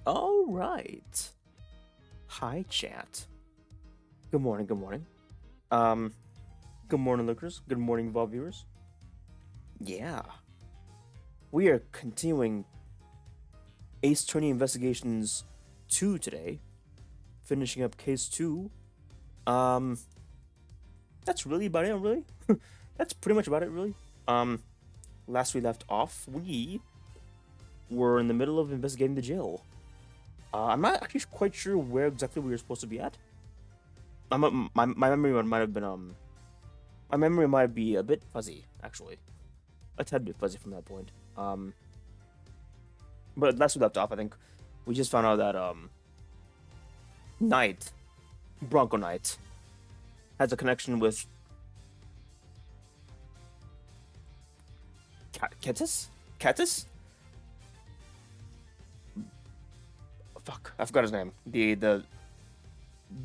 All right. Hi, chat. Good morning. Good morning. Um, good morning, lookers. Good morning, Vault viewers. Yeah, we are continuing Ace Attorney Investigations 2 today. Finishing up Case 2. That's really about it, really. That's pretty much about it, really. Last we left off, we were in the middle of investigating the jail. I'm not actually quite sure where exactly we were supposed to be at. My memory might have been, my memory might be a bit fuzzy, actually. A tad bit fuzzy from that point. But last we left off, I think we just found out that, Knight, Bronco Knight, has a connection with Ketis? Ketis? Fuck, I forgot his name. The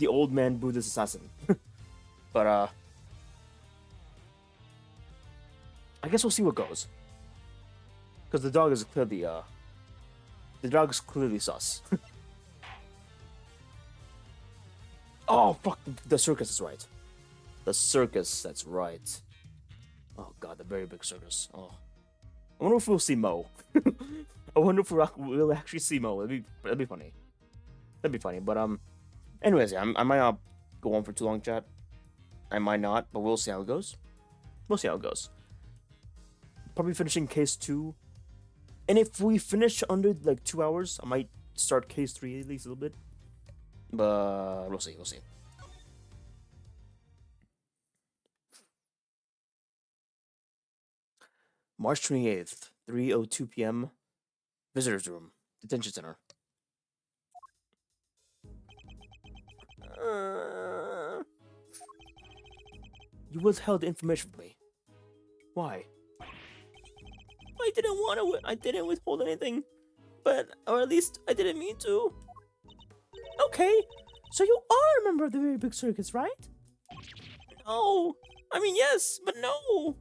old man Buddhist assassin. But I guess we'll see what goes. Because the dog is clearly sus. Oh fuck, the circus is right. The circus, that's right. Oh god, the very big circus. Oh, I wonder if we'll see Mo. I wonder if we'll actually see Mo. That'd be funny. That'd be funny. But anyways, yeah, I might not go on for too long, chat. I might not, but we'll see how it goes. We'll see how it goes. Probably finishing case 2, and if we finish under like 2 hours, I might start case 3 at least a little bit. But we'll see. We'll see. March 28th, 3:02 p.m. Visitors room, detention center. You withheld information from me. Why? I didn't want to. I didn't withhold anything, or at least I didn't mean to. Okay, so you are a member of the very big circus, right? No, I mean yes, but no.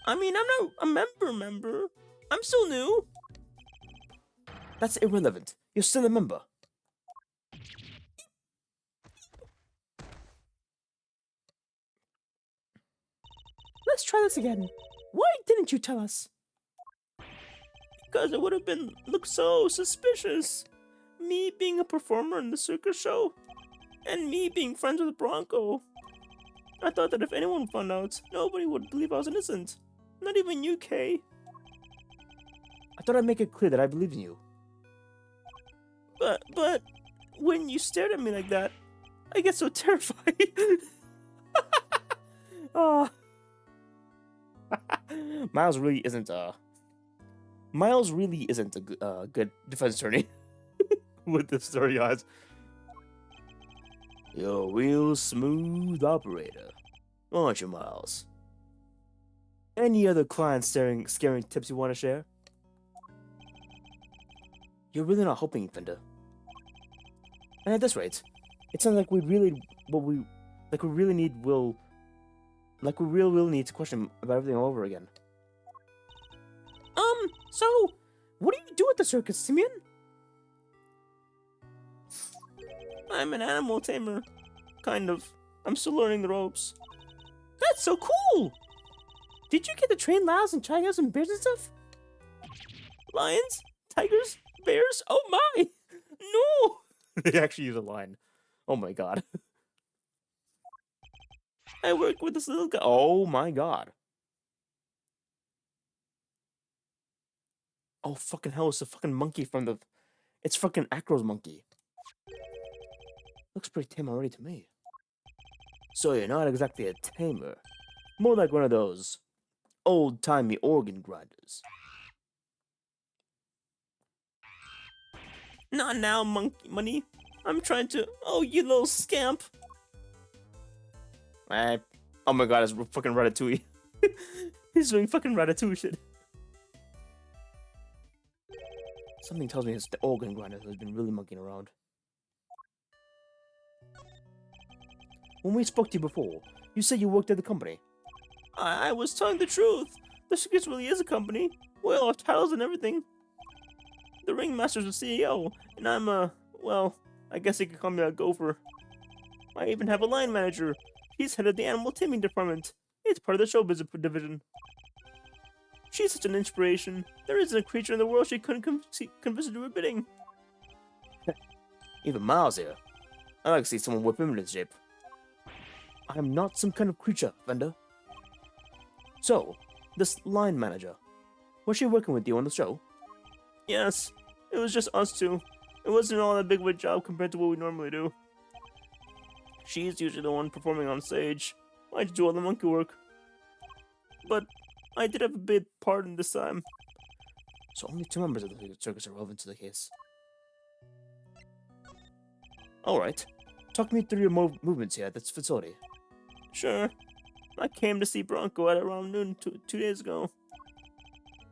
I mean I'm not a member. I'm still new. That's irrelevant. You're still a member. Let's try this again. Why didn't you tell us? Because it would have looked so suspicious. Me being a performer in the circus show, and me being friends with Bronco. I thought that if anyone found out, nobody would believe I was innocent. Not even you, Kay. I thought I'd make it clear that I believed in you. But when you stared at me like that, I get so terrified. Oh. Miles really isn't a good defense attorney with this story, guys. You're a real smooth operator, aren't you, Miles? Any other client scaring tips you want to share? You're really not hoping, Fender. And at this rate, it sounds like we really need to question about everything all over again. So, what do you do at the circus, Simeon? I'm an animal tamer. Kind of. I'm still learning the ropes. That's so cool! Did you get to train lions and tigers and bears and stuff? Lions? Tigers? Bears? Oh my! No! They actually use a lion. Oh my god. I work with this little guy. Oh my god. Oh fucking hell, it's a fucking monkey from the... It's fucking Acro's monkey. Looks pretty tame already to me. So you're not exactly a tamer. More like one of those old-timey organ grinders. Not now, monkey money. I'm trying to... Oh, you little scamp. Oh my god, it's fucking Ratatouille. He's doing fucking Ratatouille shit. Something tells me it's the organ grinder who's been really monkeying around. When we spoke to you before, you said you worked at the company. I was telling the truth. The circus really is a company. We all have titles and everything. The ringmaster's the CEO, and I'm well, I guess you could call me a gopher. I even have a line manager. He's head of the animal taming department. It's part of the showbiz division. She's such an inspiration. There isn't a creature in the world she couldn't convince to do her bidding. Even Miles here. I like to see someone whip him into shape. I am not some kind of creature, Fender. So, this line manager, was she working with you on the show? Yes, it was just us two. It wasn't all that big of a job compared to what we normally do. She's usually the one performing on stage. I just do all the monkey work. But I did have a big part in this time. So only 2 members of the circus are relevant to the case. Alright. Talk me through your movements here at this facility. Sure. I came to see Bronco at around noon 2 days ago.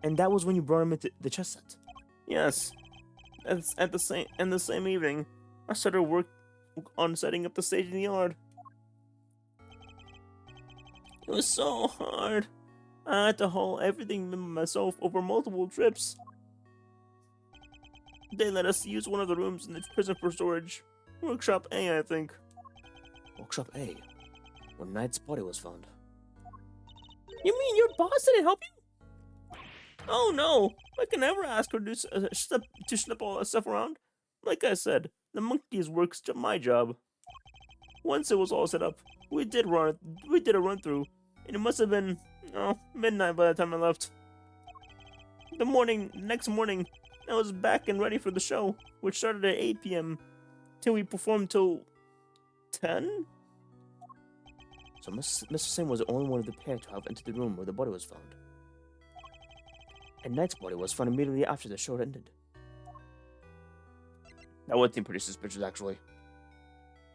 And that was when you brought him into the chess set? Yes. At the same evening, I started work on setting up the stage in the yard. It was so hard. I had to haul everything myself over multiple trips. They let us use one of the rooms in the prison for storage. Workshop A, I think. Workshop A? When Knight's body was found. You mean your boss didn't help you? Oh no! I can never ask her to slip all that stuff around. Like I said, the monkeys work's my job. Once it was all set up, we did a run through, and it must have been midnight by the time I left. Next morning, I was back and ready for the show, which started at 8 p.m. till we performed till 10. So Mr. Sim was the only one of the pair to have entered the room where the body was found. And Knight's body was found immediately after the show ended. That would seem pretty suspicious, actually.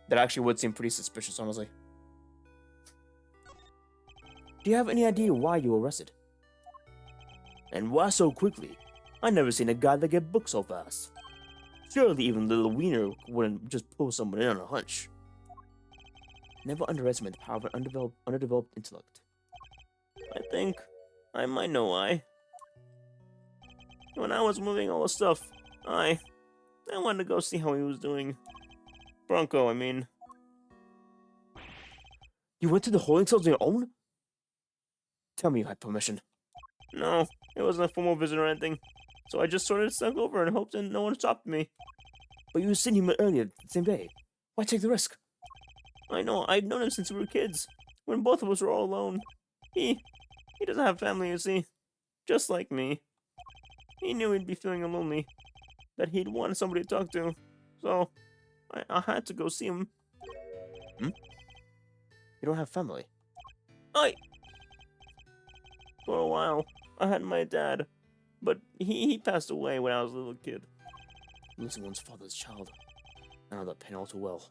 That actually would seem pretty suspicious, honestly. Do you have any idea why you were arrested? And why so quickly? I never seen a guy that get booked so fast. Surely even little Wiener wouldn't just pull someone in on a hunch. Never underestimate the power of an underdeveloped intellect. I think I might know why. When I was moving all the stuff, I wanted to go see how he was doing. Bronco, I mean. You went to the holding cells on your own? Tell me you had permission. No, it wasn't a formal visit or anything. So I just sort of snuck over and hoped that no one stopped me. But you seen him earlier the same day. Why take the risk? I know, I've known him since we were kids. When both of us were all alone. He doesn't have family, you see. Just like me. He knew he'd be feeling lonely. That he'd want somebody to talk to. So, I had to go see him. Hmm? You don't have family? For a while, I had my dad. But he passed away when I was a little kid. Losing one's father's child. I know that pain all too well.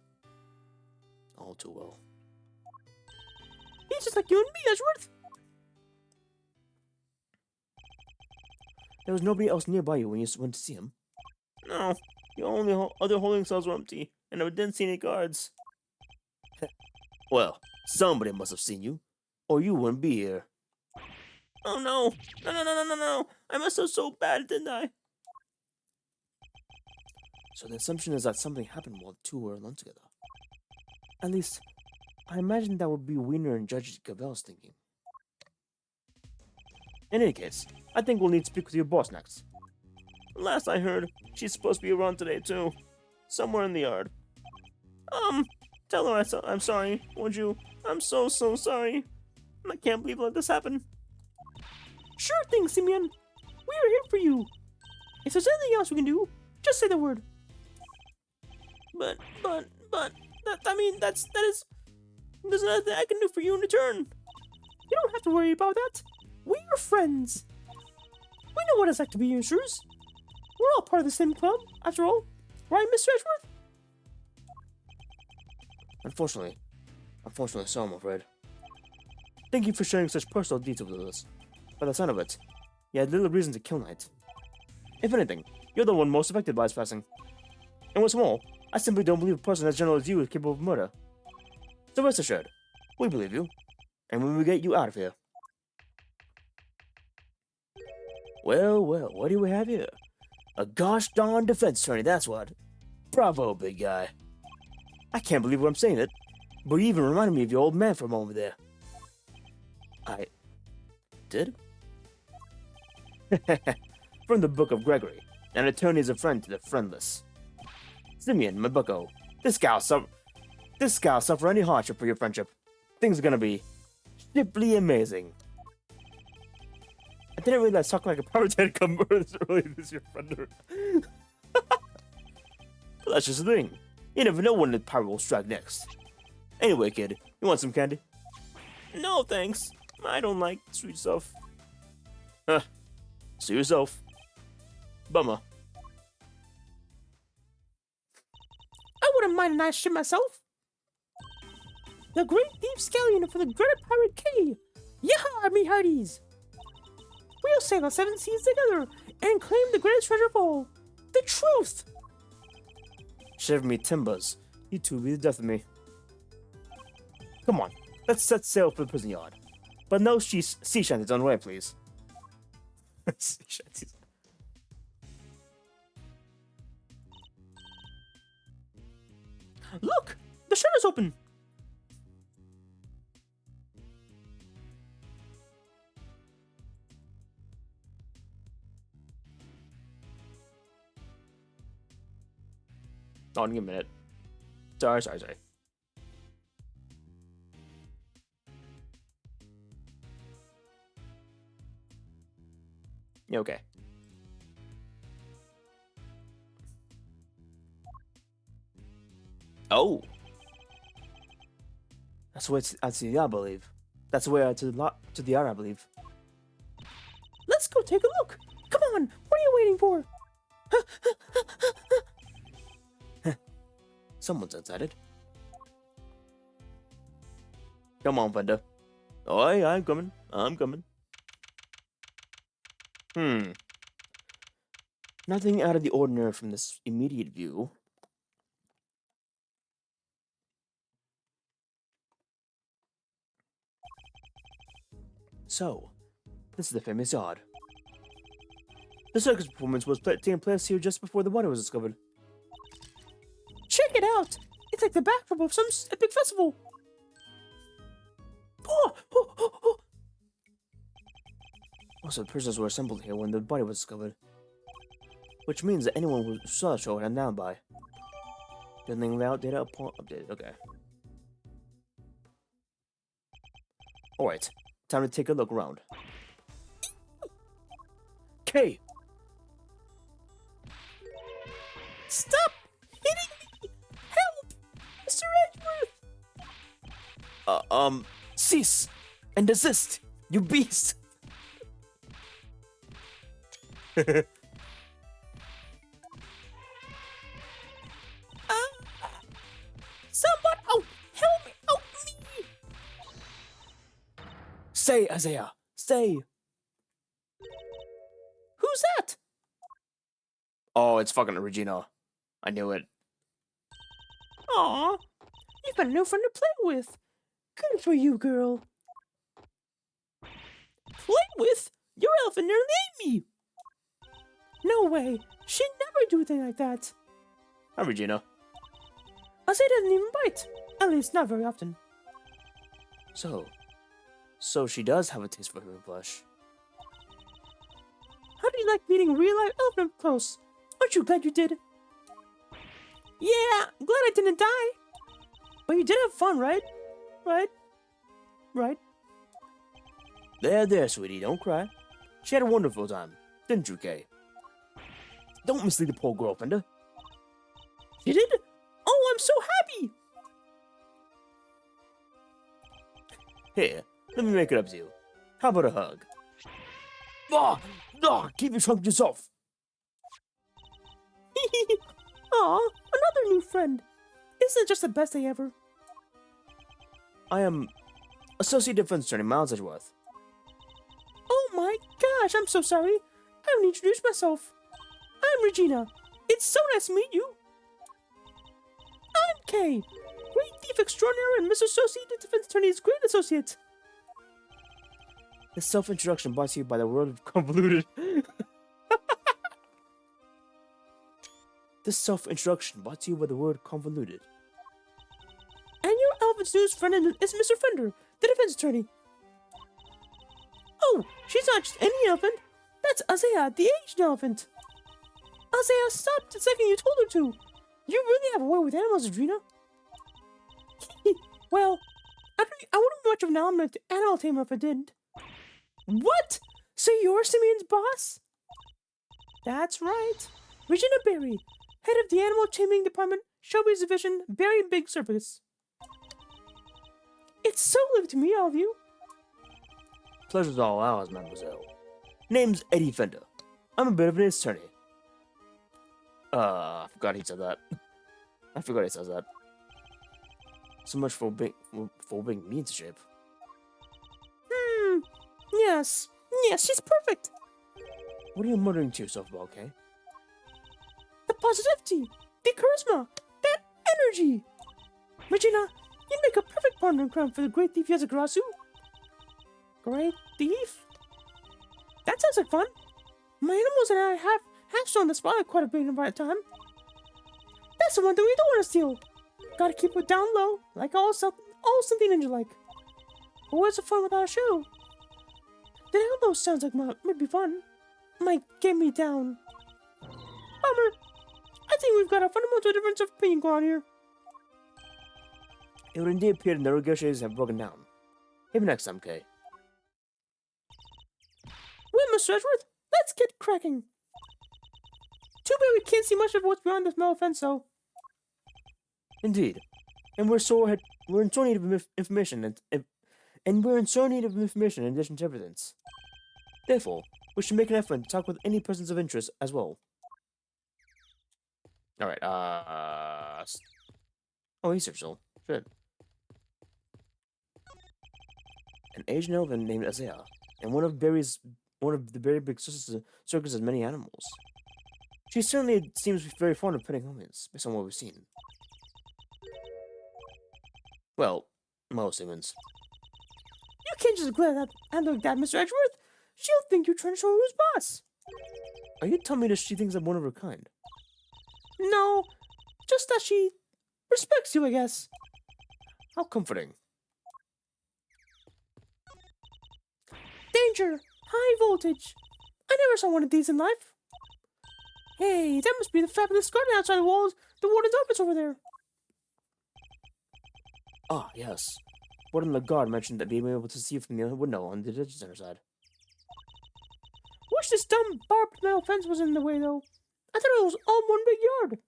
All too well. He's just like you and me, Edgeworth! There was nobody else nearby you when you went to see him? No. The only other holding cells were empty, and I didn't see any guards. Well, somebody must have seen you, or you wouldn't be here. Oh no! No! I messed up so bad, didn't I? So the assumption is that something happened while the two were alone together. At least, I imagine that would be Wiener and Judge Gavel's thinking. In any case, I think we'll need to speak with your boss next. Last I heard, she's supposed to be around today too. Somewhere in the yard. Tell her I'm sorry, won't you? I'm so sorry. I can't believe let this happen. Sure thing, Simeon. We are here for you. If there's anything else we can do, just say the word. But, there's nothing I can do for you in return. You don't have to worry about that. We are friends. We know what it's like to be your shoes. We're all part of the same club, after all. Right, Mr. Edgeworth? Unfortunately so, I'm afraid. Thank you for sharing such personal details with us. By the sound of it, you had little reason to kill Knight. If anything, you're the one most affected by his passing. And what's more, I simply don't believe a person as general as you is capable of murder. So rest assured, we believe you, and we will get you out of here. Well, what do we have here? A gosh darn defense attorney, that's what. Bravo, big guy. I can't believe what I'm saying it, but you even reminded me of your old man for a moment there. I did? From the Book of Gregory, an attorney is a friend to the friendless. Simeon, my bucko, this guy'll suffer any hardship for your friendship. Things are gonna be simply amazing. I didn't realize talking like a pirate had come early this year, friender. But that's just the thing. You never know when the pirate will strike next. Anyway, kid, you want some candy? No, thanks. I don't like sweet stuff. Huh. See yourself. Bummer. I wouldn't mind a nice ship myself. The Great Deep Scallion for the Greater Pirate City. Yaha, me hearties. We'll sail the 7 seas together and claim the greatest treasure of all. The truth. Shiver me timbers. You two be the death of me. Come on, let's set sail for the prison yard. But no sea shanties on the way, please. Sea shanties. Look, the shutter's open. Oh, give me a minute. Sorry. Yeah, okay. Oh. That's the way to the yard, I believe. That's the way to the yard, I believe. Let's go take a look. Come on, what are you waiting for? Someone's excited. Come on, Fender. Oi, I'm coming. Nothing out of the ordinary from this immediate view. So, this is the famous yard. The circus performance was taking place here just before the water was discovered. Check it out! It's like the backdrop of some epic festival. Most of the prisoners were assembled here when the body was discovered, which means that anyone who saw the show had down by. Building layout data updated. Okay. All right, time to take a look around. K. Stop hitting me! Help, Mr. Edgeworth! Cease and desist, you beast. Somebody, help me! Oh, me! Stay, Isaiah, stay. Who's that? Oh, it's fucking Regina. I knew it. Aw, you've got a new friend to play with. Good for you, girl. Play with? Your elephant nearly ate me. No way. She'd never do anything like that. Hi, Regina. Isaiah doesn't even bite. At least not very often. So she does have a taste for human flesh. How do you like meeting a real-life elephant up close? Aren't you glad you did? Yeah, glad I didn't die. But you did have fun, right? Right? There, sweetie, don't cry. She had a wonderful time, didn't you, Kay? Don't mislead the poor girl, Fender. You did? Oh, I'm so happy! Here, let me make it up to you. How about a hug? Keep your tongue to yourself. Aw, another new friend. Isn't it just the best day ever? I am Associate Defense Attorney Miles Edgeworth. Oh my gosh, I'm so sorry. I haven't introduced myself. I'm Regina. It's so nice to meet you. I'm Kay, Great Thief Extraordinary and Mr. Associate Defense Attorney's Great Associate. This self-introduction brought to you by the world of convoluted. This self-introduction brought to you by the word convoluted. And your elephant's newest friend is Mr. Fender, the defense attorney. Oh, she's not just any elephant. That's Isaiah, the aged elephant. Isaiah stopped the second you told her to. You really have a way with animals, Adrena. Well, I wouldn't be much of an animal tamer if I didn't. What? So you're Simeon's boss? That's right. Regina Berry, head of the animal taming department, Shelby's division, Berry Big Circus. It's so lovely to meet all of you. Pleasure's all ours, mademoiselle. Name's Eddie Fender. I'm a bit of an attorney. I forgot he said that. I forgot he says that. So much for being me into shape. Yes, she's perfect. What are you muttering to yourself about, Kay? The positivity, the charisma, that energy. Regina, you'd make a perfect partner in crime for the great thief Yazagarasu. Great thief? That sounds like fun. My animals and I have shown the spotlight quite a bit in our time. That's the one thing we don't want to steal. Gotta keep it down low, like all something ninja like. But what's the fun without a show? The elbow sounds like might be fun. Might get me down. Bummer. I think we've got a fundamental difference of opinion going on here. It would indeed appear that the negotiations have broken down. Maybe next time, Kay. Well, Mr. Edgeworth, let's get cracking. Too bad we can't see much of what's beyond this metal fence, though. Indeed. And we're in so need of information and we're in so need of information in addition to evidence. Therefore, we should make an effort to talk with any persons of interest as well. Alright, oh, research soul. Shit. An Asian elephant named Isaiah, and one of the Berry Big Circus has many animals. She certainly seems very fond of petting humans, based on what we've seen. Well, most humans. You can't just glare at that, Mr. Edgeworth. She'll think you're trying to show her who's boss. Are you telling me that she thinks I'm one of her kind? No, just that she respects you, I guess. How comforting. Danger! High voltage! I never saw one of these in life. Hey, that must be the fabulous garden outside the walls, the warden's office over there. Ah, yes. Warden Lagarde mentioned that being able to see from the window on the detention center side. Wish this dumb barbed metal fence was in the way, though. I thought it was all one big yard.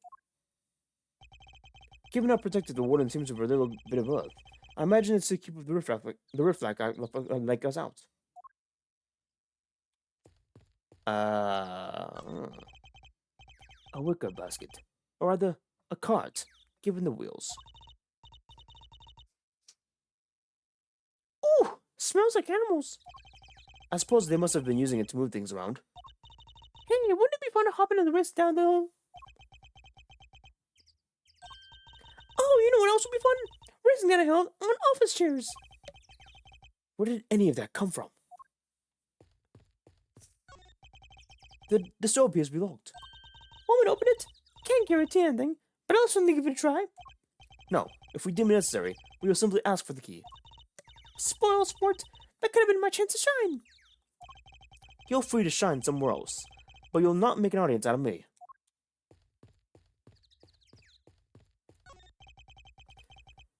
Given how protected the warden seems of a little bit of earth, I imagine it's to keep the riff like us out. A wicker basket, or rather, a cart, given the wheels. Ooh, smells like animals. I suppose they must have been using it to move things around. Hey, wouldn't it be fun to hop into the wrist down the hill? Oh, you know what else would be fun? Racing down a hill on office chairs. Where did any of that come from? The store appears to be locked. Want me to open it? Can't guarantee anything, but I'll certainly give it a try. No, if we deem it necessary, we will simply ask for the key. Spoil sport. That could have been my chance to shine. Feel free to shine somewhere else, but you'll not make an audience out of me.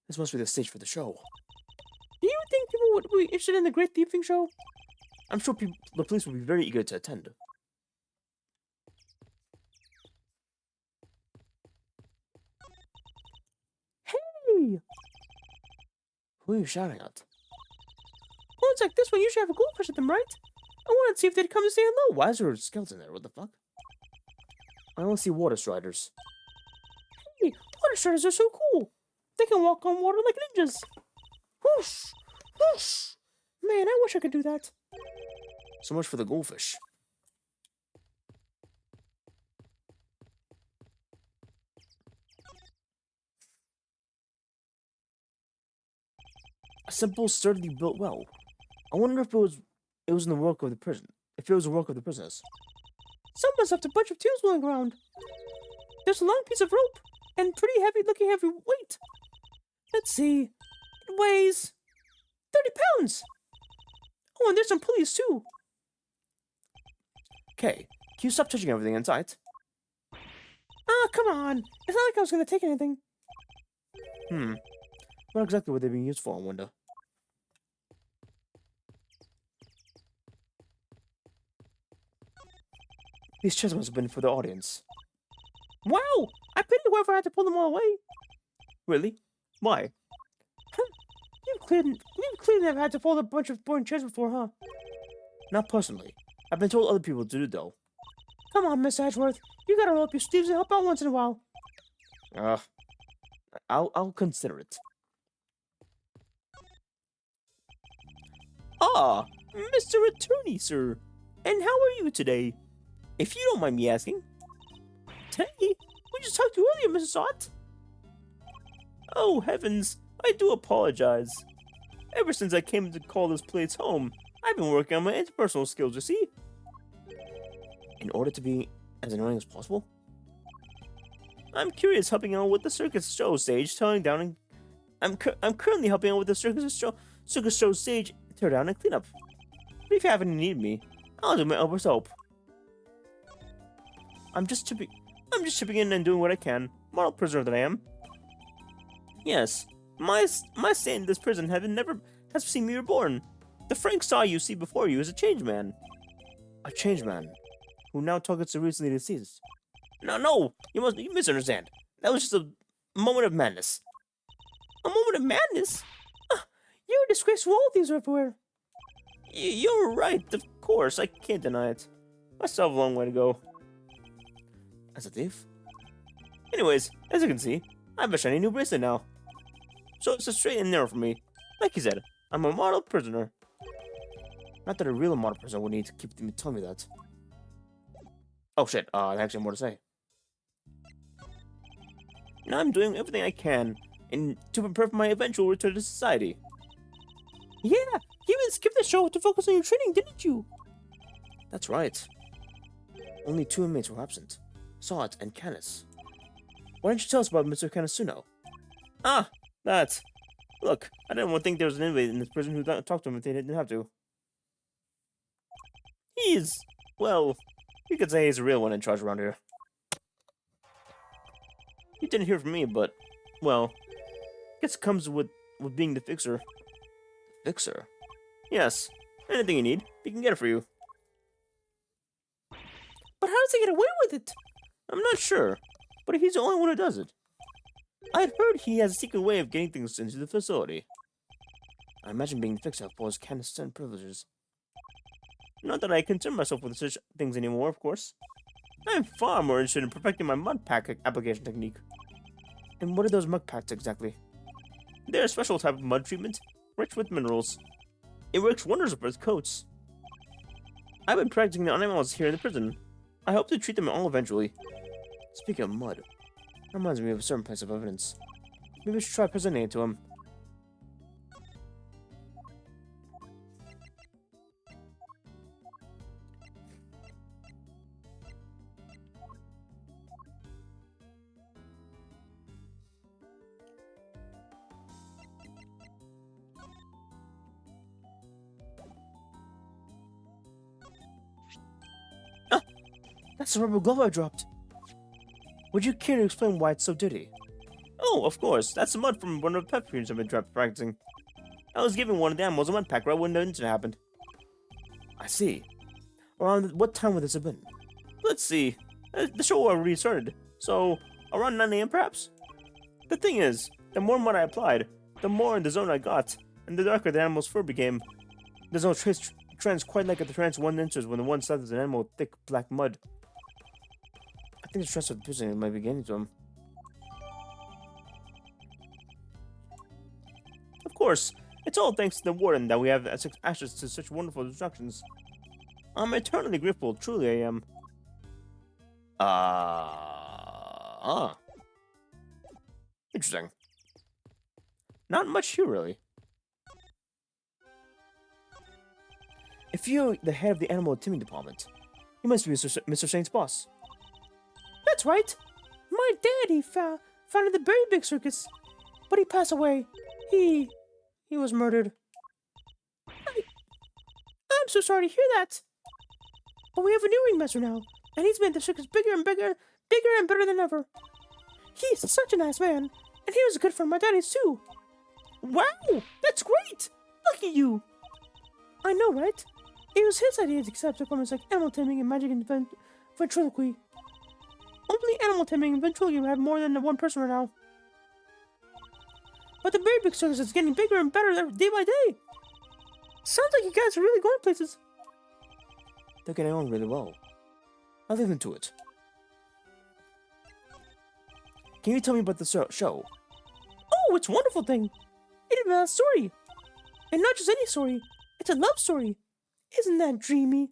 This must be the stage for the show. Do you think people would be interested in the Great Thieving Show? I'm sure the police will be very eager to attend. Hey! Who are you shouting at? Ones like this one usually have a goldfish at them, right? I wanted to see if they'd come to say hello. Why is there a skeleton there? What the fuck? I only see water striders. Hey, water striders are so cool. They can walk on water like ninjas. Whoosh! Whoosh! Man, I wish I could do that. So much for the goldfish. A simple, sturdily built well. I wonder if it was in the work of the prison. If it was the work of the prisoners. Someone's left a bunch of tools rolling around. There's a long piece of rope and pretty heavy weight. Let's see. It weighs 30 pounds. Oh, and there's some pulleys too. Okay, can you stop touching everything in sight? Ah, come on. It's not like I was gonna take anything. What exactly were they being used for, I wonder? These chests must have been for the audience. Wow! I pity whoever had to pull them all away. Really? Why? You've clearly never had to pull a bunch of boring chairs before, huh? Not personally. I've been told other people to do though. Come on, Miss Edgeworth. You gotta roll up your sleeves and help out once in a while. I'll consider it. Ah, Mr. Attorney, sir. And how are you today? If you don't mind me asking. Today? We just talked to you earlier, Mrs. Ott. Oh, heavens. I do apologize. Ever since I came to call this place home, I've been working on my interpersonal skills, you see? In order to be as annoying as possible? I'm curious helping out with the circus show stage, tearing down and... I'm currently helping out with the circus show stage, tear down and clean up. But if you happen to need me, I'll do my elbows help. I'm just chipping in and doing what I can, model prisoner that I am. Yes, my stay in this prison never has seen me reborn. The Frank Saw you see before you is a changed man. A changed man, who now targets the recently deceased. No, you misunderstand. That was just a moment of madness. A moment of madness? You're a disgrace to all thieves everywhere. You're right, of course, I can't deny it. I still have a long way to go. As a thief? Anyways, as you can see, I have a shiny new bracelet now. So it's a straight and narrow for me. Like you said, I'm a model prisoner. Not that a real model prisoner would need to keep telling me that. Oh shit, I actually have more to say. Now I'm doing everything I can to prepare for my eventual return to society. Yeah, you even skipped the show to focus on your training, didn't you? That's right. Only 2 inmates were absent. Sawt and Canis. Why didn't you tell us about Mr. Kanasuno? Ah, that. Look, I didn't want to think there was an inmate in this prison who talked to him if they didn't have to. He's, well, you could say he's a real one in charge around here. You didn't hear from me, but, well, I guess it comes with being the fixer. Fixer? Yes. Anything you need, we can get it for you. But how does he get away with it? I'm not sure, but he's the only one who does it. I'd heard he has a secret way of getting things into the facility. I imagine being the fixer affords clandestine privileges. Not that I concern myself with such things anymore, of course. I'm far more interested in perfecting my mud pack application technique. And what are those mud packs exactly? They're a special type of mud treatment, rich with minerals. It works wonders with coats. I've been practicing on animals here in the prison. I hope to treat them all eventually. Speaking of mud, that reminds me of a certain piece of evidence. Maybe we should try presenting it to him. Ah! That's the rubber glove I dropped! Would you care to explain why it's so dirty? Oh, of course. That's the mud from one of the pet peeves I've been practicing. I was giving one of the animals a mud pack right when the incident happened. I see. Around what time would this have been? Let's see. The show already started, so around 9 AM perhaps? The thing is, the more mud I applied, the more in the zone I got, and the darker the animal's fur became. There's no trance quite like the trance one enters when the one slathers an animal with thick black mud. I think the stress of losing might be getting to him. Of course, it's all thanks to the warden that we have access to such wonderful instructions. I'm eternally grateful, truly I am. Interesting. Not much here, really. If you're the head of the animal teaming department, you must be Mr. Saint's boss. That's right. My My daddy founded the very big circus, but he passed away. He was murdered. I'm so sorry to hear that. But we have a new ringmaster now, and he's made the circus bigger and bigger, bigger and better than ever. He's such a nice man, and he was a good friend of my daddy's too. Wow, that's great! Look at you! I know, right? It was his idea to accept performance like animal taming and magic and ventriloquy. Only animal taming and ventriloquy have more than one person right now. But the very big circus is getting bigger and better day by day. Sounds like you guys are really going places. They're getting on really well. I'll leave them to it. Can you tell me about the show? Oh, it's a wonderful thing. It's about a story. And not just any story. It's a love story. Isn't that dreamy?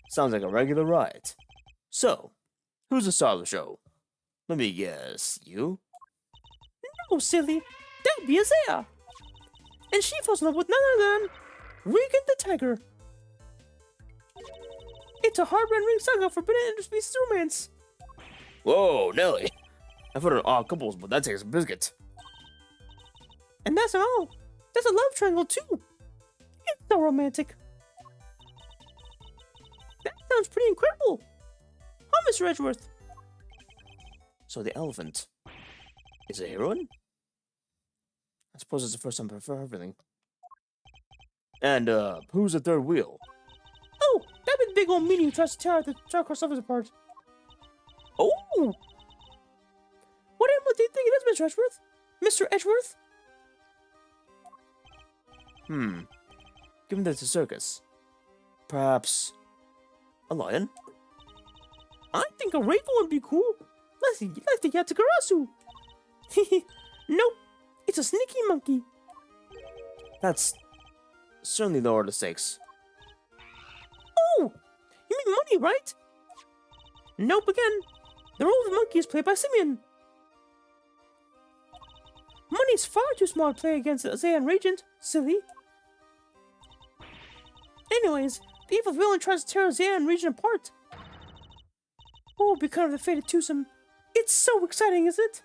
Sounds like a regular ride. So, who's the star of the show? Let me guess, you? No, silly. That would be Isaiah. And she falls in love with none other than Regan the Tiger. It's a heart-rending saga of forbidden interspecies romance. Whoa, Nelly. I've heard of odd couples, but that takes a biscuit. And that's not all. There's a love triangle too. It's so romantic. That sounds pretty incredible. Huh, Mr. Edgeworth? So the elephant is a heroine? I suppose it's the first time for everything. And, who's the third wheel? Oh, that big, big old meanie who tries to tear the Charcoal Surface apart. Oh! What animal do you think it is, Mr. Edgeworth? Mr. Edgeworth? Given that it's a circus, perhaps a lion? I think a raven would be cool. Like the Yatakarasu. Nope, it's a sneaky monkey. That's certainly lower the stakes. Oh, you mean money, right? Nope again. The role of the monkey is played by Simeon. Money's far too small to play against Isaiah and Regent, silly. Anyways, the evil villain tries to tear Isaiah and Regent apart. Oh, because of the fated twosome. It's so exciting, isn't it?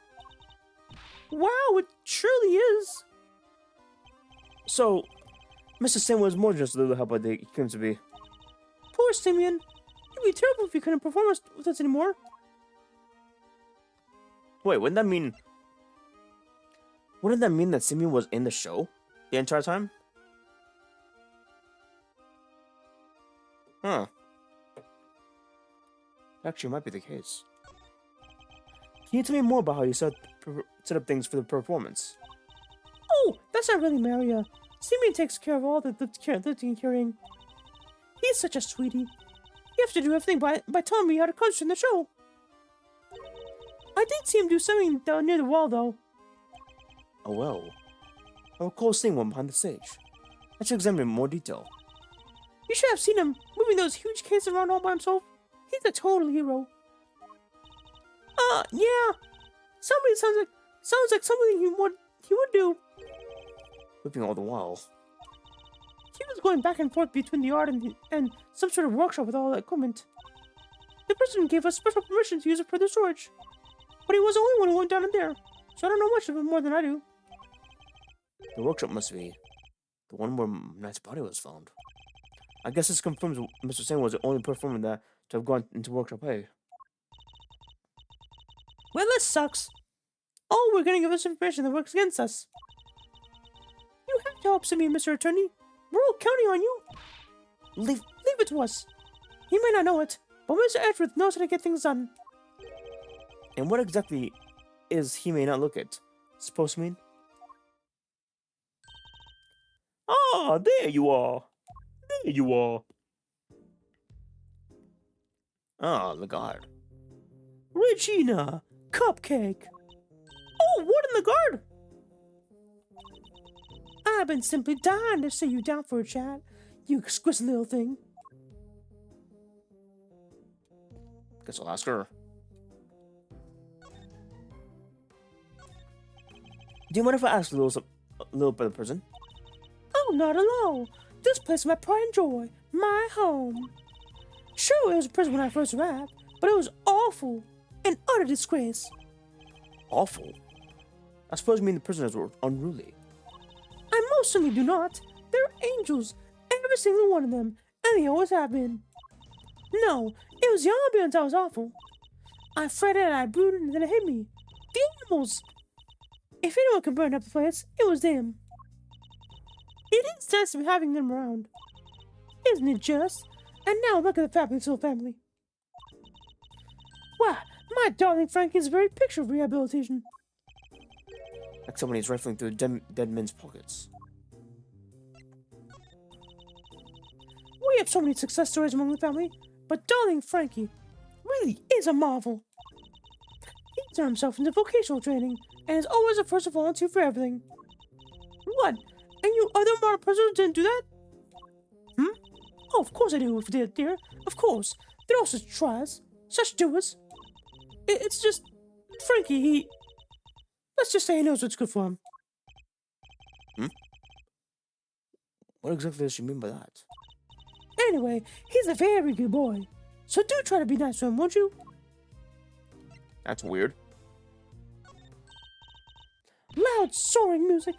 Wow, it surely is. So, Mr. Sam was more than just a little help he claims to be. Poor Simeon. It'd be terrible if he couldn't perform with us anymore. Wait, wouldn't that mean that Simeon was in the show the entire time? Huh. Actually, might be the case. Can you tell me more about how you set up things for the performance? Oh, that's not really Maria. Simeon takes care of all the lifting and carrying. He's such a sweetie. You have to do everything by telling me how to coach in the show. I did see him do something down near the wall, though. Oh well. I recall seeing one behind the stage. I should examine it in more detail. You should have seen him moving those huge cases around all by himself. He's a total hero. Yeah. Somebody sounds like something he would do. Whipping all the while. He was going back and forth between the yard and some sort of workshop with all the equipment. The president gave us special permission to use it for the storage. But he was the only one who went down in there, so I don't know much of it more than I do. The workshop must be the one where Knight's body was found. I guess this confirms Mr. Singh was the only performer that to have gone into workshop A. Well, this sucks. Oh, we're getting this information that works against us. You have to help Simeon, Mr. Attorney. We're all counting on you. Leave it to us. He may not know it, but Mr. Edgeworth knows how to get things done. And what exactly is he may not look at supposed to mean? Ah, there you are. There you are. Ah, the guard. Regina, Cupcake. Oh, what in the guard? I've been simply dying to see you down for a chat, you exquisite little thing. Guess I'll ask her. Do you mind if I ask a little about the prison? Oh, not at all. This place is my pride and joy, my home. Sure, it was a prison when I first arrived, but it was awful. An utter disgrace. Awful. I suppose you mean the prisoners were unruly. I most certainly do not. They're angels, every single one of them, and they always have been. No, it was the ambience that was awful. I fretted and I brooded and then it hit me. The animals! If anyone can burn up the place, it was them. It is nice to be having them around. Isn't it just? And now look at the fabulous little family. Why, my darling Frankie is the very picture of rehabilitation. Like someone is rifling through dead men's pockets. We have so many success stories among the family, but darling Frankie really is a marvel. He turned himself into vocational training and is always the first to volunteer for everything. What? And you other model prisoners didn't do that? Oh, of course I do, if they did, dear. Of course. They're all such tries, such doers. It's just, Frankie, let's just say he knows what's good for him. What exactly does she mean by that? Anyway, he's a very good boy. So do try to be nice to him, won't you? That's weird. Loud, soaring music.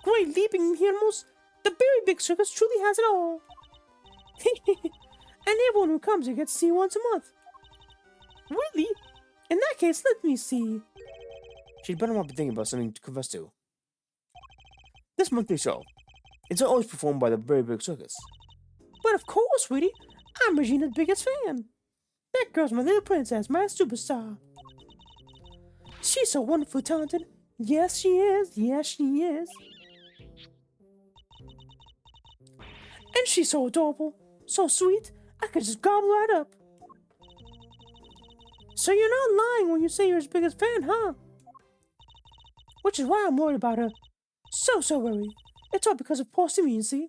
Great leaping animals. The very big circus truly has it all. And everyone who comes here gets to see once a month. Really? In that case, let me see. She'd better not be thinking about something to confess to. This monthly show. It's always performed by the Very Big Circus. But of course, sweetie. I'm Regina's biggest fan. That girl's my little princess, my superstar. She's so wonderfully talented. Yes, she is. Yes, she is. And she's so adorable, so sweet, I could just gobble right up. So you're not lying when you say you're his biggest fan, huh? Which is why I'm worried about her. So worried. It's all because of poor Simeon, you see?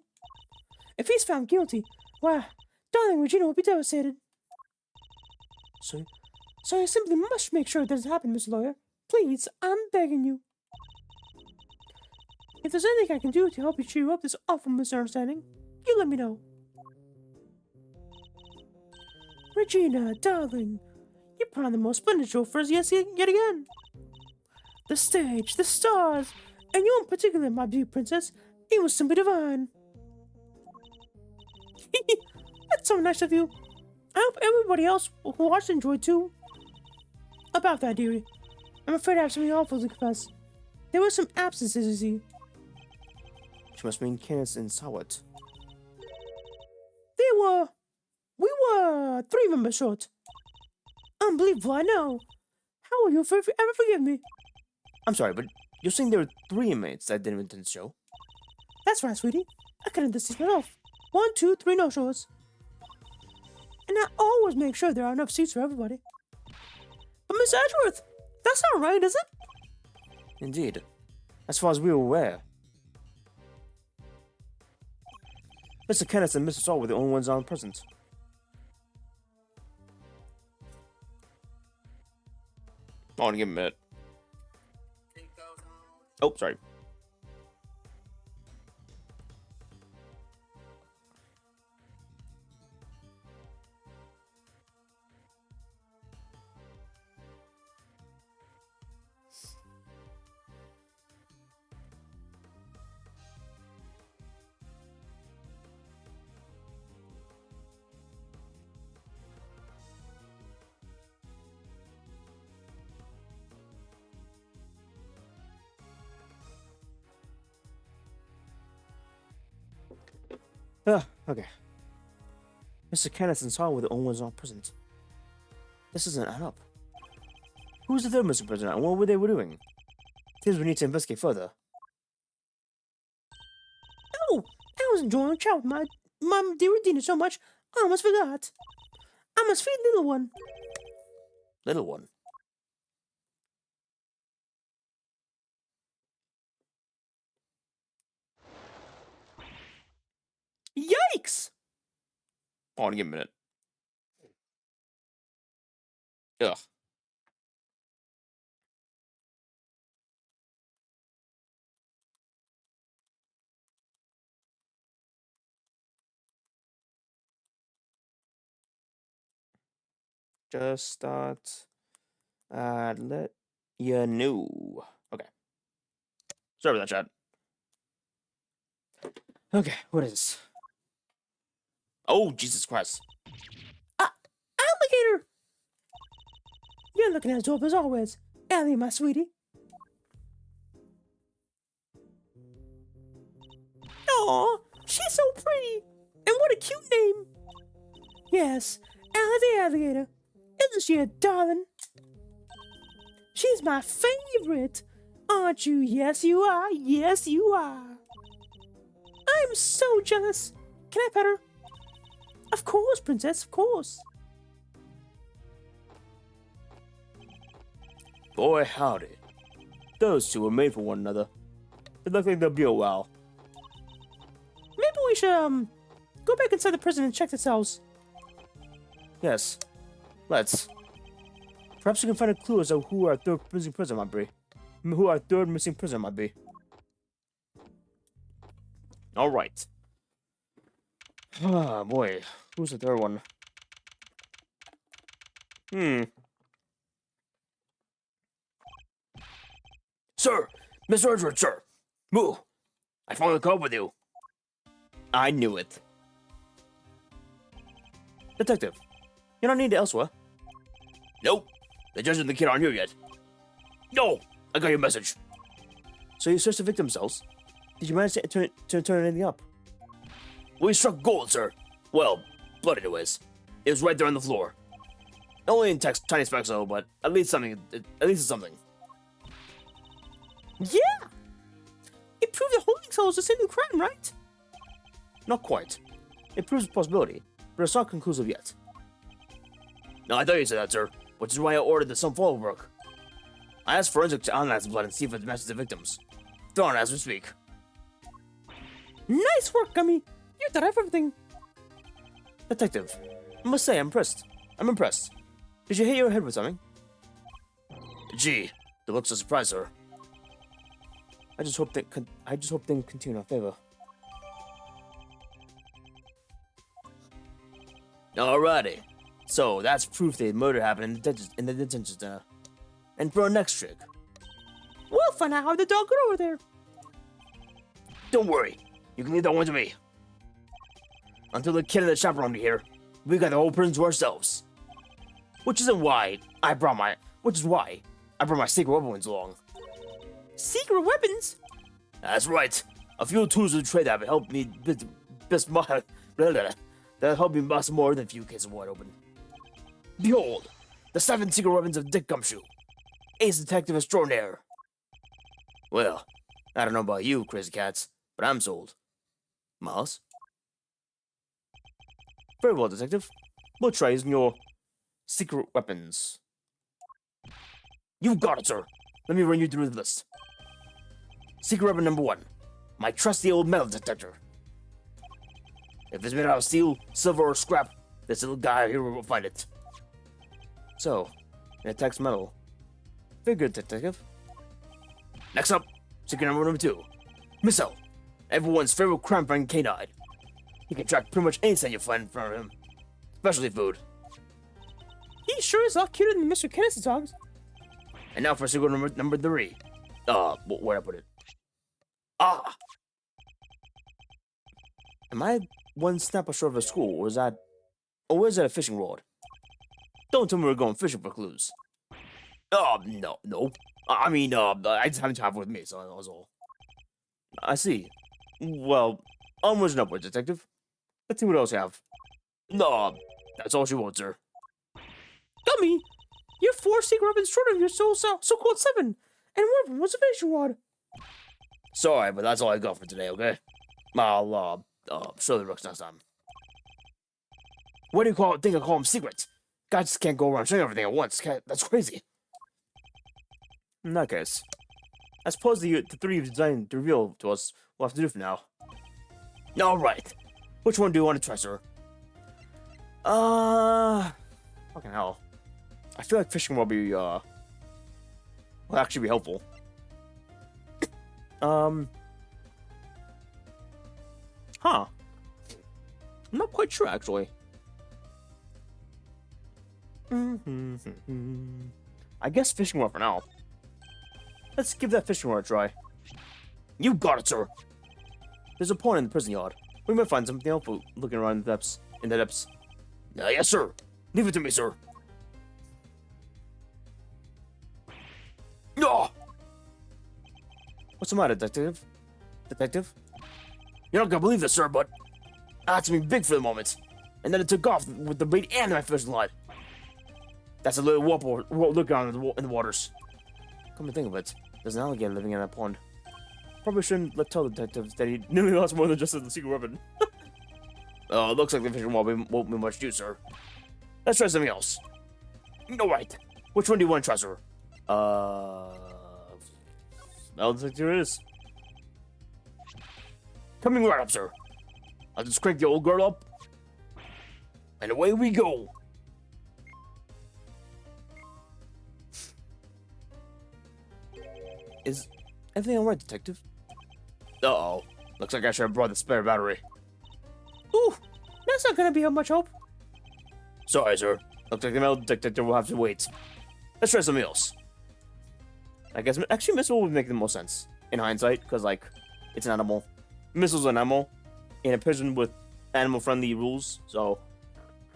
If he's found guilty, why, darling Regina will be devastated. So you simply must make sure it doesn't happen, Miss Lawyer. Please, I'm begging you. If there's anything I can do to help you cheer up this awful misunderstanding, you let me know. Regina, darling, you put on the most splendid show for us yet again. The stage, the stars, and you in particular, my beauty princess, it was simply divine. That's so nice of you. I hope everybody else who watched enjoyed too. About that, dearie, I'm afraid I have something awful to confess. There were some absences, you see. She must mean Kenneth and Sawat. We were 3 members short. Unbelievable, I know. How will you ever forgive me? I'm sorry, but you're saying there were 3 inmates that didn't attend the show? That's right, sweetie. I couldn't deceive myself. 1, 2, 3 no-shows. And I always make sure there are enough seats for everybody. But Miss Edgeworth, that's not right, is it? Indeed. As far as we were aware. Mr. Kenneth and Mr. Saul were the only ones on present. I want to give him a minute. Oh, sorry. Okay. Mr. Kenneth and Saul were the only ones not present. This doesn't add up. Who's the third missing prisoner and what were they doing? Seems we need to investigate further. Oh, I was enjoying a chat with my dear Regina so much, I almost forgot. I must feed little one. Little one? Yikes! I want to give him a minute. Ugh. Just start. Let you know. Okay. Sorry about that, chat. Okay, what is this? Oh, Jesus Christ. Alligator! You're looking as dope as always. Allie, my sweetie. Aw, she's so pretty. And what a cute name. Yes, Allie the alligator. Isn't she a darling? She's my favorite. Aren't you? Yes, you are. Yes, you are. I'm so jealous. Can I pet her? Of course, princess, of course. Boy, howdy. Those two were made for one another. It looks like they'll be a while. Maybe we should, go back inside the prison and check the cells. Yes. Let's. Perhaps we can find a clue as to who our third missing prisoner might be. Who our third missing prisoner might be. Alright. Ah, boy. Who's the third one? Sir! Mr. Edward, sir! Moo! I finally caught up with you. I knew it. Detective, you're not needed elsewhere. Nope. The judge and the kid aren't here yet. No! I got your message. So you searched the victim's cells? Did you manage to turn anything up? We struck gold, sir. Well, blood anyways. It was right there on the floor. Only in text, tiny specks though, but at least something. At least it's something. Yeah! It proved the holding cell was a single crime, right? Not quite. It proves a possibility, but it's not conclusive yet. No, I thought you said that, sir, which is why I ordered the some follow work. I asked forensic to analyze the blood and see if it matches the victims. They're on as we speak. Nice work, Gummy. You thought of everything. Detective, I must say I'm impressed. I'm impressed. Did you hit your head with something? Gee, the looks of surprise, sir. I just hope things continue in our favor. Alrighty. So that's proof the murder happened in the detention center. And for our next trick, We'll find out how the dog got over there. don't worry. You can leave that one to me. Until the kid and the chaperone are here, we got the whole prison to ourselves. Which is why I brought my secret weapons along. Secret weapons? That's right. A few tools of the trade that helped me that helped me bust more than a few cases of wide open. Behold, the 7 secret weapons of Dick Gumshoe, Ace Detective Extraordinaire. Well, I don't know about you, crazy cats, but I'm sold. Miles? Very well, Detective. We'll try using your secret weapons. You've got it, sir. Let me run you through the list. Secret weapon number 1. My trusty old metal detector. If it's made out of steel, silver, or scrap, this little guy here will find it. So, it attacks metal. Very good, Detective. Next up, secret number 2. Missile. Everyone's favorite crime-fighting canine. He can track pretty much anything you find in front of him. Especially food. He sure is a lot cuter than Mr. Kenneth's dogs. And now for secret number 3. Where'd I put it? Am I one snap short of a school, or is that a fishing rod? Don't tell me we're going fishing for clues. No. I just haven't have with me, so that was all. I see. Well, onwards and upwards, Detective. Let's see what else you have. No, that's all she wants, sir. Dummy, you're 4 secret weapons short of your so-called 7, and one of them was a fishing rod. Sorry, but that's all I got for today, okay? I'll, show the rooks next time. What do you think I call them secrets? Guys just can't go around showing everything at once. That's crazy. In that case, I suppose the 3 you've designed to reveal to us will have to do for now. Alright. Which one do you want to try, sir? Fucking hell. I feel like fishing will be, will actually be helpful. I'm not quite sure, actually. I guess fishing rod for now. Let's give that fishing rod a try. You got it, sir. There's a pond in the prison yard. We might find something helpful looking around the depths. In the depths. Yes, sir. Leave it to me, sir. No. What's the matter, detective? Detective? You're not gonna believe this, sir, but I had something big for the moment, and then it took off with the bait and my fishing line. That's a little warp looking around in the waters. Come to think of it, there's an alligator living in that pond. Probably shouldn't tell the detectives that he nearly lost more than just a secret weapon. Oh, it looks like the fishing rod won't be much use, sir. Let's try something else. All right. Which one do you want to try, sir? Smell detector it is. Coming right up, sir. I'll just crank the old girl up. And away we go. Is everything alright, detective? Uh-oh. Looks like I should have brought the spare battery. Ooh, that's not gonna be of much help. Sorry, sir. Looks like the metal detector will have to wait. Let's try something else. I guess actually missile would make the most sense in hindsight, because like it's an animal. Missile's an animal in a prison with animal-friendly rules, so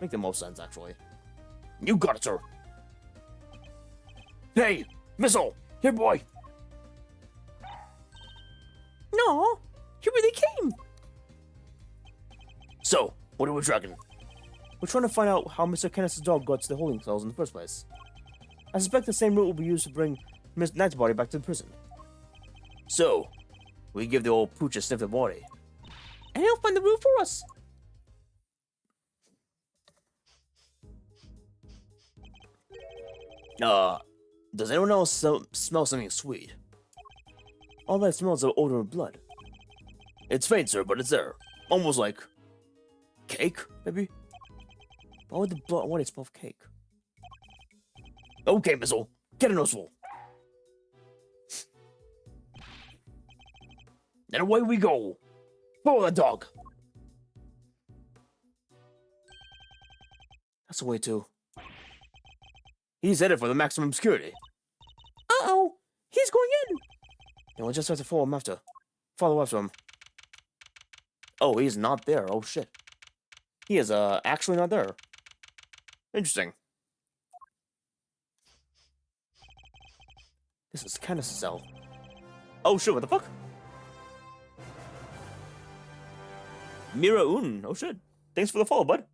make the most sense actually. You got it, sir. Hey, missile, here, boy. No, he really came. So, what are we tracking? We're trying to find out how Mr. Kenneth's dog got to the holding cells in the first place. I suspect the same route will be used to bring Miss Knight's body back to the prison. So, we give the old pooch a sniff of the body. And he'll find the route for us. Does anyone else smell something sweet? All that smells of odor of blood. It's faint, sir, but it's there. Almost like cake, maybe? Why would it smell of cake? Okay, Missile, get a noseful. And away we go. Follow the dog. That's the way too. He's headed for the maximum security. Uh-oh, he's going in. And we'll just have to follow him after. Follow after him. Oh, he's not there. Oh, shit. He is, actually not there. Interesting. This is kind of cell. Oh, shit, what the fuck? Mira-un. Oh, shit. Thanks for the follow, bud.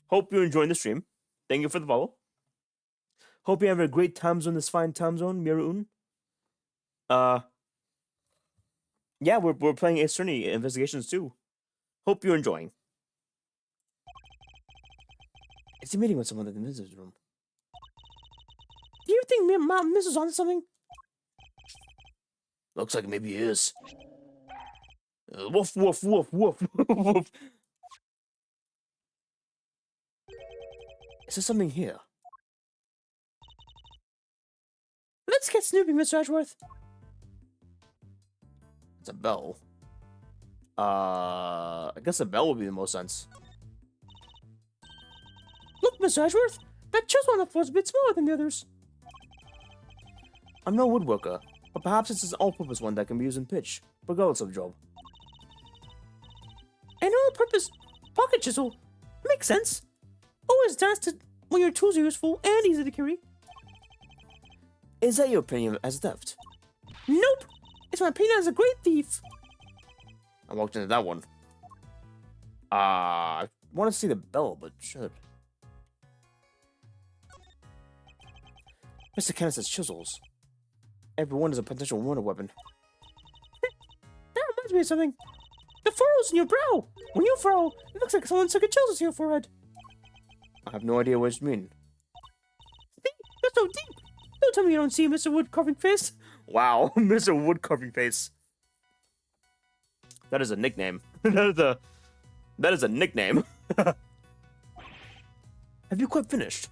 Hope you're enjoying the stream. Thank you for the follow. Hope you have a great time zone, this fine time zone, Mira-un. Yeah, we're playing Ace Attorney Investigations too. Hope you're enjoying. Is he meeting with someone in the visitor's room? Do you think Mom Mrs. on something? Looks like maybe he is. Woof, woof, woof, woof, woof. Is there something here? Let's get snooping, Mr. Edgeworth. It's a bell. I guess a bell would be the most sense. Look, Mr. Edgeworth, that chisel on the floor is a bit smaller than the others. I'm no woodworker, but perhaps it's an all-purpose one that can be used in pitch, regardless of job. An all-purpose pocket chisel makes sense. Always nice to when your tools are useful and easy to carry. Is that your opinion as theft? Nope, it's my opinion as a great thief. I walked into that one. I want to see the bell, but should. Mr. Kenneth says chisels. Everyone is a potential wonder weapon. That reminds me of something. The furrows in your brow. When you furrow, it looks like someone stuck a chisel to your forehead. I have no idea what you mean. See? That's so deep. Don't tell me you don't see Mr. Wood carving face. Wow, Mr. Wood carving face. That is a nickname. That is a nickname. Have you quite finished?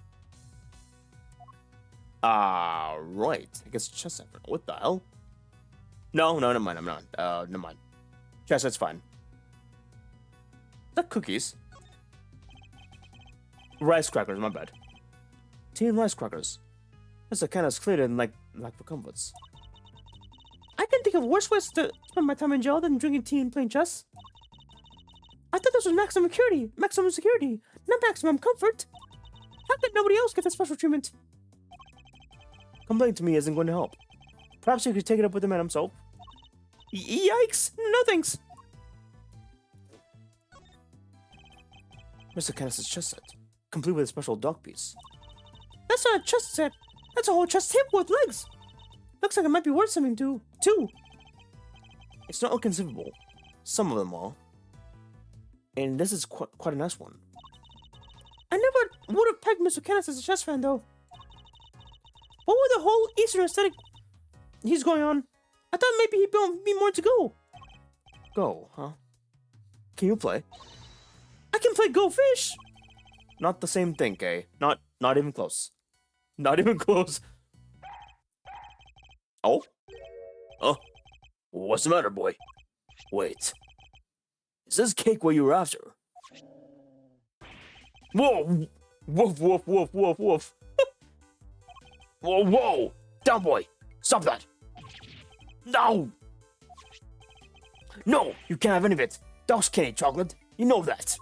Right. I guess chest effort. What the hell? No, never mind. I'm not. Never mind. Chest, that's fine. Is that cookies? Rice crackers, my bad. tea and rice crackers. Mr. Candace cleared it like for comforts. I can think of worse ways to spend my time in jail than drinking tea and playing chess. I thought this was maximum security, not maximum comfort. How could nobody else get that special treatment? Complaining to me isn't going to help. Perhaps you could take it up with the man himself. Yikes! No thanks. Mr. Candace's chess set, complete with a special dog piece. That's not a chess set. That's a whole chess table with legs. Looks like it might be worth something too. It's not inconceivable. Some of them are. And this is quite a nice one. I never would have pegged Mr. Candace as a chess fan though. What with the whole Eastern aesthetic he's going on? I thought maybe he'd be more to go. Go, huh? Can you play? I can play Go Fish. Not the same thing, Kay. Not even close. Not even close. Oh? Oh? What's the matter, boy? Wait. Is this cake what you were after? Whoa! Woof, woof, woof, woof, woof. Whoa, whoa! Down, boy! Stop that! No! No! You can't have any of it! Dogs can't eat chocolate. You know that.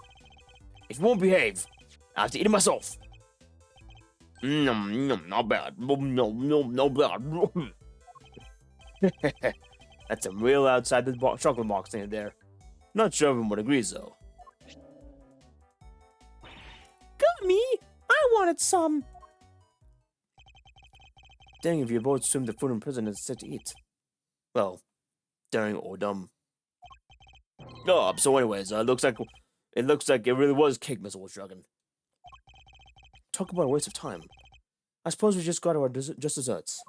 If you won't behave, I have to eat it myself. Not bad. Not bad. That's some real outside the chocolate box thing there. Not sure everyone agrees though. Got me! I wanted some. Dang, if you both assume the food in prison is set to eat. Well, daring or dumb. Oh, so anyways, it looks like it really was cake, Mr. Wolfdragon. Talk about a waste of time. I suppose we just got our desserts.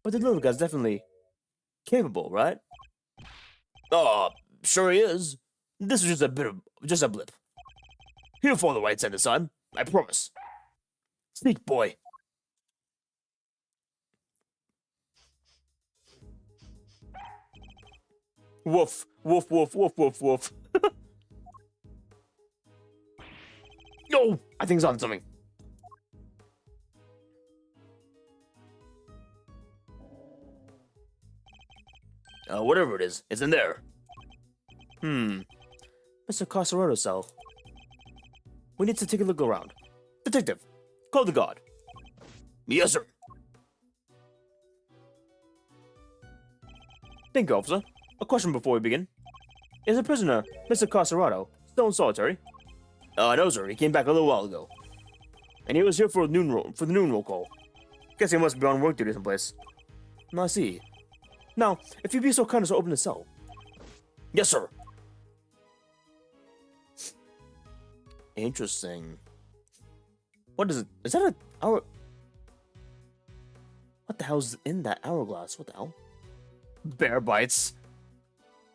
But the little guy's definitely capable, right? Oh, sure he is. This is just a blip. He'll fall the right side this time, I promise. Sneak boy. Woof, woof, woof, woof, woof, woof. No, I think it's on something. Whatever it is, it's in there. Mr. Casarado's cell. We need to take a look around. Detective, call the guard. Yes, sir. Thank you, officer. A question before we begin. Is the prisoner, Mr. Casarado, still in solitary? No, sir. He came back a little while ago. And he was here for the noon roll call. Guess he must be on work duty someplace. I see. Now, if you'd be so kind as to open the cell. Yes, sir. Interesting. What is it? Is that an hour? What the hell's in that hourglass? What the hell? Bear bites.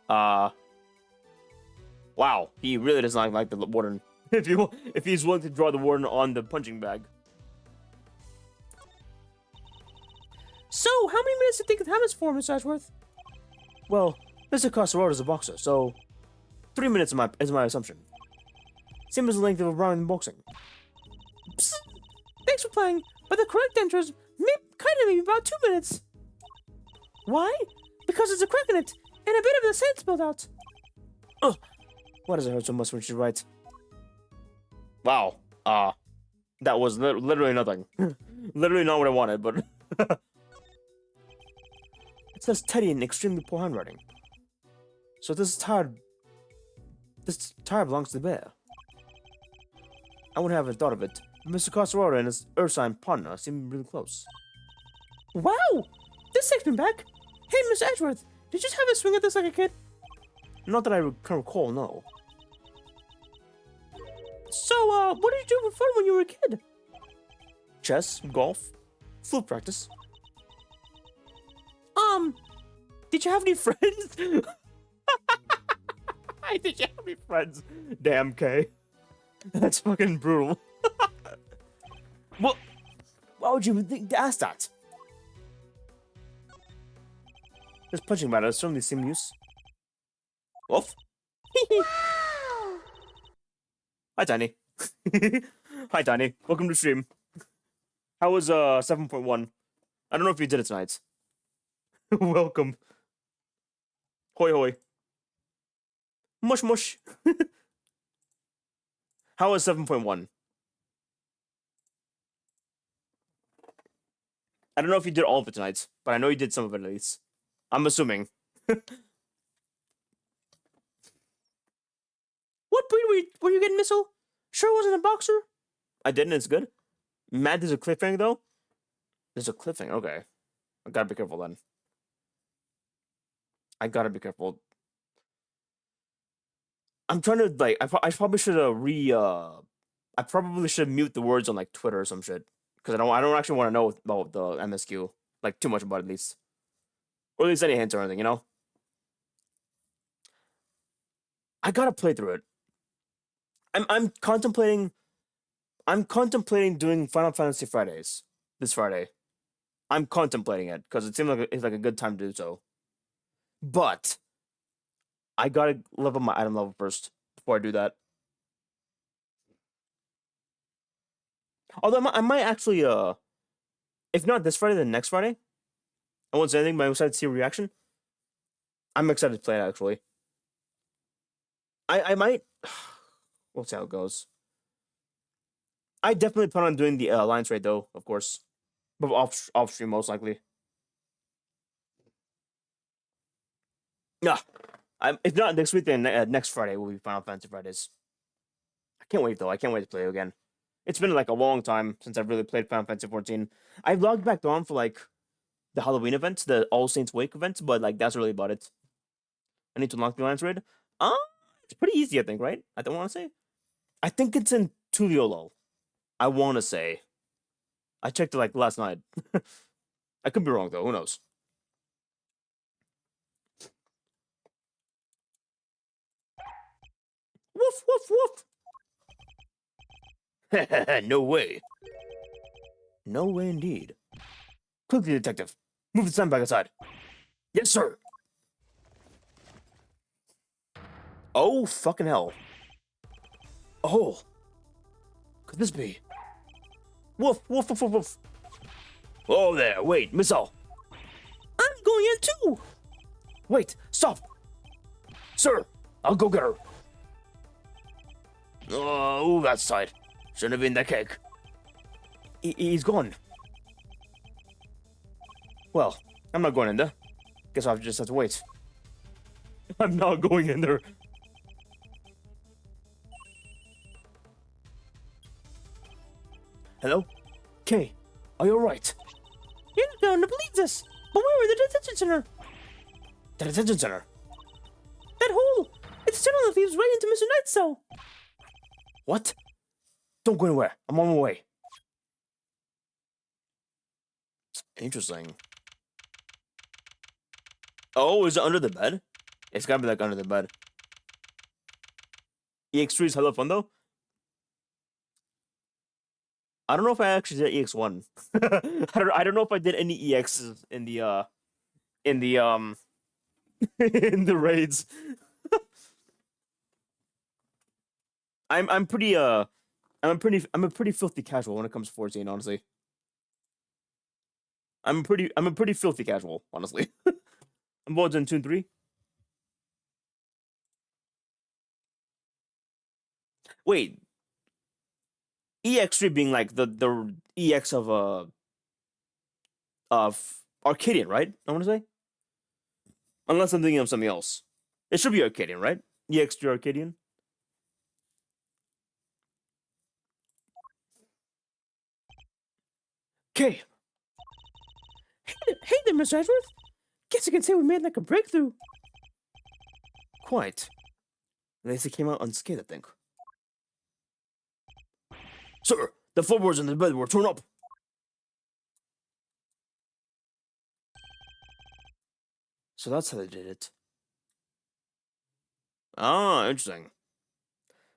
Wow. He really does not like the warden. If he's willing to draw the warden on the punching bag. So, how many minutes do you think the time is for, Mr. Ashworth? Well, Mr. Casarado is a boxer, so 3 minutes is my assumption. Same as the length of a round in boxing. Psst. Thanks for playing, but the correct answer is maybe about 2 minutes. Why? Because there's a crack in it, and a bit of the sand spilled out. Ugh. Why does it hurt so much when she's right? Wow. That was literally nothing. Literally not what I wanted, but... It says Teddy in extremely poor handwriting. So this tire belongs to the bear. I wouldn't have thought of it. Mr. Casarado and his Ursine partner seem really close. Wow! This takes me back. Hey, Mr. Edgeworth, did you just have a swing at this like a kid? Not that I can recall, no. So, what did you do for fun when you were a kid? Chess, golf, flute practice. Did you have any friends? Did you have any friends? Damn, Kay. That's fucking brutal. What? Why would you think to ask that? This punching bag has certainly some use. Wolf? Hi, Tiny. Hi, Tiny. Welcome to stream. How was 7.1? I don't know if you did it tonight. Welcome. Hoi hoi. Mush mush. How was 7.1? I don't know if you did all of it tonight, but I know you did some of it at least. I'm assuming. What breed were you getting, Missile? Sure wasn't a boxer? I didn't, it's good. Mad, there's a cliffhanger though? There's a cliffhanger, okay. I gotta be careful then. I gotta be careful. I'm trying to, like, I probably should I probably should mute the words on, like, Twitter or some shit. Because I don't actually want to know about the MSQ. Like, too much about it, at least. Or at least any hints or anything, you know? I gotta play through it. I'm contemplating doing Final Fantasy Fridays this Friday. I'm contemplating it because it seems like it's like a good time to do so. But I gotta level my item level first before I do that. Although I might actually if not this Friday, then next Friday. I won't say anything, but I'm excited to see a reaction. I'm excited to play it actually. I might. We'll see how it goes. I definitely plan on doing the alliance raid though, of course, but off stream most likely. Yeah, if not next week, then next Friday will be Final Fantasy Fridays. I can't wait though. I can't wait to play it again. It's been like a long time since I've really played Final Fantasy 14. I've logged back on for like the Halloween event, the All Saints Wake event, but like that's really about it. I need to unlock the alliance raid. It's pretty easy, I think, right? I don't want to say. I think it's in Tuliolo. I want to say. I checked it like last night. I could be wrong though. Who knows? Woof woof woof. No way. No way indeed. Quickly, detective. Move the sandbag aside. Yes, sir. Oh, fucking hell. Oh. Could this be? Woof, woof, woof, woof, woof. Oh, there. Wait, missile. I'm going in too! Wait, stop. Sir, I'll go get her. Oh, that side. Shouldn't have been that cake. He's gone. Well, I'm not going in there. Guess I'll just have to wait. I'm not going in there. Hello? Kay, are you alright? You're not going to believe this, but we were in the detention center. The detention center? That hole! It's a tunnel that leads right into Mr. Knight's cell. What? Don't go anywhere. I'm on my way. Interesting. Oh, is it under the bed? It's gotta be like under the bed. EX3 is hella fun though. I don't know if I actually did EX1. I don't know if I did any EXs in the in the in the raids. I'm a pretty filthy casual when it comes to 14, honestly. I'm a pretty filthy casual, honestly. I'm bored in Tune 3. Wait. EX3 being like the EX of Arcadian, right? I want to say. Unless I'm thinking of something else. It should be Arcadian, right? EX3 Arcadian. Okay. Hey there, Mr. Edgeworth. Guess you can say we made like a breakthrough. Quite. At least it came out unscathed, I think. Sir, the floorboards in the bed were torn up. So that's how they did it. Ah, interesting.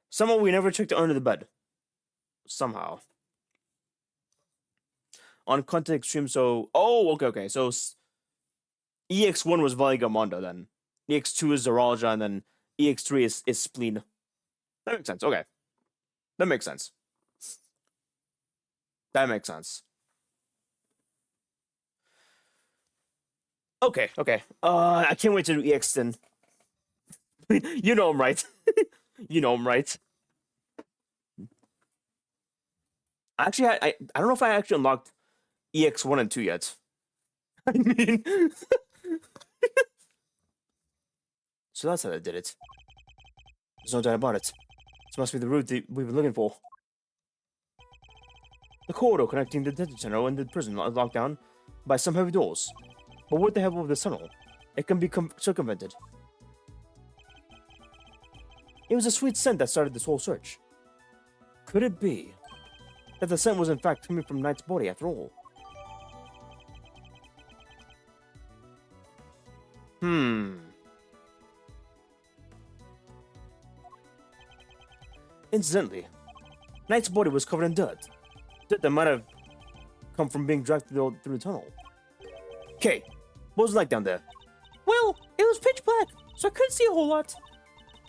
Somehow we never checked under the bed. Somehow. On Content Extreme, so... Oh, okay. So, EX1 was Valigamondo, then. EX2 is Zoralja, and then EX3 is Spleen. That makes sense, okay. That makes sense. That makes sense. Okay, okay. I can't wait to do EX then. You know I'm right. You know I'm right. Actually, I don't know if I actually unlocked EX 1 and 2 yet. I mean, so that's how I did it. There's no doubt about it. This must be the route that we've been looking for. The corridor connecting the detention center and the prison is locked down by some heavy doors. But what the hell of this tunnel? It can be circumvented. It was a sweet scent that started this whole search. Could it be that the scent was in fact coming from Knight's body after all? Incidentally, Knight's body was covered in dirt. Dirt that might have come from being dragged through the tunnel. Okay, what was it like down there? Well, it was pitch black, so I couldn't see a whole lot.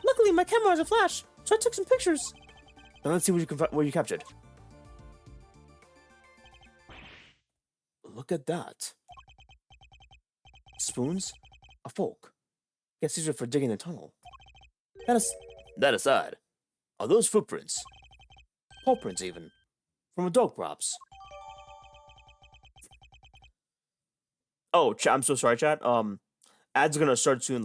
Luckily, my camera has a flash, so I took some pictures. Now let's see what you captured. Look at that. Spoons, a fork. Guess these are for digging the tunnel. That aside, are those footprints? Paw prints even. From a dog, perhaps. Oh, I'm so sorry, chat. Ads gonna start soon,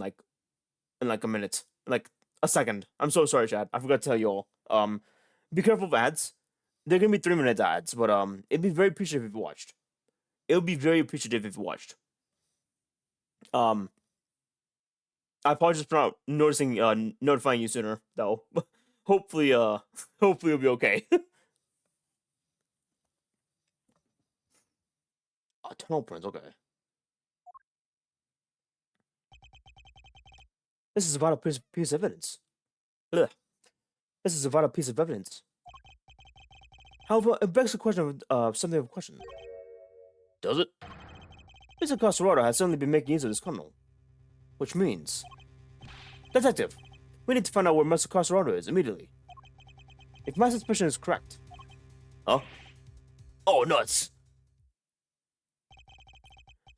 in like a minute, like a second. I'm so sorry, chat. I forgot to tell you all. Be careful of ads. They're gonna be 3-minute ads, but it'd be very appreciative if you watched. It would be very appreciative if you watched. I apologize for not notifying you sooner, though. Hopefully it'll be okay. Tunnel prints, okay. This is a vital piece of evidence. Ugh. This is a vital piece of evidence. However, it begs the question of something of a question. Does it? Mr. Costerado has certainly been making use of this tunnel. Which means... Detective, we need to find out where Mr. Costerado is immediately. If my suspicion is correct... Huh? Oh, nuts!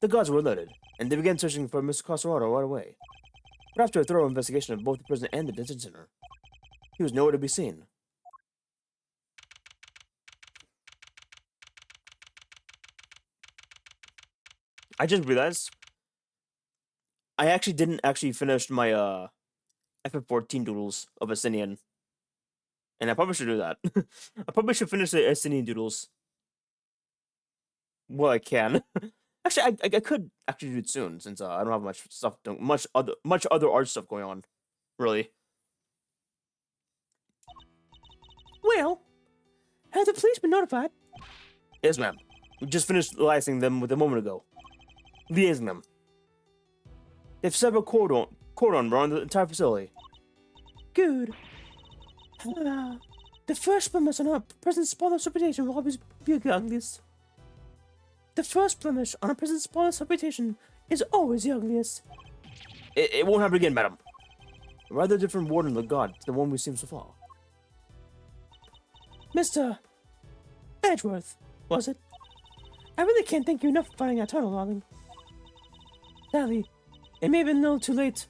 The guards were alerted, and they began searching for Mr. Costerado right away. But after a thorough investigation of both the prison and the detention center, he was nowhere to be seen. I just realized I actually didn't finish my FF14 doodles of Asinian. And I probably should do that. I probably should finish the Asinian doodles. Well, I can. Actually, I could actually do it soon since I don't have much other art stuff going on, really. Well, have the police been notified? Yes, ma'am. We just finished liaising them with a moment ago. Liaising them. They've set up a cordon around the entire facility. Good. The first blemish on a prison's spotless reputation will always be the ugliest. The first blemish on a prison's spotless reputation is always the ugliest. It won't happen again, madam. A rather different warden of the god to the one we've seen so far. Mr. Edgeworth, was it? I really can't thank you enough for finding that tunnel, darling. Sadly, it may have been a little too late.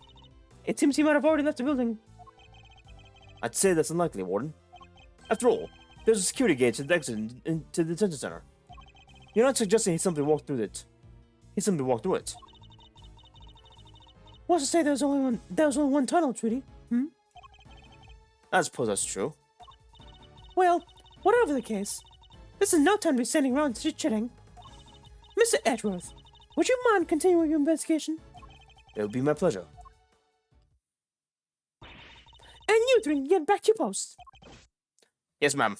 It seems he might have already left the building. I'd say that's unlikely, warden. After all, there's a security gate to the exit into the detention center. You're not suggesting he simply walked through it. He simply walked through it. What's to say there was only one tunnel, Trudy? I suppose that's true. Well, whatever the case, this is no time to be standing around chit-chatting. Mr. Edgeworth, would you mind continuing your investigation? It would be my pleasure. And you three can get back to your post. Yes, ma'am.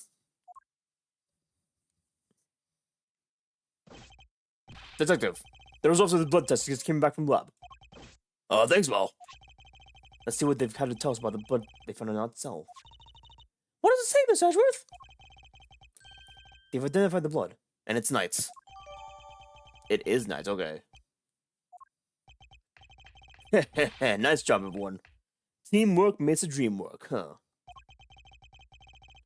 Detective, the results of the blood test just came back from the lab. Thanks, Mal. Let's see what they've had to tell us about the blood they found in our cell. What does it say, Miss Edgeworth? They've identified the blood, and it's Knight's. It is Knight's, okay. Nice job, everyone. Teamwork makes the dream work, huh?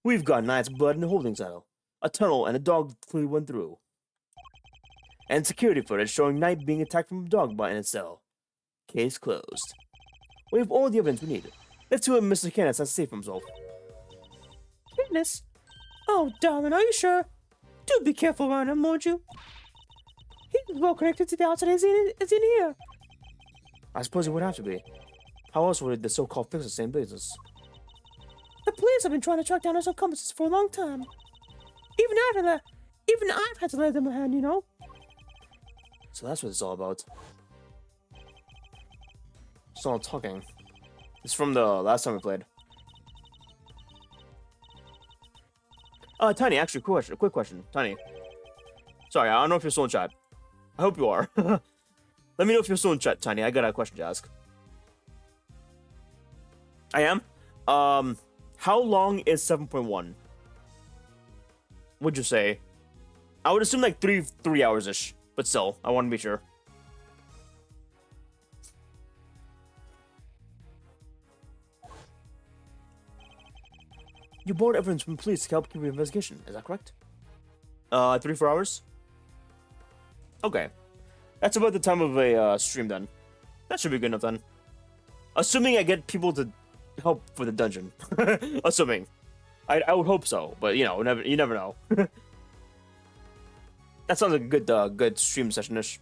We've got Knight's blood in the holding cell, a tunnel, and a dog clearly went through. And security footage showing Knight being attacked from a dog bite in a cell. Case closed. We have all the evidence we need. Let's see what Mr. Kenneth has to say for himself. Kenneth? Oh, darling, are you sure? Do be careful around him, won't you? He's well connected to the outside as in here. I suppose it would have to be. How else would the so-called fixers stay in business? The police have been trying to track down his accomplices for a long time. Even I've had to lend them a hand, you know. So that's what it's all about. It's all talking. It's from the last time we played. Tiny, actually, quick question. Tiny. Sorry, I don't know if you're still in chat. I hope you are. Let me know if you're still in chat, Tiny. I got a question to ask. I am? How long is 7.1? Would you say? I would assume like 3 hours-ish. But still, I want to be sure. You borrowed evidence from police to help keep the investigation, is that correct? 3-4 hours? Okay. That's about the time of a stream then. That should be good enough then. Assuming I get people to help for the dungeon. Assuming. I would hope so, but you know, you never know. That sounds like a good stream session-ish.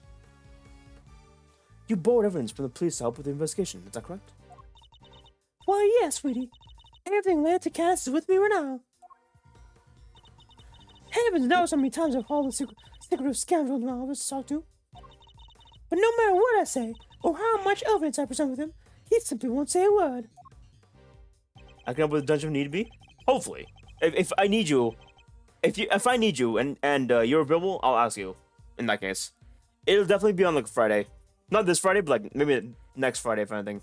You borrowed evidence from the police to help with the investigation, is that correct? Why, yes, sweetie. Everything related to Cass is with me right now. Heavens knows how many times I've hauled the secretive scoundrel in my office to talk to. But no matter what I say, or how much evidence I present with him, he simply won't say a word. I can help with the dungeon if need be? Hopefully. If I need you... If I need you and you're available, I'll ask you. In that case, it'll definitely be on like Friday, not this Friday, but like maybe next Friday if anything.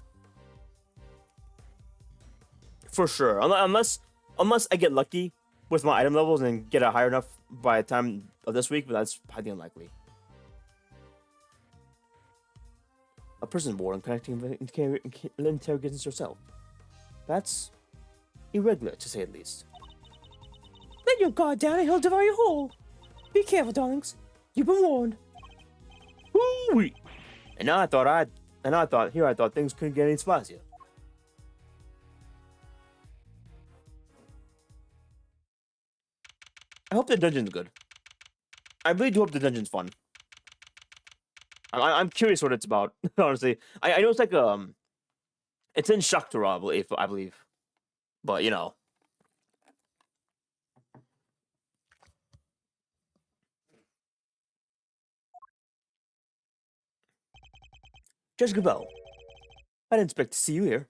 For sure, unless I get lucky with my item levels and get it higher enough by the time of this week, but that's highly unlikely. A prison warden connecting interrogations herself. That's irregular to say the least. Let your guard down and he'll devour you whole. Be careful, darlings. You've been warned. Woo-wee. And I thought things couldn't get any spicier. I hope the dungeon's good. I really do hope the dungeon's fun. I'm curious what it's about, honestly. I know it's like it's in Shakhtara, I believe. But you know. Judge Gabel, I didn't expect to see you here.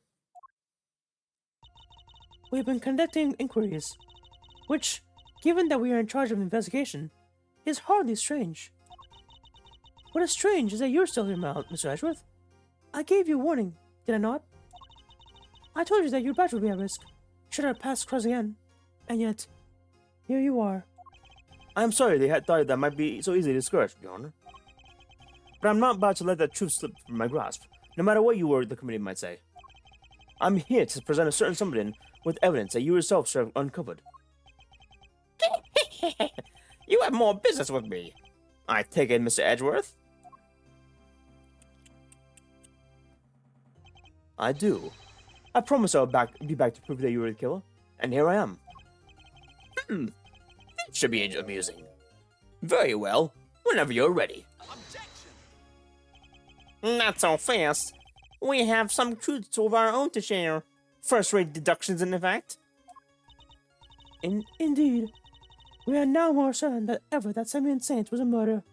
We've been conducting inquiries, which, given that we are in charge of the investigation, is hardly strange. What is strange is that you're still here, Mr. Edgeworth. I gave you a warning, did I not? I told you that your badge would be at risk, should our paths cross again. And yet, here you are. I'm sorry they had thought that might be so easily discouraged, Your Honor. But I'm not about to let that truth slip from my grasp, no matter what you or the committee might say. I'm here to present a certain somebody with evidence that you yourself should have uncovered. You have more business with me. I take it, Mr. Edgeworth? I do. I promise I'll be back to prove that you were the killer, and here I am. That should be amusing. Very well, whenever you're ready. Not so fast. We have some truths of our own to share. First-rate deductions, in fact. Indeed. We are now more certain than ever that Simeon Saint was a murderer.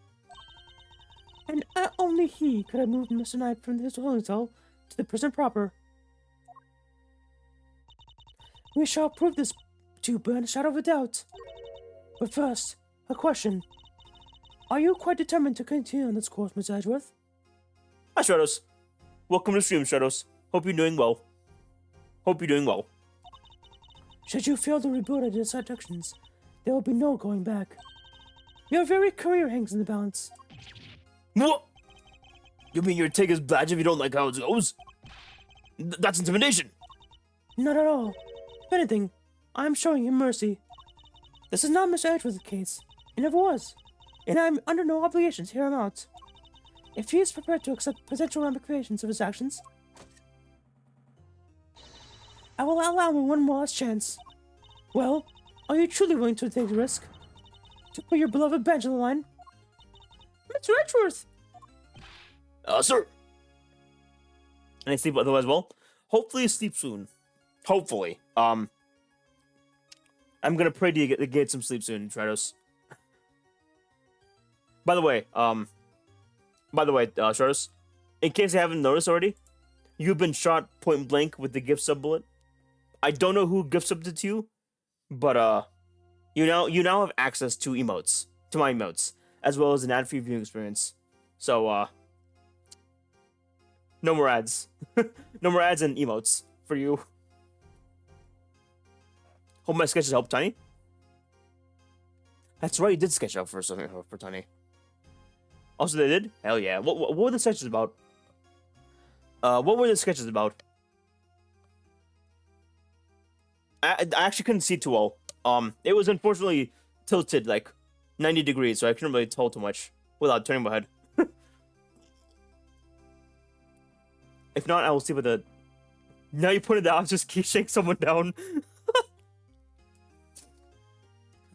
And only he could have moved Mr. Knight from his holding cell to the prison proper. We shall prove this to you beyond a shadow of a doubt. But first, a question. Are you quite determined to continue on this course, Mr. Edgeworth? Hi, Stratos. Welcome to stream, Stratos. Hope you're doing well. Should you fail to reboot at its abductions, there will be no going back. Your very career hangs in the balance. What? You mean you'd take his badge if you don't like how it goes? That's intimidation. Not at all. If anything, I'm showing him mercy. This is not Mr. Edgeworth's case. It never was. And I'm under no obligation to hear him out. If he is prepared to accept potential ramifications of his actions, I will allow him one more last chance. Well, are you truly willing to take the risk? To put your beloved bench on the line? Mr. Edgeworth! Sir! Any sleep otherwise well? Hopefully sleep soon. Hopefully. I'm gonna pray to get some sleep soon, Stratos. By the way, Stratos, in case you haven't noticed already, you've been shot point blank with the gift sub bullet. I don't know who gift subbed it to you, but you now have access to emotes, to my emotes, as well as an ad-free viewing experience. So no more ads. No more ads and emotes for you. Hope my sketches helped, Tiny. That's right, you did sketch out for Tiny. Also, they did? Hell yeah. What were the sketches about? What were the sketches about? I actually couldn't see too well. It was unfortunately tilted like 90 degrees, so I couldn't really tell too much without turning my head. If not, I will see what the... Now you pointed out, I'll just keep shaking someone down.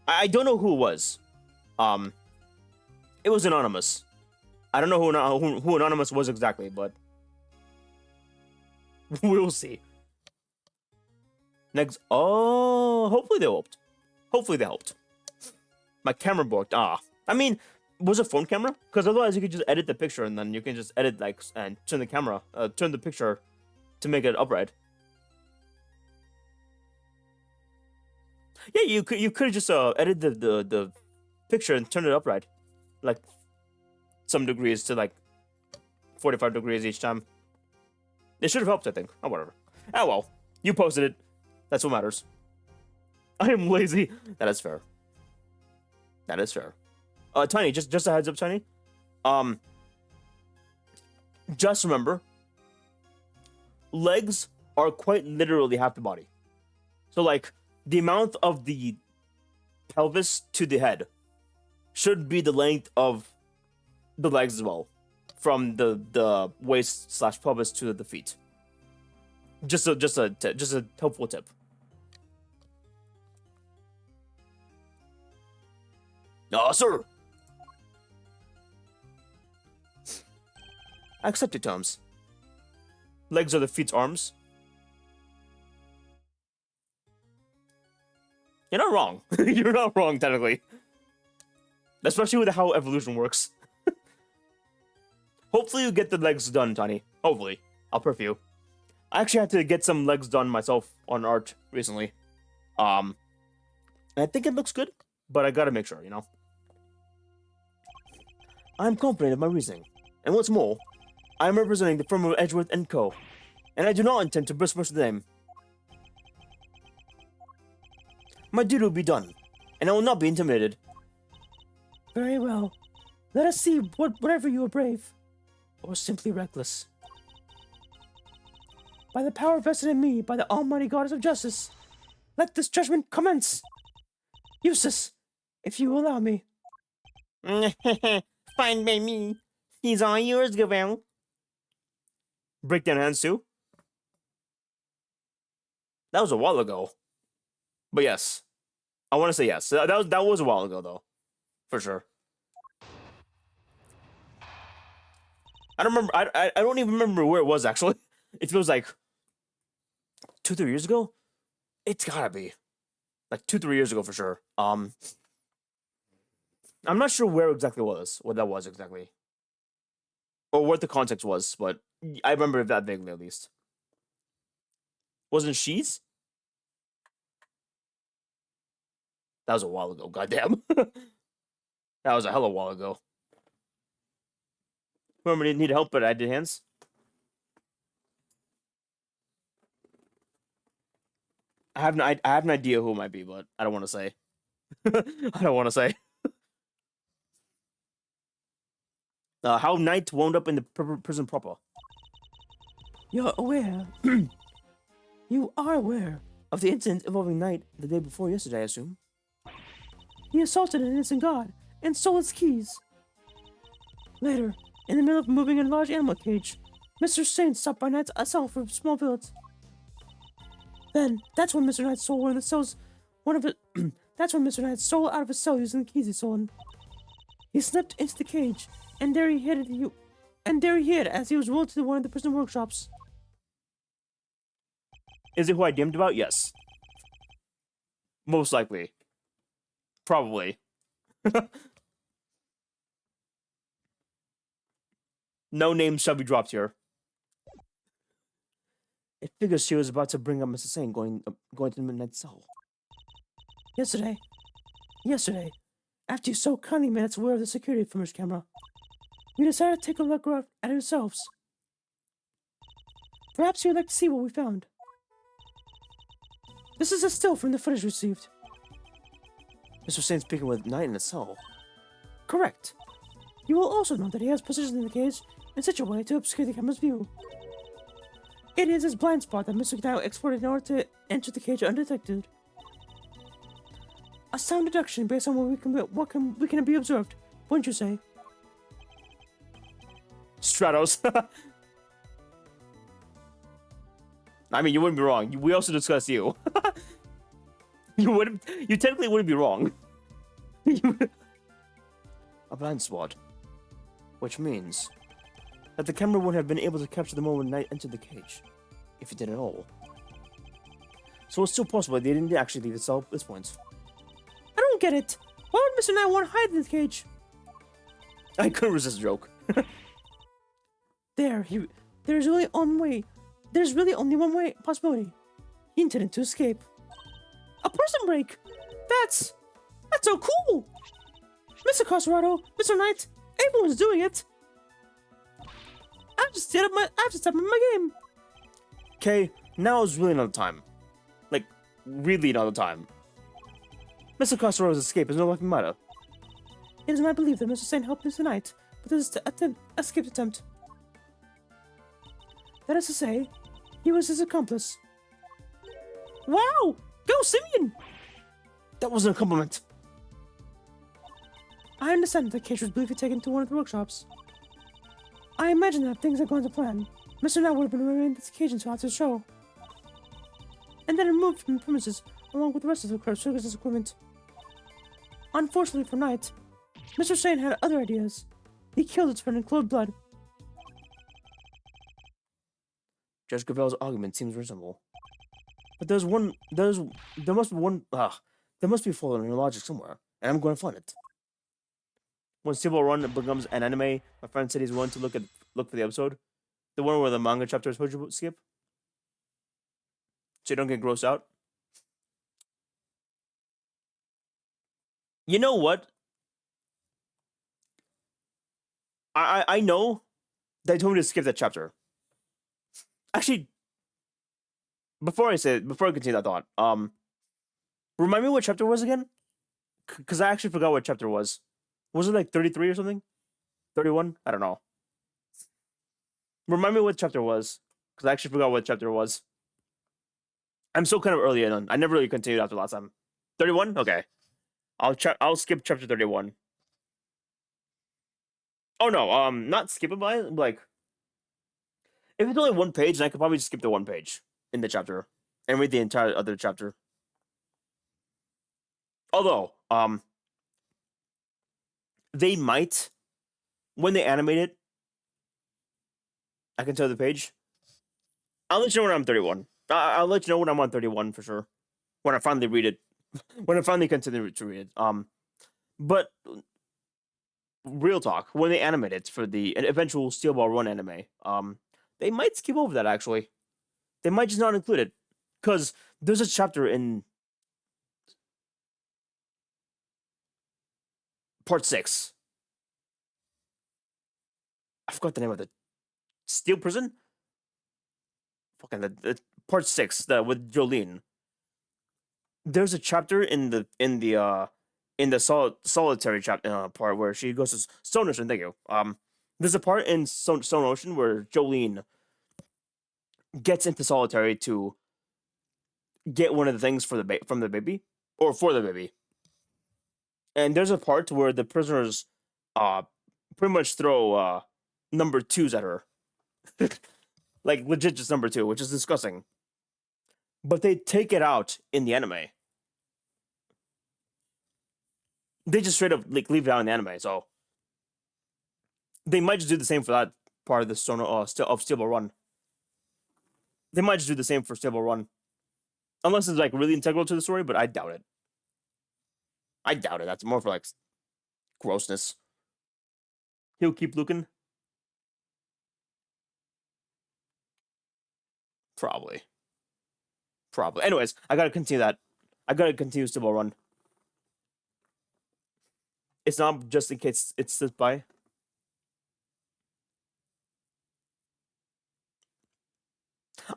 I don't know who it was. It was anonymous. I don't know who anonymous was exactly, but we'll see. Next, hopefully they helped. Hopefully they helped. My camera broke. I mean, was it phone camera? Because otherwise you could just edit the picture and then you can just edit like and turn the camera, turn the picture to make it upright. Yeah, you could just edit the picture and turn it upright, like some degrees to like 45 degrees each time. It should have helped, I think. Oh, whatever. Oh well, you posted it. That's what matters. I am lazy. That is fair. That is fair. Tiny, just a heads up, Tiny. Just remember, legs are quite literally half the body. So like the amount of the pelvis to the head should be the length of the legs as well, from the waist / pelvis to the feet. Just a helpful tip. Sir. I accept your terms. Legs are the feet's arms. You're not wrong. You're not wrong, technically. Especially with how evolution works. Hopefully you get the legs done, Tiny. Hopefully. I'll pray for you. I actually had to get some legs done myself on art recently. And I think it looks good, but I gotta make sure, you know? I'm confident of my reasoning. And what's more, I am representing the firm of Edgeworth & Co. And I do not intend to besmirch the name. My duty will be done, and I will not be intimidated. Very well. Let us see whatever you are brave, or simply reckless. By the power vested in me by the almighty goddess of justice, let this judgment commence. Eustace, if you will allow me. Fine by me. He's all yours, Gavel. Break down hands too? That was a while ago. But yes. I want to say yes. That was a while ago, though. For sure. I don't remember. I don't even remember where it was, actually. It feels like 2-3 years ago? It's gotta be. Like 2-3 years ago for sure. I'm not sure where exactly it was. What that was exactly. Or what the context was, but I remember that vaguely at least. Wasn't She's? That was a while ago, goddamn. That was a hell of a while ago. Whoever need help, but I did hands. I have an idea who it might be, but I don't want to say. I don't want to say. How Knight wound up in the prison proper. You're aware. You are aware of the incident involving Knight the day before yesterday, I assume. he assaulted an innocent god and stole its keys. Later, in the middle of moving a large animal cage, Mr. Saint stopped by Knight's cell for a small visit. Then, that's when Mr. Knight stole one of the cells. That's when Mr. Knight stole out of his cell using the keys he stolen. He slipped into the cage, and there he hid as he was rolled to one of the prison workshops. Is it who I dreamed about? Yes. Most likely. Probably. No names shall be dropped here. It figures she was about to bring up Mr. Sane going to the midnight cell. Yesterday, after you so kindly made us aware of the security footage camera, we decided to take a look at it ourselves. Perhaps you'd like to see what we found. This is a still from the footage received. Mr. Sane's speaking with Knight in the cell. Correct. You will also note that he has positioned the cage in such a way to obscure the camera's view. It is his blind spot that Mr. Knight exported in order to enter the cage undetected. A sound deduction based on what can be observed, wouldn't you say? Stratos. I mean, you wouldn't be wrong. We also discussed you. You technically wouldn't be wrong. A blind spot. Which means that the camera would have been able to capture the moment Knight entered the cage, if it did at all. So it's still possible they didn't actually leave the cell at this point. I don't get it. Why would Mr. Knight want to hide in the cage? I couldn't resist the joke. There's really only one way possibility. He intended to escape. A prison break. That's so cool. Mr. Cosorado, Mr. Knight, everyone's doing it. I have to step up my game. Okay, now is really not the time. Like, really not the time. Mr. Costoro's escape is no laughing matter. It is my belief that Mr. Saint helped Mr. Knight with his escape attempt. That is to say, he was his accomplice. Wow! Go, Simeon! That wasn't a compliment. I understand that the cage was briefly taken to one of the workshops. I imagine that if things had gone to plan, Mr. Knight would have been remained in this cage until after the show, and then removed from the premises along with the rest of the circus equipment. Unfortunately for Knight, Mr. Saint had other ideas. He killed its friend in cold blood. Judge Gravel's argument seems reasonable. But there must be a flaw in your logic somewhere, and I'm going to find it. When Steel Run becomes an anime, my friend said he's willing to look for the episode. The one where the manga chapter is supposed to skip. So you don't get grossed out. You know what? I know they told me to skip that chapter. Actually, before I continue that thought, remind me what chapter it was again? Because I actually forgot what chapter it was. Was it like 33 or something? 31? I don't know. Remind me what chapter it was, because I actually forgot what chapter it was. I'm still kind of early in. I never really continued after last time. 31? Okay. I'll skip chapter 31. Oh no, not skip it by like. If it's only one page, then I could probably just skip the one page in the chapter and read the entire other chapter. Although, they might, when they animate it, I can tell the page. I'll let you know when I'm 31. I'll let you know when I'm on 31 for sure. When I finally read it. When I finally continue to read it. But real talk, when they animate it for the eventual Steel Ball Run anime, they might skip over that actually. They might just not include it. Because there's a chapter in Part 6. I forgot the name of the Steel Prison? Fucking the Part 6, with Jolene. There's a chapter in the solitary chapter part where she goes to Stone Ocean. Thank you. There's a part in Stone Ocean where Jolene gets into solitary to get one of the things from the baby or for the baby. And there's a part where the prisoners pretty much throw number twos at her. Like legit just number two, which is disgusting. But they take it out in the anime. They just straight up like leave it out in the anime, so they might just do the same for that part of the Stable Run. They might just do the same for Stable Run. Unless it's like really integral to the story, but I doubt it. I doubt it. That's more for like grossness. He'll keep looking. Probably. Anyways, I gotta continue that. I gotta continue Stable Run. It's not just in case it slips by.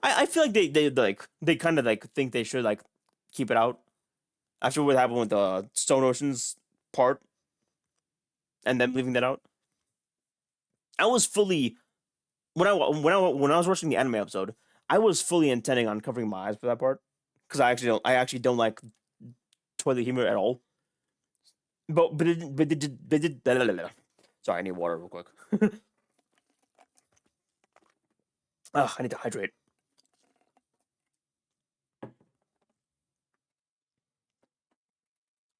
I feel like they kind of like think they should like keep it out after what happened with the Stone Ocean's part, and then leaving that out. I was fully when I was watching the anime episode, I was fully intending on covering my eyes for that part because I actually don't like toilet humor at all. But they did. Sorry, I need water real quick. I need to hydrate.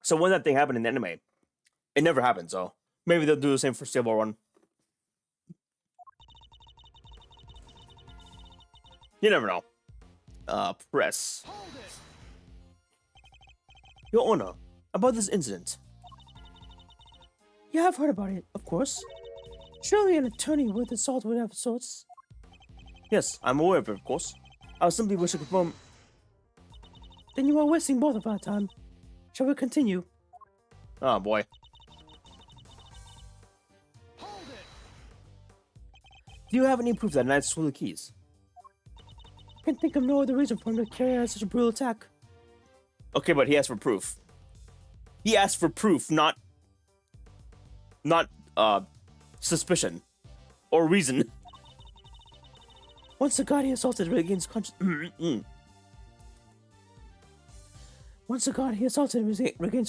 So when that thing happened in the anime, it never happened. So maybe they'll do the same for Stable Run. You never know. Press. Your Honor, about this incident. Yeah, I've heard about it, of course. Surely an attorney with assault would have sorts. Yes, I'm aware of it, of course. I was simply wishing to confirm. Then you are wasting both of our time. Shall we continue? Oh boy. Do you have any proof that Knight stole the keys? I can think of no other reason for him to carry out such a brutal attack. Okay, but he asked for proof. He asked for proof, not suspicion or reason. Once the god he assaulted regains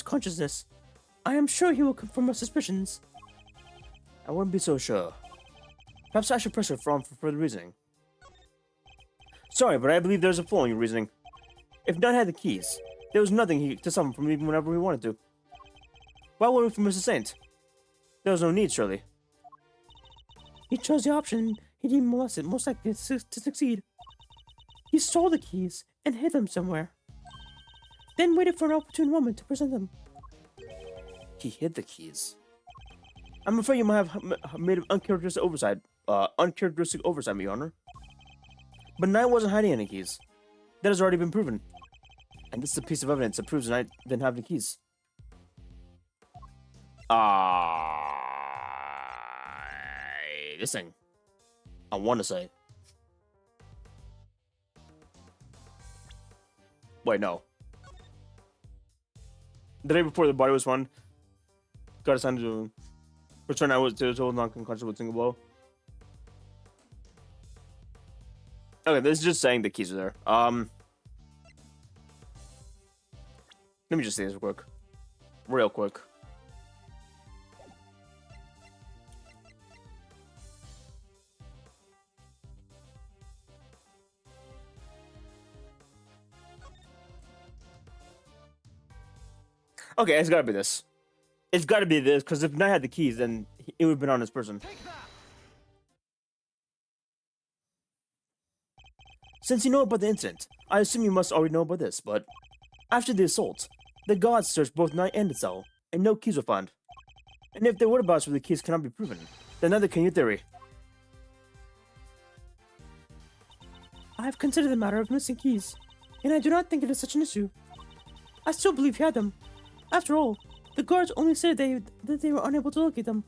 consciousness, I am sure he will confirm our suspicions. I wouldn't be so sure. Perhaps I should press her for further reasoning. Sorry, but I believe there's a flaw in your reasoning. If None had the keys, there was nothing to summon from even whenever we wanted to. Why would we from Mr. Saint? There was no need, surely. He chose the option he deemed most likely to succeed. He stole the keys and hid them somewhere. Then waited for an opportune moment to present them. He hid the keys. I'm afraid you might have made an uncharacteristic oversight, Your Honor. But Knight wasn't hiding any keys. That has already been proven. And this is a piece of evidence that proves Knight didn't have the keys. This thing. I want to say. Wait, no. The day before the body was found, got assigned to return. I was told non-concussion with single blow. Okay, this is just saying the keys are there. Let me just say this real quick. Okay, it's gotta be this. It's gotta be this, because if Knight had the keys, then it would have been on this person. Since you know about the incident, I assume you must already know about this, but after the assault, the gods searched both Knight and the cell, and no keys were found. And if their whereabouts for the keys cannot be proven, then neither can your theory. I have considered the matter of missing keys, and I do not think it is such an issue. I still believe he had them. After all, the guards only said that they were unable to locate them.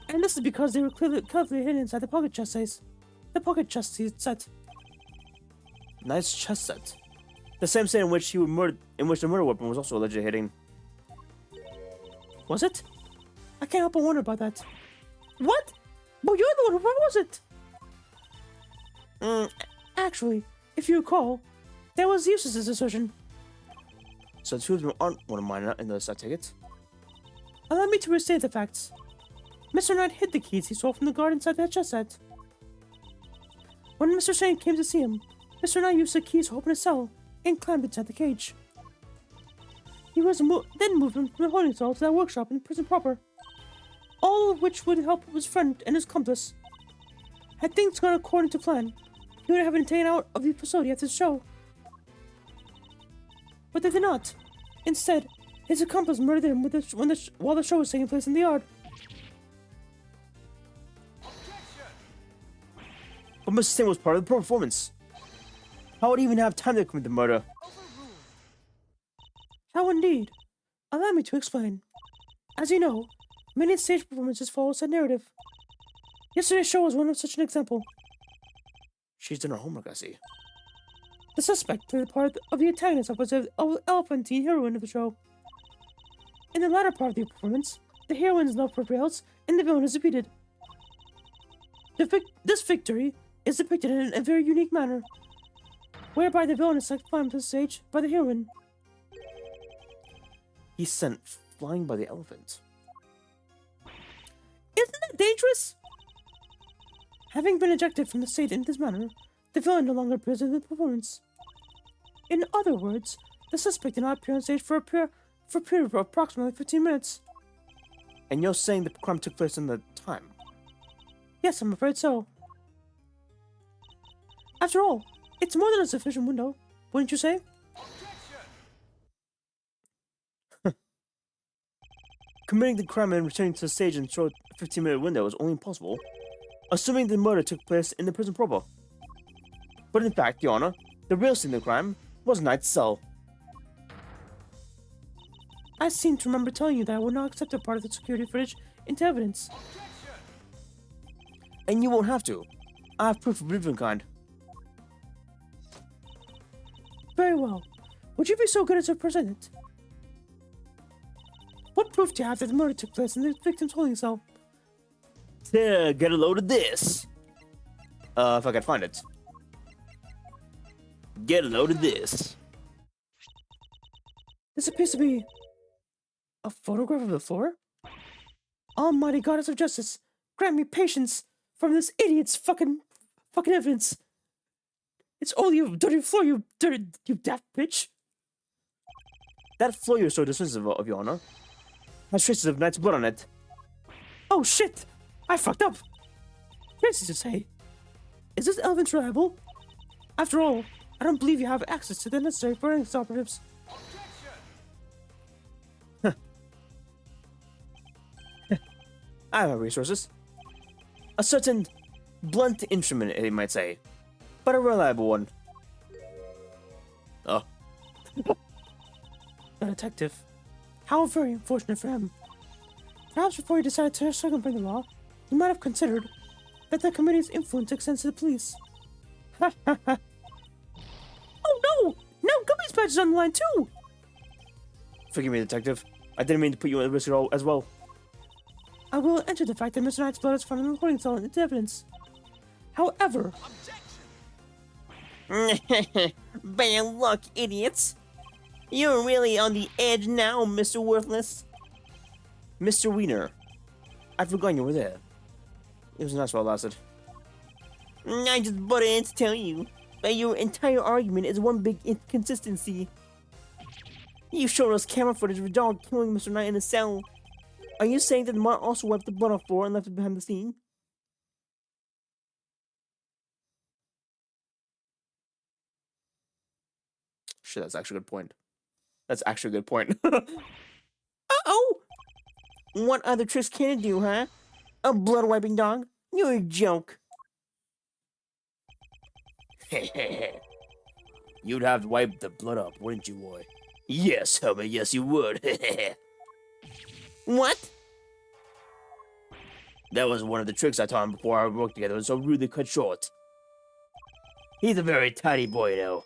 And this is because they were cleverly hidden inside the pocket chest size. The pocket chest set. Nice chest set. The same set in which the murder weapon was also allegedly hidden. Was it? I can't help but wonder about that. What? Well, you're the one. Where was it? Actually, if you recall, that was Eustace's assertion. So the two of them aren't one of mine in this, I take it? Allow me to restate the facts. Mr. Knight hid the keys he stole from the guard inside that chest set. When Mr. Shane came to see him, Mr. Knight used the keys to open his cell and climbed inside the cage. He was then moved him from the holding cell to that workshop in the prison proper. All of which would help his friend and his accomplice. Had things gone according to plan, he would have been taken out of the facility after the show. But they did not. Instead, his accomplice murdered him while the show was taking place in the yard. But Mr. Singh was part of the performance. How would he even have time to commit the murder? How indeed. Allow me to explain. As you know, many stage performances follow a set narrative. Yesterday's show was one of such an example. She's done her homework, I see. The suspect played the part of the antagonist of the elephantine heroine of the show. In the latter part of the performance, the heroine's love prevails and the villain is defeated. This victory is depicted in a very unique manner, whereby the villain is sent flying to the stage by the heroine. He's sent flying by the elephant. Isn't that dangerous? Having been ejected from the stage in this manner, the villain no longer appears in the performance. In other words, the suspect did not appear on stage for a period of approximately 15 minutes. And you're saying the crime took place in the time? Yes, I'm afraid so. After all, it's more than a sufficient window, wouldn't you say? Committing the crime and returning to the stage in a short 15-minute window is only impossible, assuming the murder took place in the prison proper. But in fact, Your Honor, the real scene of the crime was Knight's cell. I seem to remember telling you that I would not accept a part of the security footage into evidence. And you won't have to. I have proof of a different kind. Very well. Would you be so good as to present it? What proof do you have that the murder took place in the victim's holding cell? Get a load of this. If I can find it. Get a load of this. This appears to be a photograph of the floor? Almighty Goddess of Justice, grant me patience from this idiot's fucking evidence. It's all you dirty floor, you daft bitch. That floor you're so dismissive of, Your Honor, has traces of Knight's blood on it. Oh shit! I fucked up! Crazy to say. Is this evidence reliable? After all, I don't believe you have access to the necessary forensics operatives. I have resources. A certain blunt instrument, you might say, but a reliable one. Oh. The detective. How very unfortunate for him. Perhaps before he decided to circumvent the law, he might have considered that the committee's influence extends to the police. Oh no! Now Guppy's badge is on the line too! Forgive me, Detective. I didn't mean to put you at risk at all as well. I will enter the fact that Mr. Knight's blood is found in the recording cell into evidence. However... Bad luck, idiots! You're really on the edge now, Mr. Worthless. Mr. Wiener, I'd forgotten you were there. It was nice while it lasted. I just butted in to tell you that your entire argument is one big inconsistency. You showed us camera footage of a dog killing Mr. Knight in a cell. Are you saying that Mark also wiped the blood off the floor and left it behind the scene? Shit, that's actually a good point. That's actually a good point. Uh-oh! What other tricks can it do, huh? A blood-wiping dog? You're a joke. You'd have to wipe the blood up, wouldn't you, boy? Yes, homie, yes you would. What? That was one of the tricks I taught him before our work together was so rudely cut short. He's a very tidy boy, though.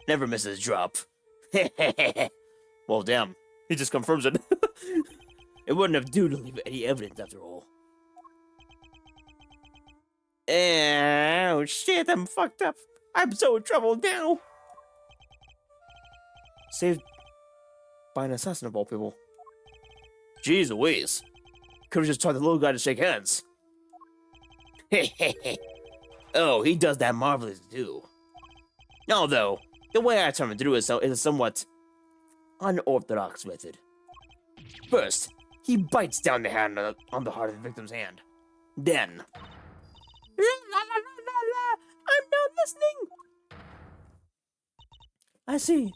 Never misses a drop. Well, damn. He just confirms it. It wouldn't have due to leave any evidence after all. Oh, shit, I'm fucked up. I'm so in trouble now. Save by an assassin of all people. Jeez Louise. Could've just taught the little guy to shake hands. Oh, he does that marvelously too. Although, the way I determined to do it is a somewhat unorthodox method. First, he bites down the hand on the heart of the victim's hand. Then... La la la la la! I'm not listening! I see.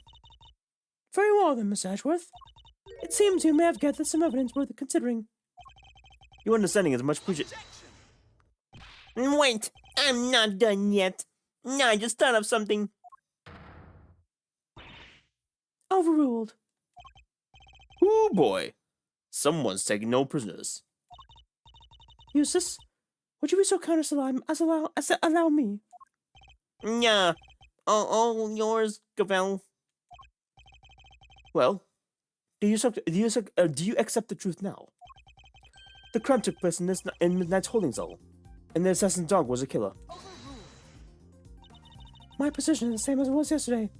Very well then, Miss Ashworth. It seems you may have gathered some evidence worth considering. Your understanding is much appreciated. Wait, I'm not done yet. I just thought of something. Overruled. Ooh boy. Someone's taking no prisoners. Eustace, would you be so kind as allow me? Yeah. All yours, Gavel. Well, do you accept the truth now? The crime took place in Midnight's holding cell, and the assassin's dog was a killer. My position is the same as it was yesterday.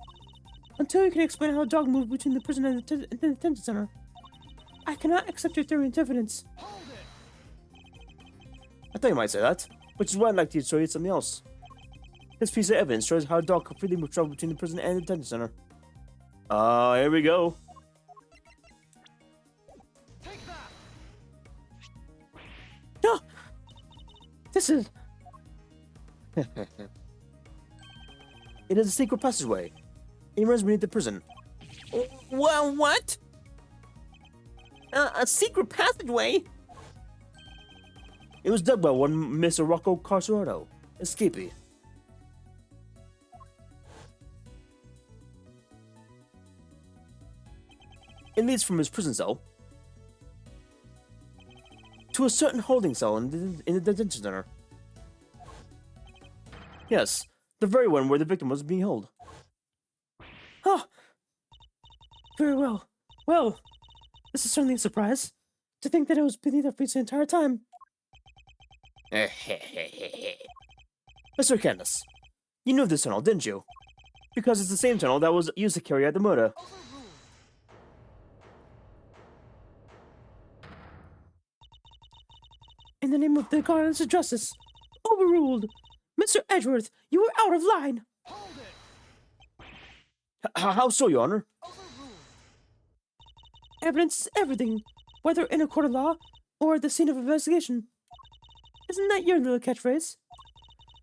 Until you can explain how a dog moved between the prison and the detention center, I cannot accept your theory and evidence. I thought you might say that, which is why I'd like to show you something else. This piece of evidence shows how a dog could freely move travel between the prison and the detention center. Here we go. No! This is... It is a secret passageway. It runs beneath the prison. Well, what? A secret passageway? It was dug by one Mr. Rocco Carcerado, escapee. It leads from his prison cell to a certain holding cell in the detention center. Yes, the very one where the victim was being held. Oh! Very well. Well, this is certainly a surprise. To think that it was beneath our feet the entire time. Mr. Candace, you knew of this tunnel, didn't you? Because it's the same tunnel that was used to carry out the murder. In the name of the goddess of justice, overruled. Mr. Edgeworth, you are out of line. How so, Your Honor? Evidence is everything, whether in a court of law or at the scene of investigation. Isn't that your little catchphrase?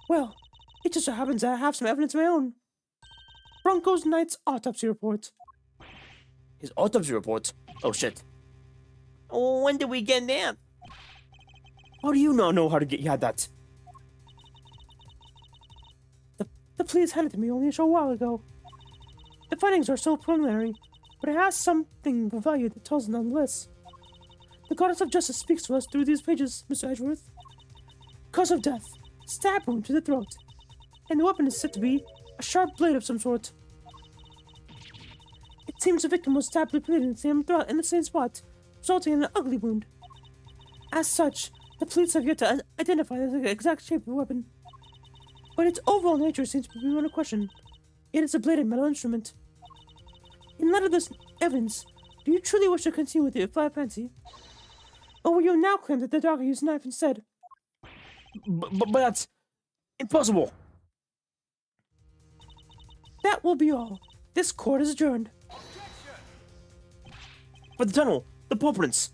Well, it just so happens that I have some evidence of my own. Bronco's Knight's autopsy report. His autopsy report? Oh shit. When did we get that? How do you not know how to get that? The police handed it to me only a short while ago. The findings are still preliminary, but it has something of value that tells it nonetheless. The goddess of justice speaks to us through these pages, Mr. Edgeworth. Cause of death, stab wound to the throat, and the weapon is said to be a sharp blade of some sort. It seems the victim was stabbed repeatedly in the same spot, resulting in an ugly wound. As such, the police have yet to identify the exact shape of the weapon. But its overall nature seems to be beyond a question. It is a bladed metal instrument. In light of this evidence, do you truly wish to continue with your flat fancy? Or will you now claim that the dog used a knife instead? But that's impossible. That will be all. This court is adjourned. But the tunnel, the paw prints.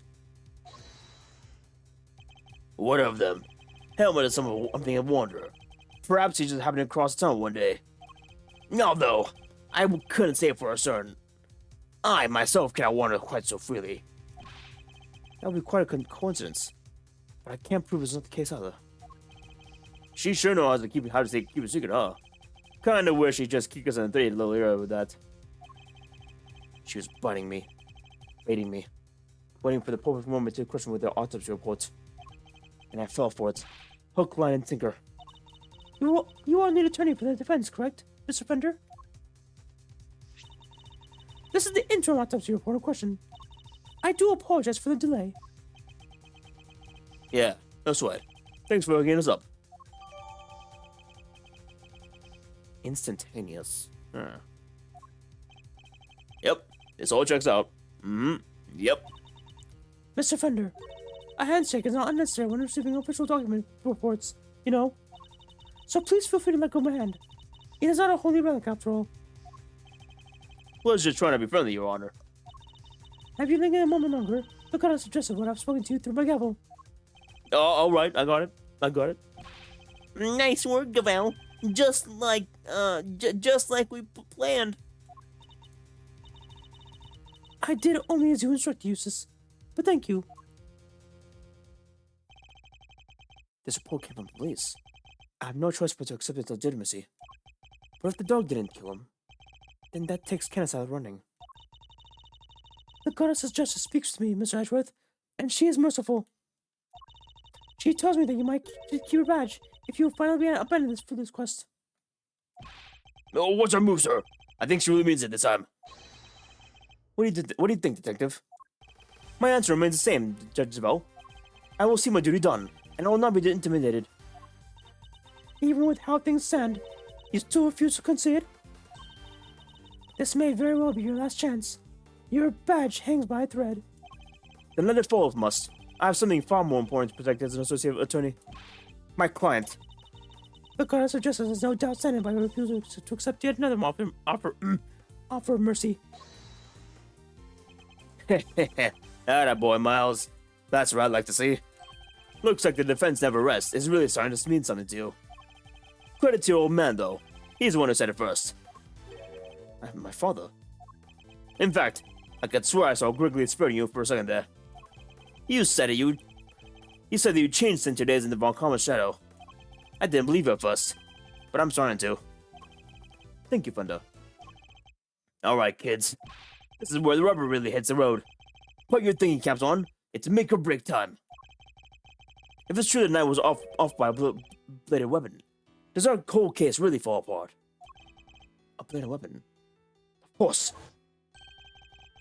What of them? Helmet is something of wonder. Perhaps he just happened to cross the tunnel one day. Although, I couldn't say for certain. I myself cannot wander quite so freely. That would be quite a coincidence. But I can't prove it's not the case either. She sure knows how to keep it secret, huh? Kinda wish she'd just kick us in the thread a little earlier with that. She was biting me, baiting me, waiting for the perfect moment to question with their autopsy report. And I fell for it. Hook, line, and sinker. You are the attorney for the defense, correct, Mr. Fender? This is the interim autopsy report in question. I do apologize for the delay. Yeah, no sweat. Thanks for hooking us up. Instantaneous. Huh. Yep, this all checks out. Yep. Mr. Fender, a handshake is not unnecessary when receiving official document reports, you know. So please feel free to let go of my hand. It is not a holy relic after all. Was just trying to be friendly, Your Honor. Have you lingered a moment longer? Look at us address of what I've spoken to you through my gavel. Oh, all right. I got it. I got it. Nice work, Gavel. Just like we planned. I did only as you instructed, Eustace. But thank you. This report came from police. I have no choice but to accept its legitimacy. But if the dog didn't kill him, then that takes Kenneth out of running. The goddess of justice speaks to me, Mr. Edgeworth, and she is merciful. She tells me that you might keep your badge if you finally abandon this foolish quest. Oh, what's our move, sir? I think she really means it this time. What do you think, Detective? My answer remains the same, Judge Zabel. I will see my duty done, and I will not be intimidated. Even with how things stand, you still refuse to concede? This may very well be your last chance. Your badge hangs by a thread. Then let it fall if must. I have something far more important to protect as an associate attorney. My client. The goddess of justice is no doubt saddened by your refusal to accept yet another offer of mercy. Atta boy, Miles. That's what I'd like to see. Looks like the defense never rests. It's really starting to mean something to you. Credit to your old man, though. He's the one who said it first. My father. In fact, I could swear I saw Griggly spurting you for a second there. You said that you changed since your days in the Von Karma shadow. I didn't believe you at first, but I'm starting to. Thank you, Funda. Alright, kids. This is where the rubber really hits the road. Put your thinking caps on. It's make or break time. If it's true that Knight was off by a bladed weapon, does our cold case really fall apart? A bladed weapon? Of course.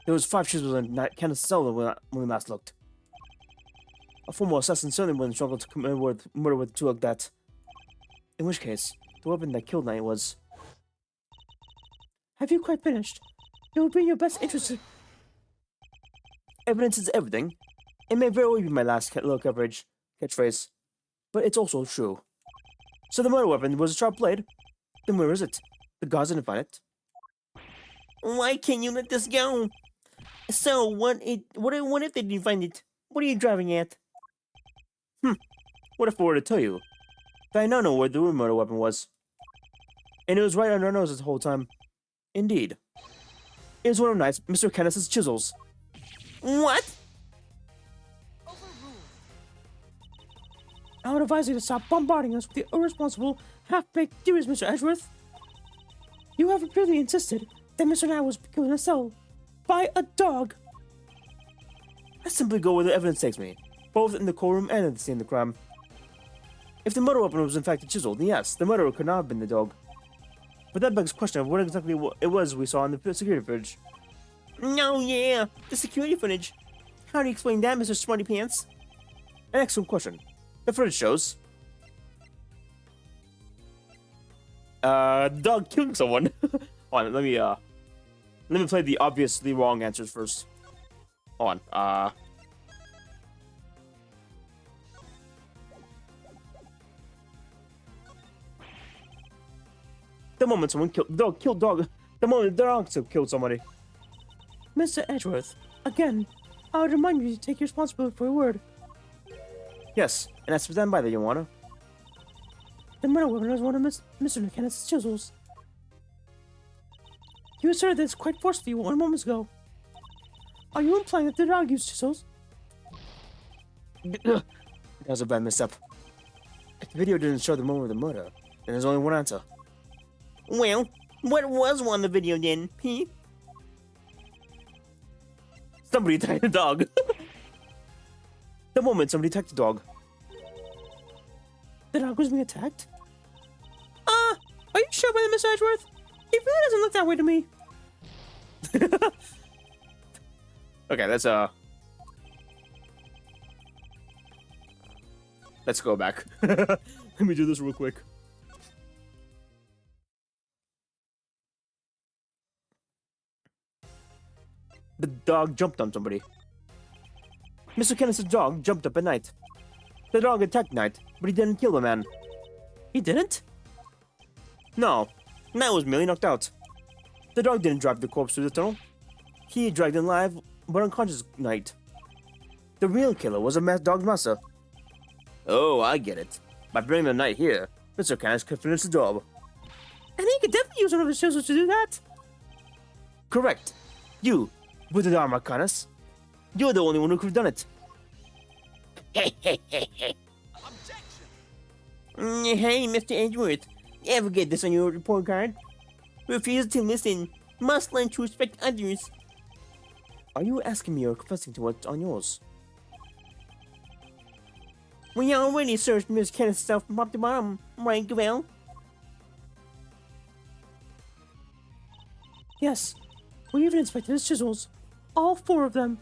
There was 5 chisels in Kenneth's cellar when we last looked. A former assassin certainly wouldn't struggle to commit murder with a tool like that. In which case, the weapon that killed Knight was... Have you quite finished? It would be in your best interest to... Evidence is everything. It may very well be my last little catchphrase, but it's also true. So the murder weapon was a sharp blade? Then where is it? The gods didn't find it. Why can't you let this go? So, what if they didn't find it? What are you driving at? What if I were to tell you that I now know where the real murder weapon was? And it was right under our noses the whole time. Indeed. It was one of Knight's Mr. Kenneth's chisels. What? I would advise you to stop bombarding us with the irresponsible, half-baked theories, Mr. Edgeworth. You have repeatedly insisted that Mr. Knight was killed in a cell by a dog. I simply go where the evidence takes me, both in the courtroom and at the scene of the crime. If the murder weapon was in fact a chisel, then yes, the murderer could not have been the dog. But that begs the question of what exactly it was we saw in the security footage. No, yeah, the security footage. How do you explain that, Mr. Smarty Pants? An excellent question. The footage shows... dog killing someone. Hold on, let me play the obviously wrong answers first. Hold on, the moment someone killed dog. The moment the dog killed somebody. Mr. Edgeworth, again, I would remind you to take your responsibility for your word. Yes, and I stand by that, Your Honor. The murder weapon was one of Mr. Kenneth's chisels. You asserted this quite forcefully 1 moment ago. Are you implying that the dog used chisels? That was a bad misstep. If the video didn't show the moment of the murder, then there's only one answer. Well, what was on the video then, huh? Somebody attacked the dog. The moment somebody attacked the dog. The dog was being attacked? Are you sure about that, Mr. Edgeworth? It really doesn't look that way to me. Okay, let's go back. Let me do this real quick. The dog jumped on somebody. Mr. Kenneth's dog jumped up at night. The dog attacked Knight, but he didn't kill the man. He didn't? No, Knight was merely knocked out. The dog didn't drive the corpse through the tunnel. He dragged in live, but unconscious Knight. The real killer was a dog's master. Oh, I get it. By bringing the Knight here, Mr. Kenneth could finish the job. And he could definitely use one of the chisels to do that. Correct. You, with the armor, Kenneth. You're the only one who could have done it. Hey, Mr. Edgeworth. Ever get this on your report card? Refuse to listen. Must learn to respect others. Are you asking me or confessing to what's on yours? We already searched Miss Kenneth's stuff from top to bottom, right, Gavel? Yes. We even inspected his chisels. All 4 of them.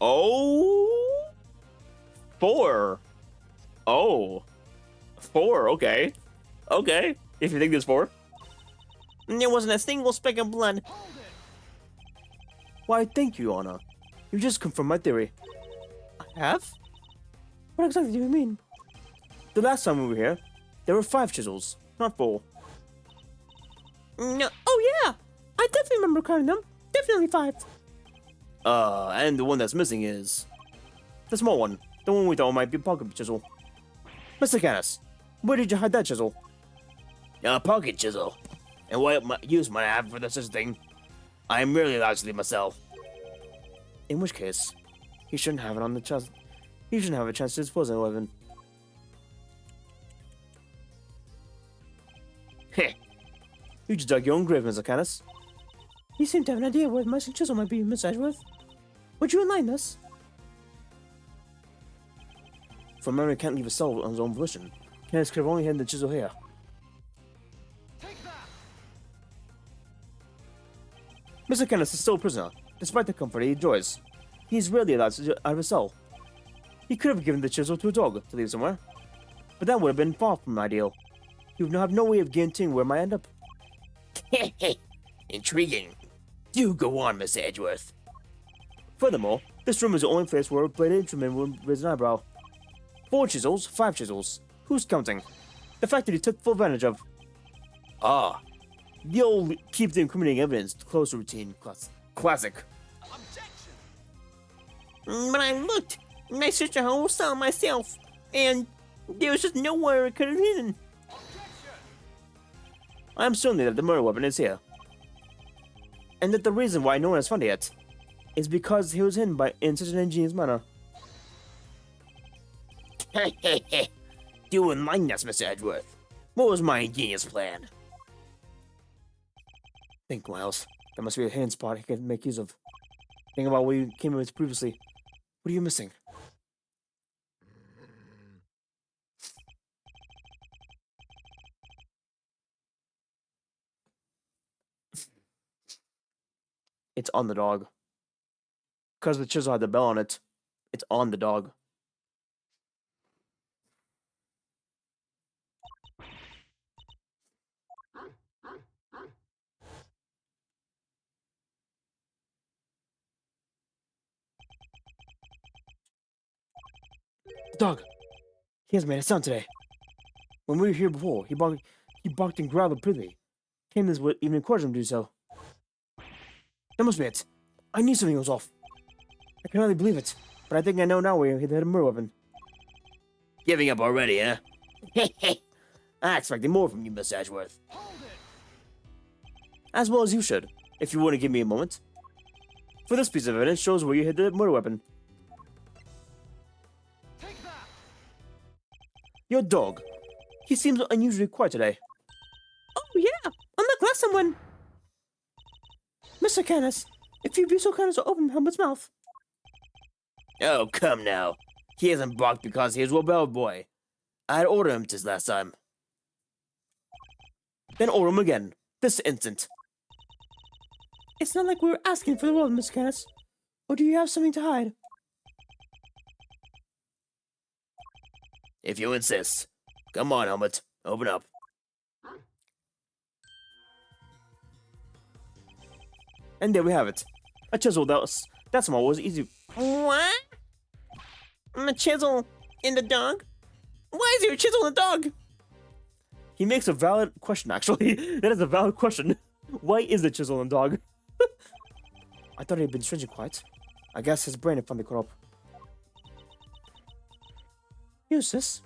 Oh, 4. Oh, 4. Okay, okay. If you think there's 4. There wasn't a single speck of blood. Why, thank you, Anna. You just confirmed my theory. I have? What exactly do you mean? The last time we were here, there were 5 chisels, not 4. No, Oh yeah! I definitely remember counting them. Definitely 5. And the one that's missing is the small one, the one we thought might be a pocket chisel. Mr. Canis, where did you hide that chisel? a pocket chisel. And what use might I have for such a thing? I am merely allowed to leave myself. In which case, he shouldn't have it on the chest. He shouldn't have a chance to dispose of the weapon. Heh. You just dug your own grave, Mr. Canis. You seem to have an idea where the missing chisel might be, Miss Edgeworth. Would you enlighten us? For memory can't leave a cell on his own volition. Canis could have only hidden the chisel here. Mr. Canis is still a prisoner, despite the comfort he enjoys. He is rarely allowed to out of his cell. He could have given the chisel to a dog to leave somewhere, but that would have been far from ideal. He would have no way of guaranteeing where it might end up. Intriguing. Do go on, Miss Edgeworth. Furthermore, this room is the only place where a bladed instrument would raise an eyebrow. 4 chisels, 5 chisels. Who's counting? The fact that he took full advantage of. Ah, the old keep the incriminating evidence close routine classic. But I looked, and I searched the whole cell myself, and there was just nowhere it could have hidden. I'm certain that the murder weapon is here. And that the reason why no one has found it yet is because he was hidden in such an ingenious manner. Do enlighten us, Mr. Edgeworth. What was my ingenious plan? Think, Miles. There must be a hidden spot he can make use of. Think about what you came with previously. What are you missing? It's on the dog. Because the chisel had the bell on it, it's on the dog. The dog! He has made a sound today. When we were here before, he barked and growled repeatedly. Came this would even encourage him to do so. That must be it. I knew something was off. I can hardly believe it, but I think I know now where he hid the murder weapon. Giving up already, huh? I expected more from you, Miss Edgeworth. As well as you should, if you want to give me a moment. For this piece of evidence shows where you hid the murder weapon. Your dog. He seems unusually quiet today. Oh yeah! Unlike last time when... Mr. Canis, if you'd be so kind as to open Helmut's mouth. Oh, come now. He hasn't barked because he is a rebel boy. I'd order him this last time. Then order him again. This instant. It's not like we were asking for the world, Mr. Canis. Or do you have something to hide? If you insist. Come on, Helmut. Open up. And there we have it. A chisel that small was easy. What? A chisel in the dog? Why is there a chisel in the dog? He makes a valid question, actually. That is a valid question. Why is the chisel in the dog? I thought he had been strangely quiet. I guess his brain had finally caught up. Eustace,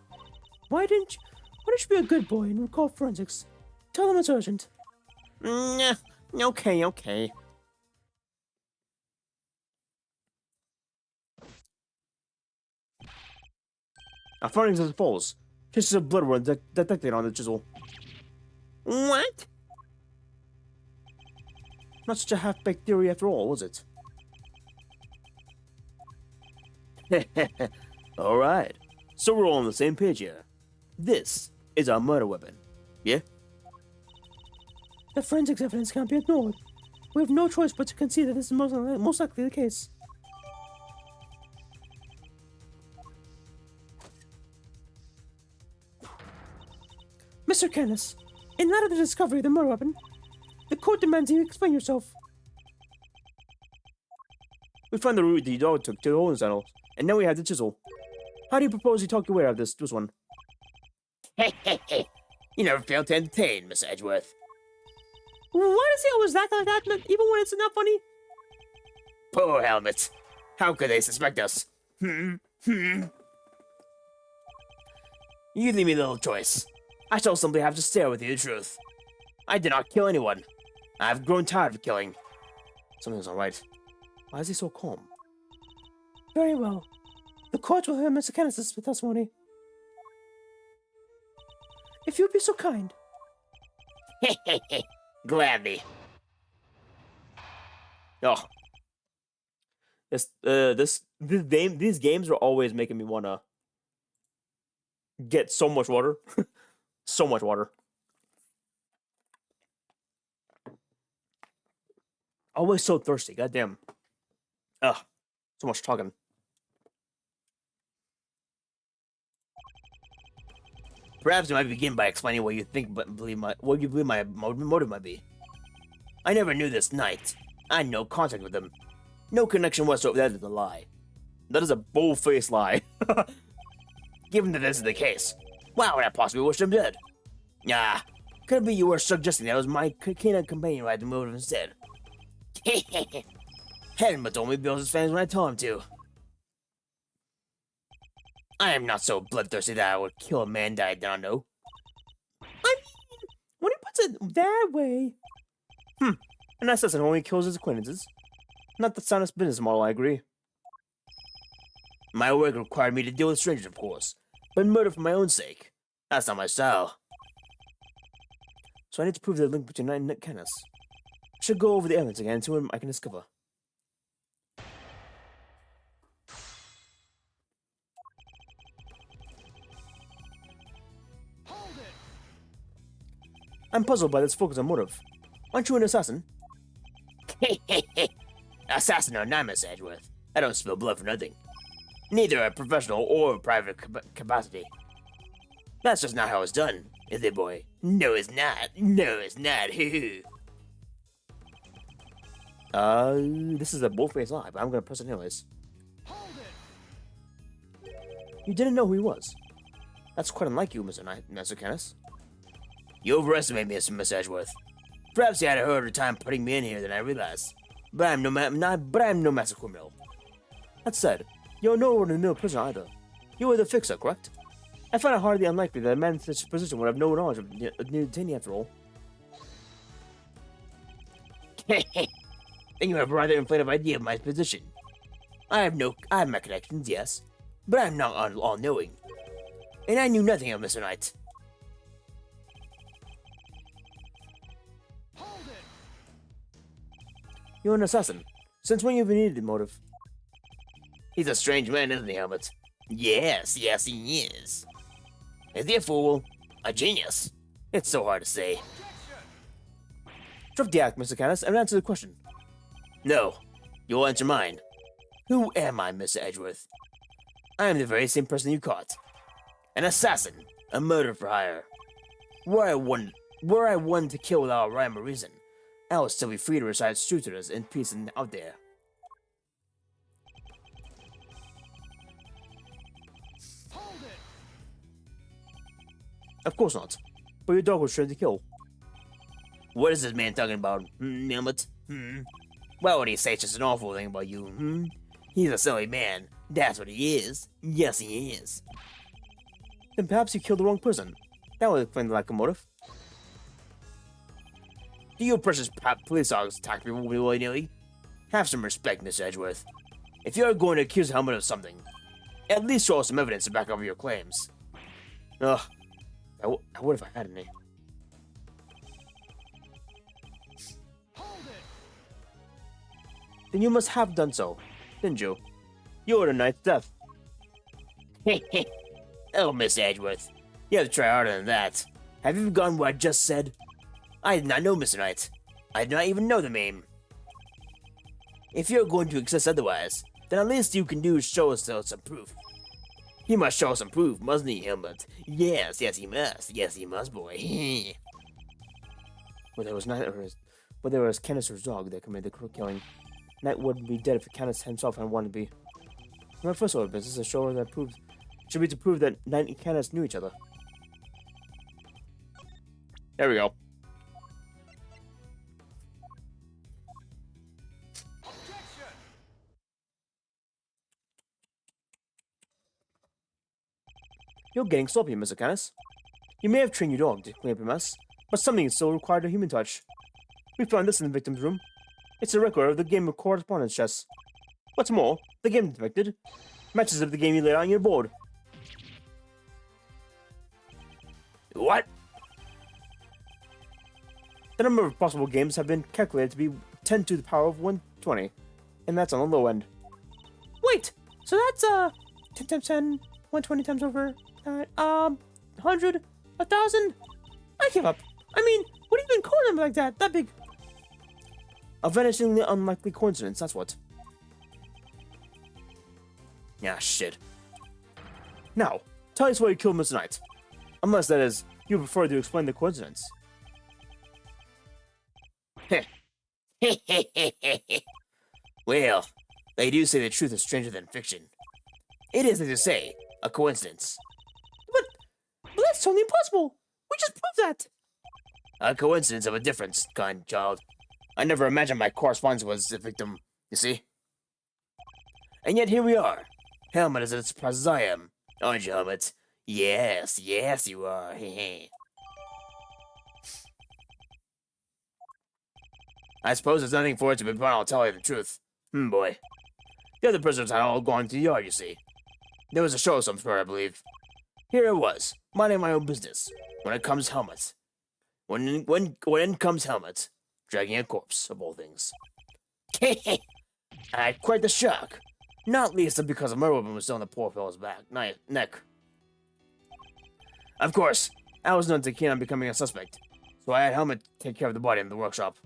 why didn't you be a good boy and call forensics? Tell them it's urgent. Okay, okay. Our findings as follows. Traces of blood were detected on the chisel. What? Not such a half-baked theory after all, was it? Alright, so we're all on the same page here. This is our murder weapon. Yeah? The forensics evidence can't be ignored. We have no choice but to concede that this is most likely the case. Mr. Canis, in light of the discovery of the murder weapon, the court demands you explain yourself. We found the route the dog took to the holding cell, and now we have the chisel. How do you propose you talk your way out of this one? You never fail to entertain, Miss Edgeworth. Why does he always act like that, even when it's not funny? Poor helmets. How could they suspect us? You leave me little choice. I shall simply have to stare with you the truth. I did not kill anyone. I've grown tired of killing. Something's alright. Why is he so calm? Very well. The court will hear Mr. Canis' testimony. If you'd be so kind. Gladly. Oh. These games are always making me wanna get so much water. So much water. Always so thirsty, goddamn. Ugh. So much talking. Perhaps you might begin by explaining what you think, but believe my motive might be. I never knew this knight. I had no contact with him. No connection whatsoever. That is a lie. That is a bold-faced lie. Given that this is the case, why would I possibly wish him dead? Ah, could it be you were suggesting that it was my canine companion who had the motive instead? Helmut told me to build his fans when I told him to. I am not so bloodthirsty that I would kill a man that I don't know. I mean, when he puts it that way... An assassin only kills his acquaintances. Not the soundest business model, I agree. My work required me to deal with strangers, of course, but murder for my own sake. That's not my style. So I need to prove the link between Knight and Canis. I should go over the evidence again and see what I can discover. I'm puzzled by this focus on motive. Aren't you an assassin? Assassin or not, Miss Edgeworth. I don't spill blood for nothing. Neither a professional or private capacity. That's just not how it's done, is it, boy? No, it's not. No, it's not. This is a bold-faced lie, but I'm gonna press it anyways. You didn't know who he was. That's quite unlike you, Mr. Canis. You overestimate me, Miss Edgeworth. Perhaps you had a harder time putting me in here than I realized. But I'm no massive criminal. That said, you're no ordinary prisoner either. You were the fixer, correct? I find it hardly unlikely that a man in such a position would have no knowledge of the detainee after all. Then you have a rather inflated idea of my position. I have my connections, yes, but I'm not all-knowing. And I knew nothing of Mr. Knight. You're an assassin. Since when you've needed a motive? He's a strange man, isn't he, Helmut? Yes, he is. Is he a fool? A genius? It's so hard to say. Drop the act, Mr. Canis, and answer the question. No, you'll answer mine. Who am I, Mr. Edgeworth? I am the very same person you caught. An assassin, a murderer for hire. Were I one to kill without a rhyme or reason, I would still be free to recite truthers in peace and out there. Of course not. But your dog was trained to kill. What is this man talking about, Helmut? Why would he say such an awful thing about you, He's a silly man. That's what he is. Yes, he is. Then perhaps you killed the wrong person. That would explain the lack of motive. Do you precious police dogs attack people willy-nilly? Have some respect, Mr. Edgeworth. If you're going to accuse Helmut of something, at least show us some evidence to back up your claims. Ugh. I would if I had any. Then you must have done so, didn't you? You were the knight's death. Oh, Miss Edgeworth, you have to try harder than that. Have you forgotten what I just said? I did not know Mr. Knight. I did not even know the name. If you're going to insist otherwise, then at least you can do is show us some proof. He must show us some proof, mustn't he, Helmut? Yes, he must. Yes, he must, boy. Whether it was Cannister's dog that committed the killing, Knight wouldn't be dead if Cannister himself had wanted to be. My first order of business is should be to prove that Knight and Cannister knew each other. There we go. You're getting sloppy, Mr. Canis. You may have trained your dog to clean up a mess, but something still required a human touch. We found this in the victim's room. It's a record of the game of correspondence chess. What's more, the game depicted matches up the game you laid out on your board. What? The number of possible games have been calculated to be 10 to the power of 120, and that's on the low end. Wait, so that's 10 times 10, 120 times over 100, 1,000? I give up. I mean, what do you even call them like that? That big? A vanishingly unlikely coincidence, that's what. Ah, shit. Now, tell us why you killed Mr. Knight. Unless, that is, you prefer to explain the coincidence. Well, they do say the truth is stranger than fiction. It is, as you say, a coincidence. But that's totally impossible. We just proved that. A coincidence of a different kind, child. I never imagined my correspondence was the victim, you see? And yet here we are. Helmut is as surprised as I am. Aren't you, Helmut? Yes, you are. I suppose there's nothing for it to be, but I'll tell you the truth. Boy. The other prisoners had all gone to the yard, you see. There was a show of some sort, I believe. Here I was, minding my own business, when it comes Helmut. When in comes Helmut, dragging a corpse, of all things. I had quite the shock. Not least because a murder weapon was still on the poor fellow's neck. Of course, I was none too keen on becoming a suspect, so I had Helmut take care of the body in the workshop.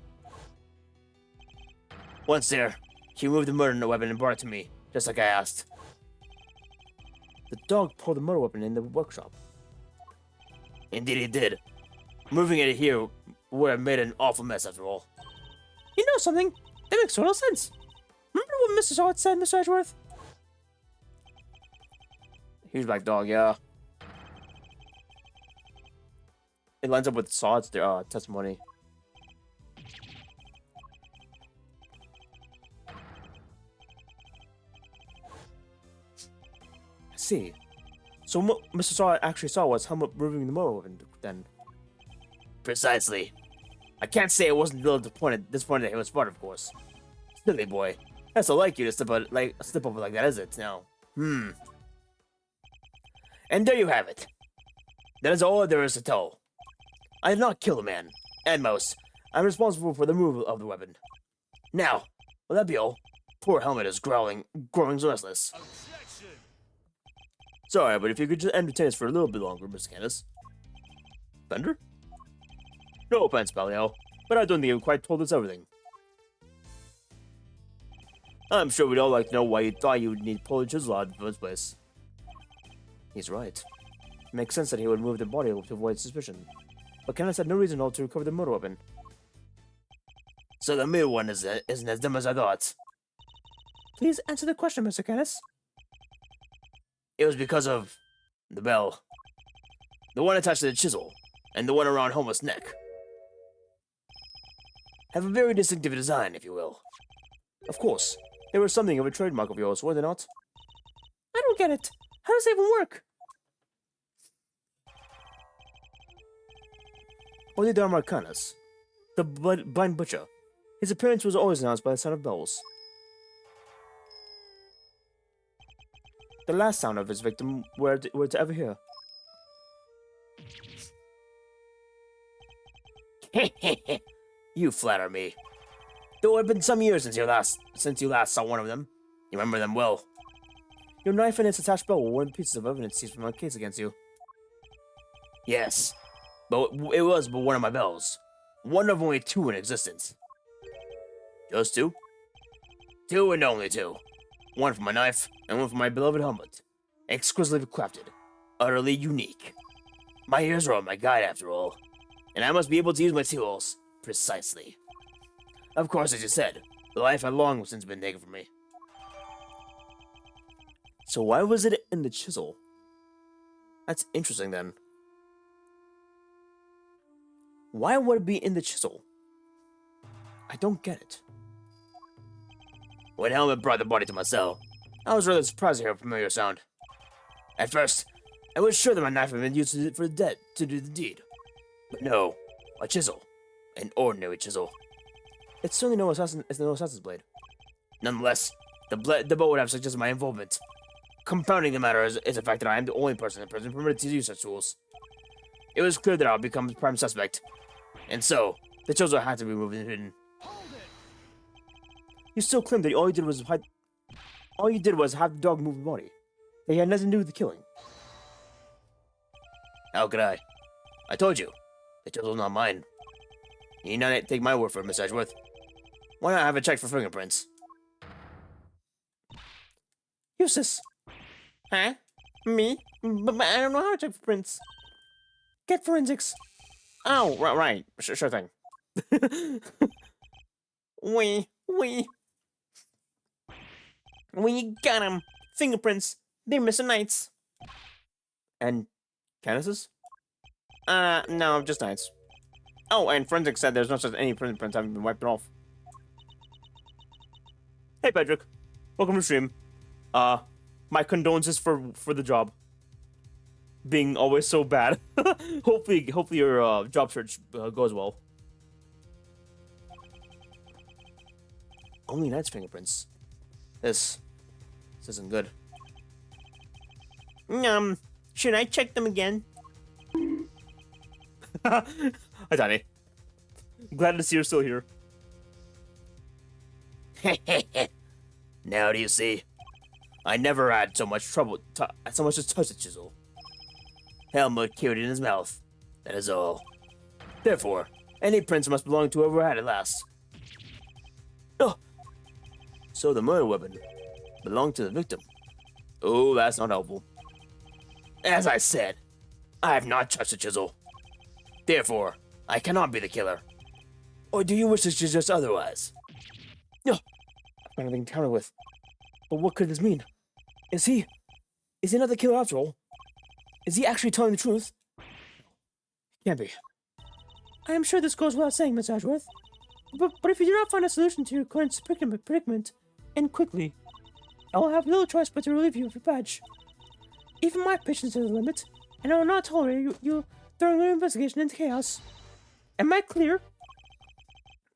Once there, he removed the murder weapon and brought it to me, just like I asked. The dog pulled the murder weapon in the workshop. Indeed he did. Moving it here would have made an awful mess after all. You know something? That makes total sense. Remember what Mr. Salt said, Mr. Edgeworth? Huge black dog, yeah. It lines up with Sod's testimony. I see. So what Mr. Saw actually saw was Helmut removing the murder weapon, then. Precisely. I can't say I wasn't a little disappointed that he was smart, of course. Silly boy. That's so like you to slip over like that, is it? Now, And there you have it. That is all there is to tell. I did not kill the man. At most, I'm responsible for the removal of the weapon. Now, will that be all? Poor Helmut is growing restless. Objection! Sorry, but if you could just entertain us for a little bit longer, Mr. Candace. Thunder? No offense, Palio, but I don't think you quite told us everything. I'm sure we'd all like to know why you thought you would need pull a chisel out in the first place. He's right. It makes sense that he would move the body to avoid suspicion. But Candace had no reason at all to recover the murder weapon. So the middle one isn't as dumb as I thought. Please answer the question, Mr. Canis. It was because of the bell. the one attached to the chisel, and the one around Homer's neck have a very distinctive design, if you will. Of course. They were something of a trademark of yours, were they not? I don't get it. How does it even work? Bodhidharma, the blind butcher. His appearance was always announced by the sound of bells. The last sound of his victim were to ever hear. You flatter me. Though it had been some years since you last saw one of them. You remember them well. Your knife and its attached bell were one pieces of evidence seized from my case against you. Yes, but it was but one of my bells. One of only two in existence. Just two? Two and only two. One for my knife, and one for my beloved helmet. Exquisitely crafted. Utterly unique. My ears are my guide after all. And I must be able to use my tools precisely. Of course, as you said, the life had long since been taken from me. So why was it in the chisel? That's interesting then. Why would it be in the chisel? I don't get it. When Helmet brought the body to my cell, I was rather surprised to hear a familiar sound. At first, I was sure that my knife had been used to do the deed. But no, a chisel. An ordinary chisel. It's certainly no assassin's blade. Nonetheless, the bow would have suggested my involvement. Compounding the matter is the fact that I am the only person in prison permitted to use such tools. It was clear that I would become the prime suspect, and so the chisel had to be moved and hidden. You still claim that all you did was have the dog move the body. That he had nothing to do with the killing. How could I? I told you, the chisel's not mine. You need not take my word for it, Miss Edgeworth. Why not have it checked for fingerprints? Eustace. Huh? Me? But I don't know how to check for prints. Get forensics. Oh, right. Sure thing. We got him. Fingerprints. They're missing nights. And Candace's? No, just nights. Oh, and forensics said there's no such any fingerprints haven't been wiped off. Hey, Patrick. Welcome to stream. My condolences for the job. Being always so bad. hopefully your job search goes well. Only Knight's fingerprints. This isn't good. Should I check them again? Hi, Danny. Glad to see you're still here. Now do you see? I never had so much trouble, so much as touch the chisel. Helmut carried it in his mouth. That is all. Therefore, any prints must belong to whoever had it last. Oh, so the murder weapon belonged to the victim. Oh, that's not helpful. As I said, I have not touched the chisel. Therefore, I cannot be the killer. Or do you wish to suggest otherwise? No, I've got nothing to counter with. But what could this mean? Is he not the killer after all? Is he actually telling the truth? Can't be. I am sure this goes without saying, Miss Edgeworth. But if you do not find a solution to your current predicament, and quickly, I will have no choice but to relieve you of your badge. Even my patience is the limit, and I will not tolerate you throwing your investigation into chaos. Am I clear?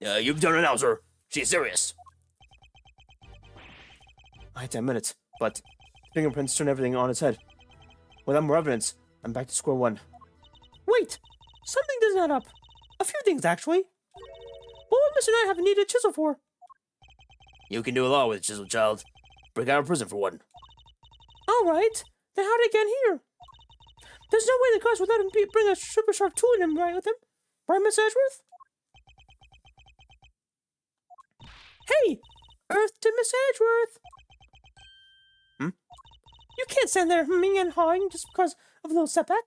You've done it now, sir. She's serious. I had 10 minutes, but fingerprints turn everything on its head. Without more evidence, I'm back to square one. Wait! Something doesn't add up. A few things, actually. What would Mr. Knight have needed a chisel for? You can do a lot with a chisel, child. Break out of prison for one. Alright. Then how did he get here? There's no way the guys would let him bring a super sharp tool in him right with him. Right, Miss Edgeworth? Hey! Earth to Miss Edgeworth! You can't stand there humming and hawing just because of a little setback.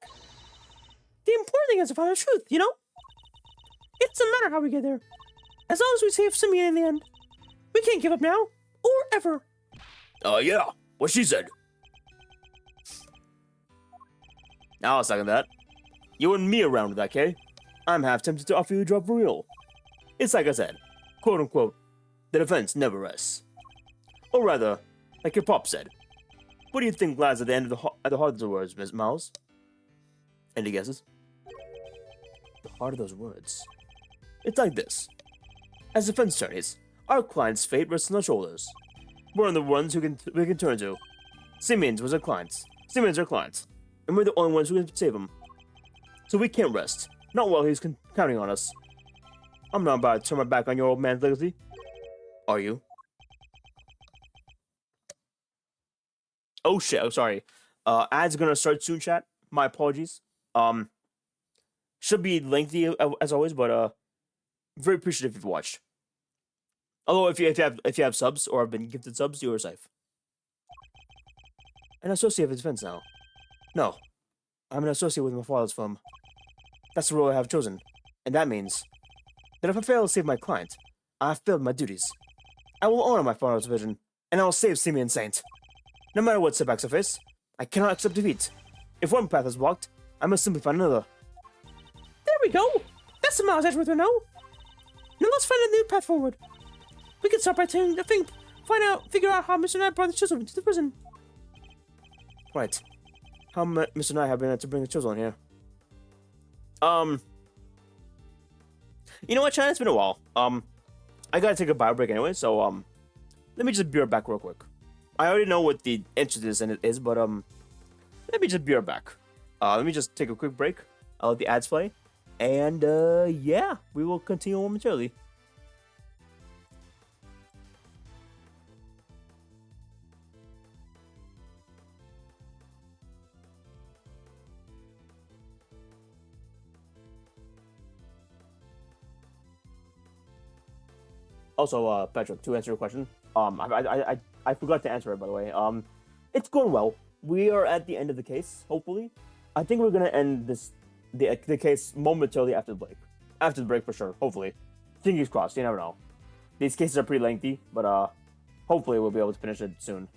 The important thing is to find the truth, you know? It doesn't matter how we get there. As long as we save Simeon in the end. We can't give up now. Or ever. Yeah. What she said. Now I'll second that. You and me around with that, Kay? I'm half tempted to offer you a job for real. It's like I said, quote unquote, the defense never rests. Or rather, like your pop said. What do you think lies at the end of at the heart of the words, Miss Miles? Any guesses? The heart of those words. It's like this. As defense attorneys, our client's fate rests on our shoulders. We're the ones we can turn to. Simeon's was our clients. Simeon's our clients. And we're the only ones who can save him. So we can't rest. Not while he's counting on us. I'm not about to turn my back on your old man's legacy. Are you? Oh shit, oh sorry. Ads gonna start soon, chat. My apologies. Should be lengthy as always, but very appreciative if you've watched. Although if you have subs or have been gifted subs, you are safe. An associate of defense now. No. I'm an associate with my father's firm. That's the role I have chosen. And that means that if I fail to save my client, I have failed my duties. I will honor my father's vision, and I will save Simeon Saint. No matter what setbacks I face, I cannot accept defeat. If one path is blocked, I must simply find another. There we go! That's the Miles Edgeworth we know! Now let's find a new path forward. We can start by figure out how Mr. Knight brought the chisel into the prison. Right. How Mr. Knight have been able to bring the chisel in here? You know what, China? It's been a while. I gotta take a bio break anyway, so, let me just be right back real quick. I already know what the answer to this is, but, let me just be right back. Let me just take a quick break. I'll let the ads play. And, yeah, we will continue momentarily. Also, Patrick, to answer your question, I forgot to answer it, by the way. It's going well. We are at the end of the case, hopefully. I think we're gonna end the case momentarily after the break. After the break, for sure, hopefully. Fingers crossed, you never know. These cases are pretty lengthy, but, hopefully we'll be able to finish it soon.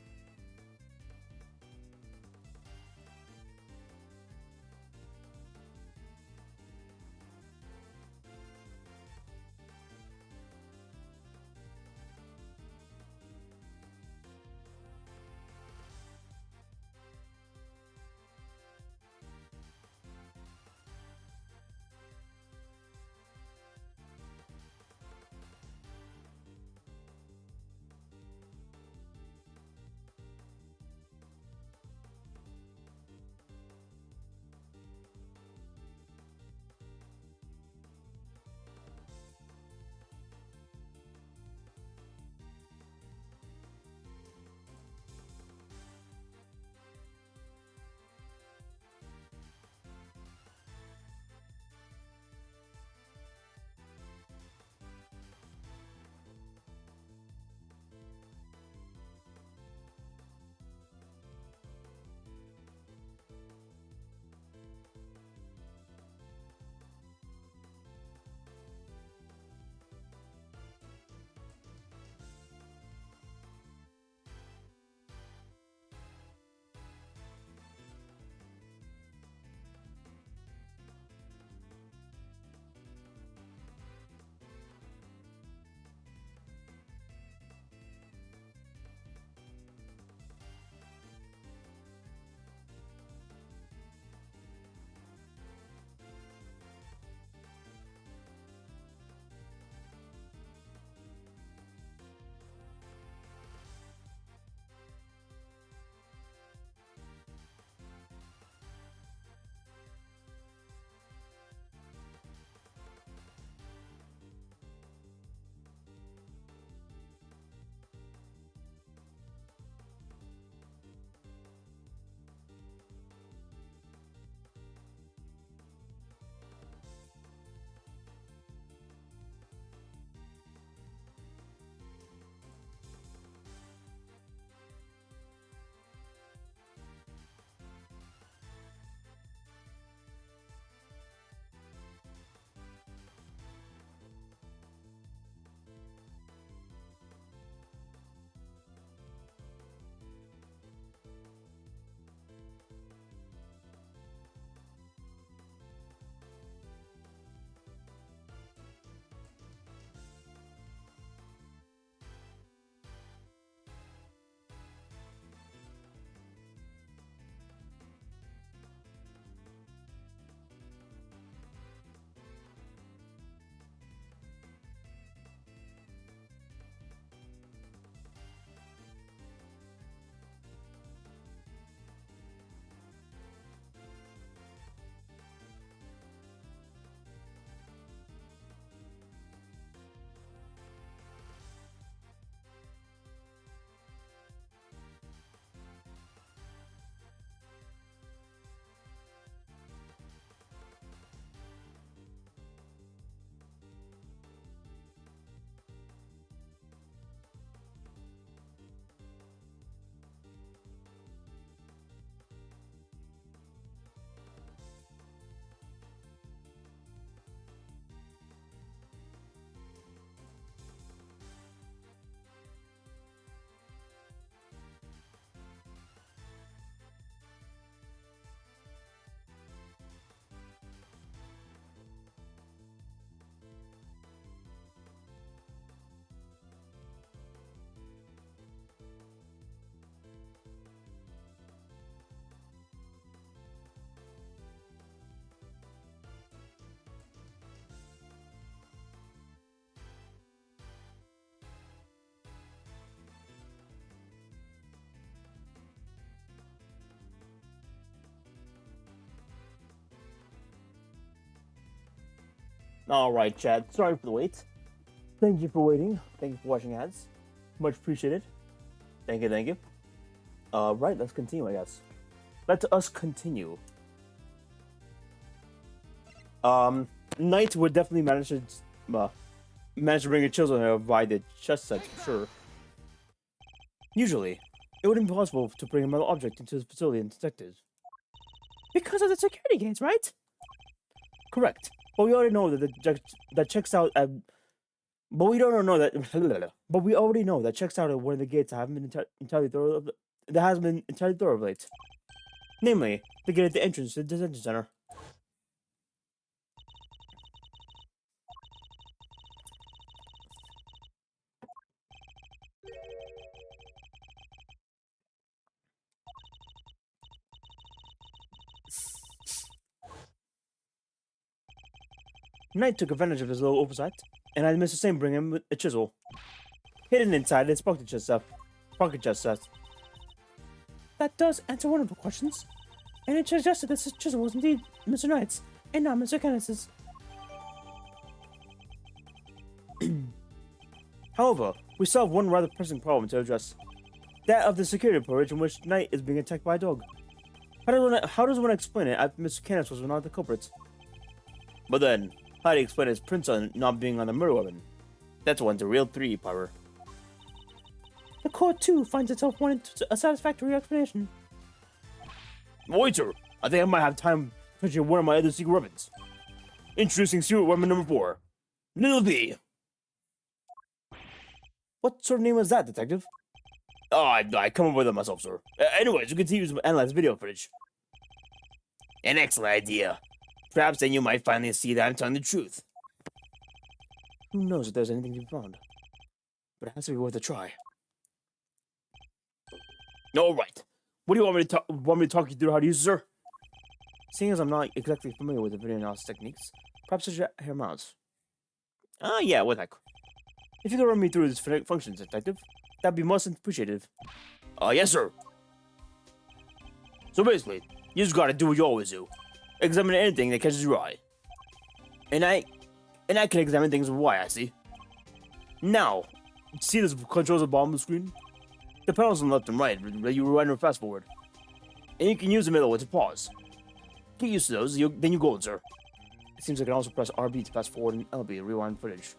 Alright, chat. Sorry for the wait. Thank you for waiting. Thank you for watching ads. Much appreciated. Thank you, thank you. Right, let's continue, I guess. Let us continue. Knight would definitely manage to bring a chisel here by the chest set for sure. Usually, it wouldn't be possible to bring a metal object into the facility and detect it. Because of the security gates, right? Correct. But we already know that checks out at. But we don't know that. But we already know that checks out at one of the gates that haven't been entirely thorough. That hasn't been entirely thorough of late. Namely, the gate at the entrance to the detention center. Knight took advantage of his little oversight, and had Mr. Same bring him a chisel. Hidden inside his pocket chest set. That does answer one of the questions. And it suggested that this chisel was indeed Mr. Knight's, and not Mr. Kenneth's. However, we still have one rather pressing problem to address. That of the security porridge in which Knight is being attacked by a dog. How does one explain it after Mr. Kenneth was not the culprit? But then, how do you explain his prints on not being on the murder weapon? That's one's a real 3 power. The court, too, finds itself wanting a satisfactory explanation. Wait, sir. I think I might have time to finish one of my other secret weapons. Introducing secret weapon number 4. Little B. What sort of name was that, detective? Oh, I come up with it myself, sir. Anyways, you continue to analyze video footage. An excellent idea. Perhaps then you might finally see that I'm telling the truth. Who knows if there's anything to be found? But it has to be worth a try. All right. What do you want me to talk you through how to use it, sir? Seeing as I'm not exactly familiar with the video analysis techniques, perhaps I should hear them out. Yeah, what the heck. If you could run me through this functions, detective, that'd be most appreciative. Yes, sir. So basically, you just gotta do what you always do. Examine anything that catches your eye. And I can examine things with Y, I see. Now, see this controls at the bottom of the screen? The panels on the left and right, you rewind or fast forward. And you can use the middle one to pause. Get used to those, then you're golden, sir. It seems I can also press RB to fast forward and LB to rewind footage.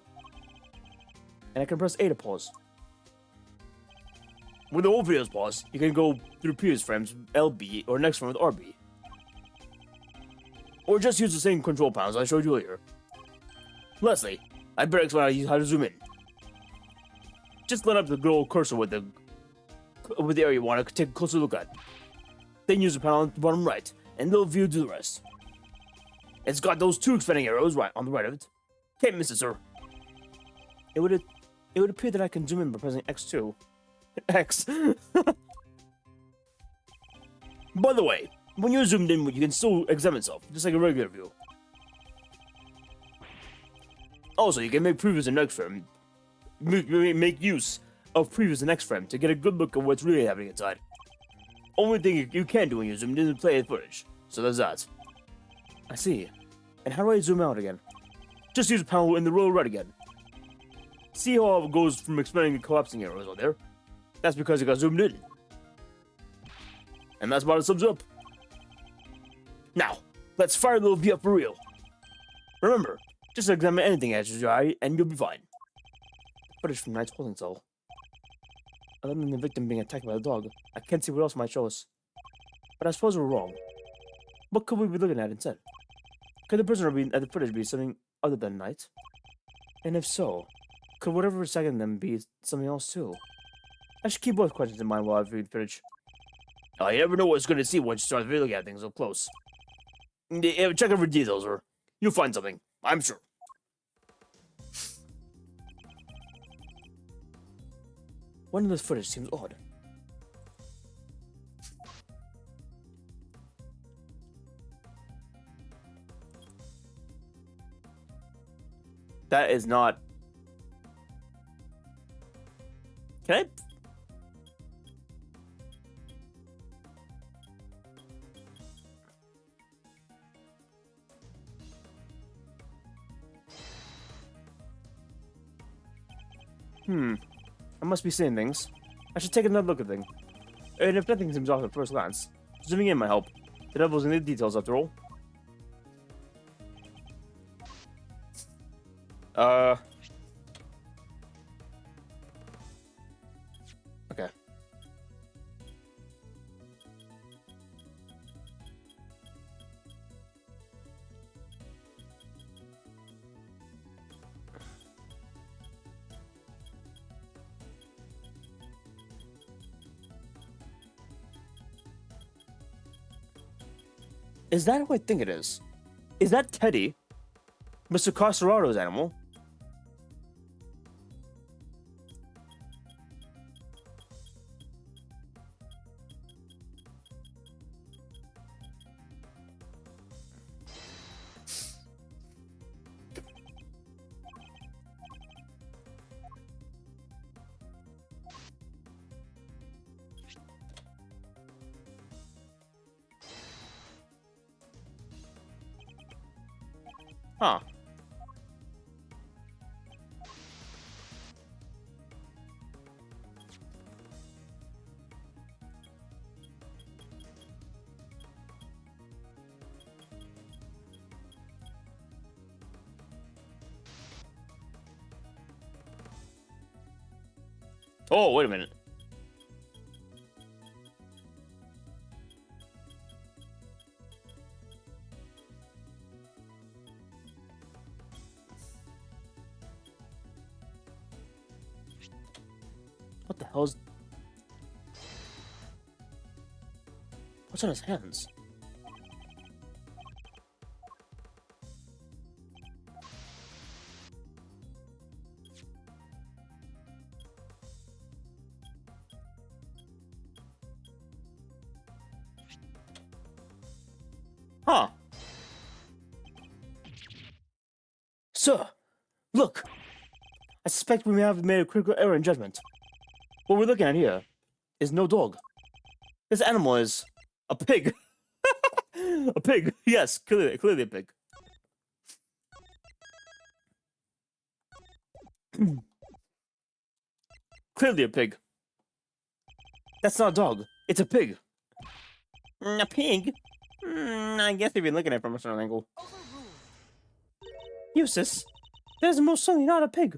And I can press A to pause. When the whole video is paused, you can go through previous frames with LB or next frame with RB. Or just use the same control panels I showed you earlier. Lastly, I better explain how to zoom in. Just line up the little cursor with the area you want to take a closer look at. Then use the panel on the bottom right, and little view do the rest. It's got those 2 expanding arrows right on the right of it. Can't miss it, sir. It would appear that I can zoom in by pressing X2. X. By the way, when you're zoomed in, you can still examine itself, just like a regular view. Also, you can make previews and next frame. Make use of previews and next frame to get a good look at what's really happening inside. Only thing you can do when you zoom in is play the footage, so there's that. I see. And how do I zoom out again? Just use the panel in the row right again. See how it goes from expanding and collapsing arrows on there? That's because it got zoomed in. And that's about it sums up. Now, let's fire the little V up for real. Remember, just examine anything that catches your eye and you'll be fine. Footage from Knight's holding cell. Other than the victim being attacked by the dog, I can't see what else might show us. But I suppose we're wrong. What could we be looking at instead? Could the prisoner at the footage be something other than Knight? And if so, could whatever is attacking them be something else too? I should keep both questions in mind while I read footage. You never know what it's going to see once you start looking at things up close. Check over details, or you'll find something, I'm sure. One of this footage seems odd. That is not... Can I... I must be seeing things. I should take another look at things. And if nothing seems off at first glance, zooming in might help. The devil's in the details, after all. Okay. Is that who I think it is? Is that Teddy? Mr. Carcerado's animal? Huh. Oh, wait a minute. What the hell's... What's on his hands? Huh. Sir, look. I suspect we may have made a critical error in judgment. What we're looking at here is no dog. This animal is a pig. A pig. Yes, clearly a pig. Clearly a pig. That's not a dog. It's a pig. A pig? I guess they've been looking at it from a certain angle. Eustace, that is most certainly not a pig.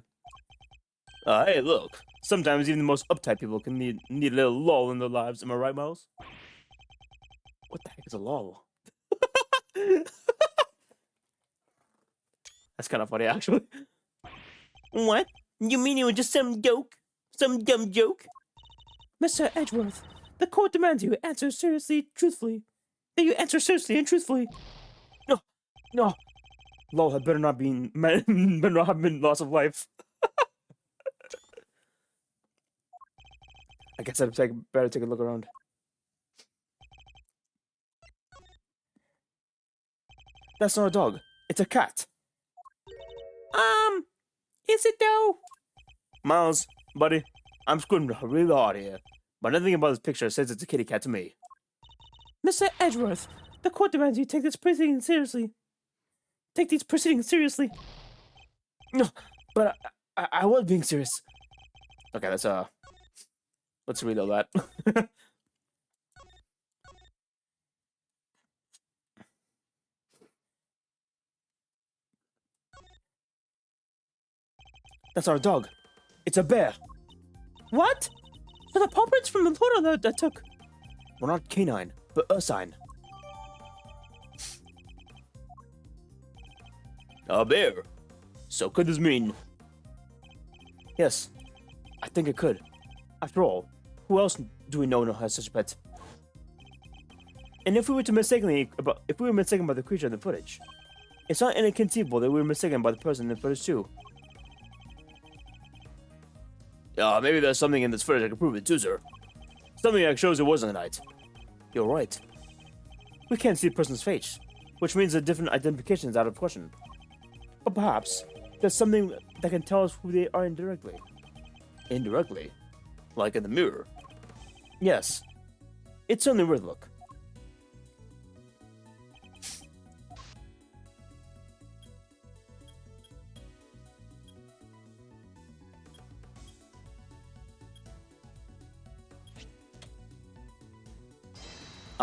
Hey, look. Sometimes even the most uptight people can need a little lull in their lives. Am I right, Miles? What the heck is a lull? That's kind of funny, actually. What? You mean it was just some joke? Some dumb joke? Mr. Edgeworth, the court demands you answer seriously, truthfully. That you answer seriously and truthfully. No. Lol had better not better not have been loss of life. I guess I'd better take a look around. That's not a dog. It's a cat. Is it though? Miles, buddy, I'm squinting really hard here, but nothing about this picture says it's a kitty cat to me. Mr. Edgeworth, the court demands you take this proceeding seriously. Take these proceedings seriously. No, but I was being serious. Okay, let's reload that. That's our dog. It's a bear. What? So the paw prints from the photo that took. We're not canine, but ursine. A bear. So could this mean? Yes, I think it could. After all, who else do we know has such a pet? And if we were mistaken about the creature in the footage, it's not inconceivable that we were mistaken by the person in the footage too. Maybe there's something in this footage that can prove it too, sir. Something that shows it wasn't a knight. You're right. We can't see the person's face, which means a different identification is out of question. But perhaps there's something that can tell us who they are indirectly. Indirectly? Like in the mirror? Yes. It's certainly worth a look.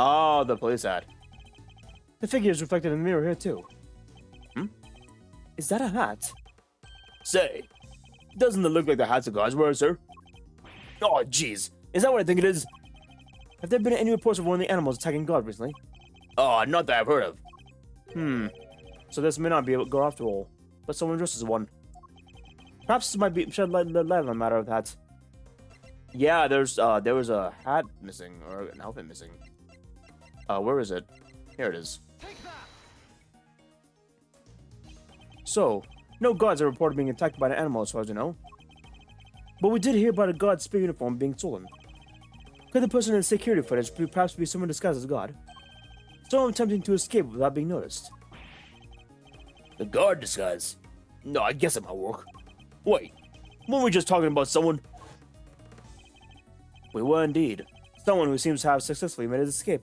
Oh, the police ad. The figure is reflected in the mirror here, too. Is that a hat? Say, doesn't it look like the hats the guards wear, sir? Oh, jeez. Is that what I think it is? Have there been any reports of one of the animals attacking God recently? Oh, not that I've heard of. So this may not be a girl after all, but someone dressed as one. Perhaps this might be shed light on the matter of that. Yeah, there was a hat missing, or an outfit missing. Where is it? Here it is. So, no gods are reported being attacked by an animal as far as we know. But we did hear about a god spear uniform being stolen. Could the person in the security footage perhaps be someone disguised as God? Someone attempting to escape without being noticed. The guard disguise? No, I guess it might work. Wait, weren't we just talking about someone? We were indeed. Someone who seems to have successfully made his escape.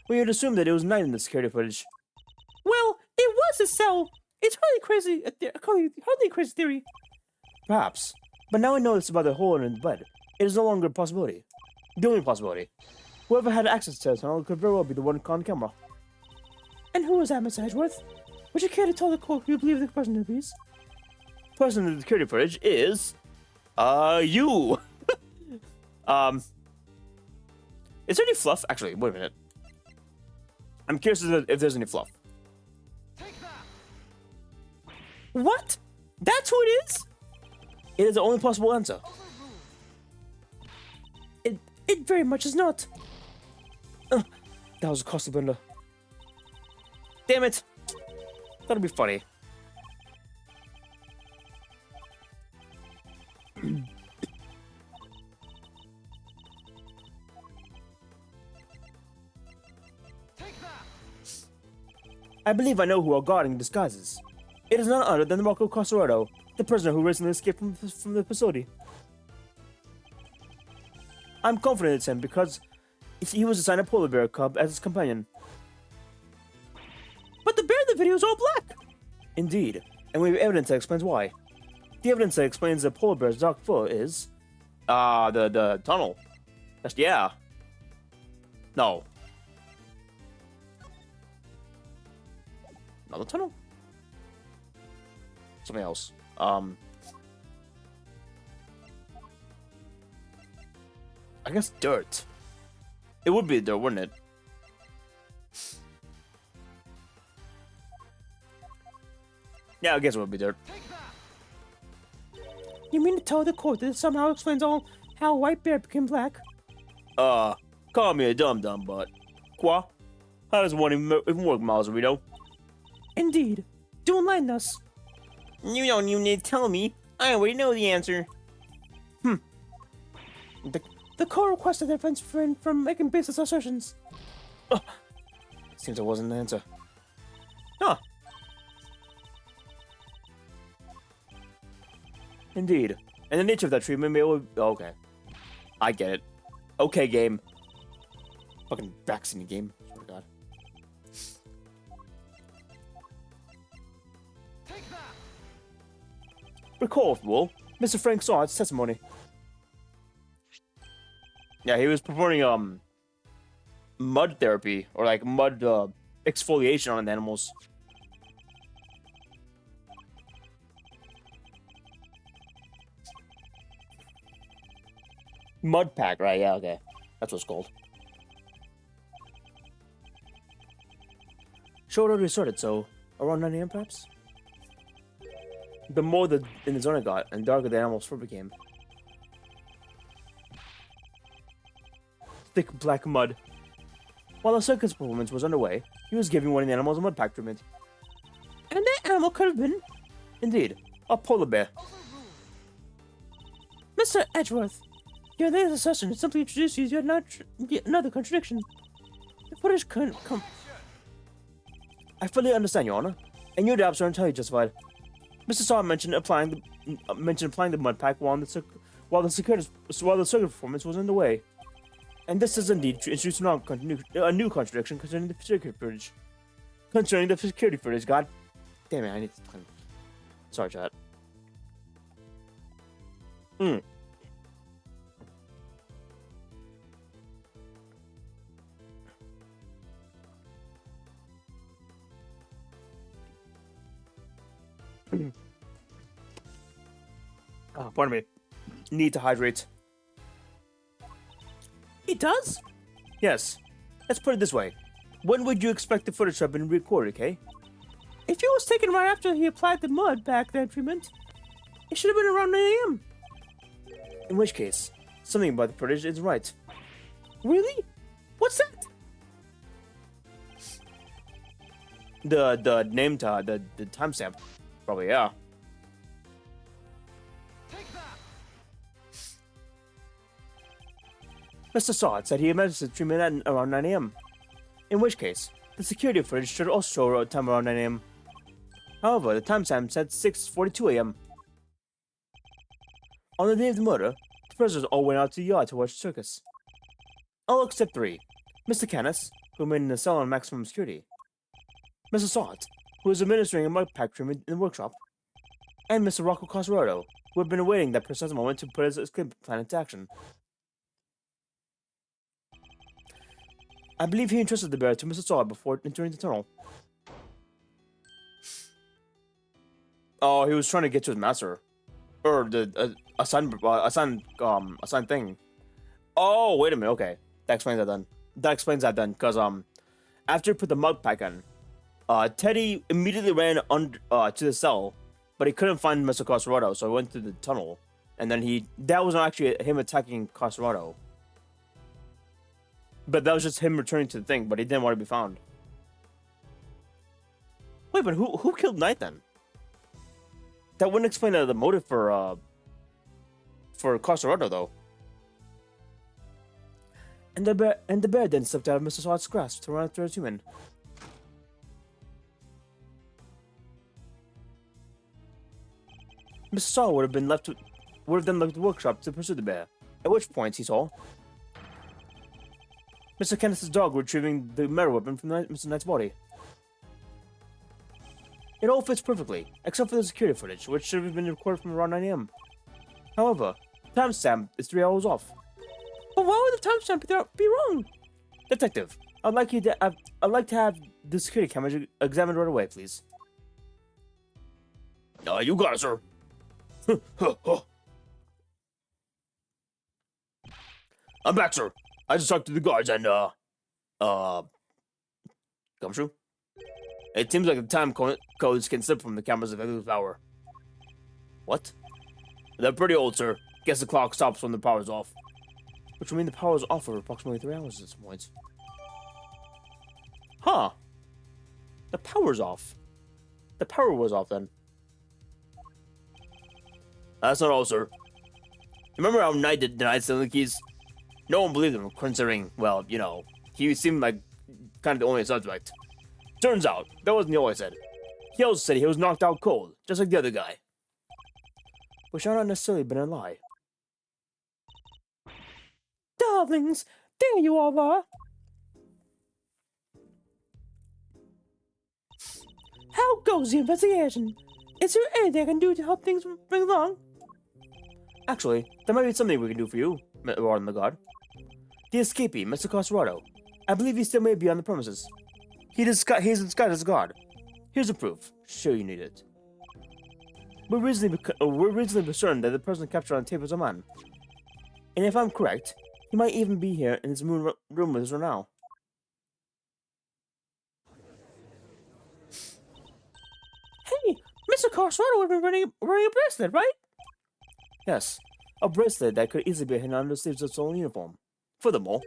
We had assumed that it was night in the security footage. Well, it was a cell. It's hardly crazy. Hardly a crazy theory. Perhaps. But now we know this about the hole in the bed. It is no longer a possibility. The only possibility. Whoever had access to the tunnel could very well be the one on camera. And who was that, Miss Edgeworth? Would you care to tell the court who you believe the person to be? The person in the security footage is... you! Is there any fluff? Actually, wait a minute. I'm curious if there's any fluff. What? That's who it is? It is the only possible answer. It very much is not. That was a costly blunder. Damn it! That'll be funny. I believe I know who our guard in disguise is. It is none other than Marco Cosorado, the prisoner who recently escaped from the facility. I'm confident it's him because he was assigned a polar bear cub as his companion. But the bear in the video is all black! Indeed, and we have evidence that explains why. The evidence that explains the polar bear's dark fur is... the tunnel. Yeah. No. Another tunnel? Something else. I guess dirt. It would be dirt, wouldn't it? Yeah, I guess it would be dirt. You mean to tell the court that it somehow explains how White Bear became black? Call me a dum-dum, but... Quoi? How does one even work, Miles Rito? Indeed. Do enlighten us. You don't even need to tell me. I already know the answer. The court requested their friends from making baseless assertions. Seems there wasn't an answer. Huh. Indeed. And the nature of that treatment may... okay. I get it. Okay, game. Fucking vaccine game. Swear to God. Recall, if you will, Mr. Frank saw its testimony. Yeah, he was performing, mud therapy, or like mud, exfoliation on animals. Mud pack, right? Yeah, okay. That's what it's called. Showed already started, so around 9 AM perhaps? The more in the zone I got, and darker the animal's fur became. Thick black mud. While the circus performance was underway, he was giving one of the animals a mud pack treatment. And that animal could have been... Indeed, a polar bear. Mr. Edgeworth, your latest assertion simply introduces yet another contradiction. The footage couldn't come... I fully understand, Your Honor, and your doubts are entirely justified. Mr. Saw mentioned applying the mud pack while the circuit performance was underway, and this is indeed introduced a new contradiction concerning the security footage. God damn it! I need to. Sorry, chat. Pardon me. Need to hydrate. It does? Yes. Let's put it this way. When would you expect the footage to have been recorded, okay? If it was taken right after he applied the mud back then treatment, it should have been around 9 a.m. In which case, something about the footage is right. Really? What's that? The name tag, the timestamp. Probably, yeah. Mr. Sod said he administered treatment at around 9 a.m. In which case, the security footage should also show a time around 9 a.m. However, the timestamp said 6:42 a.m. On the day of the murder, the prisoners all went out to the yard to watch the circus. All except 3. Mr. Canis, who remained in the cell on maximum security. Mr. Sod, who was administering a mud pack treatment in the workshop. And Mr. Rocco Cosarado, who had been awaiting that precise moment to put his escape plan into action. I believe he entrusted the bear to Mr. Sod before entering the tunnel. Oh, he was trying to get to his master. Or the assigned thing. Oh, wait a minute, okay. That explains that then. Because after he put the mud pack on, Teddy immediately ran to the cell, but he couldn't find Mr. Cosarado, so he went to the tunnel. And then that wasn't actually him attacking Cosarado. But that was just him returning to the thing, but he didn't want to be found. Wait, but who killed Knight then? That wouldn't explain the motive for Cosarado, though. And the bear then slipped out of Mr. Sod's grasp to run after his human. Mr. Sod would have then left the workshop to pursue the bear. At which point he saw Mr. Kenneth's dog retrieving the murder weapon from Mr. Knight's body. It all fits perfectly, except for the security footage, which should have been recorded from around 9 a.m. However, the timestamp is 3 hours off. But why would the timestamp be wrong? Detective, I'd like to have the security cameras examined right away, please. You got it, sir. I'm back, sir. I just talked to the guards and, Gumshoe? It seems like the time codes can slip from the cameras if they lose power. What? They're pretty old, sir. Guess the clock stops when the power's off. Which would mean the power's off for approximately 3 hours at this point. Huh. The power's off. The power was off then. That's not all, sir. Remember how Knight denied stealing the keys? No one believed him, considering, well, you know, he seemed like kind of the only suspect. Turns out, that wasn't all he said. He also said he was knocked out cold, just like the other guy. Which had not necessarily been a lie. Darlings, there you all are. How goes the investigation? Is there anything I can do to help things bring along? Actually, there might be something we can do for you, Warden the Guard. The escapee, Mr. Cosarado. I believe he still may be on the premises. He's disguised as a guard. Here's the proof. Sure you need it. We're reasonably concerned that the person captured on tape is a man. And if I'm correct, he might even be here in his room with us right now. Hey, Mr. Cosarado would have been wearing a bracelet, right? Yes, a bracelet that could easily be hidden under the sleeves of his own uniform. Furthermore,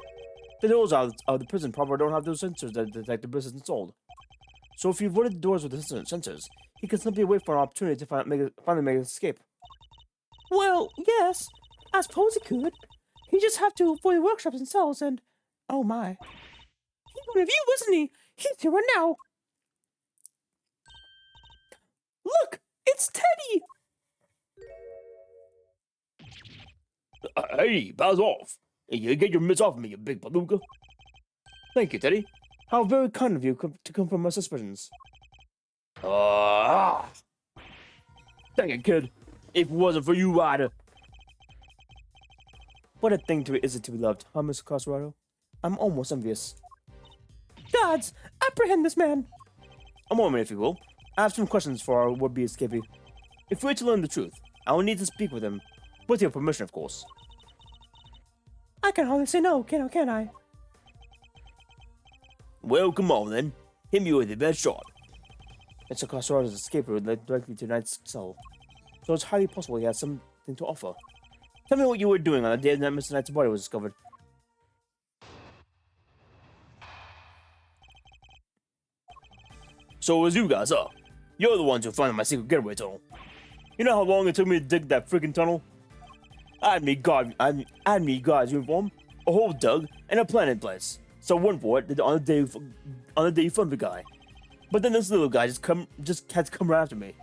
the doors of the prison proper don't have those sensors that detect the bracelets installed. So if you've avoided the doors with the sensors, he can simply wait for an opportunity to finally make his escape. Well, yes, I suppose he could. He'd just have to avoid workshops and cells and... Oh my. He's one of you, isn't he? He's here right now. Look, it's Teddy! Hey, buzz off! You get your mitts off me, you big palooka. Thank you, Teddy. How very kind of you to confirm my suspicions. Dang it, kid. If it wasn't for you, I'd... What a thing is it to be loved, huh, Mr. Cosarado? I'm almost envious. Gods, apprehend this man! A moment, if you will. I have some questions for our would-be escapee. If we're to learn the truth, I will need to speak with him. With your permission, of course. I can hardly say no, can I? Well, come on then. Hit me with your best shot. Mr. Casara's escape route led directly to Knight's cell, so it's highly possible he has something to offer. Tell me what you were doing on the day that Mr. Knight's body was discovered. So it was you guys, huh? You're the ones who found my secret getaway tunnel. You know how long it took me to dig that freaking tunnel? I had me guard's uniform, a hole dug, and a plan in place. So I went for it on the day you found the guy. But then this little guy just had to come right after me.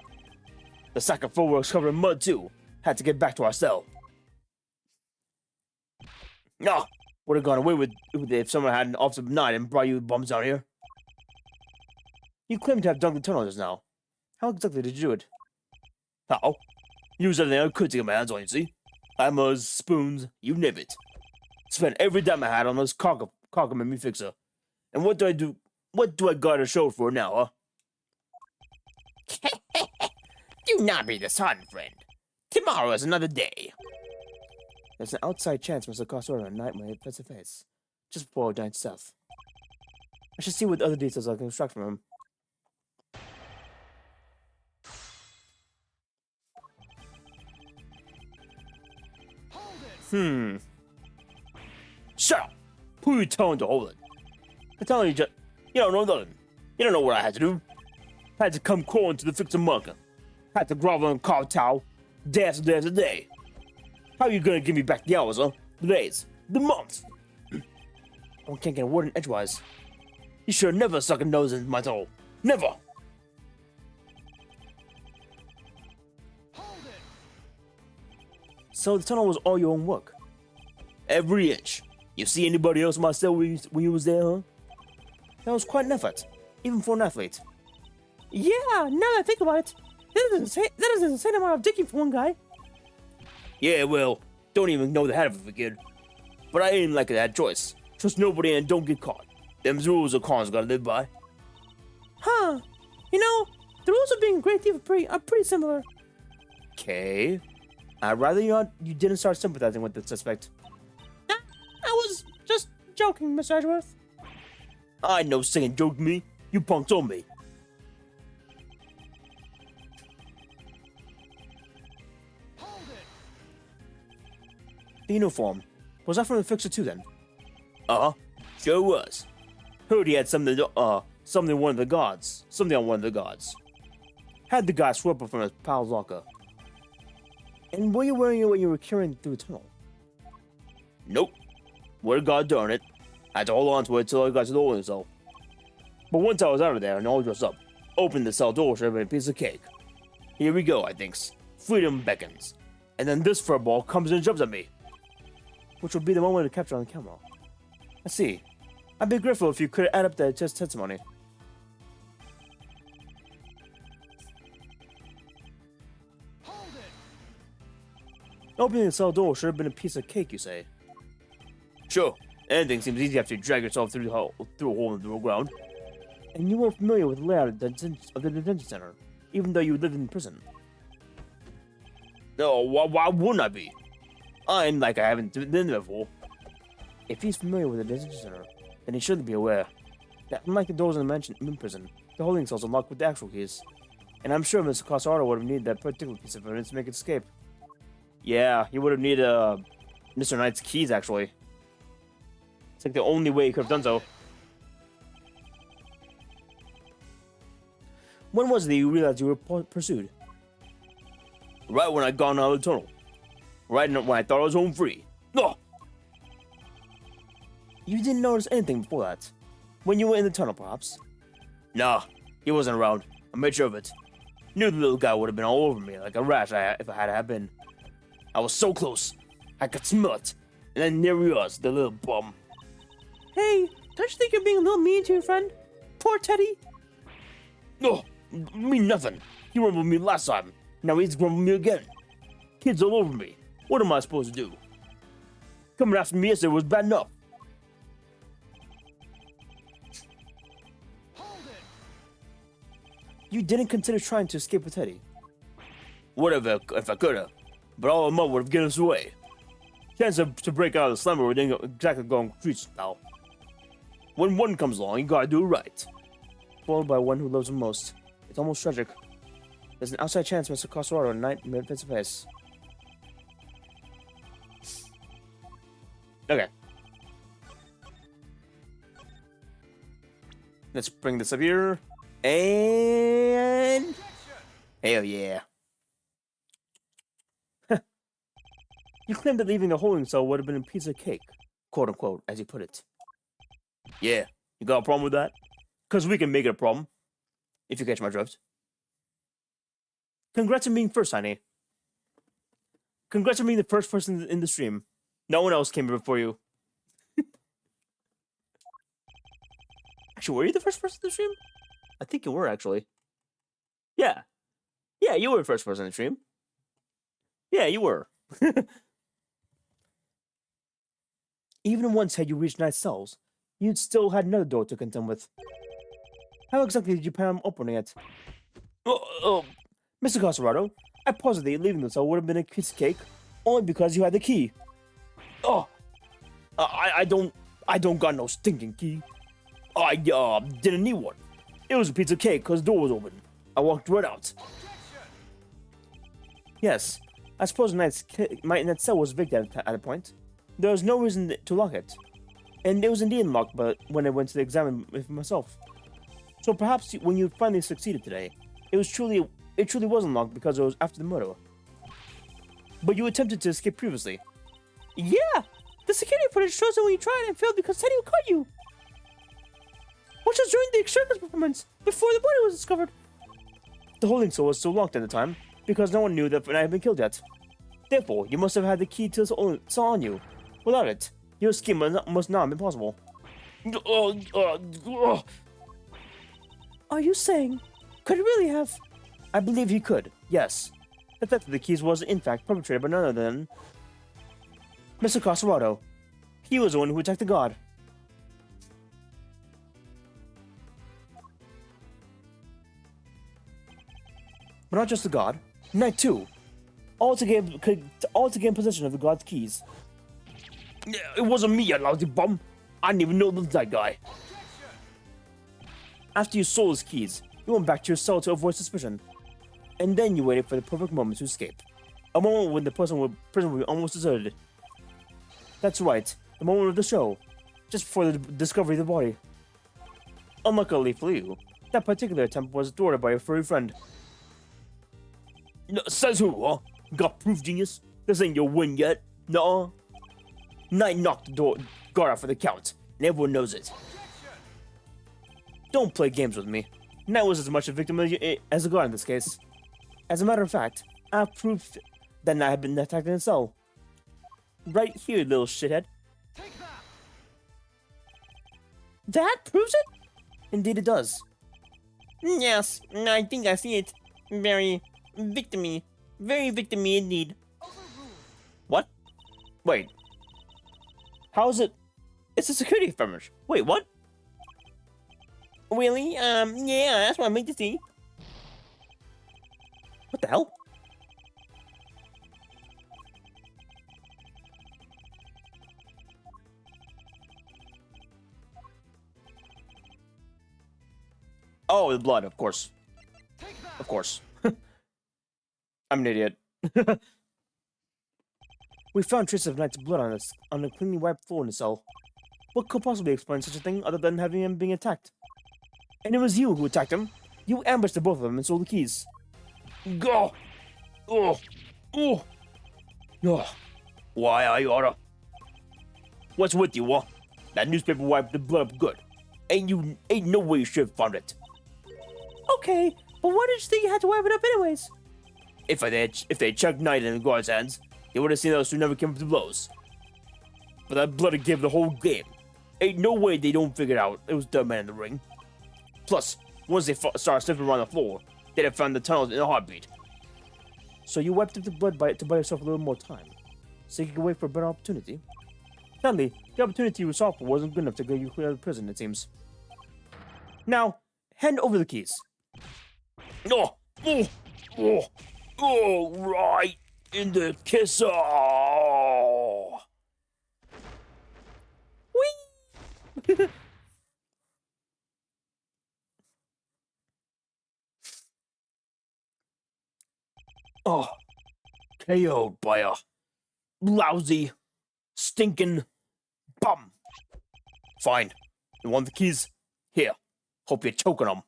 The sack of footwork's covered in mud too. Had to get back to our cell. Ah, would have gone away with it if someone had an officer night and brought you bums down here. You claim to have dug the tunnel just now. How exactly did you do it? How? Use everything I could to get my hands on, you see? Hammers, spoons, you name it. Spent every dime I had on this caulk and me fixer. And what do I do? What do I got to show for now, huh? Do not be disheartened, friend. Tomorrow is another day. There's an outside chance Mr. Casara and Knight might face to face, just before Knight's death. I should see what other details I can extract from him. Shut up! Who are you telling to hold it? I'm telling you you don't know nothing. You don't know what I had to do. Had to come crawling to the fixer marker. Had to grovel and kowtow. Dance a day. How are you gonna give me back the hours, huh? The days. The months. One can't get a word in edgewise. You should never suck a nose into my tunnel. Never! So the tunnel was all your own work? Every inch. You see anybody else in my cell when you was there, huh? That was quite an effort, even for an athlete. Yeah, now that I think about it, that is an insane amount of digging for one guy. Yeah, well, don't even know the head of it, kid. But I ain't like that choice. Trust nobody and don't get caught. Them's rules of cons gotta live by. Huh. You know, the rules of being a great thief are pretty similar. Okay. I'd rather you didn't start sympathizing with the suspect. I was just joking, Mr. Edgeworth. I know saying joke me. You punks on me. The uniform. Was that from the fixer too then? Uh-huh. Sure was. Heard he had something on one of the guards. Had the guy swept up from his pal's locker. And were you wearing it when you were carrying through the tunnel? Nope. Well, God darn it. I had to hold on to it till I got to the holding cell. But once I was out of there and all dressed up, opened the cell door should have been a piece of cake. Here we go, I thinks. Freedom beckons. And then this furball comes and jumps at me. Which would be the moment to capture on camera. I see. I'd be grateful if you could add up that testimony. Opening the cell door should have been a piece of cake, you say? Sure. Anything seems easy after you drag yourself through a hole in the ground. And you weren't familiar with the layout of the detention center, even though you lived in prison. No, why wouldn't I be? I'm like I haven't been there before. If he's familiar with the detention center, then he should be aware that unlike the doors in the mansion in prison, the holding cells are locked with the actual keys. And I'm sure Mr. Casardo would have needed that particular piece of evidence to make it escape. Yeah, he would have needed Mr. Knight's keys, actually. It's like the only way he could have done so. When was it that you realized you were pursued? Right when I got out of the tunnel. Right when I thought I was home free. No! You didn't notice anything before that? When you were in the tunnel, perhaps? Nah, he wasn't around. I made sure of it. Knew the little guy would have been all over me like a rash if I had been. I was so close. I could smell it. And then there he was, the little bum. Hey, don't you think you're being a little mean to your friend? Poor Teddy. No, me nothing. He rumbled me last time. Now he's grumbling me again. Kids all over me. What am I supposed to do? Coming after me yesterday was bad enough. You didn't consider trying to escape with Teddy? Whatever, if I coulda. But all the mud would have given us away. Chance to break out of the slumber within exactly going streets now. When one comes along, you gotta do it right. Followed by one who loves him most. It's almost tragic. There's an outside chance Mr. Cosarado and Knight may face to face. Okay. Let's bring this up here. And... hell yeah. You claimed that leaving the holding cell would have been a piece of cake. Quote unquote, as you put it. Yeah, you got a problem with that? Because we can make it a problem. If you catch my drift. Congrats on being first, honey. Congrats on being the first person in the stream. No one else came before you. Actually, were you the first person in the stream? I think you were, actually. Yeah. Yeah, you were the first person in the stream. Yeah, you were. Even once had you reached Knight's cells, you'd still had another door to contend with. How exactly did you plan on opening it? Mr. Cosarado, I posit that leaving the cell would have been a piece of cake, only because you had the key. I don't got no stinking key. I didn't need one. It was a piece of cake because the door was open. I walked right out. Yes, I suppose Knight's cell was evicted at a point. There was no reason to lock it. And it was indeed locked but when I went to examine it myself. So perhaps when you finally succeeded today, it truly wasn't locked because it was after the murder. But you attempted to escape previously. Yeah! The security footage shows that when you tried and failed because Teddy caught you. Which was during the circus performance, before the body was discovered. The holding cell was still locked at the time, because no one knew that I had been killed yet. Therefore, you must have had the key to the cell on you. Without it, your scheme must not have been possible. Are you saying, could it really have? I believe he could, yes. The theft of the keys was, in fact, perpetrated by none other than... Mr. Cosarado. He was the one who attacked the god. But not just the god, Knight too. All to gain possession of the god's keys. It wasn't me, you lousy bum. I didn't even know that guy. After you stole his keys, you went back to your cell to avoid suspicion. And then you waited for the perfect moment to escape. A moment when the prison would be almost deserted. That's right, the moment of the show. Just before the discovery of the body. Unluckily for you, that particular attempt was thwarted by your furry friend. No, says who, huh? Got proof, genius? This ain't your win yet. Nuh-uh. Knight knocked the guard out for the count, and everyone knows it. Don't play games with me. Knight was as much a victim as the guard in this case. As a matter of fact, I have proof that Knight had been attacked in a cell. Right here, little shithead. That proves it? Indeed it does. Yes, I think I see it. Very victim-y. Very victim-y indeed. What? Wait. How is it? It's a security fetish. Wait, what? Really? Yeah, that's what I meant to see. What the hell? Oh, the blood, of course. Of course. I'm an idiot. We found traces of Knight's blood on a cleanly wiped floor in the cell. What could possibly explain such a thing other than having him being attacked? And it was you who attacked him. You ambushed the both of them and stole the keys. Go! Oh! Oh! Oh! Why, I oughta... What's with you, huh? That newspaper wiped the blood up good. Ain't no way you should have found it. Okay, but why did you think you had to wipe it up anyways? If they checked Knight in the guard's hands, they would have seen those who never came up to blows. But that blood gave the whole game. Ain't no way they don't figure out it was the man in the ring. Plus, once they started sniffing around the floor, they'd have found the tunnels in a heartbeat. So you wiped up the blood to buy yourself a little more time, so you could wait for a better opportunity. Sadly, the opportunity you sought for wasn't good enough to get you clear of the prison, it seems. Now, hand over the keys. Oh! Oh! Oh! Oh, right in the kisser. Whee! Oh, KO'd by a lousy, stinking bum. Fine. You want the keys? Here. Hope you're choking them.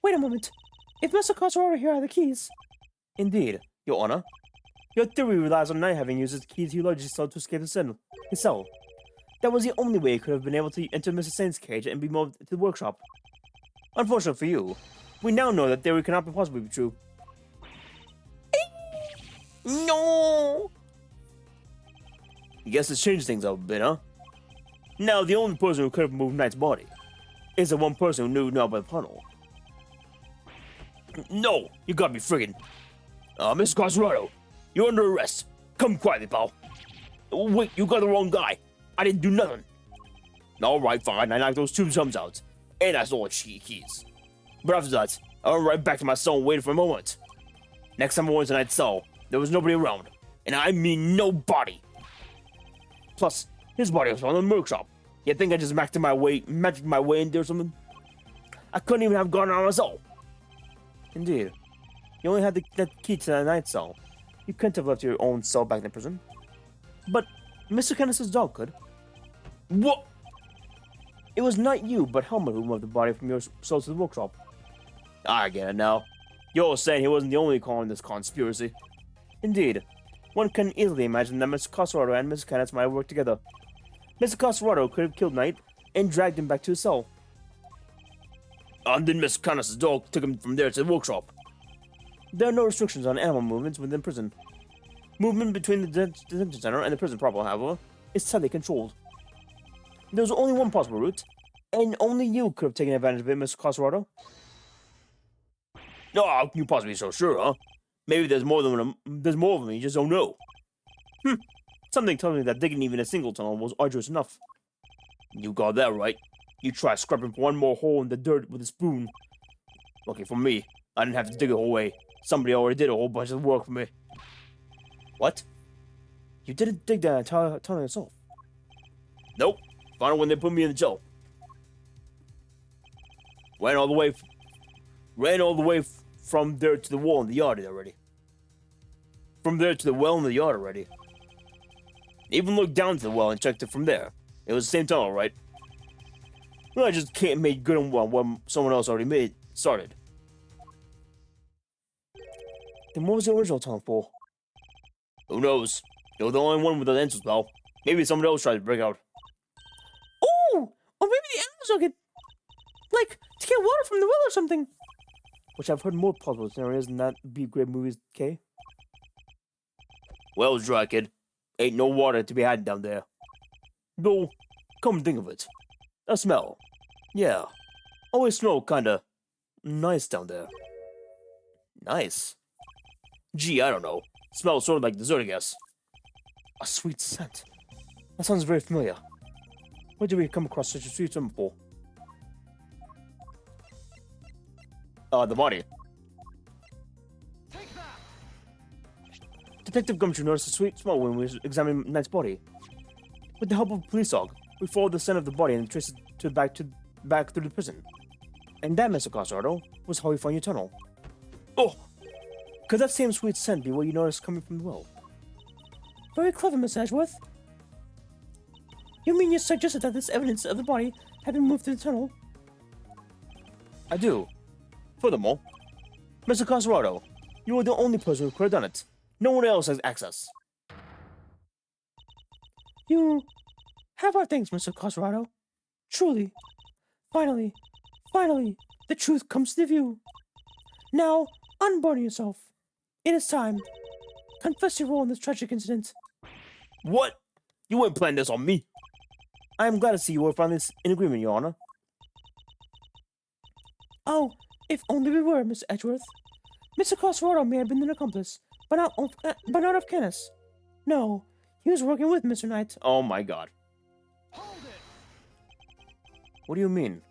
Wait a moment. If Mr. Cosrora here are the keys. Indeed, Your Honor. Your theory relies on Knight having used his keys he lodged his cell to escape his cell. That was the only way he could have been able to enter Mr. Saint's cage and be moved to the workshop. Unfortunately for you, we now know that theory cannot possibly be true. No. I guess it's changed things up a bit, huh? Now, the only person who could have moved Knight's body is the one person who knew about the tunnel. No, you gotta be friggin'. Mr. Cosrado, you're under arrest. Come quietly, pal. Wait, you got the wrong guy. I didn't do nothing. Alright, fine, I knocked those two chums out. And I stole the keys. But after that, I went right back to my cell and waited for a moment. Next time I went to Knight's cell, there was nobody around. And I mean nobody. Plus, his body was found in the workshop. You think I just magic my way in there or something? I couldn't even have gone on myself. Indeed. You only had that key to the Knight's cell. You couldn't have left your own cell back in the prison. But Mr. Kenneth's dog could. What? It was not you, but Helmut who moved the body from your cell to the workshop. I get it now. You're saying he wasn't the only call in this conspiracy. Indeed. One can easily imagine that Mr. Cosrado and Mr. Kenneth might have worked together. Mr. Cosrado could have killed Knight and dragged him back to his cell. And then Mr. Kenneth's dog took him from there to the workshop. There are no restrictions on animal movements within prison. Movement between the detention center and the prison proper, however, is tightly controlled. There was only one possible route, and only you could have taken advantage of it, Mr. Cosrado. No, how can you possibly be so sure, huh? Maybe there's more of them, you just don't know. Something tells me that digging even a single tunnel was arduous enough. You got that right. You try scraping for one more hole in the dirt with a spoon. Lucky for me, I didn't have to dig the whole way. Somebody already did a whole bunch of work for me. What? You didn't dig that entire tunnel yourself? Nope. Found it when they put me in the jail. Ran all the way from there to the wall in the yard already. From there to the well in the yard already. Even looked down to the well and checked it from there. It was the same tunnel, right? Well, I just can't make good on what someone else already started. Then what was the original tunnel for? Who knows? You're the only one with the answers, pal. Maybe someone else tried to break out. Oh! Or maybe the animals will get... Like, to get water from the well or something. Which I've heard more plausible scenarios than that be great movies, Kay. Well's dry, kid. Ain't no water to be had down there. Though, come think of it. A smell. Yeah. Always smell kinda nice down there. Nice. Gee, I don't know. Smells sort of like dessert, I guess. A sweet scent. That sounds very familiar. Where did we come across such a sweet scent before? The body. Detective Gumshoe noticed a sweet smell when we were examining Knight's body. With the help of a police dog, we followed the scent of the body and traced it back through the prison. And that, Mr. Cosrado, was how we found your tunnel. Oh! Could that same sweet scent be what you noticed coming from the well? Very clever, Miss Edgeworth. You mean you suggested that this evidence of the body had been moved through the tunnel? I do. Furthermore, Mr. Cosrado, you are the only person who could have done it. No one else has access. You have our thanks, Mr. Cosrado. Truly. Finally, the truth comes to view. Now, unburden yourself. It is time. Confess your role in this tragic incident. What? You ain't planning this on me. I am glad to see you are finally in agreement, Your Honor. Oh, if only we were, Miss Edgeworth. Mr. Cosrado may have been an accomplice, but not of Kenneth. No, he was working with Mr. Knight. Oh my god. What do you mean?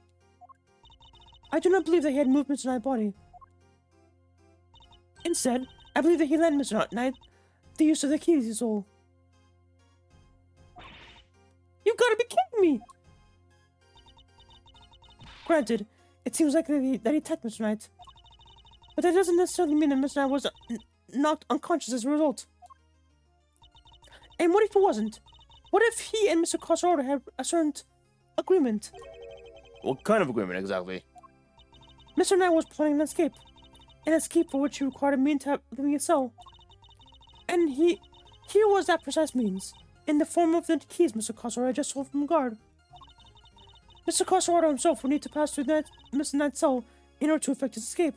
I do not believe that he had moved Mr. Knight's body. Instead, I believe that he lent Mr. Knight the use of the key to his soul. You gotta be kidding me! Granted, it seems like that he attacked Mr. Knight. But that doesn't necessarily mean that Mr. Knight was knocked unconscious as a result. And what if it wasn't? What if he and Mr. Crossroader had a certain agreement? What kind of agreement exactly? Mr. Knight was planning an escape for which he required a means to living a cell. And here was that precise means, in the form of the keys Mr. Crossroader had just sold from the guard. Mr. Crossroader himself would need to pass through Mr. Knight's cell in order to effect his escape.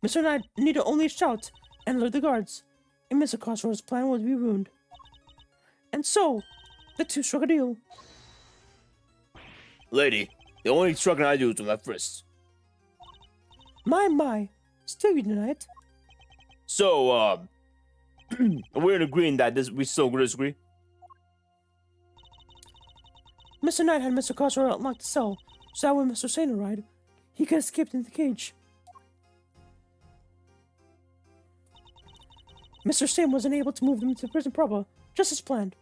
Mr. Knight needed only shout and alert the guards, and Mr. Crossroader's plan would be ruined. And so, the two struck a deal. Lady, the only striking I do is with my fists. My, still you deny it. So, we're in agreeing that we still disagree? Mr. Knight had Mr. Crossroader unlock the cell, so that when Mr. Saint arrived, he could escape into the cage. Mr. Saint was unable to move them to prison proper, just as planned.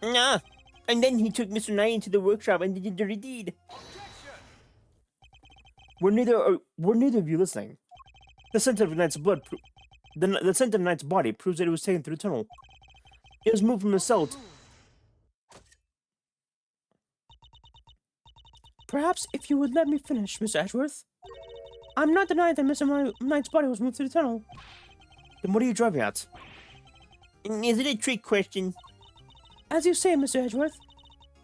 Nah. And then he took Mr. Knight into the workshop and did a dirty deed. Were neither of you listening? The scent of Knight's blood, the scent of Knight's body proves that it was taken through the tunnel. It was moved from the cell. Perhaps if you would let me finish, Mr. Edgeworth. I'm not denying that Mr. Knight's body was moved through the tunnel. Then what are you driving at? Is it a trick question? As you say, Mr. Edgeworth,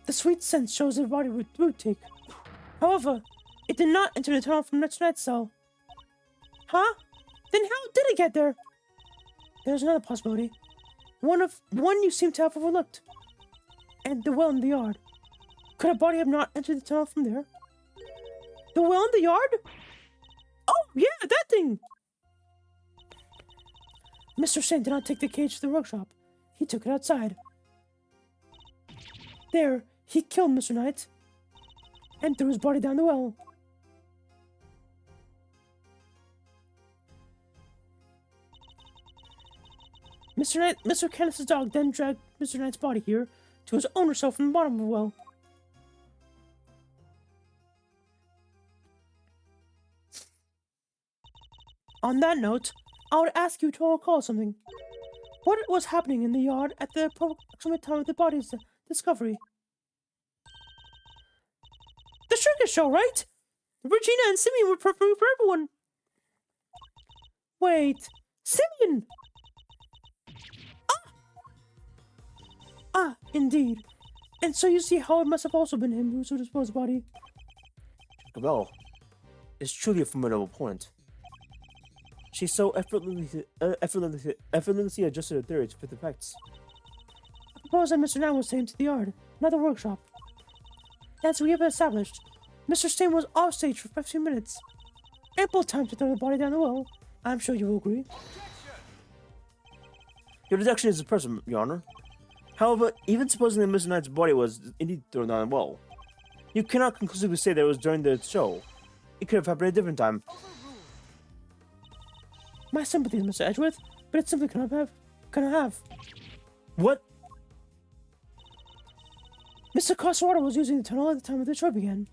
the sweet scent shows that the body would take. However, it did not enter the tunnel from Mr. Knight's cell. Huh? Then how did it get there? There's another possibility. One you seem to have overlooked. And the well in the yard. Could a body have not entered the tunnel from there? The well in the yard? Oh, yeah, that thing! Mr. Saint did not take the cage to the workshop. He took it outside. There, he killed Mr. Knight and threw his body down the well. Mr. Candace's dog then dragged Mr. Knight's body here to his owner cell from the bottom of the well. On that note, I would ask you to recall something. What was happening in the yard at the approximate time of the body's discovery? The circus show, right? Regina and Simeon were performing for everyone. Wait, Simeon! Ah, indeed. And so you see how it must have also been him who disposed the body. Well, is truly a formidable opponent. She so effortlessly adjusted her theory to fit the facts. I propose that Mr. Knight was taken to the yard, not the workshop. As we have established, Mr. Stain was off stage for 15 minutes. Ample time to throw the body down the well. I'm sure you will agree. Your deduction is impressive, Your Honor. However, even supposing that Mr. Knight's body was indeed thrown down the well, you cannot conclusively say that it was during the show. It could have happened at a different time. My sympathies, Mr. Edgeworth, but it simply cannot have. What? Mr. Crosswater was using the tunnel at the time of the show began.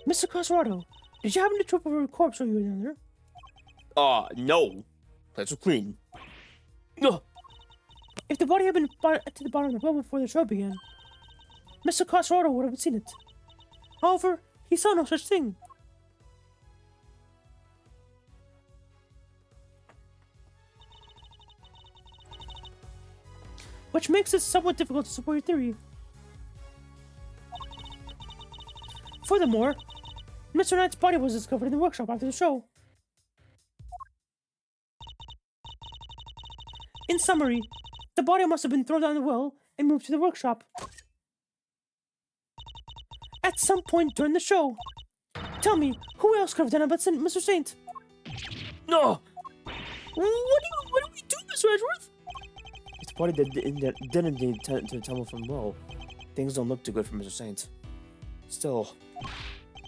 Mr. Crosswater, did you happen to trip over a corpse while you were down there? No. Place was clean. Ugh. If the body had been to the bottom of the well before the show began, Mr. Crosswater would have seen it. However, he saw no such thing. Which makes it somewhat difficult to support your theory. Furthermore, Mr. Knight's body was discovered in the workshop after the show. In summary, the body must have been thrown down the well and moved to the workshop at some point during the show. Tell me, who else could have done it but Mr. Saint? No! What do we do? Mr. Edgeworth? It's body that didn't need to tumble from well. Things don't look too good for Mr. Saint. Still,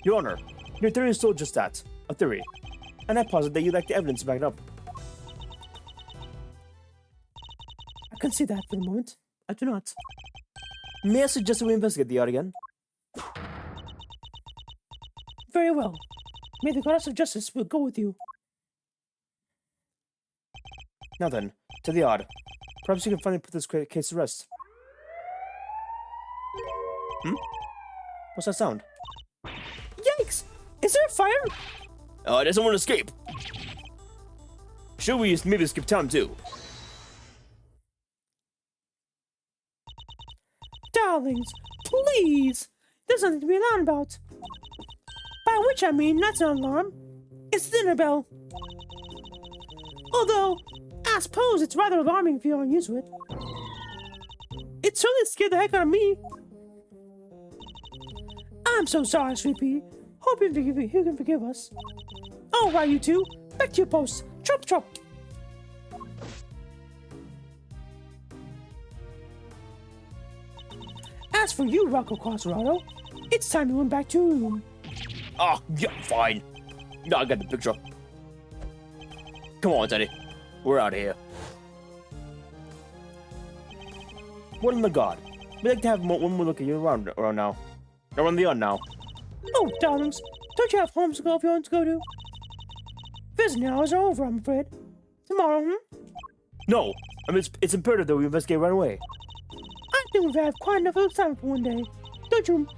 Your Honor, your theory is still just that, a theory. And I posit that you lack the evidence to back it up. I can see that for the moment. I do not. May I suggest that we investigate the yard again? Very well. May the goddess of justice will go with you. Now then, to the yard. Perhaps you can finally put this case to rest. What's that sound? Yikes! Is there a fire? Does someone escape? Should we maybe skip town too? Darlings, please! There's nothing to be alarmed about. By which I mean, that's not an alarm. It's the dinner bell. Although, I suppose it's rather alarming if you aren't used to it. It certainly scared the heck out of me. I'm so sorry, Sweet Pea. Hope you can forgive us. All right, you two. Back to your posts. Chop, chop. As for you, Rocco Quasarado, it's time you went back to your room. Oh, yeah, fine. No, I got the picture. Come on, Teddy. We're out of here. What in the god? We'd like to have one more look at you around now. Around the yard now. Oh, darlings, don't you have homes to go if you want to go to? Visiting hours are over, I'm afraid. Tomorrow, No! I mean, it's imperative that we investigate right away. I think we've had quite enough of time for one day.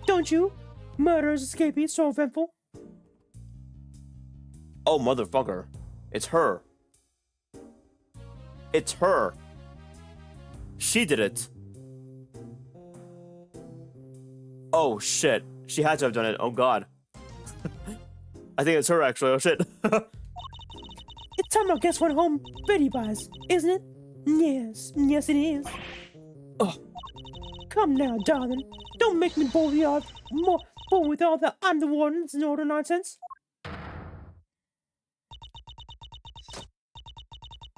Don't you? Murderers, escapees, so eventful. Oh, motherfucker. It's her. It's her. She did it. Oh, shit. She had to have done it. Oh, God. I think it's her, actually. Oh, shit. It's time our guest went home Betty buys, isn't it? Yes it is. Oh. Come now, darling. Don't make me bore you out more with all the I'm the warden's and order nonsense.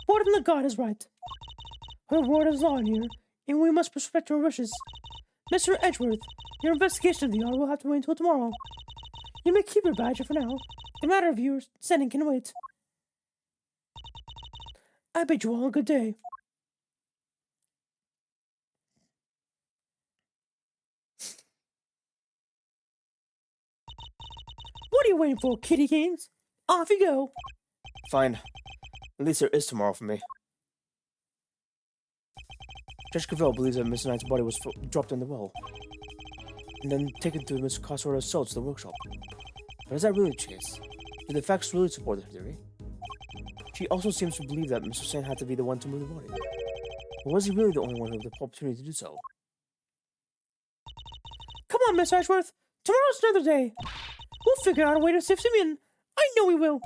Warden the God is right. Her word is law in here, and we must respect her wishes. Mr. Edgeworth, your investigation of the yard will have to wait until tomorrow. You may keep your badge for now. The matter of your sending can wait. I bid you all a good day. What are you waiting for, kitty kings? Off you go. Fine. At least there is tomorrow for me. Judge Cavell believes that Mr. Knight's body was dropped in the well, and then taken to Mr. Cosworth's cell to the workshop. But is that really the case? Do the facts really support the theory? She also seems to believe that Mr. Saint had to be the one to move the body. Or was he really the only one who had the opportunity to do so? Come on, Miss Ashworth. Tomorrow's another day. We'll figure out a way to sift him in. I know we will.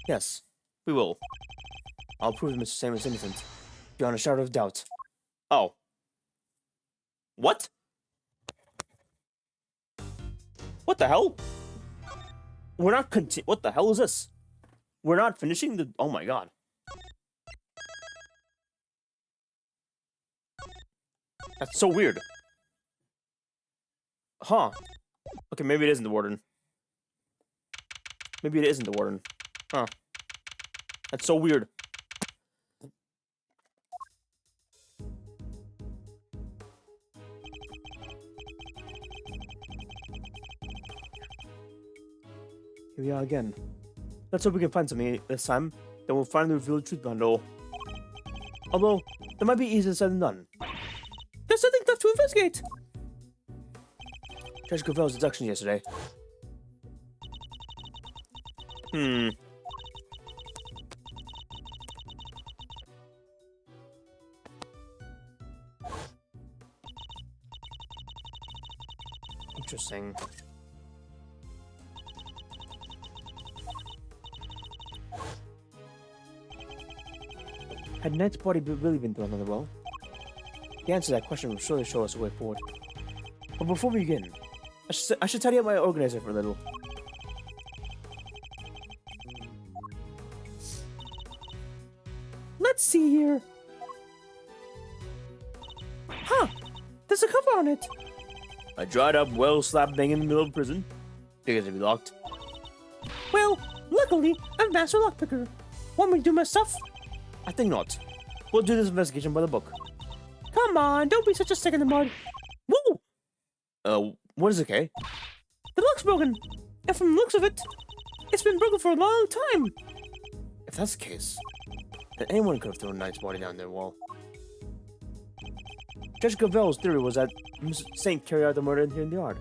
Yes, we will. I'll prove that Mr. Saint is innocent, beyond a shadow of doubt. Oh. What? What the hell? We're not what the hell is this? We're not finishing the... Oh my god. That's so weird. Huh. Okay, maybe it isn't the warden. Maybe it isn't the warden. Huh. That's so weird. Here we are again. Let's hope we can find something this time that will finally reveal the truth behind it all. Although, that might be easier said than done. There's something left to investigate. Judge Cavell's deduction yesterday. Interesting. Had Knight's body really been thrown on the well? The answer to that question will surely show us a way forward. But before we begin, I should tidy up my organizer for a little. Let's see here. There's a cover on it. A dried up well slap bang in the middle of prison. Figures to be locked. Well, luckily, I'm Master Lockpicker. Want me to do my stuff? I think not. We'll do this investigation by the book. Come on, don't be such a stick in the mud. Woo! What is it, Kay? The lock's broken. And from the looks of it, it's been broken for a long time. If that's the case, then anyone could have thrown a knight's body down their wall. Judge Gavel's theory was that Mr. Saint carried out the murder here in the yard.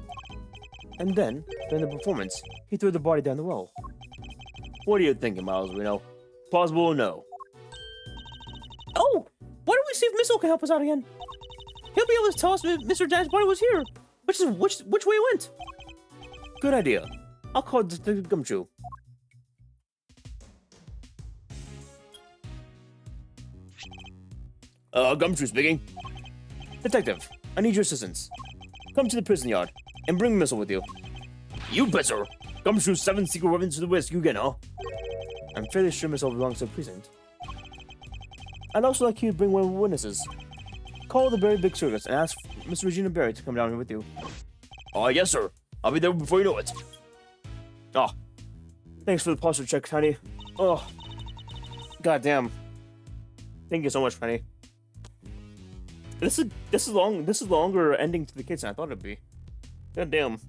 And then, during the performance, he threw the body down the well. What are you thinking, Miles Reno? Plausible or no? Oh, why don't we see if Missile can help us out again? He'll be able to tell us if Mr. Dad's body was here, which way it went. Good idea. I'll call Detective Gumshoe. Gumshoe speaking. Detective, I need your assistance. Come to the prison yard and bring Missile with you. You bet, sir. Gumshoe's 7 secret weapons to the rescue again, huh? I'm fairly sure Missile belongs to the precinct. I'd also like you to bring one of the witnesses. Call the Berry Big Circus and ask Miss Regina Berry to come down here with you. Oh, yes, sir. I'll be there before you know it. Oh, thanks for the posture check, Tiny. Oh, goddamn. Thank you so much, Penny. This is longer ending to the case than I thought it'd be. God damn.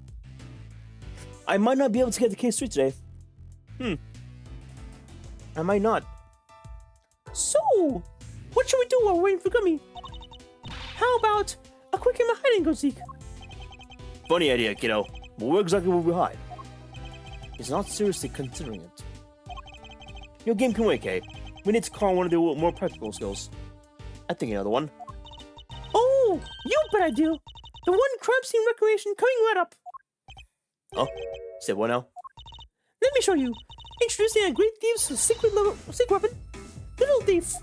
I might not be able to get the case straight today. I might not. So, what should we do while we're waiting for Gummy? How about a quick game of hide and go seek? Funny idea, kiddo. But where exactly will we hide? He's not seriously considering it. Your game can wait, Kay. We need to call one of the more practical skills. I think you know the one. Oh, you bet I do. The one crime scene recreation coming right up. Oh, say what now? Let me show you. Introducing a great thief's secret weapon, Little Thief.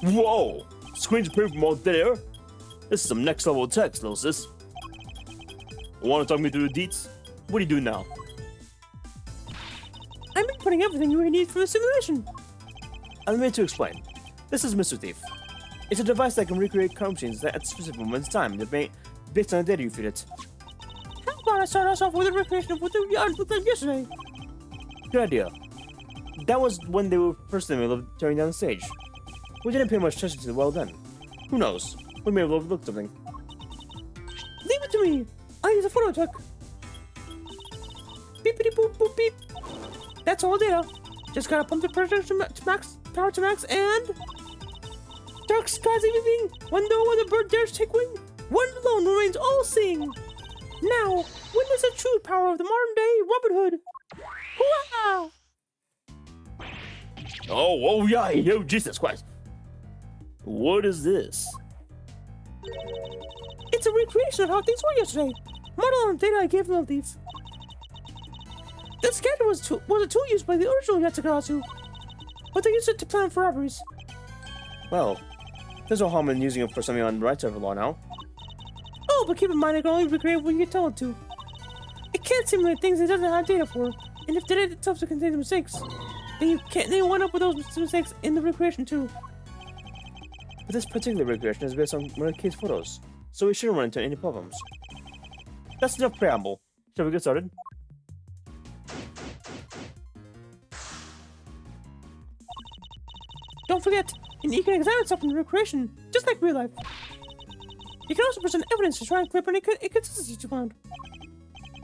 Whoa! Screens appear from all dead air? This is some next level text, little sis. Want to talk me through the deets? What are you doing now? I'm inputting everything you need for the simulation. Allow me to explain. This is Mr. Thief. It's a device that can recreate crime scenes at specific moments in time, based on the data you feed it. How about I start us off with a recreation of what the yard looked like yesterday? Good idea. That was when they were first in the middle of tearing down the stage. We didn't pay much attention to the well then. Who knows? We may have overlooked something. Leave it to me. I use a photo check. Beepity boop boop beep. That's all data. Just gotta pump the pressure to max, power to max, and dark skies evening. When no other bird dares take wing, one alone remains all-seeing. Now, witness the true power of the modern-day Robin Hood. Hoo-ah! Oh yeah, yo, Jesus Christ. What is this? It's a recreation of how things were yesterday. Model on the data I gave Little Thief. The scanner was a tool used by the original Yatsukarasu, but they used it to plan for robberies. Well, there's no harm in using it for something on the right side of the law now. Oh, but keep in mind it can only recreate what you tell it to. It can't simulate things it doesn't have data for, and if the data itself contains mistakes, then you can't then wind up with those mistakes in the recreation too. But this particular recreation is based on one of the kids' photos, so we shouldn't run into any problems. That's enough preamble. Shall we get started? Don't forget, you can examine stuff in the recreation, just like real life. You can also present evidence to try and clear up any inconsistencies you found.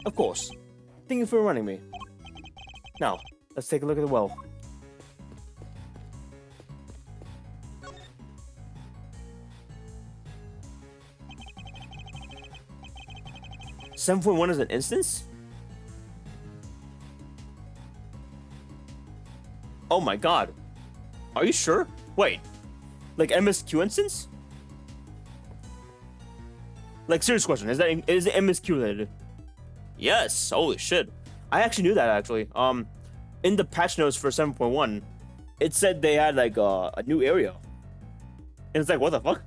Of course. Thank you for reminding me. Now, let's take a look at the well. "7.1 is an instance? Oh my god. Are you sure? Wait. Like MSQ instance? Like, serious question, is it MSQ related? Yes, holy shit. I actually knew that actually. In the patch notes for 7.1, it said they had like a new area. And it's like, what the fuck?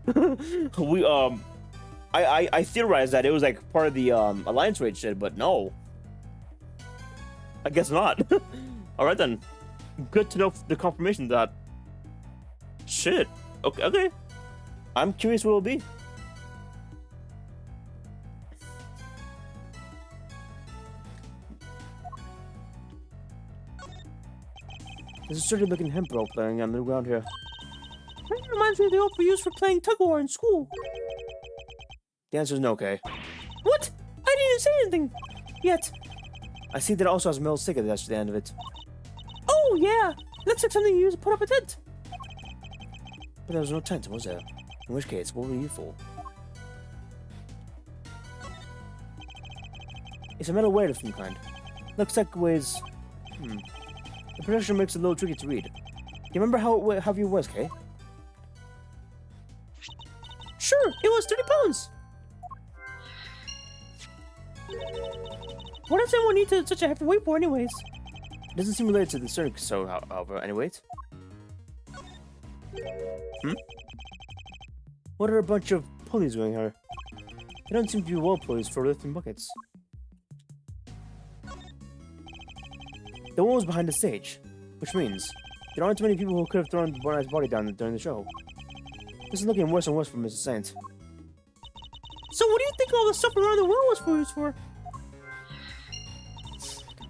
I theorized that it was like part of the Alliance Raid shit, but no. I guess not. Alright then. Good to know the confirmation that Shit. Okay, okay. I'm curious what it'll be. There's a sturdy looking hemp rope laying on the ground here. That reminds me of the rope we used for playing tug of war in school. The answer is no, Kay. What? I didn't even say anything. Yet. I see that it also has a metal stick attached to the end of it. Oh, yeah. Looks like something you used to put up a tent. But there was no tent, was there? In which case, what were you for? It's a metal weight of some kind. Looks like it weighs... The projection makes it a little tricky to read. Do you remember how heavy it was, Kay? Sure, it was 30 pounds. What does anyone need such a heavy weight for anyways? It doesn't seem related to the circus, so however, anyways. What are a bunch of pulleys doing here? They don't seem to be wall pulleys for lifting buckets. The one was behind the stage, which means there aren't many people who could have thrown Bonai's body down during the show. This is looking worse and worse for Mrs. Saint. So what do you think all the stuff around the well was used for?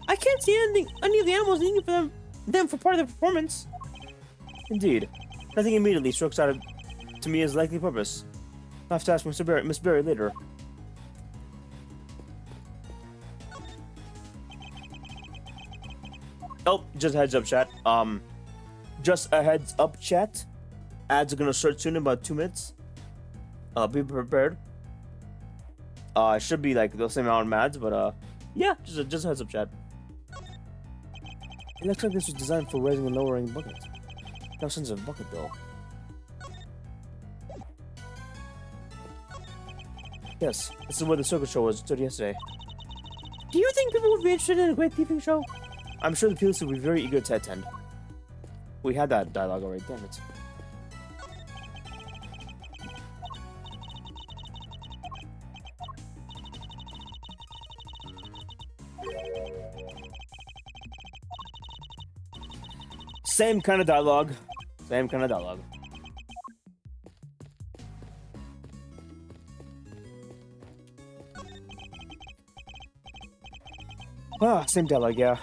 I can't see any of the animals needing for them for part of the performance. Indeed. Nothing immediately strikes out to me as likely purpose. I'll have to ask Miss Berry later. Oh, just a heads up, chat. Just a heads up, chat. Ads are gonna start soon in about 2 minutes. Be prepared. It should be like the same amount of ads, but yeah, just a heads up, chat. It looks like this was designed for raising and lowering the bucket. No sense of bucket though. Yes, this is where the circus show was stood yesterday. Do you think people would be interested in a great thieving show? I'm sure the police would be very eager to attend. We had that dialogue already, damn it. Same kind of dialogue. Same kind of dialogue. Ah, same dialogue, yeah.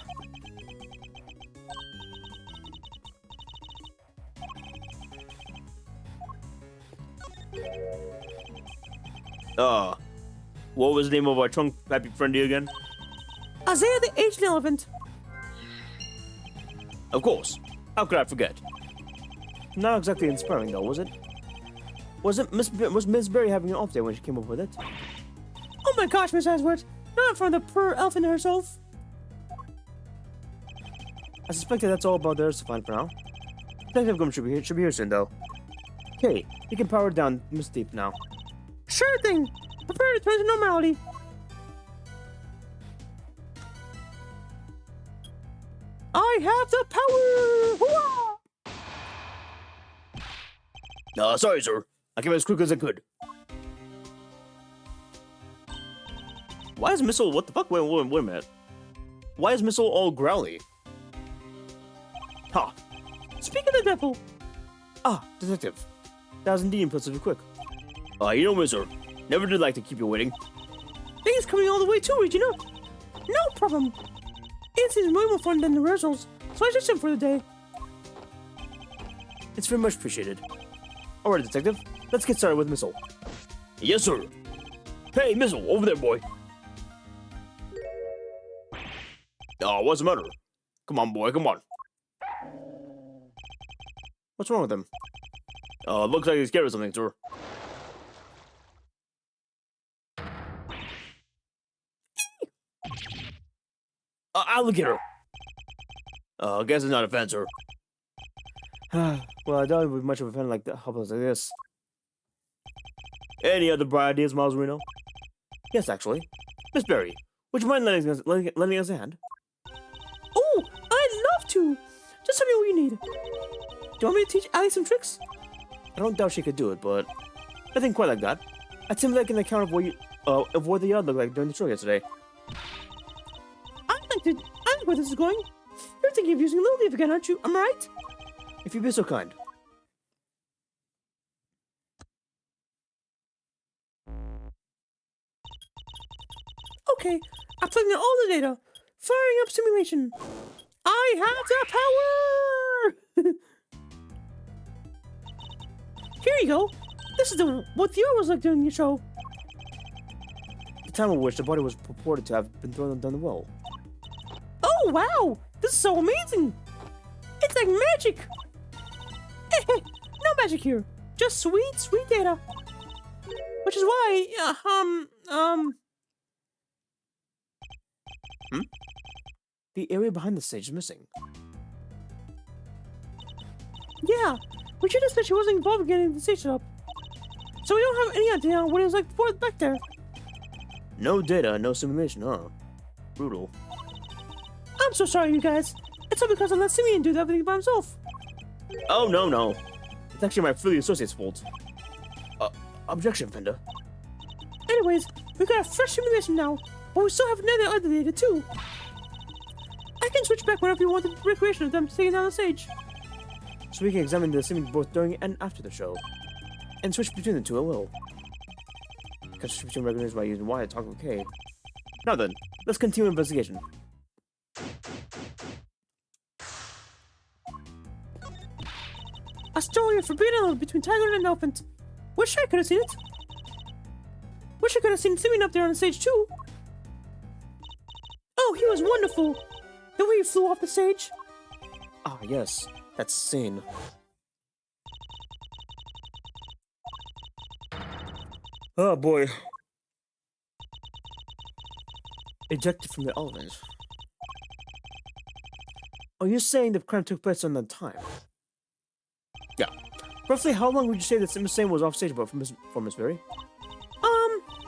What was the name of our trunk happy friendy again? Isaiah the Aged Elephant. Of course. How could I forget? Not exactly inspiring though, was it? Was Miss Berry having an off day when she came up with it? Oh my gosh, Miss Asworth. Not from the poor elephant herself. I suspect that's all about theirs to find for now. Detective Gum should be here soon though. Okay, you can power down Miss Deep now. Sure thing. Prepare to return to normality. I have the power! Hooah! Sorry, sir. I came as quick as I could. Why is Missile... What the fuck? Wait a minute. Why is Missile all growly? Ha! Speak of the devil. Ah, detective. That was indeed impulsively quick. You know, mister, never did like to keep you waiting. Things coming all the way too, Regina. No problem. It seems way more fun than the rehearsals, so I just in for the day. It's very much appreciated. Alright, detective. Let's get started with Missile. Yes, sir. Hey, Missile, over there, boy. What's the matter? Come on, boy, come on. What's wrong with him? Looks like he's scared of something, sir. Alligator! I guess it's not a fan, sir. Well, I doubt it would be much of a fan like that, helpless like this. Any other bright ideas, Miles Reno? Yes, actually. Miss Berry, would you mind lending us a hand? Oh, I'd love to! Just tell me what you need. Do you want me to teach Allie some tricks? I don't doubt she could do it, but nothing quite like that. I'd simply like an account of what the yard looked like during the show yesterday. I like where this is going. You're thinking of using Little Leaf again, aren't you? Am I right? If you'd be so kind. Okay, I'm plugging in all the data. Firing up simulation. I have the power! Here you go. This is what the art was like during the show. The time at which the body was purported to have been thrown down the well. Oh, wow! This is so amazing! It's like magic! No magic here. Just sweet, sweet data. Which is why, The area behind the stage is missing. yeah. We should have said she wasn't involved in getting the stage set up. So we don't have any idea what it was like before back there. No data, no simulation, huh? Brutal. I'm so sorry, you guys. It's all because I let Simeon do everything by himself. Oh, no. It's actually my Freely Associates' fault. Objection, Fender. Anyways, we got a fresh simulation now, but we still have another other data too. I can switch back whenever you want the recreation of them taking down the stage. So we can examine the simulation both during and after the show. And switch between the two at will. Can switch between recognition by using Y to talk with K. Now then, let's continue investigation. A story of forbidden love between Tiger and an elephant. Wish I could have seen it. Wish I could have seen Simeon up there on the stage too. Oh, he was wonderful. The way he flew off the stage. Ah, yes. That scene. Oh boy. Ejected from the elephant. Are you saying the crime took place on that time? Yeah. Roughly how long would you say that Miss Sane was off stage about for Miss Berry?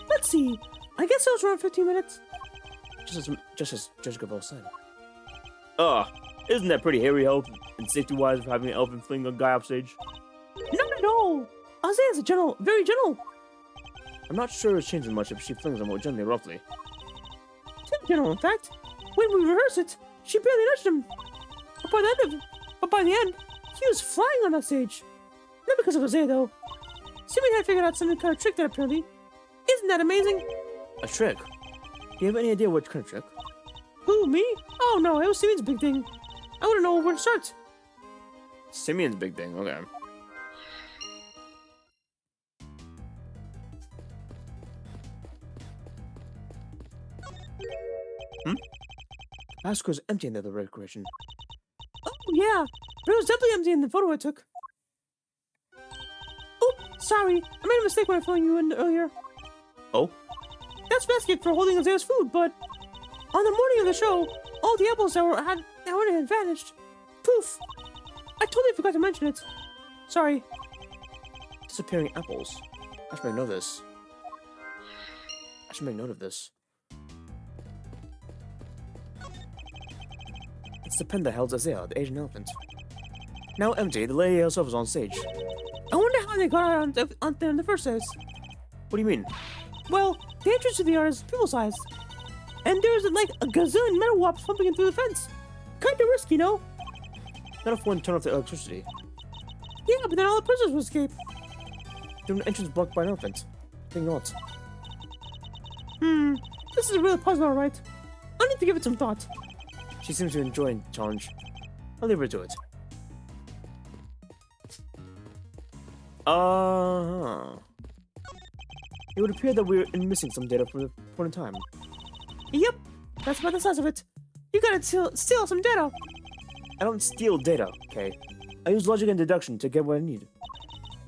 Let's see. I guess it was around 15 minutes. Just as Judge Gavelle said. Isn't that pretty hairy health and safety-wise for having an elephant fling a guy off stage? Not at all. Isaiah's a gentle, very gentle. I'm not sure it's changing much if she flings him more gently, roughly. Too gentle, in fact. When we rehearsed it, she barely nudged him. But by the end, he was flying on that stage. Not because of Isaiah, though. Simeon had figured out some kind of trick there, apparently. Isn't that amazing? A trick? Do you have any idea what kind of trick? Who, me? Oh no, it was Simeon's big thing. I wouldn't know where to start. Simeon's big thing, okay. Basco is empty in the other recreation. Oh yeah, but it was definitely empty in the photo I took. Oh, sorry, I made a mistake when I phoned you in earlier. Oh? That's basket for holding Isaiah's food, but on the morning of the show, all the apples that had vanished. Poof! I totally forgot to mention it. Sorry. Disappearing apples. I should make note of this. It's the pen that held Isaiah, the Asian elephant. Now empty, the lady herself is on stage. I wonder how they got on there in the first place. What do you mean? Well, the entrance to the yard is people-sized. And there's like a gazillion metal wops pumping in through the fence. Kinda risky, no? Not if one turned off the electricity. Yeah, but then all the prisoners would escape. There's an entrance blocked by an elephant. Think not. This is a real puzzle, alright. I need to give it some thought. She seems to enjoy the challenge. I'll leave her to it. It would appear that we're missing some data for the point in time. Yep, that's about the size of it. You gotta steal some data. I don't steal data, okay? I use logic and deduction to get what I need.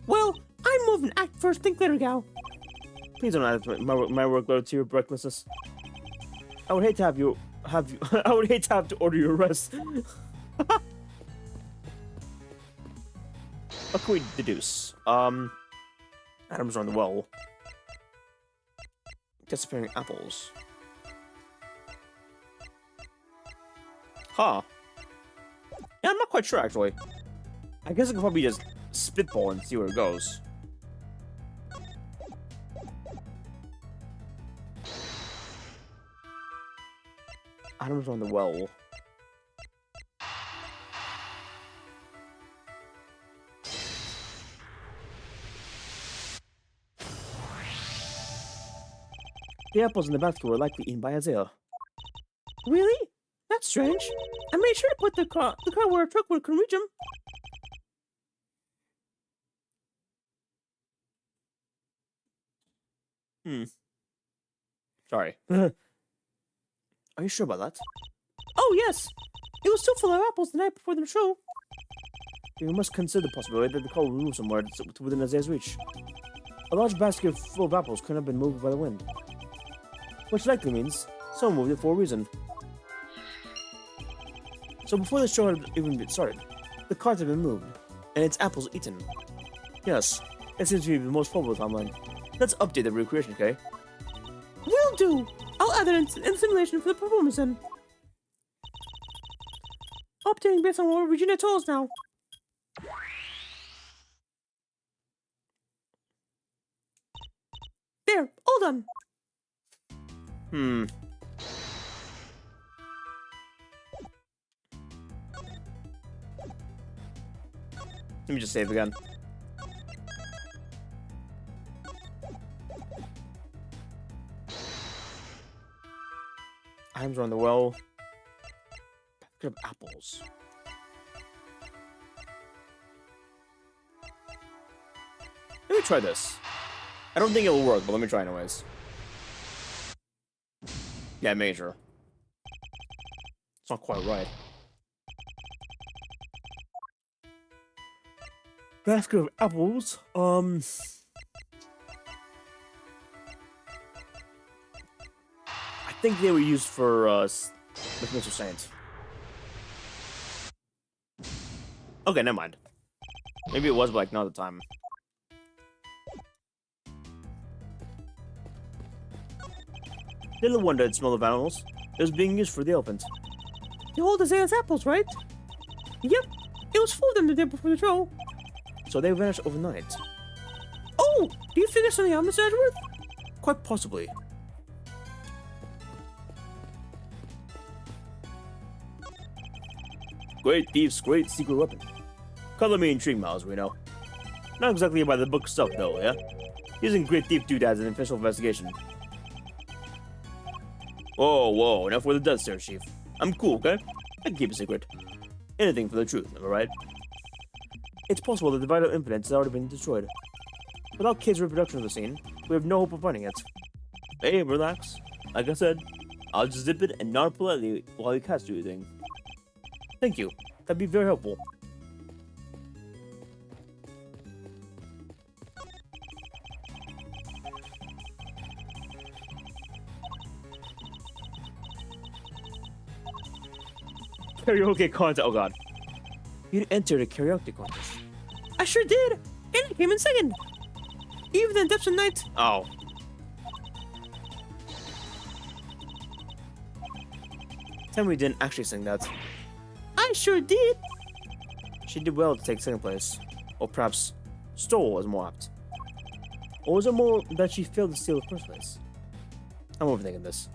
Well, I'm more of an act first, think later gal. Please don't add my workload to your breakfast. I would hate to I would hate to have to order your arrest. What can we deduce? Atoms are on the well. Disappearing apples. Huh. Yeah, I'm not quite sure actually. I guess I could probably just spitball and see where it goes. Atoms on the well. The apples in the basket were likely eaten by Isaiah. Really? That's strange. I made sure to put the car where a truck would can reach him. Sorry. Are you sure about that? Oh yes, it was still full of apples the night before the show. We must consider the possibility that the car will move somewhere within Isaiah's reach. A large basket full of apples could have been moved by the wind, which likely means someone moved it for a reason. So before the show had even been started, the cart had been moved, and its apples eaten. Yes, it seems to be the most probable timeline. Let's update the recreation, okay? Will do. I'll add it in the simulation for the performance then. Updating based on what Regina told us now. There, all done. Let me just save again. Items are on the well. Basket of apples. Let me try this. I don't think it will work, but let me try anyways. Yeah, major. It's not quite right. Basket of apples. I think they were used for with Mr. Saint. Okay, never mind. Maybe it was, but like not at the time. Little wonder it smelled of animals. It was being used for the elephant. You hold Isaiah's apples, right? Yep. It was full of them the day before the show. So they vanished overnight. Oh! Do you figure something out, Mr. Edgeworth? Quite possibly. Great thieves, great secret weapon. Color me intrigued, Miles, we know. Not exactly by the book stuff, though, yeah? Using great thief doodads in an official investigation. Whoa, enough with the death stare, Chief. I'm cool, okay? I can keep a secret. Anything for the truth, am I right? It's possible that the Vital Infinite has already been destroyed. Without Kid's reproduction of the scene, we have no hope of finding it. Hey, relax. Like I said, I'll just zip it and nod politely while you cast do your thing. Thank you. That'd be very helpful. Karaoke contest. Oh god. You entered a karaoke contest. I sure did! And I came in second! Even in depths of night. Oh. Tell me you didn't actually sing that. I sure did! She did well to take second place. Or perhaps stole was more apt. Or was it more that she failed to steal the first place? I'm overthinking this.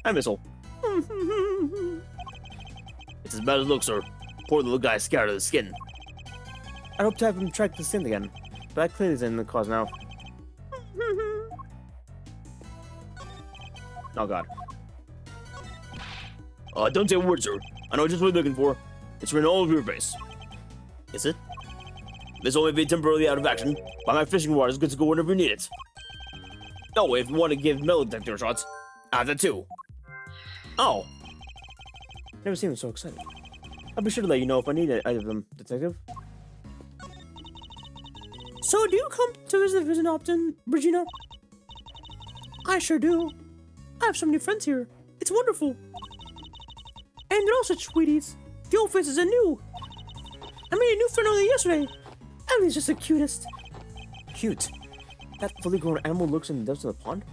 I missile. It's as bad as it looks, sir. Poor little guy scared of the skin. I hope to have him track the skin again, but that clearly isn't in the cause now. Oh god. Don't say a word, sir. I know just what you're looking for. It's written all over your face. Is it? This only be temporarily out of action, but my fishing rod is good to go whenever you need it. Oh, if you want to give metal detector shots, I have that too. Oh. Never seen him so excited. I'll be sure to let you know if I need either of them, Detective. So do you come to visit often, Regina? I sure do. I have so many friends here. It's wonderful. And they're all such sweeties. The old faces are new. I made a new friend only yesterday. Ellie's just the cutest. Cute. That fully grown animal looks in the depths of the pond?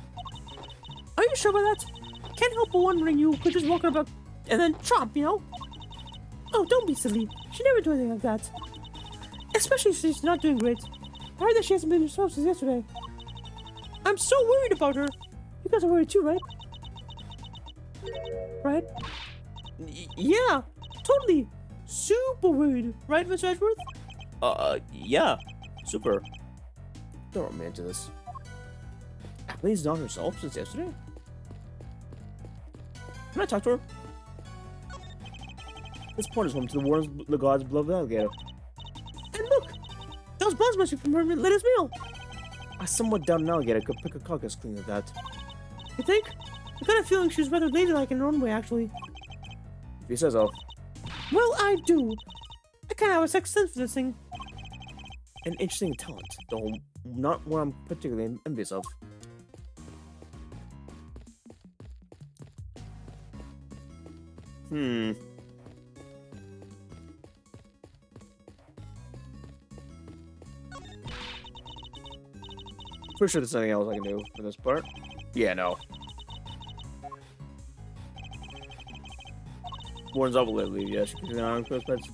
Are you sure about that? Can't help but wondering you could just walk about and then chomp, you know? Oh, don't be silly. She never do anything like that. Especially if she's not doing great. I heard that she hasn't been herself since yesterday. I'm so worried about her. You guys are worried too, right? Right? Yeah, totally. Super worried. Right, Mr. Edgeworth? Yeah. Super. Don't run me into this. Please not herself since yesterday? Can I talk to her? This point is home to the god's beloved alligator. And look! Those bones must be from her latest meal! I somewhat doubt an alligator could pick a carcass clean like that. You think? I got a feeling she was rather ladylike in her own way, actually. If he says so. Well, I do. I kind of have a sixth sense for this thing. An interesting talent, though not one I'm particularly envious of. Pretty sure there's something else I can do for this part. Yeah, no. Warren's up lately, yeah, she can on close pets.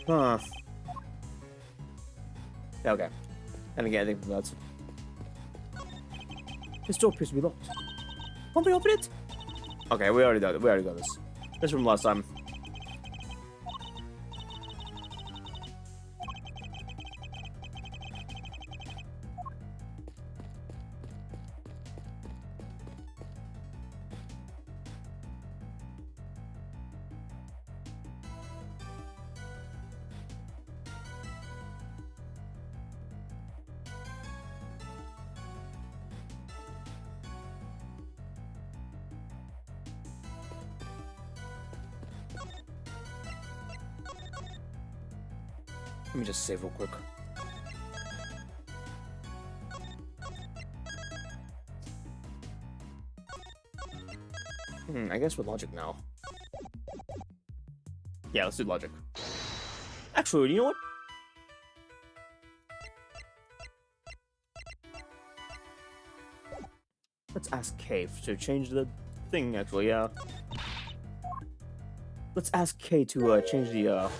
Huh. Yeah, okay. I didn't get anything from that. This door appears to be locked. Won't we open it? Okay, we already got this. This from last time. Let me just save real quick. I guess with logic now. Yeah, let's do logic. Actually, you know what? Let's ask K to change the thing, actually, yeah. Let's ask K to change the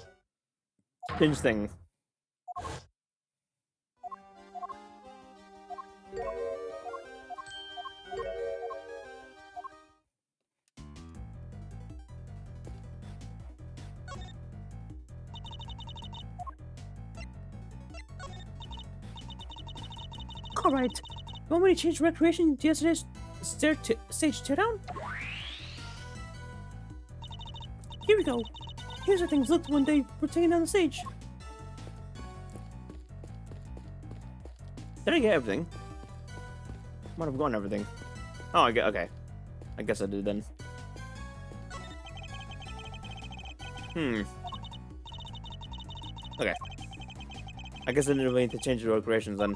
thing. Alright. You want me to change recreation to yesterday's stage teardown? Here we go. Here's how things looked when they were taking down the stage. Did I get everything? Might have gotten everything. Oh, I get, okay. I guess I did then. Okay. I guess I didn't really need to change the recreations then.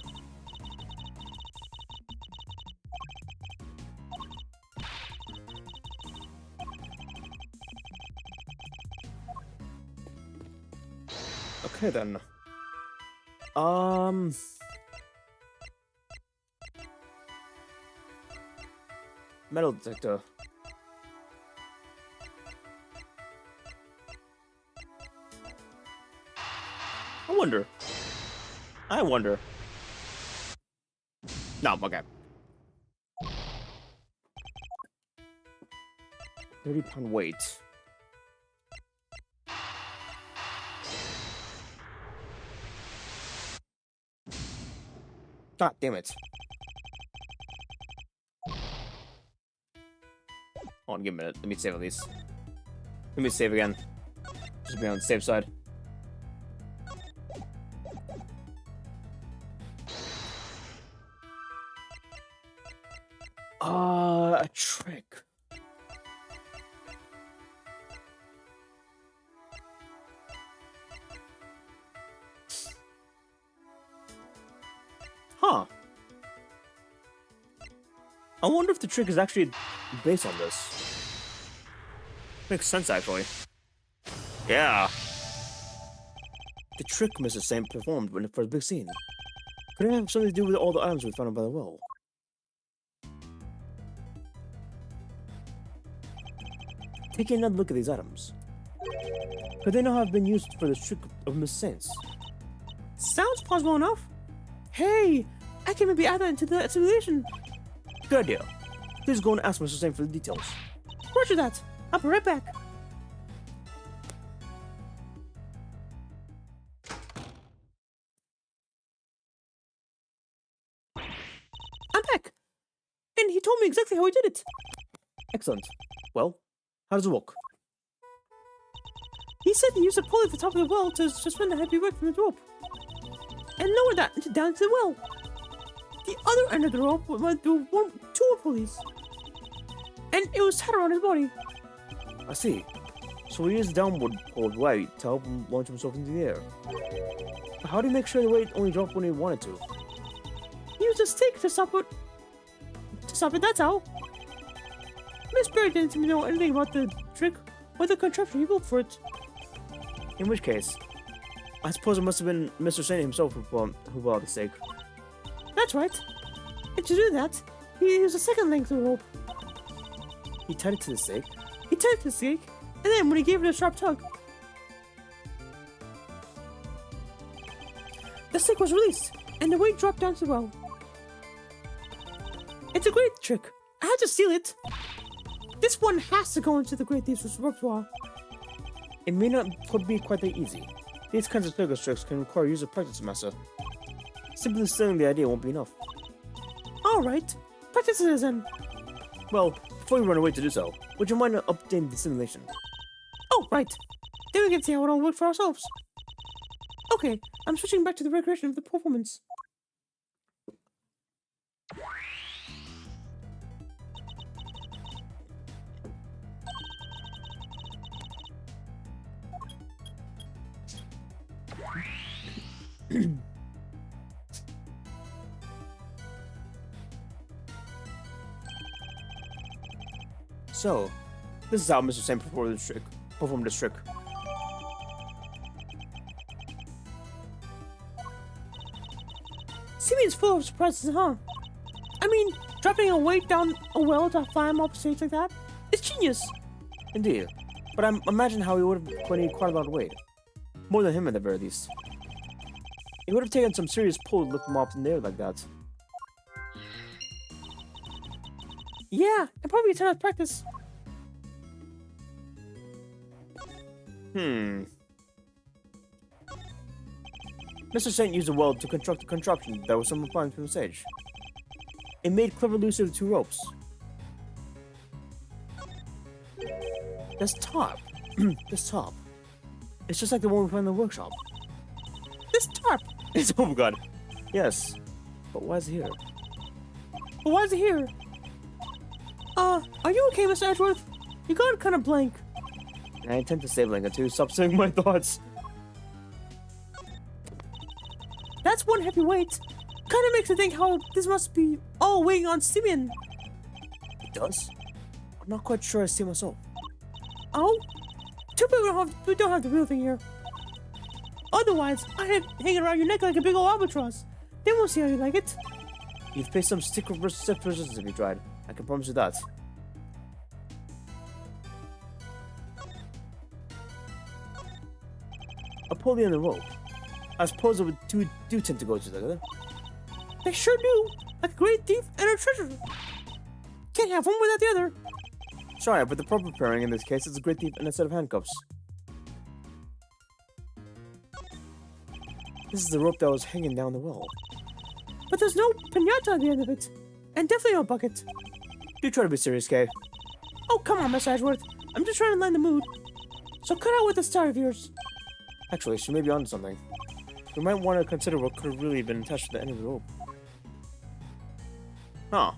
Okay then. Metal detector. I wonder. No, okay. 30-pound weight. God damn it. Hold on, give me a minute. Let me save at least. Let me save again. Just be on the safe side. A trick. Huh. I wonder if the trick is actually based on this. Makes sense, actually. Yeah. The trick Mr. Saint performed when the first big scene. Could it have something to do with all the items we found by the well? Taking another look at these items. Could they not have been used for the trick of Miss Saints? Sounds plausible enough. Hey, I can maybe add that into the simulation. Good idea. Please go and ask Mr. Saint for the details. Roger that. I'll be right back. I'm back. he told me exactly how he did it. Excellent. Well, how does it work? He said he used a pulley at the top of the well to suspend the heavy weight from the rope. And lower that down to the well. The other end of the rope went through two pulleys. And it was tied around his body. I see. So he used downward pulled weight to help him launch himself into the air. But how do you make sure the weight only dropped when he wanted to? He used a stick to stop it. That's how. Miss Berry didn't seem to know anything about the trick or the contraption he built for it. In which case, I suppose it must have been Mr. Saint himself who brought out the stake. That's right. And to do that, he used a second length of rope. He tied it to the stake. He tied it to the stake, and then when he gave it a sharp tug, the stake was released, and the weight dropped down to the well. It's a great trick. I had to steal it. This one has to go into the Great Thief's repertoire. It may not be quite that easy. These kinds of circus tricks can require user practice, Master. Simply stealing the idea won't be enough. Alright, practice it then. Well, before you run away to do so, would you mind updating the simulation? Oh, right. Then we can see how it all worked for ourselves. Okay, I'm switching back to the recreation of the performance. So, this is how Mr. Saint performed this trick. Simeon's full of surprises, huh? I mean, dropping a weight down a well to climb up stage like that? It's genius! Indeed. But I imagine how he would have put quite a lot of weight. More than him at the very least. It would have taken some serious pull to lift him off in the air like that. Yeah, and probably a ton of practice. Mr. Saint used a weld to construct a contraption that was somewhat flying from the stage. It made clever use of the two ropes. This top. This top. It's just like the one we found in the workshop. This tarp! It's, oh my god. Yes. But why is it here? But why is it here? Are you okay, Mr. Edgeworth? You got kind of blank. I intend to stay blank until you stop saying my thoughts. That's one heavy weight. Kind of makes me think how this must be all weighing on Simeon. It does? I'm not quite sure I see myself. Oh? Too bad we don't have the real thing here. Otherwise, I had hanging around your neck like a big old albatross. Then we'll see how you like it. You've faced some stiff resistance if you tried. I can promise you that. A pulley and a rope. I suppose the two do tend to go together. They sure do. Like a great thief and a treasure. Can't have one without the other. Sorry, but the proper pairing in this case is a great thief and a set of handcuffs. This is the rope that was hanging down the well. But there's no pinata at the end of it. And definitely no bucket. Do try to be serious, Kay. Oh, come on, Miss Edgeworth. I'm just trying to lighten the mood. So cut out with the star of yours. Actually, she may be onto something. We might want to consider what could have really been attached to the end of the rope. Huh.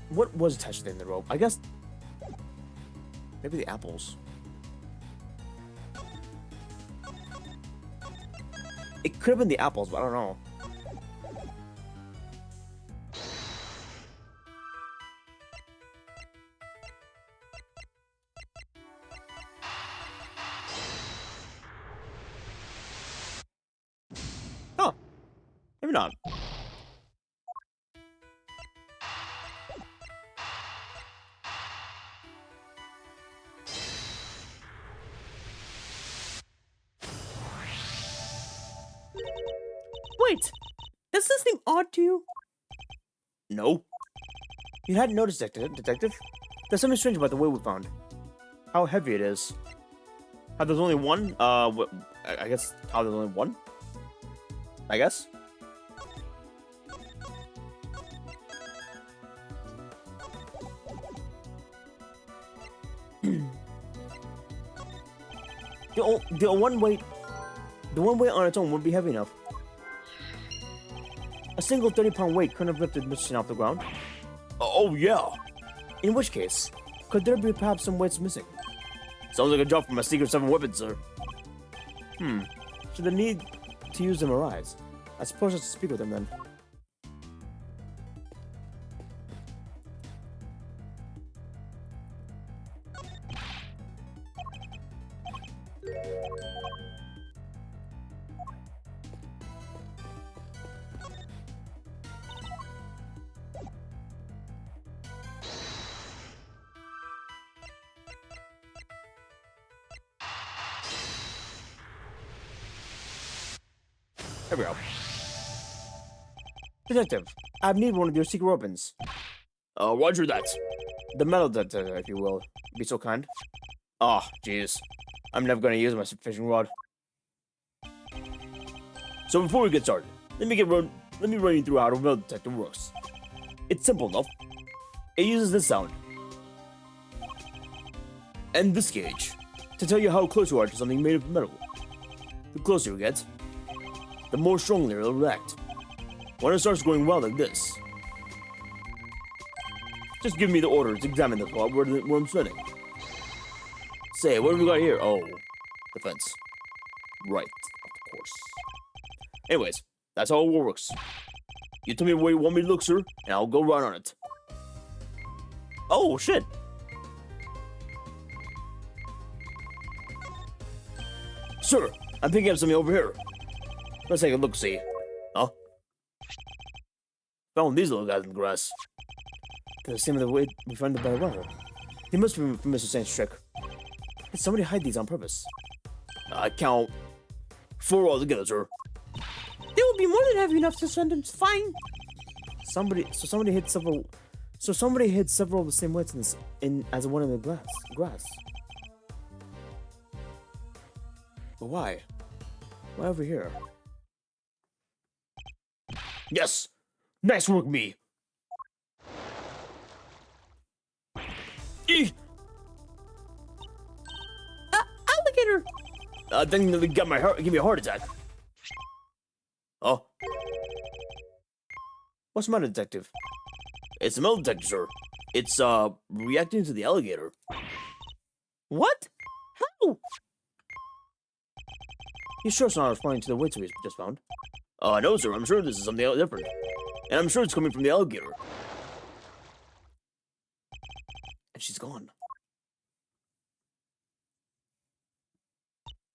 What was attached to the end of the rope? I guess... maybe the apples. It could have been the apples, but I don't know. Huh. Maybe not. Wait, does this seem odd to you? No. You hadn't noticed, Detective? There's something strange about the way we found. How heavy it is. How there's only one? I guess how there's only one? I guess. The one weight on its own would be heavy enough. A single 30-pound weight couldn't have lifted Mr. off the ground. Oh yeah. In which case, could there be perhaps some weights missing? Sounds like a job from a Secret 7 weapon, sir. Should the need to use them arise? I suppose I should speak with them then. There we go. Detective, I need one of your secret weapons. Roger that. The metal detector, if you will. Be so kind. Oh, jeez. I'm never gonna use my fishing rod. So before we get started, let me run you through how the metal detector works. It's simple enough. It uses this sound and this gauge to tell you how close you are to something made of metal. The closer you get, the more strongly it'll react. When it starts going wild like this, just give me the order to examine the spot where I'm standing. Say, what have we got here? Oh, the fence. Right, of course. Anyways, that's how it works. You tell me where you want me to look, sir, and I'll go right on it. Oh, shit. Sir, I'm picking up something over here. Let's take a look-see. Huh? Found these little guys in the grass. They're the same as the way we found them by the well. They must be from Mr. Saint's trick. Did somebody hide these on purpose? I count 4 altogether, sir. They will be more than heavy enough to send them flying. Somebody hid several of the same weights as the one in the grass. But why? Why over here? Yes! Nice work, me! Eek! Alligator! Then they give me a heart attack. Oh. What's the matter, detective? It's a metal detector, sir. It's, reacting to the alligator. What? How? You sure it's not responding to the weights we just found? No, sir. I'm sure this is something different. And I'm sure it's coming from the alligator. And she's gone.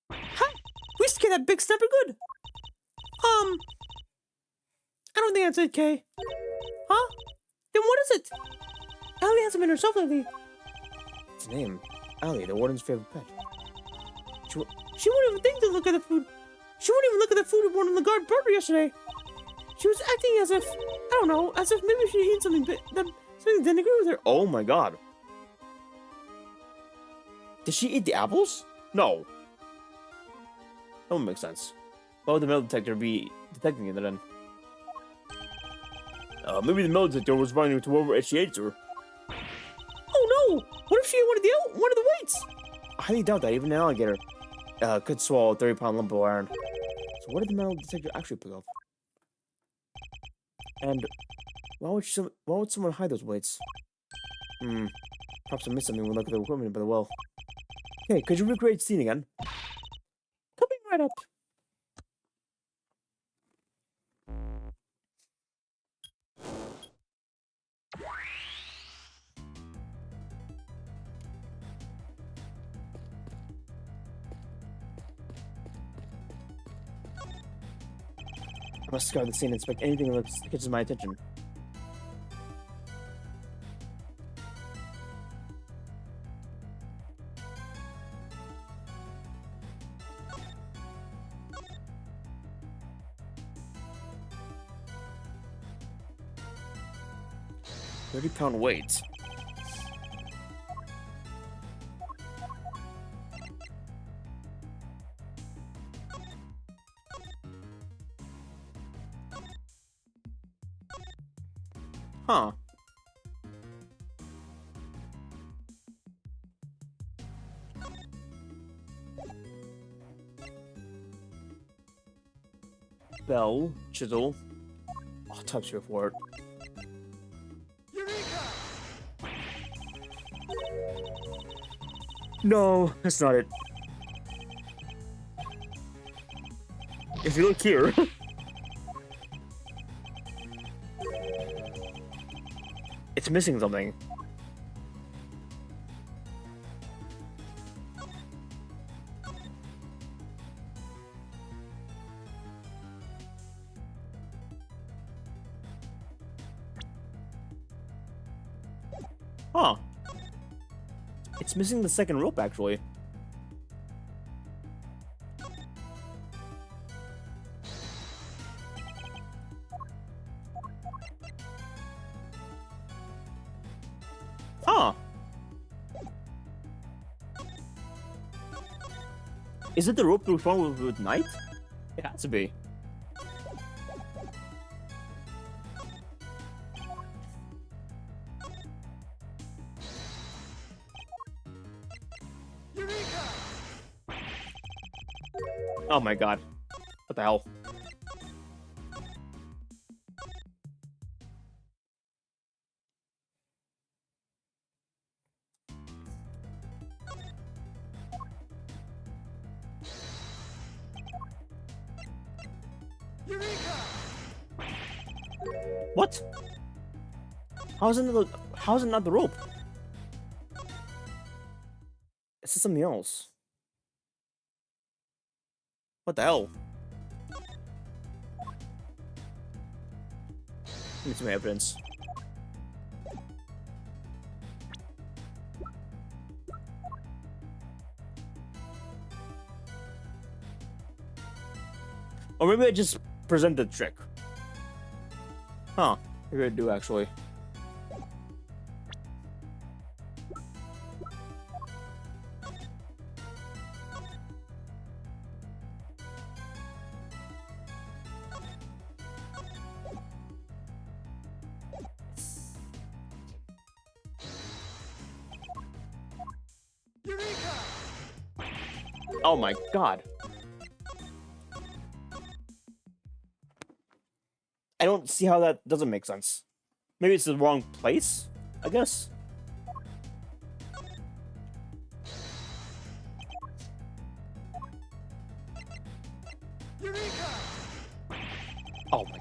Huh? We scared that big snapper good. I don't think that's it, Kay. Huh? Then what is it? Allie hasn't been herself lately. It's a name. Allie, the warden's favorite pet. She wouldn't even think to look at the food. She wouldn't even look at the food one in the guard brought her yesterday. She was acting as if, I don't know, as if maybe she ate something that didn't agree with her. Oh my god. Did she eat the apples? No. That wouldn't make sense. Why would the metal detector be detecting it then? Maybe the metal detector was running to whoever she ate her. Oh no! What if she ate one of the weights? I highly doubt that even an alligator could swallow a 30-pound lump of iron. So what did the metal detector actually pick up? And why would someone hide those weights? Perhaps I missed something when I look at the equipment by the well. Hey, could you recreate the scene again? Coming right up. I must scour the scene and inspect anything that catches my attention. £30 weight. Huh. Bell, chisel. Oh, type 0 for it. No, that's not it. If you look here. It's missing something. Huh. It's missing the second rope, actually. Huh. Is it the rope we found with Knight? It has to be. Oh my god. What the hell? What? How's it not the rope? This is something else. What the hell? Need some evidence. Or maybe I just present the trick. Huh. Maybe I do actually. Oh my god. I don't see how that doesn't make sense. Maybe it's the wrong place, I guess. Oh my.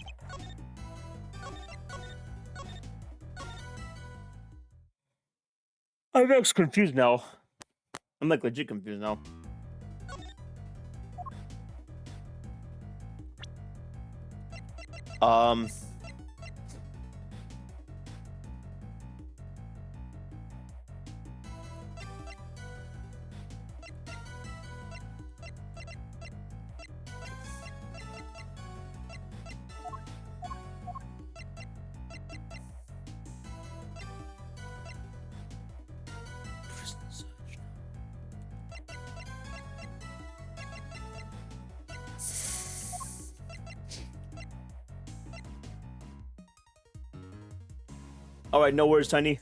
I'm just confused now. I'm like legit confused now. All right, no worries, Tiny.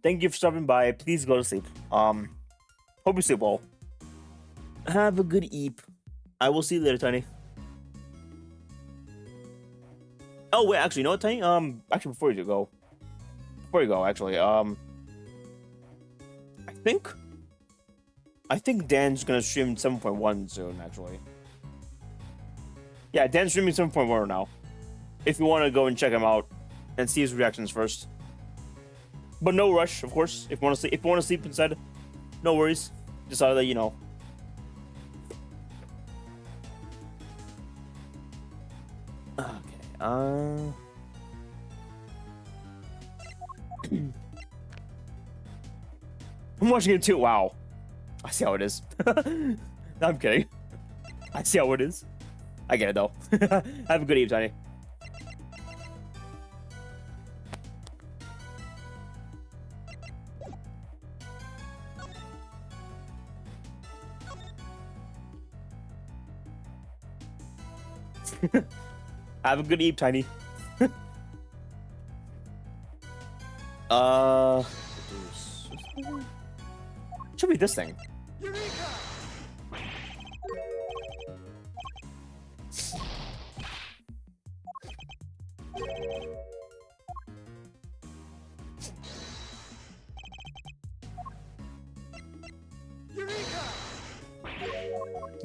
Thank you for stopping by. Please go to sleep. Hope you sleep well. Have a good eep. I will see you later, Tiny. Oh wait, actually, you know what, Tiny? Actually, before you go, actually, I think Dan's gonna stream 7.1 soon. Actually, yeah, Dan's streaming 7.1 now. If you want to go and check him out and see his reactions first. But no rush, of course. If you want to sleep inside, no worries. Just so that you know. Okay. I'm watching it too. Wow. I see how it is. No, I'm kidding. I see how it is. I get it though. Have a good evening, Tiny. Have a good eve, Tiny. Reduce. Should be this thing.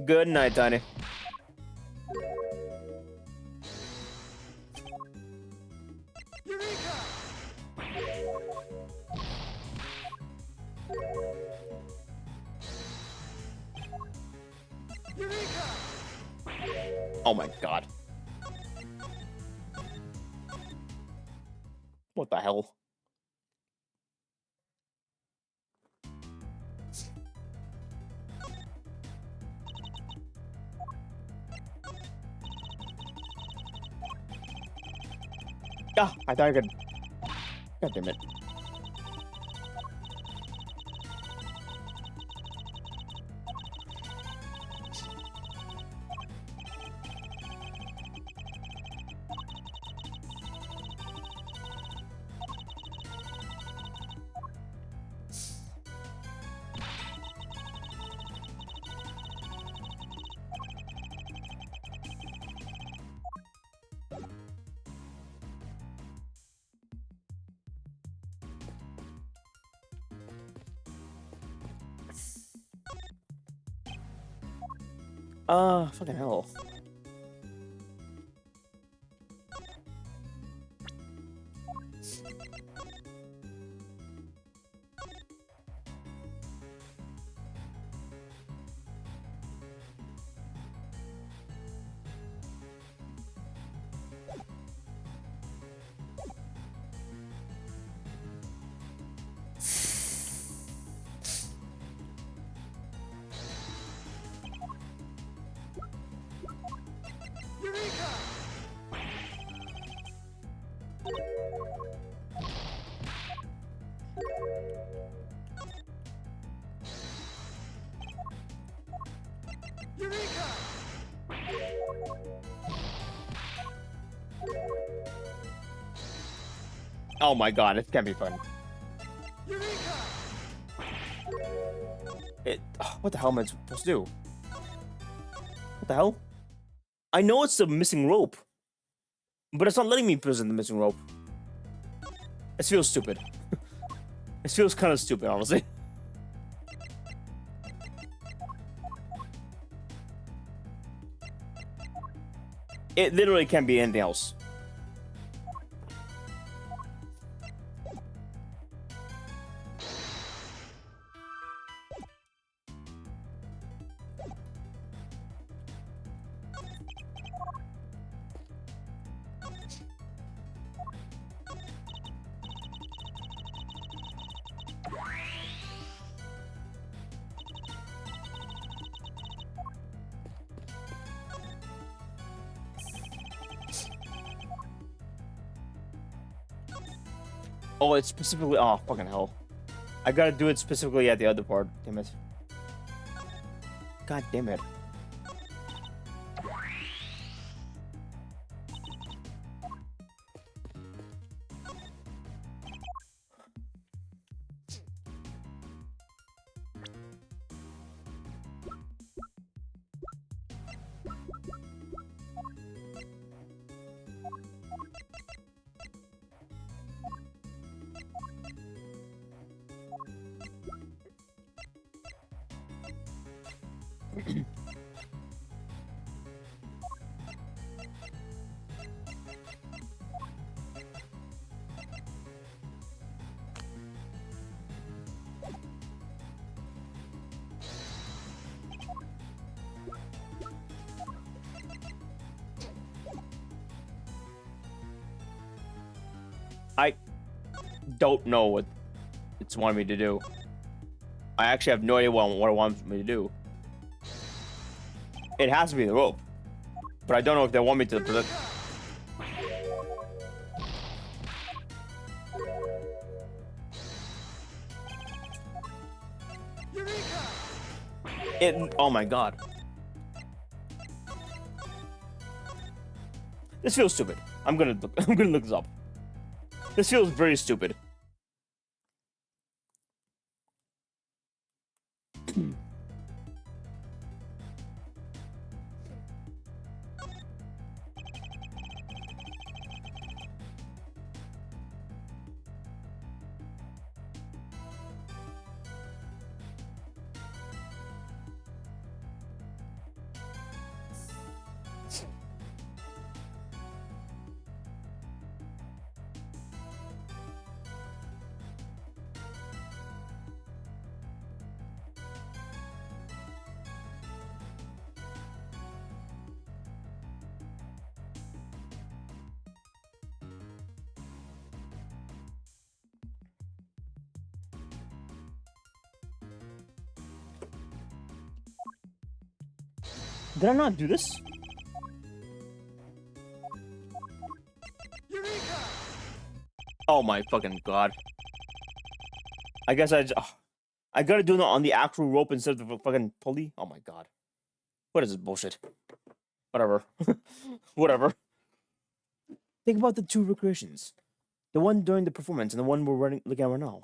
Good night, Tiny. Oh my god. What the hell? Ah, I thought I could. God damn it. Fucking hell. Oh my god, it's gonna be fun. What the hell am I supposed to do? What the hell? I know it's the missing rope, but it's not letting me present the missing rope. It feels stupid. It feels kind of stupid, honestly. It literally can't be anything else. Oh, it's specifically. Oh, fucking hell. I gotta do it specifically at the other part. Damn it. God damn it. I don't know what it's wanting me to do. I actually have no idea what it wants me to do. It has to be the rope, but I don't know if they want me to present. Oh my god. This feels stupid. I'm gonna look this up. This feels very stupid. Did I not do this? Oh my fucking god. I guess I gotta do it on the actual rope instead of the fucking pulley. Oh my god. What is this bullshit? Whatever. Whatever. Think about the two recreations. The one during the performance and the one we're looking at right now.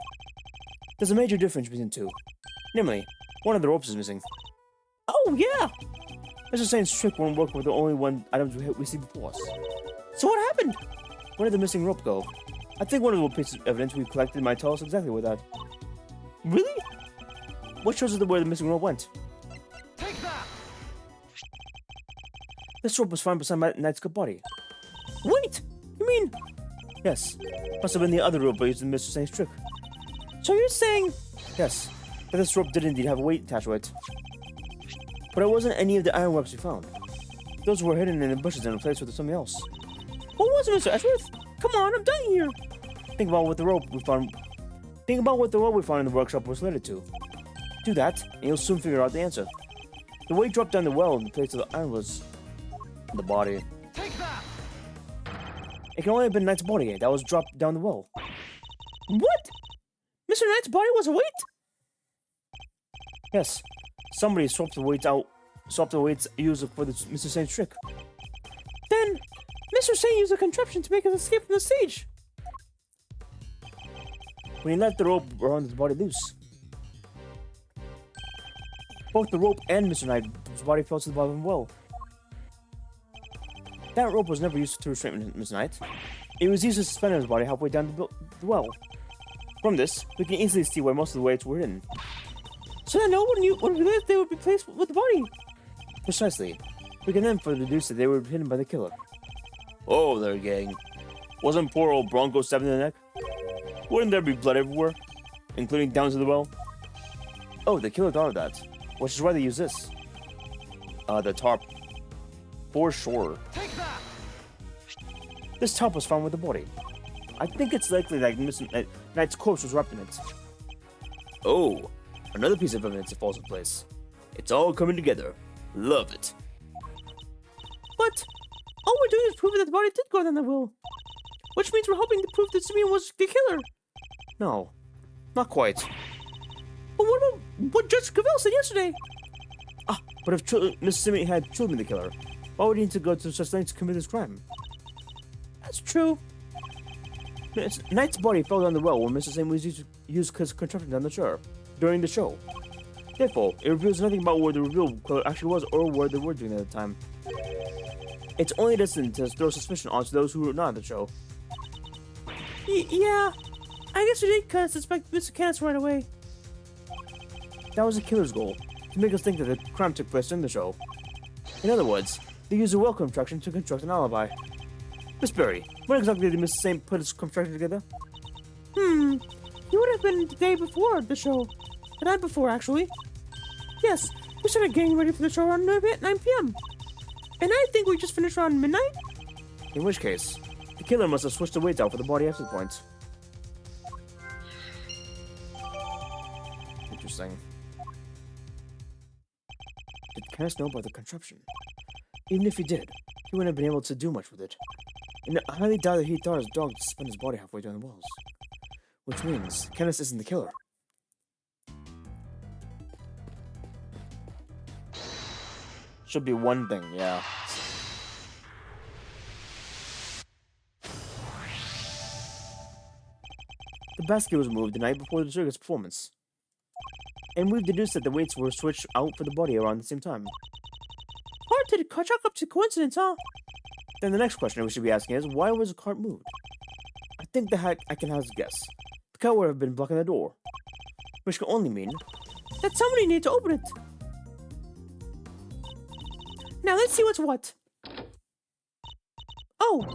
There's a major difference between the two. Namely, one of the ropes is missing. Oh yeah! Mr. Saint's trick won't work with the only one items we see before us. So what happened? Where did the missing rope go? I think one of the pieces of evidence we collected might tell us exactly where that. Really? What shows us where the missing rope went? Take that! This rope was found beside my knight's body. Wait! You mean? Yes. Must have been the other rope used in Mr. Saint's trick. So you're saying? Yes. That this rope did indeed have a weight attached to it. But it wasn't any of the iron webs we found. Those were hidden in the bushes and replaced with something else. What was it, Mr. Ashworth? Come on, I'm done here. Think about what the rope we found. Think about what the rope we found in the workshop was related to. Do that, and you'll soon figure out the answer. The weight dropped down the well in place of the iron was the body. Take that! It can only have been Knight's body that was dropped down the well. What? Mr. Knight's body was a weight? Yes. Somebody swapped the weights used for the Mr. Saint's trick. Then, Mr. Saint used a contraption to make his escape from the stage. When he let the rope around his body loose, both the rope and Mr. Knight's body fell to the bottom of the well. That rope was never used to restrain Mr. Knight. It was used to suspend his body halfway down the well. From this, we can easily see where most of the weights were hidden. So that no one knew when we left they would be placed with the body. Precisely. We can then further deduce that they were hidden by the killer. Oh, there, gang. Wasn't poor old Bronco stabbed in the neck? Wouldn't there be blood everywhere? Including down to the well? Oh, the killer thought of that. Which is why they use this. The tarp. For sure. Take that! This tarp was found with the body. I think it's likely that Knight's corpse was wrapped in it. Oh, another piece of evidence that falls in place. It's all coming together. Love it. But all we're doing is proving that the body did go down the well. Which means we're hoping to prove that Simeon was the killer. No, not quite. But what about what Judge Cavell said yesterday? But if Miss Simeon had truly been the killer, why would he need to go to such lengths to commit this crime? That's true. Knight's body fell down the well when Mr. Simeon used his contraption down the shore during the show. Therefore, it reveals nothing about where the revealed killer actually was or where they were doing at the time. It's only destined to throw suspicion onto those who were not at the show. Yeah, I guess we did kind of suspect Mr. Canis right away. That was the killer's goal, to make us think that the crime took place in the show. In other words, they used a well contraption to construct an alibi. Miss Berry, when exactly did Mr. Saint put his contraption together? It would have been the day before the show. The night before, actually. Yes, we started getting ready for the show around 9 p.m. And I think we just finished around midnight? In which case, the killer must have switched the weights out for the body after the point. Interesting. Did Canis know about the contraption? Even if he did, he wouldn't have been able to do much with it. And I highly doubt that he thought his dog to spin his body halfway down the walls. Which means, Canis isn't the killer. Should be one thing, yeah. The basket was moved the night before the circus performance. And we've deduced that the weights were switched out for the body around the same time. Hard to chalk up to coincidence, huh? Then the next question we should be asking is, why was the cart moved? I think I can have a guess. The cart would have been blocking the door. Which can only mean that somebody needed to open it. Now let's see what's what. Oh,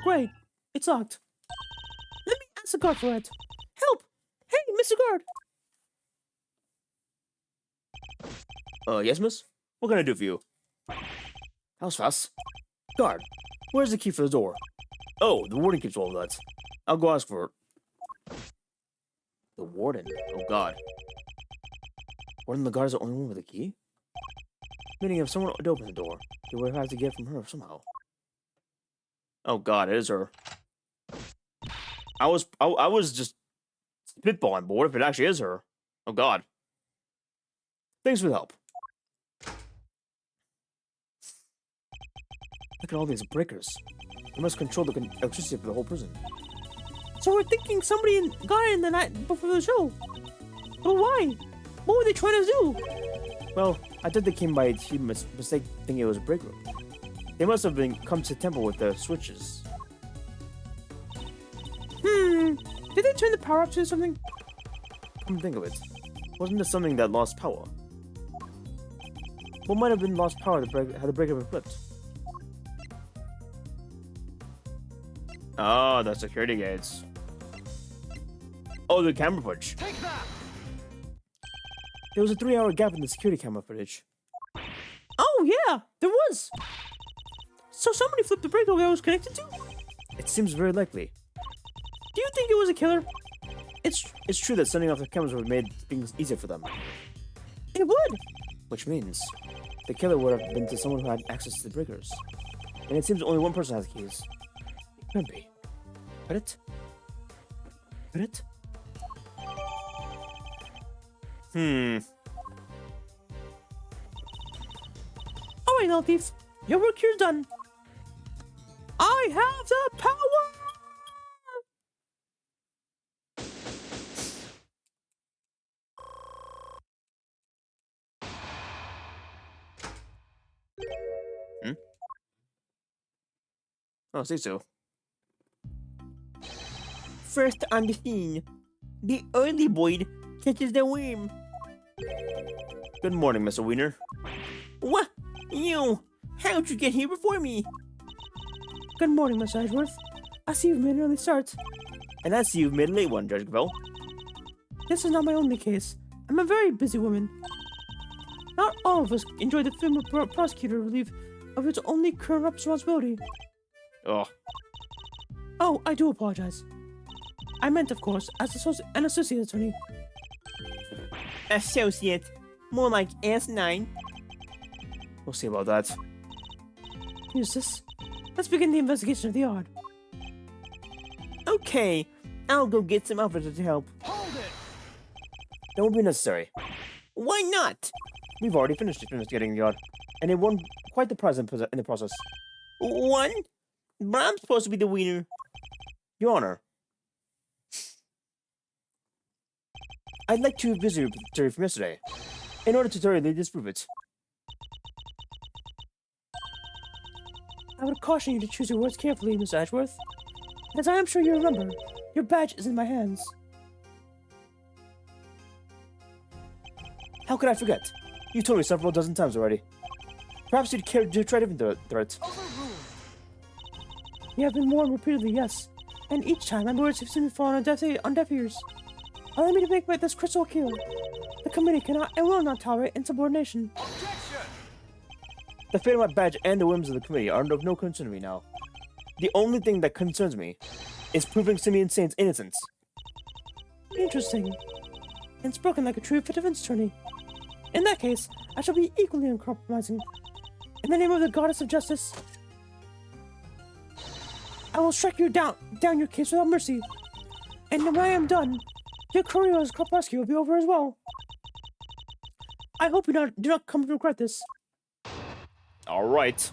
great. It's locked. Let me ask the guard for it. Help! Hey, Mr. Guard! Yes, miss? What can I do for you? That was fast. Guard, where's the key for the door? Oh, the warden keeps all of that. I'll go ask for it. The warden? Oh, God. Warden the guard is the only one with the key? Meaning if someone would open the door, they would have to get it from her somehow. Oh, God, it is her. I was just spitballing, but what if it actually is her? Oh, God. Thanks for the help. Look at all these breakers. They must control the electricity for the whole prison. So we're thinking somebody got in the night before the show. But why? What were they trying to do? Well, I think they came by a human mistake thinking it was a break room. They must have come to the temple with the switches. Did they turn the power off to something? Come to think of it, wasn't there something that lost power? What might have been lost power had the breaker been flipped? Oh, the security gates. Oh, the camera footage. Take that! There was a 3-hour gap in the security camera footage. Oh, yeah, there was. So somebody flipped the breaker that I was connected to? It seems very likely. Do you think it was a killer? It's true that sending off the cameras would have made things easier for them. It would. Which means the killer would have been to someone who had access to the breakers. And it seems only one person has keys. It couldn't be. Could it? Could it? Alright, little thief. Your work here's done. I have the power! Oh, say so. First on the scene, the early boy catches the worm. Good morning, Mr. Wiener. What? You? How'd you get here before me? Good morning, Miss Edgeworth. I see you've made an early start. And I see you've made a late one, Judge Gravel. This is not my only case. I'm a very busy woman. Not all of us enjoy the film of prosecutor relief of its only current responsibility. Oh. Oh, I do apologize. I meant, of course, as an associate attorney. Associate. More like S9. We'll see about that. Eustace, let's begin the investigation of the odd. Okay, I'll go get some officers to help. Hold it! That won't be necessary. Why not? We've already finished investigating the odd, and it won quite the prize in the process. One? But I'm supposed to be the winner. Your Honor, I'd like to visit your theory from yesterday, in order to thoroughly disprove it. I would caution you to choose your words carefully, Miss Edgeworth. As I am sure you remember, your badge is in my hands. How could I forget? You've told me several dozen times already. Perhaps you'd care to try a different threat. Overruled! You have been warned repeatedly, yes. And each time, my words have seemed to fall on deaf ears. Allow me to make this crystal clear. The committee cannot and will not tolerate insubordination. Objection! The fate of my badge and the whims of the committee are of no concern to me now. The only thing that concerns me is proving Simeon Saint's innocence. Interesting. And spoken like a true defense attorney. In that case, I shall be equally uncompromising. In the name of the goddess of justice, I will strike you down your case without mercy. And when I am done, your career as cop rescue will be over as well. I hope you do not come to regret this. All right.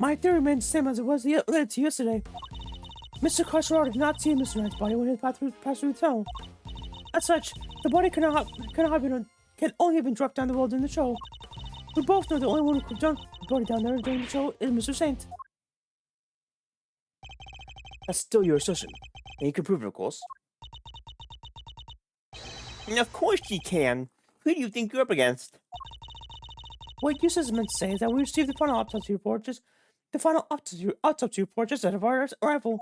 My theory remains the same as it was related to yesterday. Mr. Carceraro did not see Mr. Knight's body when he passed through the tunnel. As such, the body can only have been dropped down the wall during the show. We both know the only one who could dump the body down there during the show is Mr. Saint. That's still your assertion. And you can prove it, of course. Of course you can. Who do you think you're up against? What Eustace meant to say is that we received the final autopsy report just out of our arrival.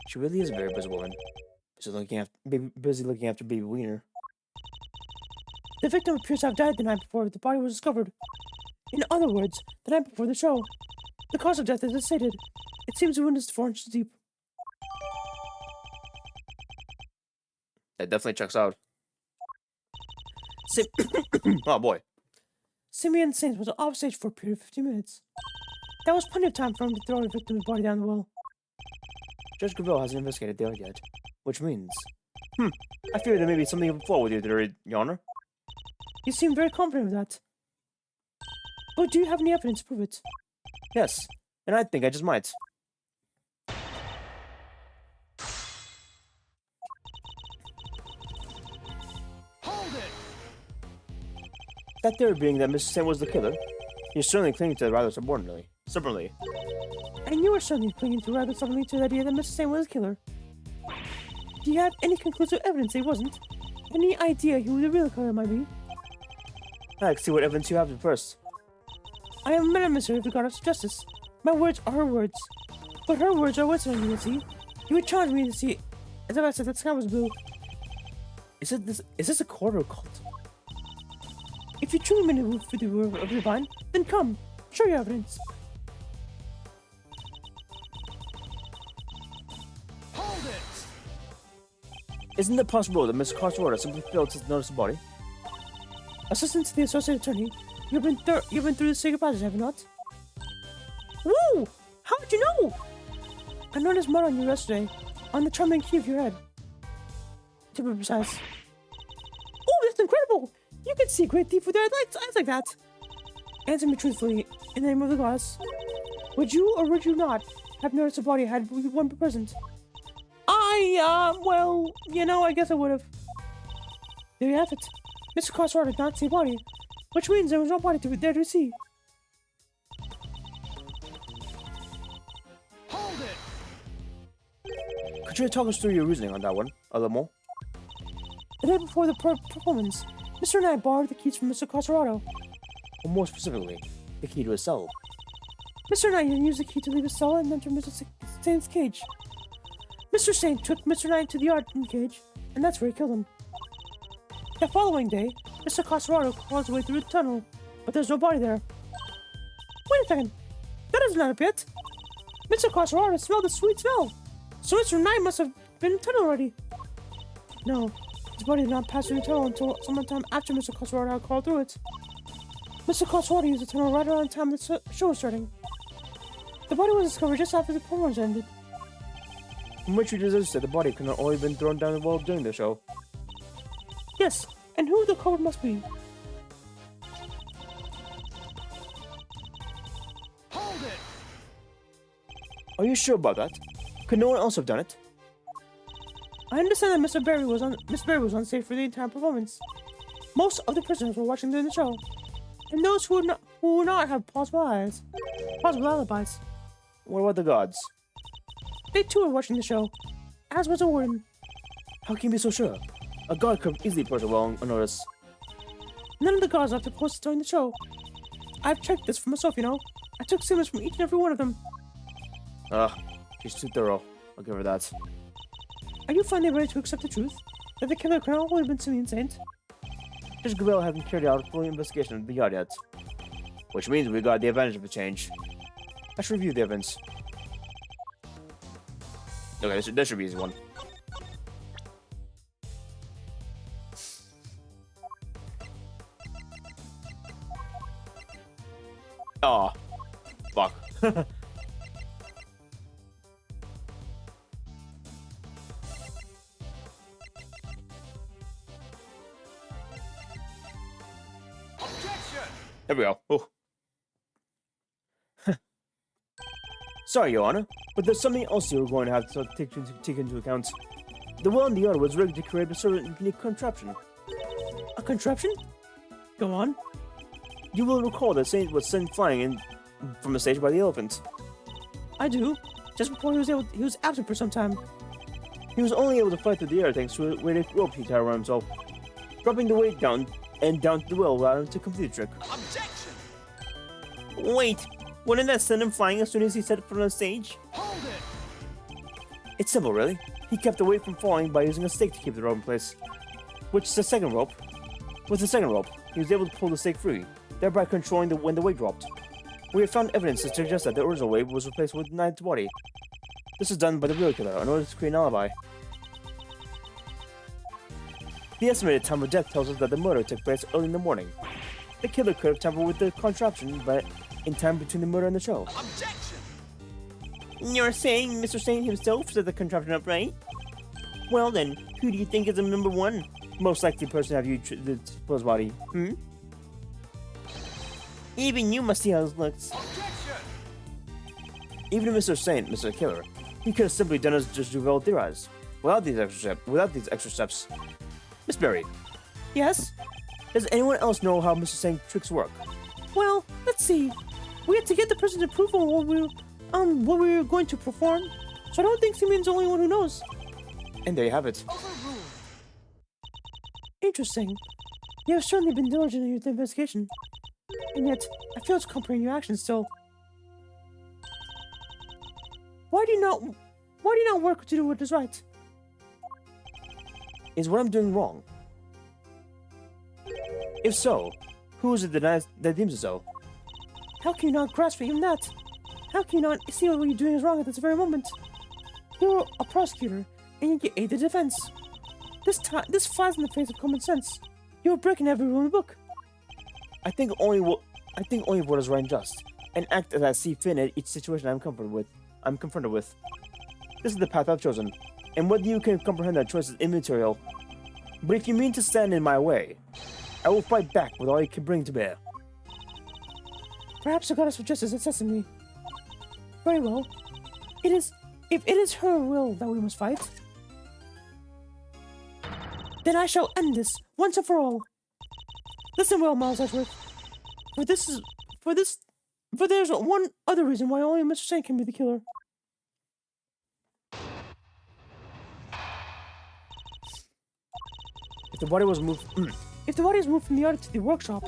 She really is a very busy woman. Busy looking after baby Wiener. The victim appears to have died the night before the body was discovered. In other words, the night before the show. The cause of death is as stated. It seems the wound is 4 inches deep. That definitely checks out. Oh boy. Simeon Saint was off stage for a period of 15 minutes. That was plenty of time for him to throw the victim's body down the well. Judge Gravel hasn't investigated the yard yet. Which means... I fear there may be something of a fault with you there, Your Honor. You seem very confident of that. But do you have any evidence to prove it? Yes, and I think I just might. Hold it! That theory being that Mr. Saint was the killer, you're certainly clinging to it rather stubbornly. And you are certainly clinging to rather stubbornly to the idea that Mr. Saint was the killer. Do you have any conclusive evidence that he wasn't? Any idea who the real killer might be? I'd like to see what evidence you have first. I am Madam Monsieur of the Goddess of Justice. My words are her words. But her words are what's on you, see? You would challenge me to see, as if I said that the sky was blue. Is this a quarter cult? If you truly mean it for the word of the divine, then come, show your evidence. Hold it! Isn't it possible that Mr. Carceraro simply failed to notice the body? Assistant to the Associate Attorney, you've been through the secret passage, have you not? Woo! How did you know? I noticed mud on you yesterday, on the charming key of your head. To be precise. Oh, that's incredible! You can see a great thief with your eyes like that. Answer me truthfully, in the name of the goddess. Would you or would you not have noticed the body had one present? Well, I guess I would have. There you have it. Mr. Carceraro did not see a body, which means there was no body there to see. Hold it! Could you talk us through your reasoning on that one a little more? The day before the performance, Mr. and I borrowed the keys from Mr. Carceraro. Or more specifically, the key to his cell. Mr. Knight used the key to leave his cell and enter Mr. Saint's cage. Mr. Saint took Mr. Knight to the yard in the cage, and that's where he killed him. The following day, Mr. Carceraro crawls his way through the tunnel, but there's no body there. Wait a second, that doesn't add up yet. Mr. Carceraro smelled the sweet smell, so Mr. Knight must have been in the tunnel already. No, his body did not pass through the tunnel until sometime after Mr. Carceraro had crawled through it. Mr. Carceraro used the tunnel right around the time the show was starting. The body was discovered just after the performance ended. From which you deduce that the body could not only have been thrown down the wall during the show. Yes, and who the culprit must be. Hold it! Are you sure about that? Could no one else have done it? I understand that Miss Berry was on stage for the entire performance. Most of the prisoners were watching during the show, and those who would not have plausible alibis. What about the gods? They too were watching the show, as was a warden. How can you be so sure? A god could easily put along unnoticed. None of the gods left their posts during the show. I've checked this for myself, I took signals from each and every one of them. She's too thorough. I'll give her that. Are you finally ready to accept the truth? That the killer could not only have been Simeon Saint? Judge Gabriel hasn't carried out a full investigation of the yard yet. Which means we got the advantage of a change. I should review the evidence. Okay, this should be an easy one. Aw. Fuck. Objection! There we go. Oh. Sorry, Your Honor, but there's something else you're going to have to take into account. The well in the yard was rigged to create a certain unique contraption. A contraption? Go on. You will recall that Saint was sent flying in from the stage by the elephant. I do. Just before he was absent for some time. He was only able to fly through the air thanks to a weighted rope he tied around himself, dropping the weight down to the well allowed him to complete the trick. Objection! Wait, wouldn't that send him flying as soon as he set foot on the stage? Hold it! It's simple, really. He kept the weight from falling by using a stake to keep the rope in place. With the second rope, he was able to pull the stake free, thereby controlling when the weight dropped. We have found evidence to suggest that the original weight was replaced with Knight's body. This is done by the real killer in order to create an alibi. The estimated time of death tells us that the murder took place early in the morning. The killer could have tampered with the contraption, but in time between the murder and the show. Objection! You're saying Mr. Saint himself set the contraption up, right? Well then, who do you think is the number one most likely person to have used the supposed body? Even you must see how this looks. Objection! Even Mr. Saint, Mr. Killer, he could have simply done as just Duvel theorized, without these extra steps. Miss Berry, Yes? does anyone else know how Mr. Saint tricks work? Well, let's see. We had to get the person's approval on what we were going to perform, so I don't think Simeon's the only one who knows. And there you have it. Overruled! Interesting. You have certainly been diligent in your investigation. And yet, I fail to comprehend your actions still. Why do you not work to do what is right? Is what I'm doing wrong? If so, who is it that deems it so? How can you not grasp even that? How can you not see what you're doing is wrong at this very moment? You're a prosecutor, and yet you aid the defense. This flies in the face of common sense. You're breaking every rule in the book. I think only what is right and just, and act as I see fit in each situation I'm confronted with. This is the path I've chosen, and whether you can comprehend that choice is immaterial. But if you mean to stand in my way, I will fight back with all you can bring to bear. Perhaps the goddess of justice is assessing me. Very well. If it is her will that we must fight, then I shall end this once and for all. Listen well, Miles Edgeworth. For there's one other reason why only Mr. Saint can be the killer. If the body was moved, If the body is moved from the yard to the workshop,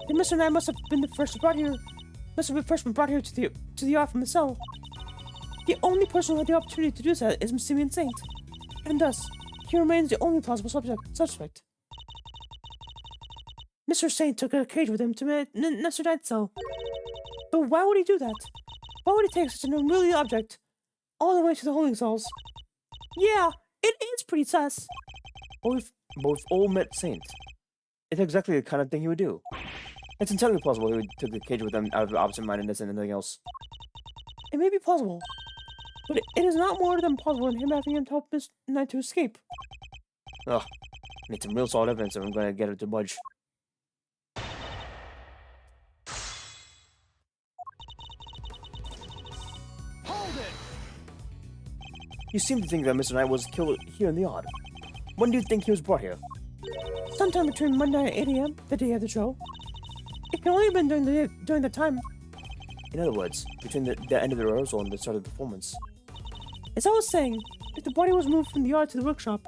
then Mr. Knight must have been first brought here to the yard from the cell. The only person who had the opportunity to do that is Simeon Saint, and thus he remains the only plausible suspect. Mr. Saint took a cage with him to Mr. Knight's cell. But why would he do that? Why would he take such an unwieldy object all the way to the holding cells? Yeah, it is pretty sus. But we've all met Saint. It's exactly the kind of thing he would do. It's entirely plausible he would take the cage with him out of absent-mindedness and nothing else. It may be plausible, but it is not more than plausible in him having to help Mr. Knight to escape. Ugh, I need some real solid evidence if I'm going to get her to budge. Hold it! You seem to think that Mr. Knight was killed here in the yard. When do you think he was brought here? Sometime between Monday at 8 a.m., the day of the show. It can only have been during the time. In other words, between the end of the rehearsal and the start of the performance. As I was saying, if the body was moved from the yard to the workshop,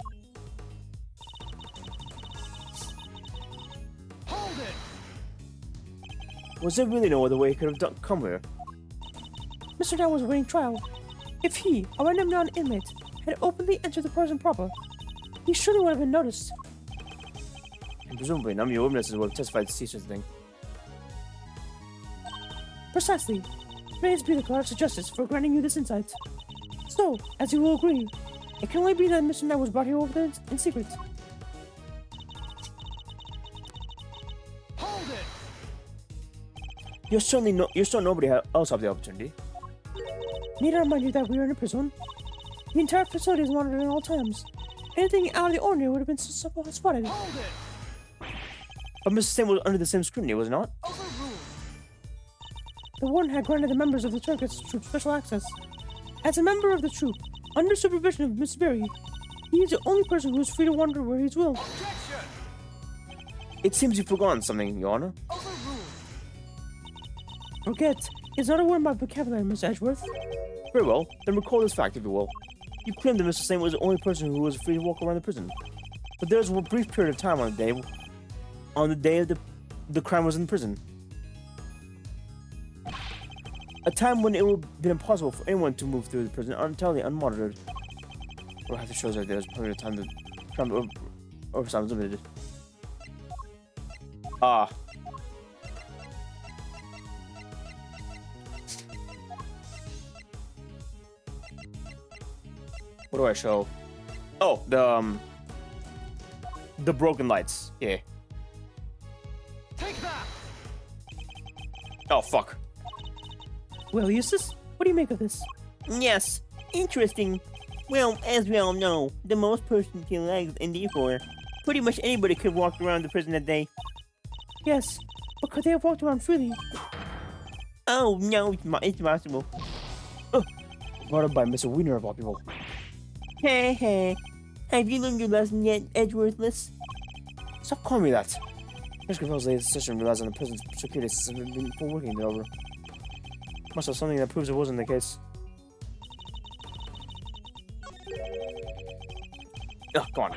Hold it! Was there really no other way he could have come here? Mr. Knight was awaiting trial. If he, a random non-inmate, had openly entered the prison proper, he surely would have been noticed. And presumably none of your witnesses would have testified to see such a thing. Precisely. Praise be the goddess of justice for granting you this insight. So, as you will agree, it can only be that Mr. Knight was brought here over there in secret. Hold it! You're still nobody else have the opportunity. Need I remind you that we are in a prison? The entire facility is monitored at all times. Anything out of the ordinary would have been spotted. Hold it! But Mr. Saint was under the same scrutiny, was he not? Overruled! the warden had granted the members of the circus troop special access. As a member of the troop, under supervision of Miss Berry, he is the only person who is free to wander where he will. Objection! It seems you've forgotten something, Your Honor. Overruled. Forget is not a word in my vocabulary, Miss Edgeworth. Very well, then recall this fact, if you will. You claimed that Mr. Saint was the only person who was free to walk around the prison. But there was a brief period of time on the day of the crime was in prison. A time when it would have been impossible for anyone to move through the prison entirely unmonitored. We'll have to show that there was a period of time that crime oversight was limited. Ah. What do I show? Oh, the broken lights. Yeah. Take that! Oh, fuck. Well, Eustace, what do you make of this? Yes, interesting. Well, as we all know, the most person can legs and therefore, pretty much anybody could walk around the prison that day. Yes, but could they have walked around freely? Oh, no, it's possible. Brought up by Mr. Wiener of all people. Hey, hey. Have you learned your lesson yet, Edgeworthless? Stop calling me that. Mr. Capel's latest session relies on the prison's security system before working it over. Must have something that proves it wasn't the case. Ugh, come on.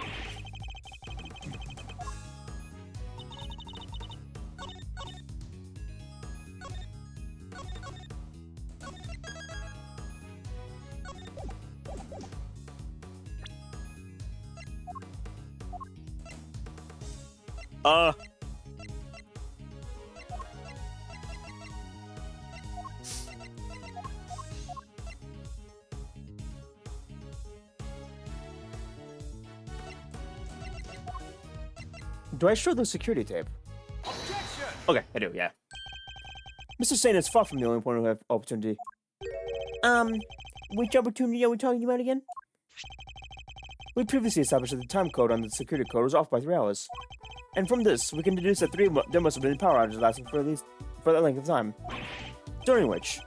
Do I show the security tape? Objection! Okay, I do, yeah. Mr. Saint is far from the only one who have opportunity. Which opportunity are we talking about again? We previously established that the time code on the security code was off by 3 hours. And from this, we can deduce that there must have been power outages lasting for that length of time. During which,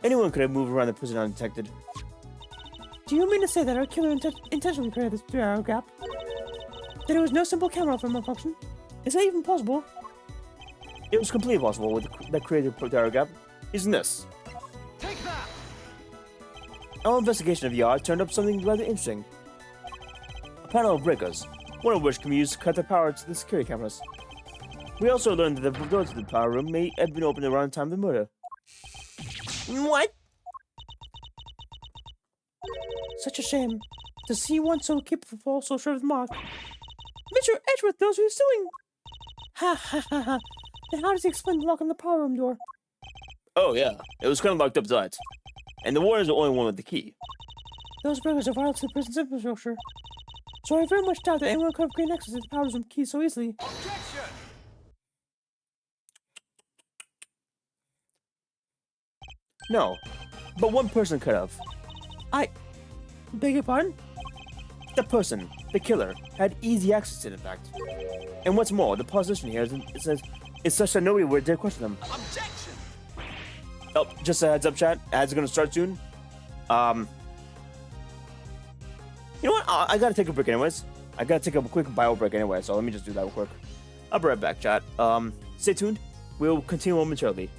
anyone could have moved around the prison undetected. Do you mean to say that our killer intentionally created this 3-hour gap? That there was no simple camera for malfunction? Is that even possible? It was completely possible with that creative power gap. Isn't this? Take that! Our investigation of the yard turned up something rather interesting. A panel of breakers, one of which can be used to cut the power to the security cameras. We also learned that the door to the power room may have been opened around the time of the murder. What? Such a shame. To see one so capable fall so short of the mark. Mr. Edgeworth knows who he's suing! Ha ha ha ha. Then how does he explain the lock on the power room door? Oh yeah, it was kind of locked up tight. And the warden's the only one with the key. Those breakers are vital to the prison's infrastructure. So I very much doubt that anyone could have gained access to the power room key so easily. Objection! No, but one person could have. Beg your pardon? The person, the killer, had easy access to it, in fact. And what's more, the position here is such that nobody would dare question them. Objection! Oh, just a heads up, chat. Ads are gonna start soon. You know what? I gotta take a break anyways. I gotta take a quick bio break anyway, so let me just do that real quick. I'll be right back, chat. Stay tuned. We'll continue momentarily.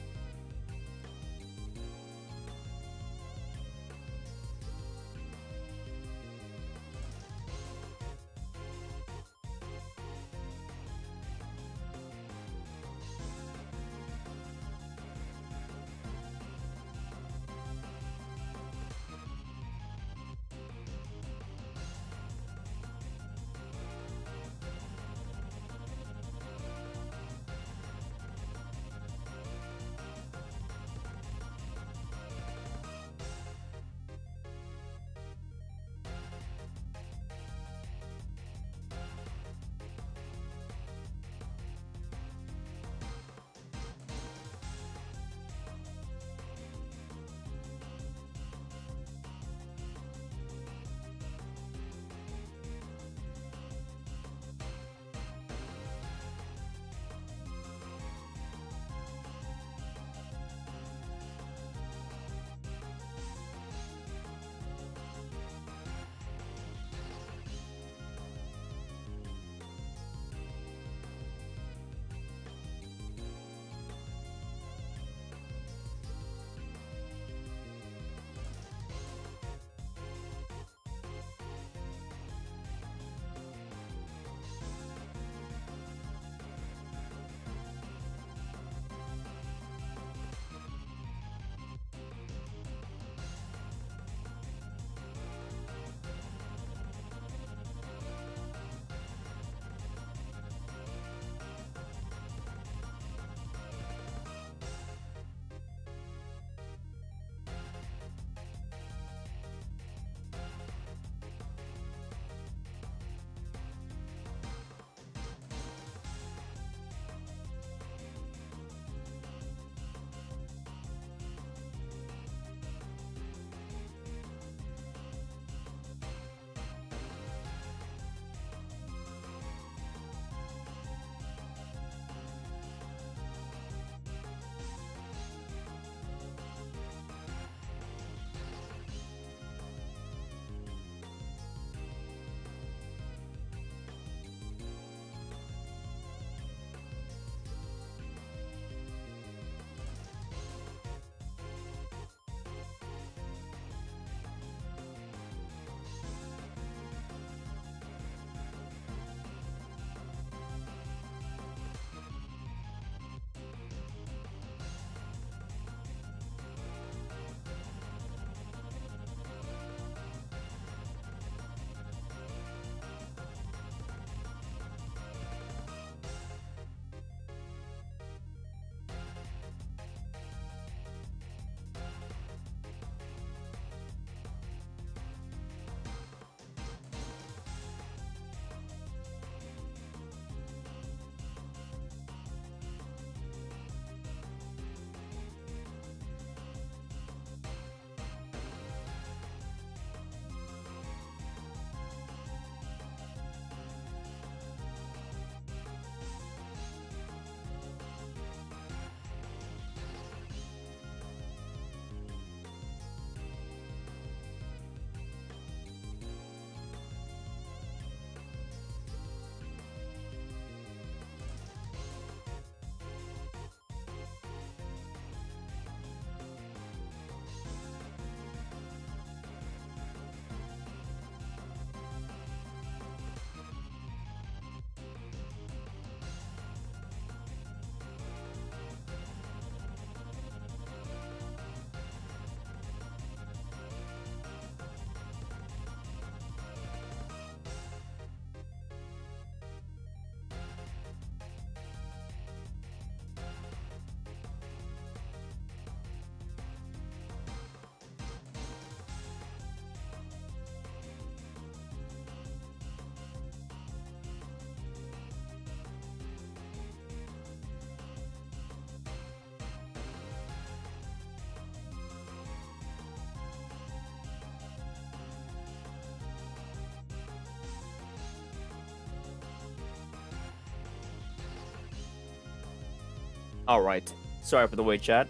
Alright. Sorry for the wait, chat.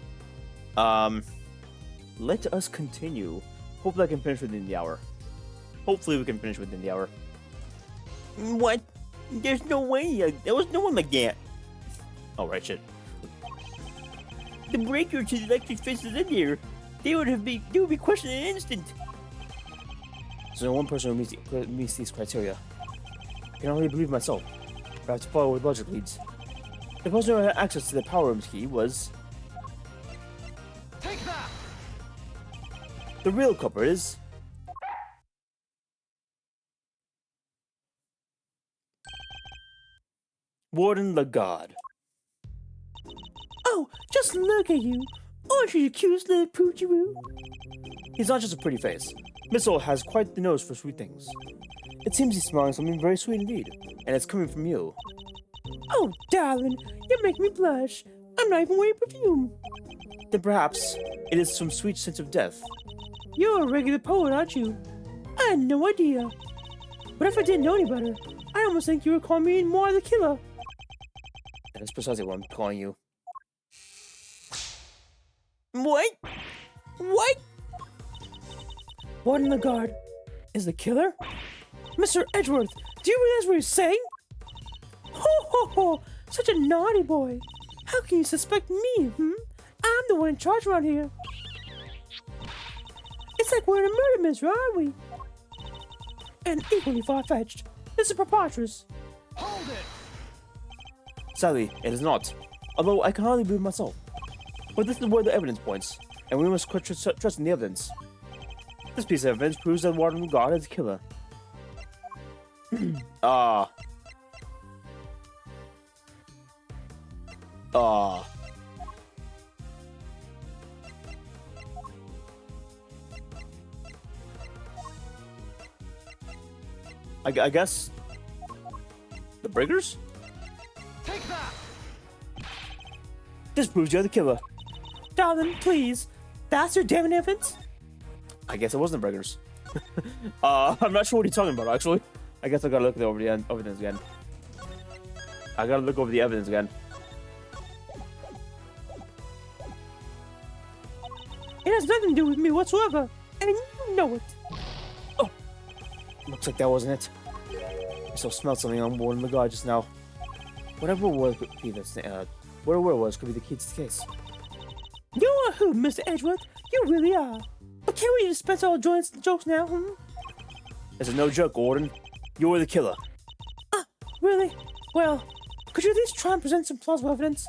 Let us continue. Hopefully I can finish within the hour. Hopefully we can finish within the hour. What? There's no way. There was no one like that. Alright, shit. The breaker to the electric fences in there. They would be questioned in an instant. There's only one person who meets these criteria. I can only believe myself, but I have to follow where logic leads. The person who had access to the power room's key was... Take that! The real culprit is... Warden the God. Oh, just look at you. Aren't you the cutest little poochie-woo? He's not just a pretty face. Missile has quite the nose for sweet things. It seems he's smelling something very sweet indeed, and it's coming from you. Oh, darling, you make me blush. I'm not even wearing perfume. Then perhaps it is some sweet sense of death. You're a regular poet, aren't you? I had no idea. But if I didn't know any better, I almost think you were calling me more the killer. That is precisely what I'm calling you. What? What? Warden the guard is the killer? Mr. Edgeworth, do you realize what you're saying? Ho ho ho! Such a naughty boy. How can you suspect me, I'm the one in charge around here. It's like we're in a murder mystery, aren't we? And equally far-fetched. This is preposterous. Hold it! Sadly, it is not. Although I can hardly believe myself. But this is where the evidence points, and we must trust in the evidence. This piece of evidence proves that Warden God is the killer. I guess the breakers? Take that! This proves you're the killer. Darling, please. That's your damn evidence? I guess it wasn't the breakers. I'm not sure what you're talking about, actually. I guess I gotta look over the evidence again. I gotta look over the evidence again. It has nothing to do with me whatsoever, and you know it. Oh, looks like that wasn't it. I still smelled something on board in the guard just now. Whatever it was could be this. Whatever it was could be the key to the case. You're a hoot, Mr. Edgeworth. You really are. But can't we dispense all jokes now, This is no joke, Warden. You were the killer. Really? Well, could you at least try and present some plausible evidence?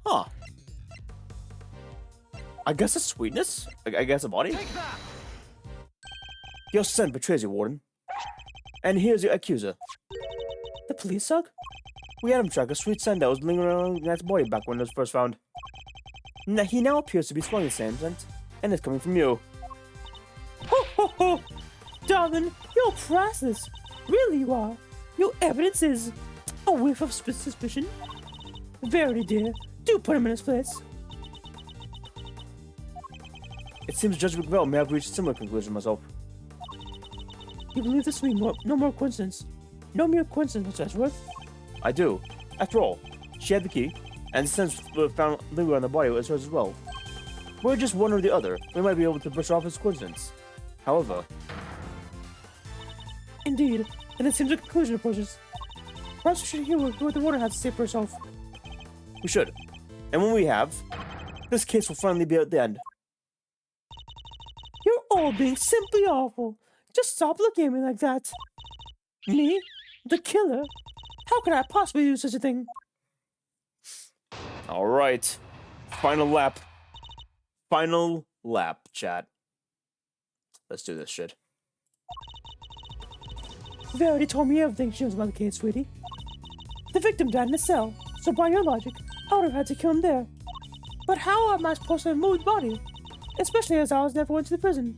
Huh. I guess a sweetness? I guess a body? Take that! Your scent betrays you, Warden. And here's your accuser. The police dog? We had him track a sweet scent that was lingering around Nat's body back when it was first found. He now appears to be smelling the same scent, and it's coming from you. Ho ho ho! Darling, you're priceless. Really you are. Your evidence is a whiff of suspicion. Verity, dear, do put him in his place. It seems Judge McVell may have reached a similar conclusion myself. You believe this to be no more coincidence? No mere coincidence, Mr. Edgeworth? I do. After all, she had the key, and since found lingering on the body was hers as well. We're just one or the other. We might be able to brush off as coincidence. However, Indeed, and it seems a conclusion approaches. Perhaps we should hear what the warden has to say for herself. we should. And when we have, this case will finally be at the end. You're all being simply awful. Just stop looking at me like that. Me? The killer? How could I possibly do such a thing? Alright. Final lap. Final lap, chat. Let's do this shit. Verity told me everything she knows about the case, sweetie. The victim died in a cell, so by your logic, I would have had to kill him there. But how am I supposed to move the body? Especially as I never went to the prison.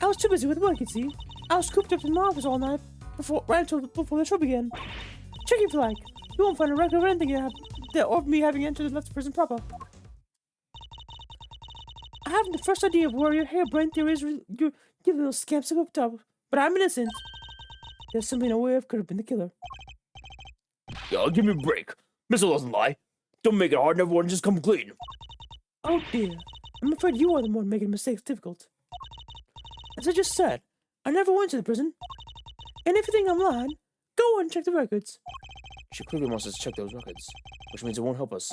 I was too busy with work, you see. I was cooped up in my office all night, right until before the show began. Check if you like. You won't find a record of anything of me having entered and left the prison proper. I haven't the first idea of where your harebrained theories you little scamps have hooked up, but I'm innocent. There's something aware of could have been the killer. Yo, give me a break. Missile doesn't lie. Don't make it hard and everyone just come clean. Oh dear, I'm afraid you are the one making mistakes difficult. As I just said, I never went to the prison. And if you think I'm lying, go on and check the records. She clearly wants us to check those records, which means it won't help us.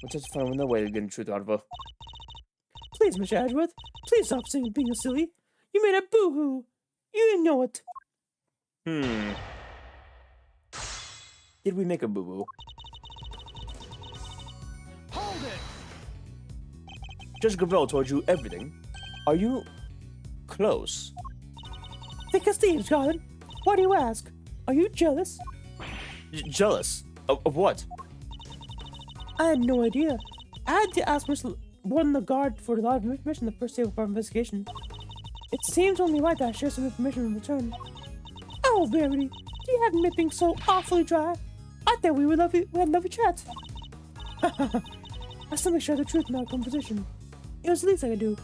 We'll just find another way to get the truth out of her. Please, Mr. Edgeworth, please stop singing being silly. You made a boo-hoo. You didn't know it. Did we make a boo-boo? Hold it! Judge Gravel told you everything. Are you close? Thick as thieves, darling. Why do you ask? Are you jealous? Jealous? Of what? I had no idea. I had to ask Mr. Warden the guard for a lot of information the first day of our investigation. It seems only right that I share some information in return. Oh, Verity, you haven't made things so awfully dry. I thought we had lovely chat. I simply share the truth in our conversation. It was the least I could do.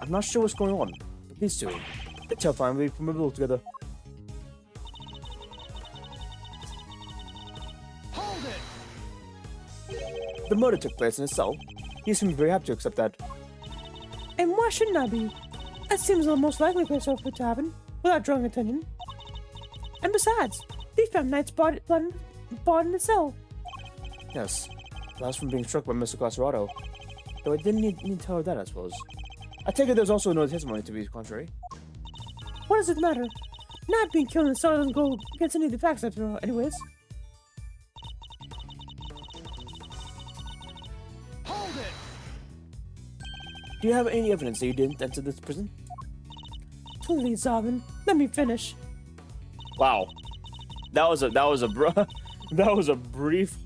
I'm not sure what's going on, but these two, they're terrifying me from a little together. Hold it! The murder took place in a cell. You seem very happy to accept that. And why shouldn't I be? That seems the most likely place for it to happen, without drawing attention. And besides, they found Knight's body in the cell. Yes, that was from being struck by Mr. Glacerado. Though I didn't need to tell her that, I suppose. I take it there's also no testimony to be contrary. What does it matter? Not being killed in the cell doesn't go against any of the facts after all, anyways. Hold it! Do you have any evidence that you didn't enter this prison? Please, Zarvin, let me finish. Wow, that was a brief.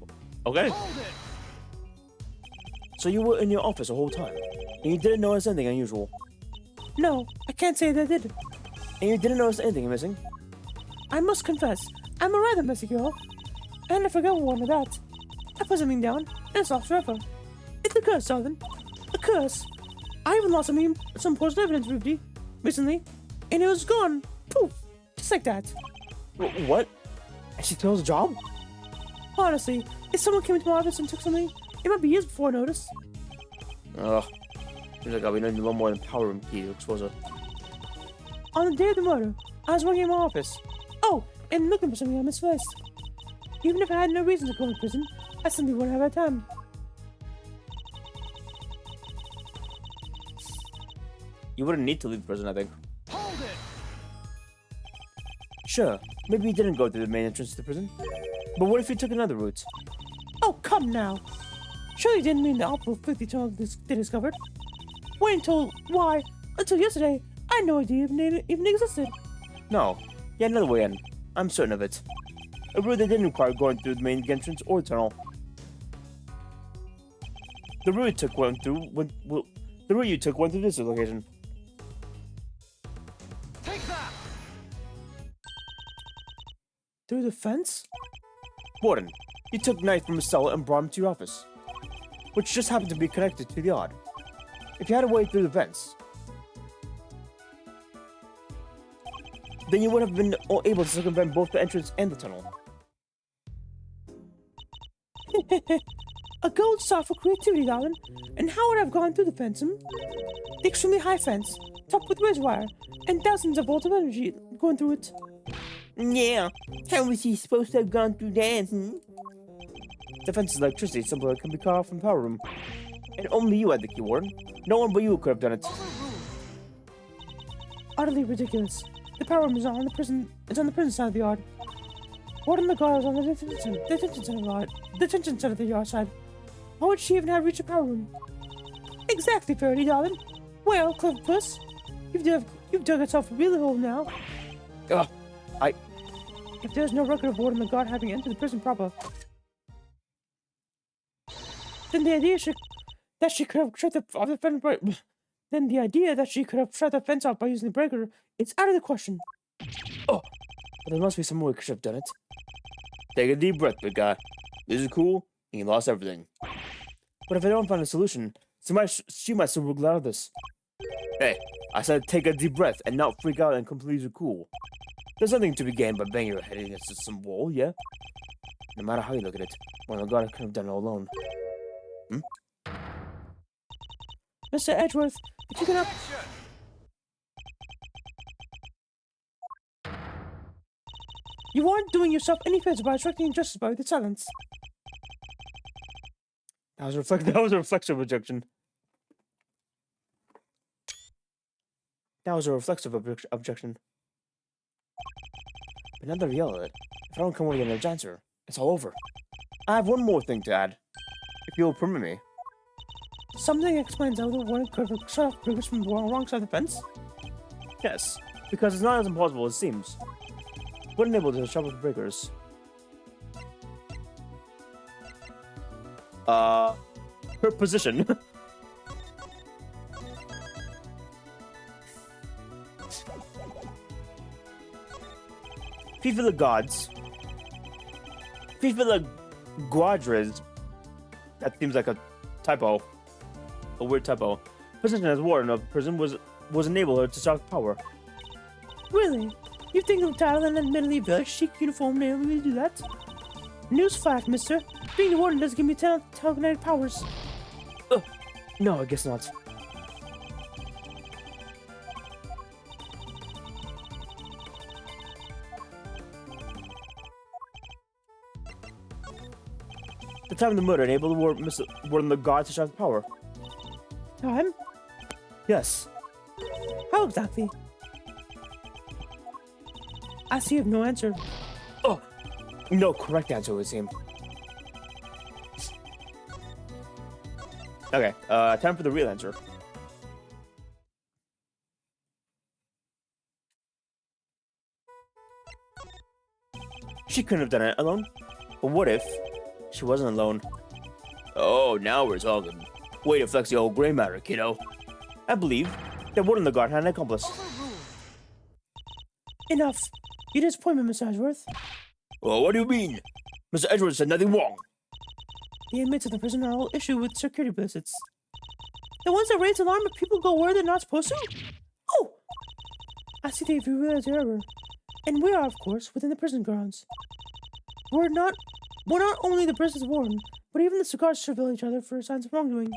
Okay. Hold it! So you were in your office the whole time, and you didn't notice anything unusual, No, I can't say that I did. and you didn't notice anything missing. I must confess, I'm a rather messy girl. And I forgot one of that. I put something down, and it's lost forever. It's a curse, Zarvin. A curse. I even lost some important evidence, Ruby, recently, and it was gone. Poof! Just like that. What? And she told us a job? Honestly, if someone came into my office and took something, it might be years before I noticed. Ugh. Seems like I'll be needing a lot more than power room key to expose her. On the day of the murder, I was working in my office. Oh, and looking for something I misplaced. Even if I had no reason to go to prison, I simply wouldn't have had time. You wouldn't need to leave prison, I think. Hold it! Sure, maybe you didn't go through the main entrance to the prison. But what if you took another route? Oh, come now. Surely you didn't mean the Opera 50 tunnel they discovered. Wait until, why, until yesterday, I had no idea it even existed. No, you had another way in. I'm certain of it. A route that didn't require going through the main entrance or tunnel. The route you took went through this location. Take that! Through the fence? Warden, you took Knight from his cell and brought him to your office, which just happened to be connected to the yard. If you had a way through the vents, then you would have been able to circumvent both the entrance and the tunnel. A gold star for creativity, darling. And how would I have gone through the fence? The extremely high fence, topped with razor wire, and thousands of volts of energy going through it. Yeah, how was he supposed to have gone through that, The fence's electricity simply can be cut off from the power room. And only you had the key, Warden. No one but you could have done it. Utterly ridiculous. The power room is on the prison. It's on the prison side of the yard. Warden the guard is on the detention side of the yard side. How would she even have reached the power room? Exactly, Faraday, darling. Well, clever puss, you've dug yourself a really hole now. Ugh, If there's no record of Warden the guard having entered the prison proper, then the idea that she could have shut the fence off by using the breaker is out of the question. but there must be some way we could have done it. Take a deep breath, big guy. This is cool, and you lost everything. But if I don't find a solution, she might still wiggle out of this. Hey, I said take a deep breath and not freak out and completely cool. There's nothing to be gained by banging your head against some wall, yeah? No matter how you look at it, well, God could have done it all alone. Mr. Edgeworth, if you can help... You aren't doing yourself any favors by obstructing injustice by the silence. That was a reflexive objection. That was a reflexive objection. But now that I yell at it, if I don't come with an answer, it's all over. I have one more thing to add, if you'll permit me. Something explains how the one could have shut off Briggs from the wrong side of the fence? Yes, because it's not as impossible as it seems. Wouldn't able to shut off the breakers. Her position. FIFA the gods. FIFA the Guadres. That seems like a typo. A weird typo. Position as warden of the prison was enable her to stop power. Really? You think of title and admittedly very chic uniform name when you do that? Newsflash, mister. Being the warden doesn't give me telekinetic powers. No, I guess not. The time of the murder enabled the warden the god to shut the power. Time? Yes. How exactly? I see you have no answer. Oh, no correct answer would seem. Okay, time for the real answer. She couldn't have done it alone. But what if she wasn't alone? Oh, now we're talking. Way to flex the old gray matter, kiddo. I believe that Warden the Guard had an accomplice. Enough. You disappoint me, Mr. Edgeworth. Well, what do you mean? Mr. Edgeworth said nothing wrong. The inmates of the prison are all issue with security visits. The ones that raise alarm if people go where they're not supposed to? Oh! I see that you realize your error. And we are, of course, within the prison grounds. We're not only the prison's warden, but even the cigars surveil each other for signs of wrongdoing.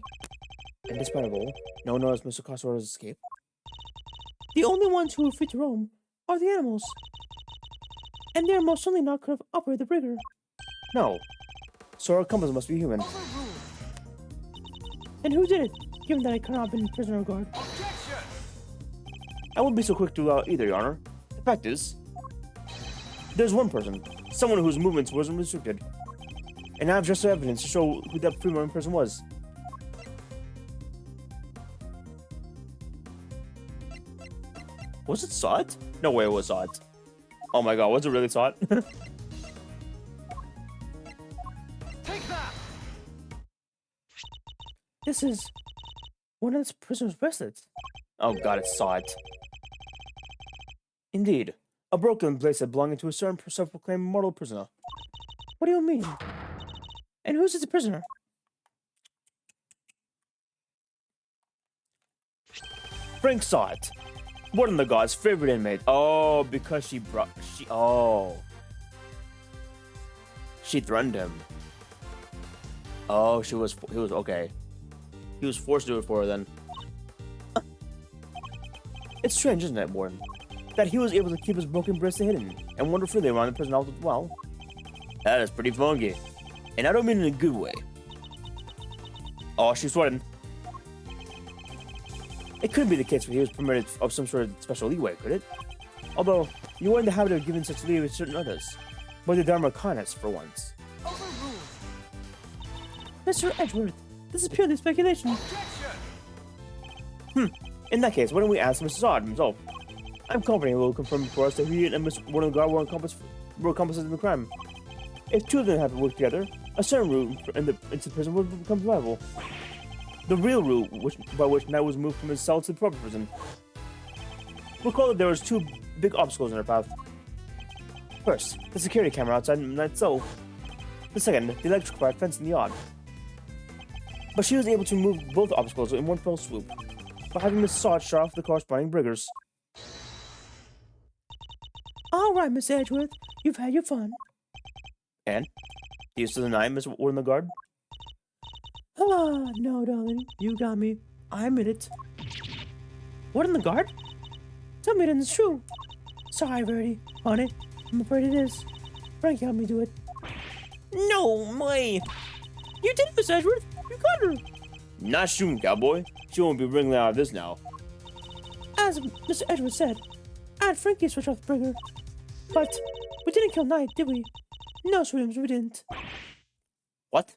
And despite of all, no one noticed Mr. Costoro's escape. The only ones who are free to roam are the animals. And they are most certainly not could have operated the brigger. No. So our compass must be human. And who did it, given that I could not have been prisoner guard? I wouldn't be so quick to either, Your Honor. The fact is, there's one person, someone whose movements wasn't restricted. And I have just evidence to show who that free-roaming person was. Was it Sot? No way it was Sot. Oh my god, was it really Sot? Take that! This is one of the prisoner's bracelets. Oh god, it's Sot. Indeed. A broken bracelet belonging to a certain self-proclaimed mortal prisoner. What do you mean? And who's the prisoner? Frank Sot. Warden the God's favorite inmate. Oh, because she threatened him. Oh, he was okay. He was forced to do it for her then. It's strange, isn't it, Warden? That he was able to keep his broken bracelet hidden and wander freely around the prison all as well. That is pretty funky. And I don't mean in a good way. Oh, she's sweating. It couldn't be the case where he was permitted of some sort of special leeway, could it? Although, you were in the habit of giving such leeway to certain others. But the Dharma kindness for once. Mr. Edgeworth, this is purely speculation. In that case, why don't we ask Mr. Sod himself? I'm confident he will confirm for us that he and Miss Warden of the Guard were accomplices in the crime. If two of them have worked together, a certain route into the prison would become viable. The real route by which Knight was moved from his cell to the proper prison. Recall that there was two big obstacles in her path. First, the security camera outside Knight's cell. The second, the electric fence in the yard. But she was able to move both obstacles in one fell swoop, by having Miss Sod shut off the corresponding briggers. Oh, All right, Miss Edgeworth, you've had your fun. And? Do you still deny Miss Warden the guard? No, darling, you got me. I admit it. What in the guard? Tell me it's true. Sorry, Verity. Honey, I'm afraid it is. Frankie helped me do it. No way! You did it, Miss Edgeworth. You got her. Not soon, cowboy. She won't be wriggling out of this now. As Mr. Edgeworth said, I had Frankie switch off the bringer. But we didn't kill Knight, did we? No, Sweetums, we didn't. What?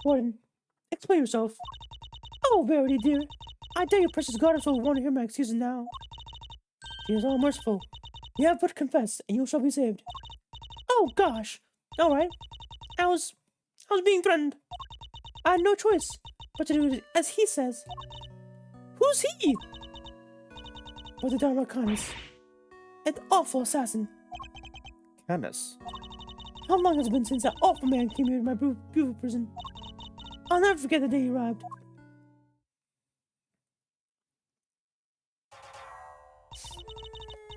Warden, explain yourself. Oh, Verity, dear. I dare your precious goddess will want to hear my excuses now. She is all merciful. You have but confessed, and you shall be saved. Oh, gosh. All right. I was being threatened. I had no choice but to do it as he says. Who's he? But the downright Canis. An awful assassin. Canis. How long has it been since that awful man came here to my beautiful prison? I'll never forget the day he arrived.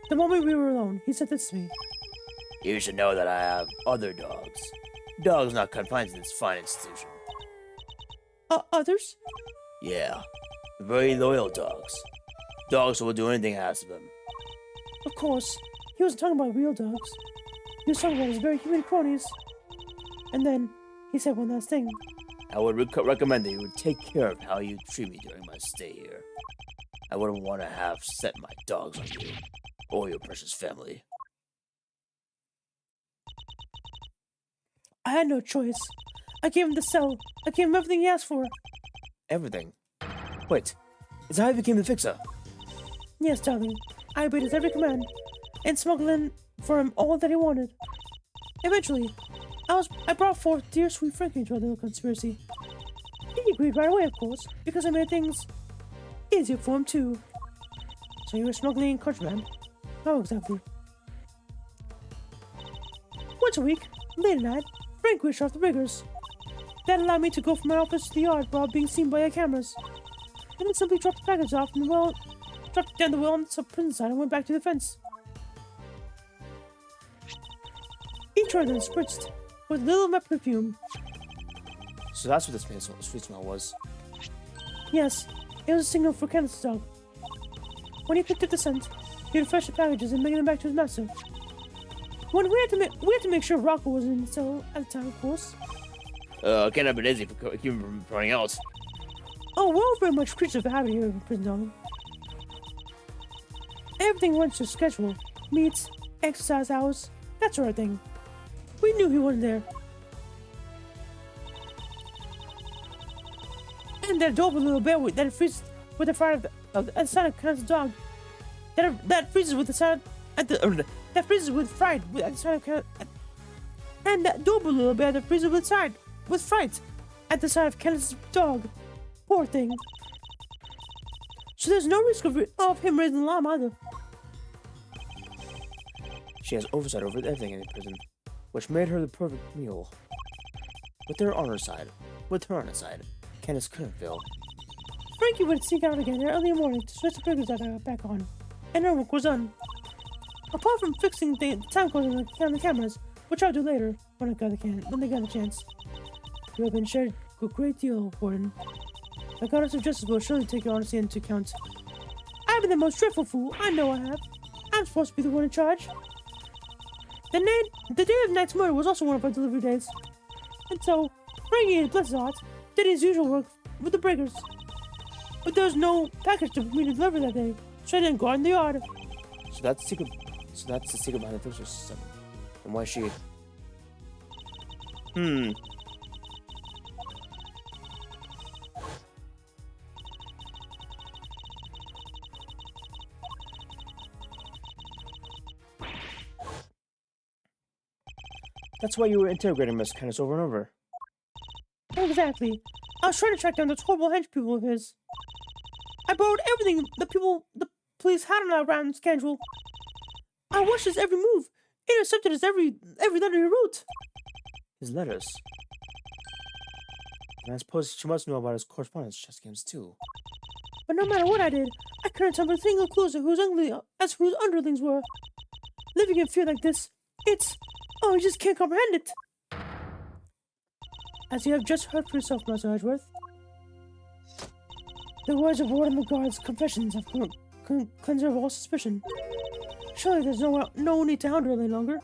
The moment we were alone, he said this to me. You should know that I have other dogs. Dogs not confined to this fine institution. Others? Yeah, very loyal dogs. Dogs who will do anything asked of them. Of course. He wasn't talking about real dogs. He was talking about his very human cronies. And then, he said one last thing. I would recommend that you would take care of how you treat me during my stay here. I wouldn't want to have set my dogs on you, or your precious family. I had no choice. I gave him the cell. I gave him everything he asked for. Everything. Wait, is that how you became the fixer? Yes, darling. I obeyed his every command, and smuggled in for him all that he wanted. Eventually, I brought forth dear sweet Frankie into our little conspiracy. He agreed right away, of course, because I made things easier for him too. So you were smuggling contraband? How exactly? Once a week, late at night, Frank wished off the riggers. That allowed me to go from my office to the yard without being seen by the cameras. Then I simply dropped the package off in the well, dropped it down the well on the prison side and went back to the fence. Each one of them spritzed with a little of my perfume. So that's what this sweet smell was. Yes, it was a signal for Kenneth's dog. When he picked up the scent, he would fetch the packages and bring them back to his master. When we had to make sure Rocco was in the cell at the time, of course. Can't have been easy for keeping from running out. Oh, we're all very much creatures of habit here in prison, darling. Everything went to schedule. Meets, exercise hours, that sort of thing. We knew he wasn't there. And that adorable little bear that freezes with the fright of the sound of Kenneth's dog. That freezes with the sound that freezes with fright at the sound of Kenneth. And that adorable little bear that freezes with fright at the sight of Kenneth's dog. Poor thing. So there's no risk of him raising the alarm either. She has oversight over everything in the prison, which made her the perfect mule. With her on her side, Candace couldn't fail. Frankie would sneak out again early in the morning to switch the breakers back on, and her work was done. Apart from fixing the time code on the cameras, which I'll do later when they got the chance. You have been shared a great deal, Warden. The goddess of justice will surely take your honesty into account. I've been the most dreadful fool, I know I have. I'm supposed to be the one in charge. The day of Knight's murder was also one of our delivery days. And so, Frankie, bless his heart, did his usual work with the breakers. But there was no package for me to deliver that day, so I didn't go out in the yard. So that's the secret behind the fixer system. And why she... That's why you were interrogating Miss Candace over and over. Exactly. I was trying to track down those horrible hench people of his. I borrowed everything the police had on our round schedule. I watched his every move, intercepted his every letter he wrote. His letters. And I suppose she must know about his correspondence chess games too. But no matter what I did, I couldn't tell a single clue as to whose underlings were. Living in fear like this, it's... Oh, you just can't comprehend it. As you have just heard for yourself, Master Edgeworth, the words of Warden the Guard's confessions have cleansed her of all suspicion. Surely there's no need to hound her any longer.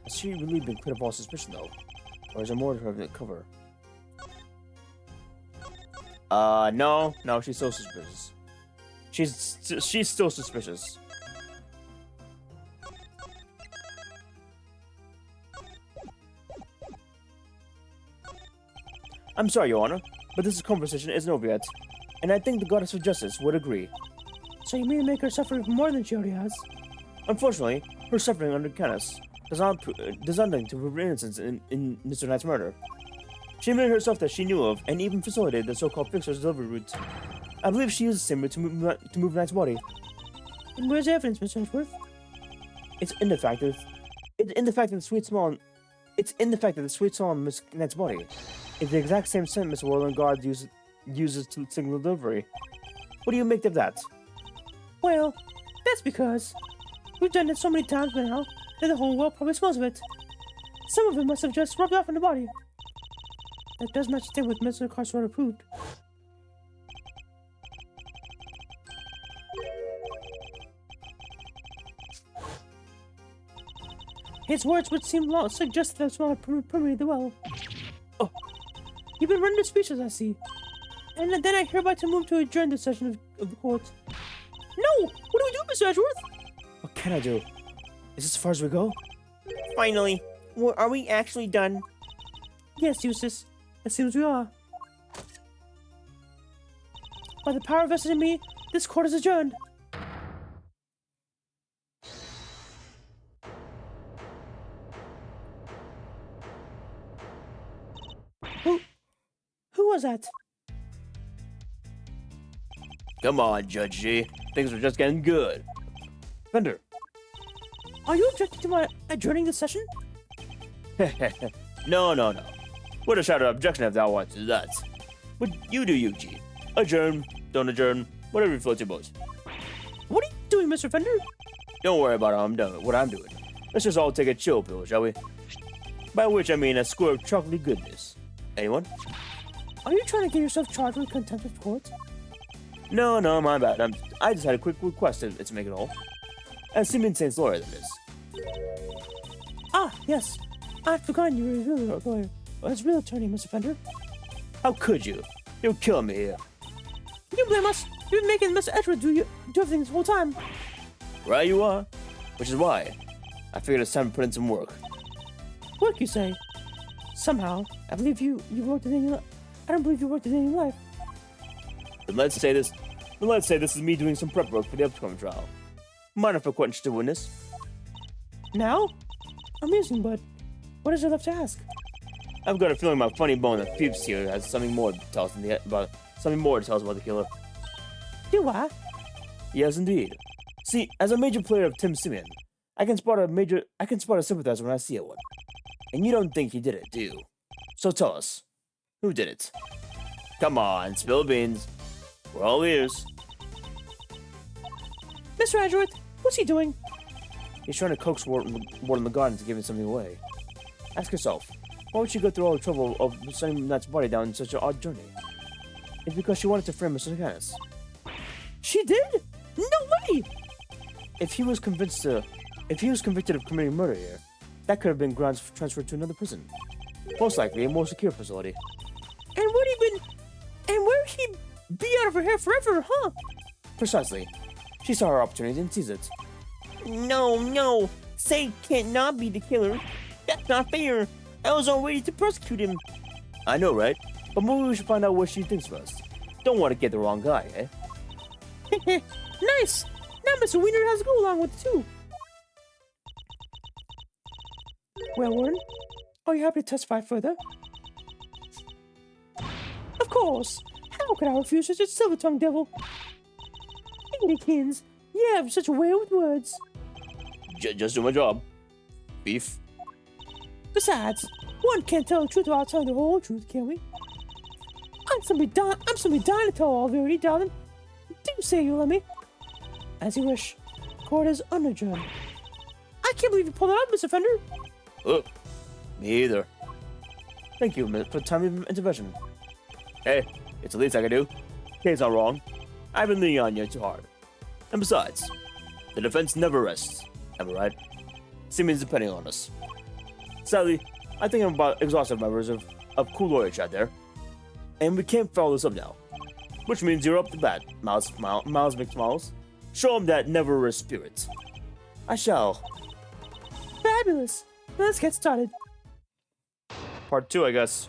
Has she really been cleared of all suspicion, though? Or is there more to her cover? No, she's still suspicious. She's still suspicious. I'm sorry, Your Honor, but this conversation isn't over yet, and I think the Goddess of Justice would agree. So you mean to make her suffer even more than she already has? Unfortunately, her suffering under Canis does nothing to prove her innocence in Mr. Knight's murder. She admitted herself that she knew of, and even facilitated the so-called Fixer's delivery route. I believe she used the same route to move Knight's body. And where's the evidence, Mr. Edgeworth? It's in the fact that the sweet smell on Miss Knight's body is the exact same scent Miss Warland Guard uses to signal delivery. What do you make of that? Well, that's because we've done it so many times by now that the whole world probably smells of it. Some of it must have just rubbed off on the body. That does not stay with Mr. Cartwright approved. His words would seem to suggest that the smell had permeated the well. Oh, you've been rendered speechless, I see. And then I hereby to move to adjourn this session of the court. No! What do we do, Mr. Edgeworth? What can I do? Is this as far as we go? Finally, are we actually done? Yes, Eustace. It seems we are. By the power vested in me, this court is adjourned. Who was that? Come on, Judge G. Things are just getting good. Fender. Are you objecting to my adjourning the session? No. What a shout out objection if thou wants to do that. But you do you, G. Adjourn, don't adjourn, whatever floats your boat. What are you doing, Mr. Fender? Don't worry about what I'm doing. Let's just all take a chill pill, shall we? By which I mean a square of chocolatey goodness. Anyone? Are you trying to get yourself charged with contempt of court? No, my bad. I just had a quick request to make it all. As Simeon Saint's lawyer, that is. Ah, yes. I'd forgotten you were a real lawyer. Well, it's real attorney, Mr. Fender. How could you? You'll kill me here. You blame us. You've been making Mr. Edgeworth do everything this whole time. Right you are. Which is why I figured it's time to put in some work. Work, you say? Somehow, I believe you've worked in any. I don't believe you worked in any life. Then let's say this is me doing some prep work for the upcoming trial. Mind if I quench the witness? Now? Amusing, but what is there left to ask? I've got a feeling my funny bone that Phoebs here has something more to tell us about the killer. Do I? Yes, indeed. See, as a major player of Tim Simeon, I can spot a sympathizer when I see one. And you don't think he did it, do you? So tell us, who did it? Come on, spill beans. We're all ears. Mr. Edgeworth, what's he doing? He's trying to coax Warden the Garden to give him something away. Ask yourself, why would she go through all the trouble of sending Nat's body down such an odd journey? It's because she wanted to frame Mr. Canis. She did? No way! If he was convicted of committing murder here, that could have been grounds for transfer to another prison. Most likely a more secure facility. And where'd he be out of her hair forever, huh? Precisely. She saw her opportunity and seized it. No. Say can't not be the killer. That's not fair. I was all ready to prosecute him. I know, right? But maybe we should find out what she thinks first. Don't want to get the wrong guy, eh? Nice! Now Mr. Wiener has to go along with it too. Well, Warden, are you happy to testify further? Of course! How could I refuse such a silver-tongued devil? Kins, you have such a way with words. Just do my job. Beef. Besides, one can't tell the truth without telling the whole truth, can we? I'm simply dying to tell all verity, darling. Do say you'll let me. As you wish. Court is unadjourned. can't believe you pulled that out, Mr. Fender. Oh, me either. Thank you for the timely intervention. Hey, it's the least I can do. Kay's not wrong. I've been leaning on you too hard. And besides, the defense never rests. Am I right? Simeon's depending on us. Sadly, I think I'm about exhausted members of cool lawyer chat there. And we can't follow this up now. Which means you're up to bat, Miles McSmiles. Show him that never rest spirit. I shall. Fabulous. Let's get started. Part 2, I guess.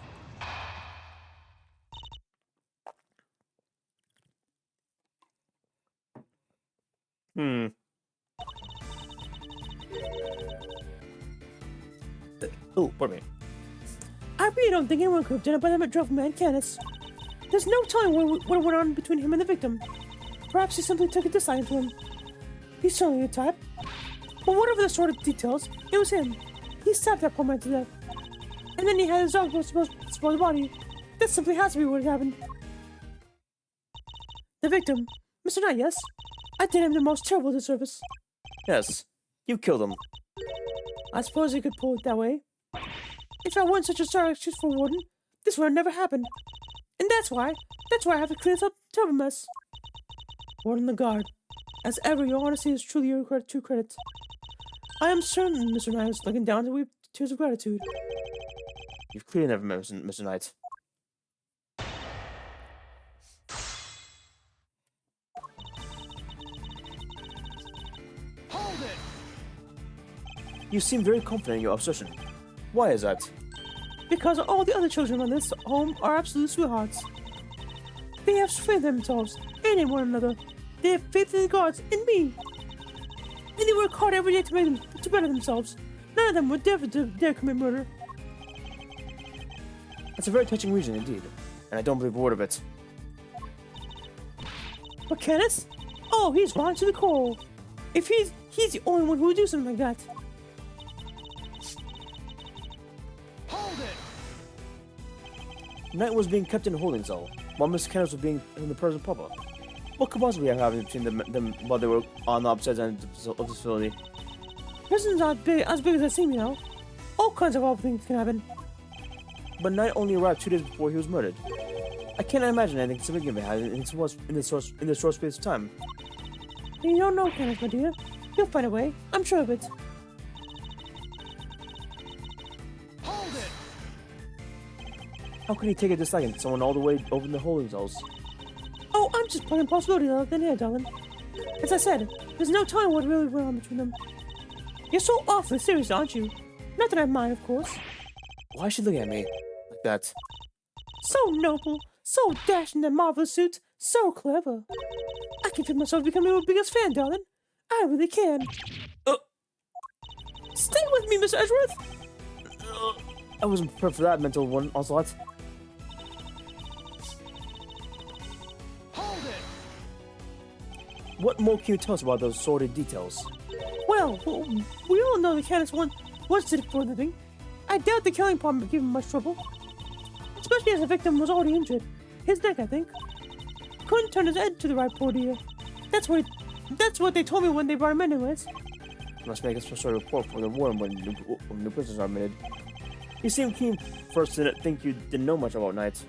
Oh, pardon me. I really don't think anyone could have done it better than drove man Canis. There's no telling what went on between him and the victim. Perhaps he simply took a dislike to him. He's certainly a type. But whatever the sort of details, it was him. He stabbed that poor man to death. And then he had his dog spoil the body. That simply has to be what happened. The victim, Mr. Knight, yes? I did him the most terrible disservice. Yes, you killed him. I suppose you could pull it that way. If I weren't such a star excuse for Warden, this would have never happened. And that's why I have to clean this up terrible mess. Warden the Guard, as ever, your honesty is truly your true credit. I am certain Mr. Knight is looking down to weep tears of gratitude. You've clearly never met Mr. Knight. Hold it! You seem very confident in your assertion. Why is that? Because all the other children on this home are absolute sweethearts. They have faith in themselves and in one another. They have faith in the gods and me. And they work hard every day to make them to better themselves. None of them would dare commit murder. That's a very touching reason indeed, and I don't believe a word of it. But Canis? Oh, he's gone to the core. If he's the only one who would do something like that. Hold it! Knight was being kept in a holding cell, while Mr. Kenneth was being in the present Papa. What could possibly have happened between them while they were on the opposite end of the facility? Prisons aren't as big as they seem, you know. All kinds of awful things can happen. But Knight only arrived 2 days before he was murdered. I can't imagine anything significant happened in this short space of time. You don't know, Canis, my dear. You'll find a way. I'm sure of it. Hold it! How could he take a dislike to someone all the way over in the holding cells? Oh, I'm just playing possibility out in here, darling. As I said, there's no telling what really went on between them. You're so awfully serious, aren't you? Not that I mind, of course. Why is she looking at me like that? So noble, so dashing in marvelous suit, so clever. I can feel myself becoming your biggest fan, darling. I really can. Stay with me, Mr. Edgeworth. I wasn't prepared for that mental one, onslaught. Hold it! What more can you tell us about those sordid details? Well, we all know the Canis once did it for a living. I doubt the killing part would give him much trouble. Especially as the victim was already injured. His neck, I think. Couldn't turn his head to the right, poor dear. That's what they told me when they brought him in anyways. You must make a special report for the warden when new prisoners are admitted. You seem keen first to think you didn't know much about Knight.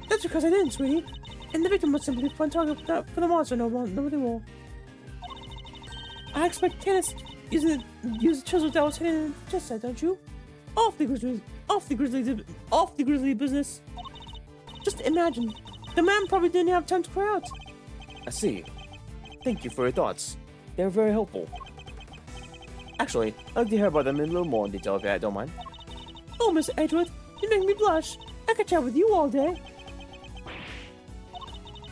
That's because I didn't, sweetie. And the victim was simply a fun target for the monster, nobody more. I expect Canis use the chisel that was hidden in the chest side, don't you? Off the grizzly business. Just imagine. The man probably didn't have time to cry out. I see. Thank you for your thoughts. They're very helpful. Actually, I'd like to hear about them in a little more in detail if you don't mind. Oh, Mr. Edgeworth, you make me blush. I could chat with you all day.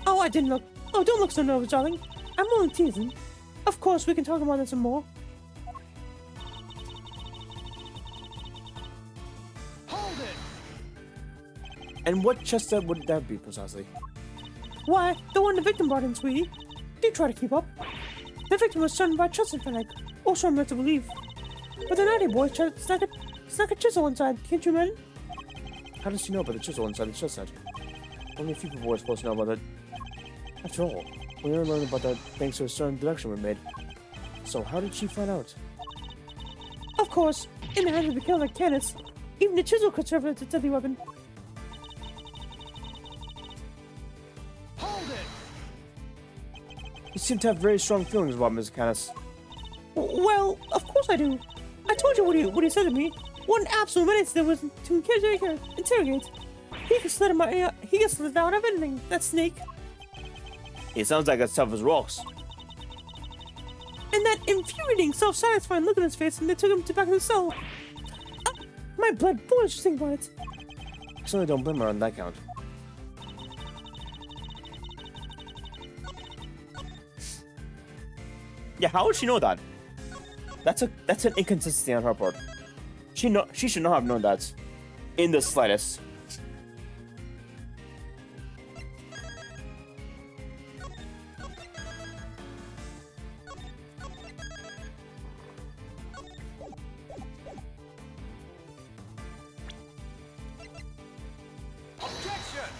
Oh, I didn't look. Oh, don't look so nervous, darling. I'm only teasing. Of course, we can talk about it some more. Hold it! And what chest set would that be precisely? Why, the one the victim brought in, sweetie. Do try to keep up. The victim was certain by trust and fanatic, or so I'm led to believe. But the naughty boy snuck a chisel inside, can't you imagine? How does she know about the chisel inside the chest set? Only a few people were supposed to know about it. After all, we only learned about that thanks to a certain deduction we made. So how did she find out? Of course, in the hands of the killer Canis, even the chisel could serve as a deadly weapon. Hold it! You seem to have very strong feelings about Mr. Canis. Well, of course I do. I told you what he said to me. What an absolute menace there was to interrogate. He can slid out of anything, that snake. It sounds like as tough as rocks. And that infuriating, self-satisfying look on his face, and they took him back to the cell. My blood boils just think about it. I certainly don't blame her on that count. Yeah, how would she know that? That's an inconsistency on her part. She should not have known that in the slightest. Objection!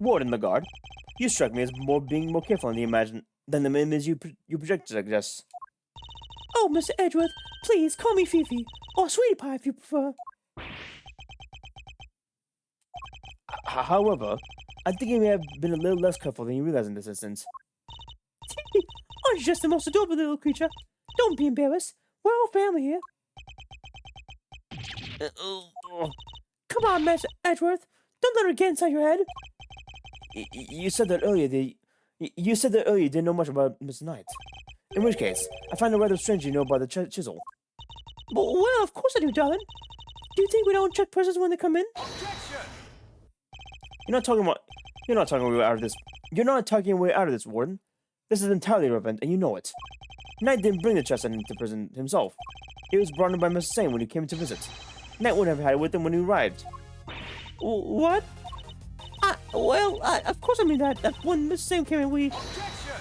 Warden the guard, you strike me as being more careful than the image you project suggests. Oh, Mr. Edgeworth, please call me Fifi, or Sweetie Pie if you prefer. However, I think you may have been a little less careful than you realize in this instance. Aren't you just the most adorable little creature? Don't be embarrassed. We're all family here. Come on, Mr. Edgeworth. Don't let her get inside your head. You said that earlier. You said that earlier you didn't know much about Miss Knight. In which case, I find it rather strange you know about the chisel. Well, of course I do, darling. Do you think we don't check presents when they come in? Objection! You're not talking your way out of this. You're not talking your way out of this, Warden. This is entirely irrelevant, and you know it. Knight didn't bring the chest into prison himself. It was brought in by Mr. Sane when he came to visit. Knight would have had it with him when he arrived. What? Well, of course I mean that. When Mr. Sane came in, we... Objection!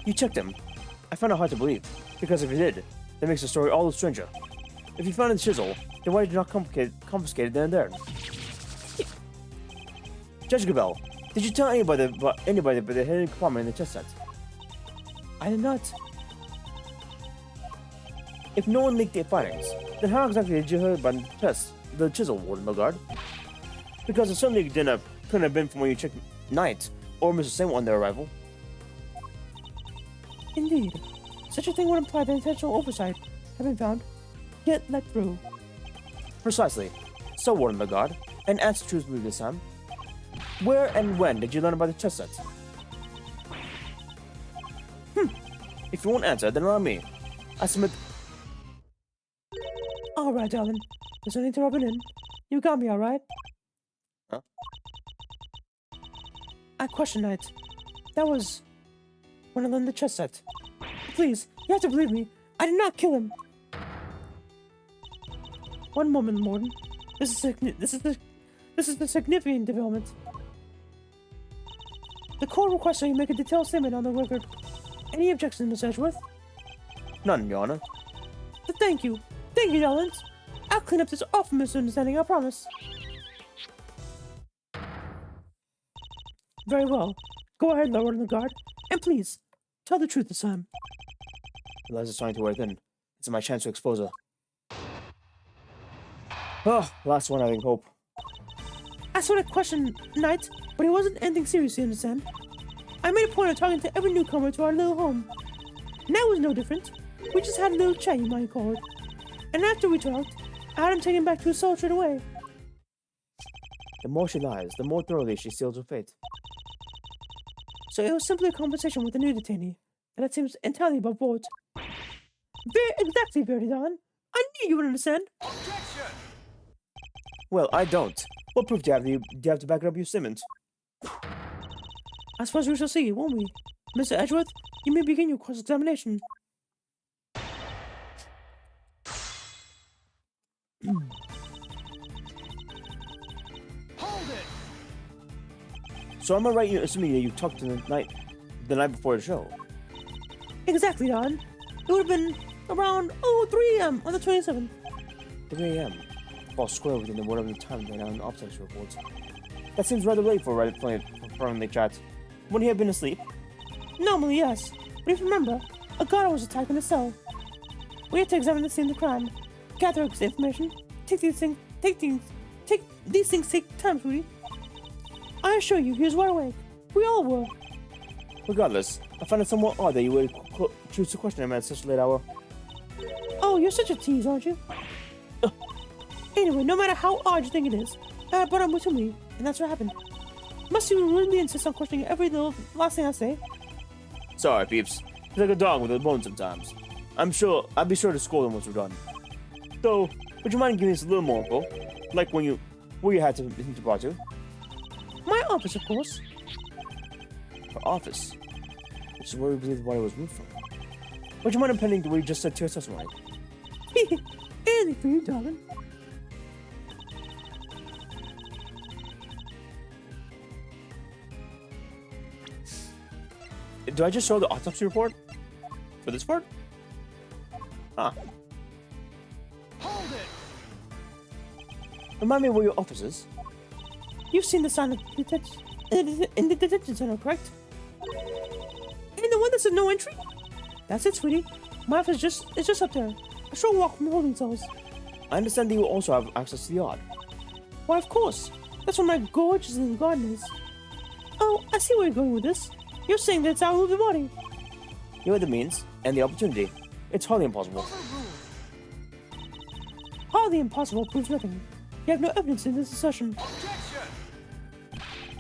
You checked him. I found it hard to believe, because if you did, that makes the story all the stranger. If you found the chisel, then why did you not confiscate it then and there? Judge Gabel, did you tell anybody about the hidden compartment in the chest set? I did not. If no one leaked their findings, then how exactly did you hear about the chisel, Warden Milgard? Because it certainly couldn't have been from when you checked Knight or Mr. Same on their arrival. Indeed. Such a thing would imply that intentional oversight had been found, yet let through. Precisely. So, Warden Milgard, and answer truthfully this time, where and when did you learn about the chess set? If you won't answer, then allow me. I submit. Alright, darling. There's no need to rub it in. You got me, alright? Huh? I question Knight. That was when I learned the chess set. Please, you have to believe me. I did not kill him. One moment, Morton. This is the significant development. The court requests that you make a detailed statement on the record. Any objections, Miss Edgeworth? None, Your Honor. Thank you. Thank you, darlings. I'll clean up this awful misunderstanding, I promise. Very well. Go ahead, Lord of the Guard, and please, tell the truth this time. Eliza's trying to wear thin. It's my chance to expose her. Oh, last one, I think, hope. I sort of questioned Knight, but it wasn't anything serious, you understand? I made a point of talking to every newcomer to our little home. And that was no different. We just had a little chat, you might call it. And after we talked, I had him taken back to his soul straight away. The more she lies, the more thoroughly she seals her fate. So it was simply a conversation with the new detainee, and that seems entirely above board. Exactly, Verity, darling. I knew you would understand. Objection! Well, I don't. What proof do you have to back up your statement? I suppose we shall see, won't we? Mr. Edgeworth, you may begin your cross-examination. Hold it! So am I right in assuming that you talked to the night before the show? Exactly, darling. It would have been around 3 a.m. on the 27th. 3 a.m. Fall square within whatever the time they announced obsession reports. That seems rather late for a friendly chat. Wouldn't he have been asleep? Normally, yes. But if you remember, a guard was attacked in a cell. We had to examine the scene of the crime, gather information, take these things take time, sweetie. I assure you, he was wide awake. We all were. Regardless, I find it somewhat odd that you would choose to question him at such a late hour. Oh, you're such a tease, aren't you? Anyway, no matter how odd you think it is, I brought him with me, and that's what happened. Must you really insist on questioning every little last thing I say? Sorry, peeps. He's like a dog with a bone sometimes. I'll be sure to scold him once we're done. Though, would you mind giving us a little more info? Like where you had to brought to? My office, of course. Her office. Which is where we believe the body was moved from. Would you mind impending the way you just said to your testimony? Anything for you, darling. Do I just show the autopsy report? For this part? Huh. Hold it! Remind me where your office is. You've seen the sign of in the detention center, correct? And the one that says no entry? That's it, sweetie. My office is just up there. A short walk from the holding cells. I understand that you also have access to the yard. Why, of course. That's where my gorgeous little garden is. Oh, I see where you're going with this. You're saying that it's our moving body. You have the means and the opportunity. It's hardly impossible. Hardly impossible proves nothing. You have no evidence in this assertion. Objection!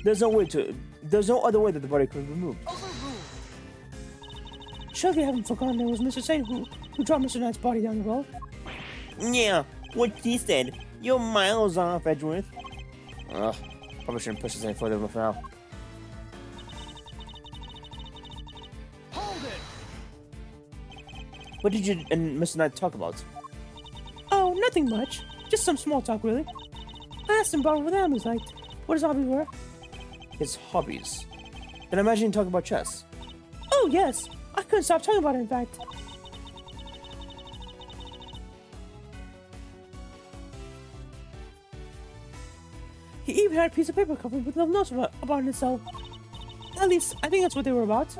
There's no other way that the body could be removed. Overruled! Surely you haven't forgotten there was Mr. Saint who dropped Mr. Knight's body down the well. Yeah, what she said. You're miles off, Edgeworth. Ugh, probably shouldn't push this any further for now. Hold it! What did you and Mr. Knight talk about? Oh, nothing much. Just some small talk, really. I asked him about what animals liked, what his hobbies were. His hobbies. Then I imagine you talk about chess. Oh, yes. I couldn't stop talking about it, in fact. He even had a piece of paper covered with little notes about himself. At least, I think that's what they were about.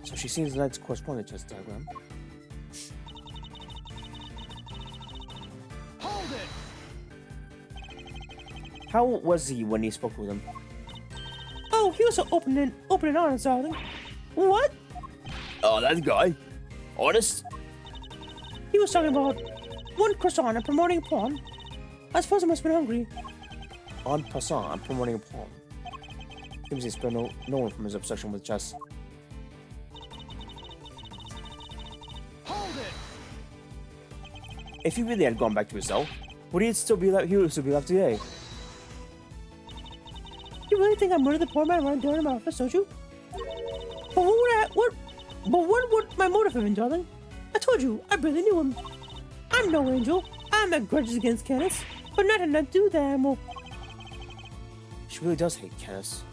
So she seems the Knight's corresponding chess diagram. Hold it! How was he when you spoke with him? Oh, he was so open and honest, darling. What? Oh, that guy. Honest? He was talking about one croissant and promoting a pawn. I suppose he must have been hungry. En passant, I'm promoting a pawn. Seems he's spared no one from his obsession with chess. Hold it! If he really had gone back to his cell, would he still be left? He would still be left today. You really think I murdered the poor man right down in my office, don't you? But what would my motive have been, darling? I told you, I barely knew him. I'm no angel. I have grudges against Canis, but nothing to do with the animal. She really does hate Canis.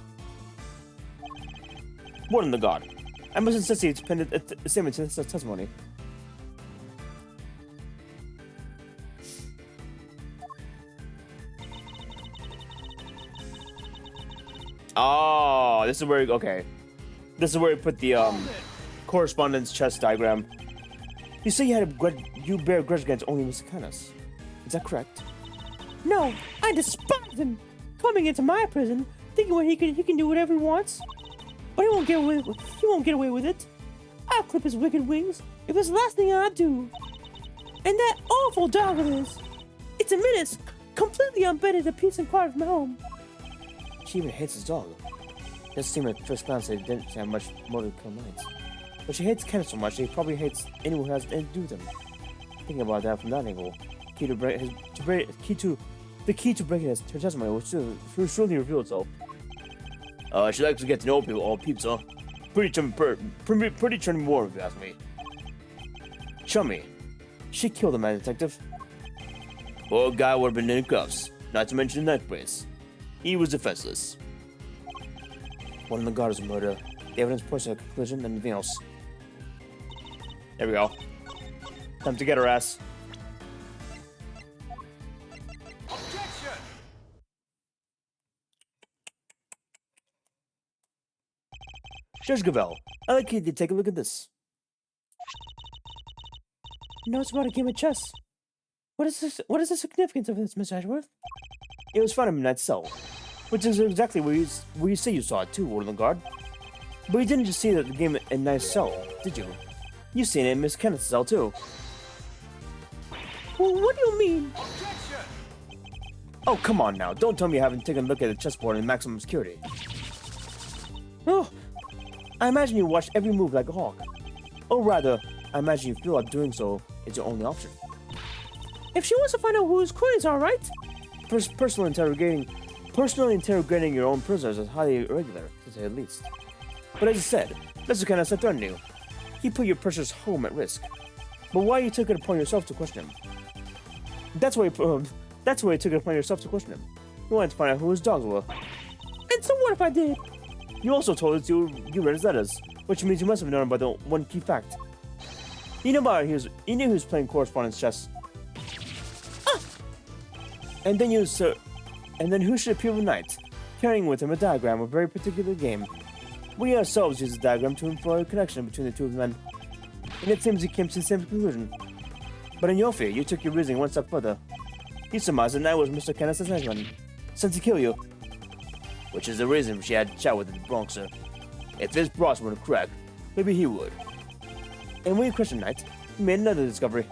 More than the god. I must insist he pin a statement to this testimony. Oh, this is where okay. This is where he put the correspondence chess diagram. You say you had you bear a grudge against only Mr. Canis. Is that correct? No, I despise him. Coming into my prison, thinking he can do whatever he wants. But he won't get away with it. I'll clip his wicked wings if it's the last thing I do. And that awful dog of his. It's a menace, completely unbended to peace and quiet of my home. She even hates his dog. It doesn't seem at first glance that he didn't have much motive to kill Knights. But she hates Kenneth so much that he probably hates anyone who has anything to do with him. Thinking about that from that angle, the key to breaking her testimony will surely reveal itself. She likes to get to know people, all peeps, huh? Pretty chummy war, if you ask me. Chummy. She killed the man, detective. Poor guy would have been in cuffs, not to mention the neck brace. He was defenseless. One of the guards was murder. The evidence points to a conclusion than anything else. There we go. Time to get her ass. Objection! Judge Gavel, I'd like you to take a look at this. No, it's about a game of chess. What is this? What is the significance of this, Miss Edgeworth? It was found in Midnight Cell, which is exactly where you say you saw it too, Warden Guard. But you didn't just see that the game in Nice Cell, did you? You seen it in Miss Kenneth's cell too. Well, what do you mean? Objection! Oh, come on now. Don't tell me you haven't taken a look at the chessboard in maximum security. Oh, I imagine you watched every move like a hawk. Or rather, I imagine you feel like doing so is your only option. If she wants to find out who his coins are, right? Personally interrogating your own prisoners is highly irregular, to say the least. But as I said, Mr. Kenneth threatened you. He put your precious home at risk. But why you took it upon yourself to question him? That's why you took it upon yourself to question him. You wanted to find out who his dogs were. And so what if I did? You also told us you read his letters, which means you must have known about the one key fact. You knew he was playing correspondence chess. And then who should appear one night, carrying with him a diagram of a very particular game. We ourselves used the diagram to infer a connection between the two of them, and it seems he came to the same conclusion. But in your fear, you took your reasoning one step further. You surmised that I was Mr. Kenneth's henchman, sent to kill you. Which is the reason she had a chat with the Bronxer. If this brass were to crack, maybe he would. And when you questioned Knight, you made another discovery.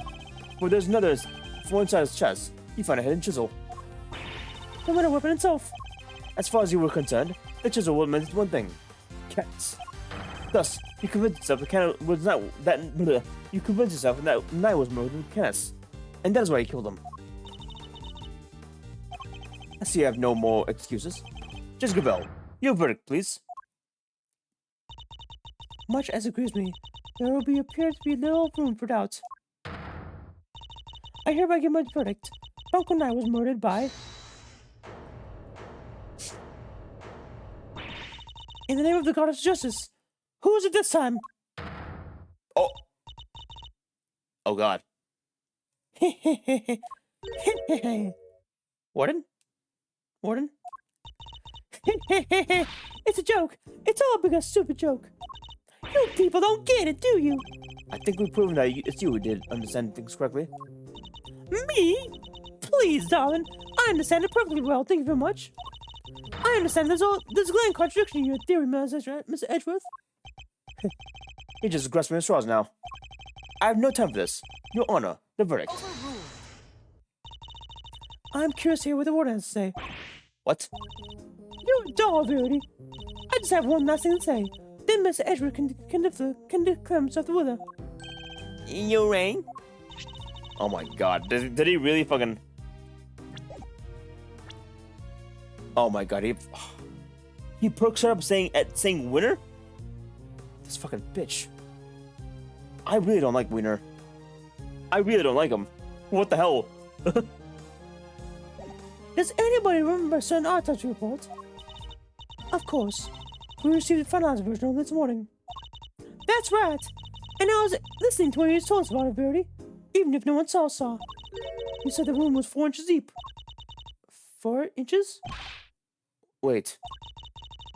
For inside his chest, you found a hidden chisel. The winter weapon itself. As far as you were concerned, the chisel would meant one thing: cats. Thus, you convinced yourself that Kenneth was not that. Bleh, you convinced yourself that Knight was murdered with Kenneth, and that is why you killed him. I see you have no more excuses. Just Gavel, your verdict, please. Much as it grieves me, there will appear to be little room for doubt. I hereby give my verdict. Uncle Knight was murdered by... In the name of the goddess of justice, who is it this time? Oh. Oh God. Warden? Warden? It's a joke. It's all a big stupid joke. You people don't get it, do you? I think we've proven that it's you who did understand things correctly. Me? Please, darling. I understand it perfectly well. Thank you very much. I understand there's a glaring contradiction in your theory, Mr. Edgeworth. You're just grasping at straws now. I have no time for this. Your Honor, the verdict. Overruled. I'm curious to hear what the warden has to say. What? You're a doll, Verity. I just have one last thing to say. Then Mr. Edgeworth can declare himself the winner. Your ring? Oh my God! Did he really fucking? Oh my God! He perks her up saying winner. This fucking bitch. I really don't like Wiener. I really don't like him. What the hell? Does anybody remember certain autopsy report? Of course. We received the finalized version of this morning. That's right. And I was listening to what you told us about it, Verity. Even if no one saw. You said the wound was 4 inches deep. 4 inches? Wait.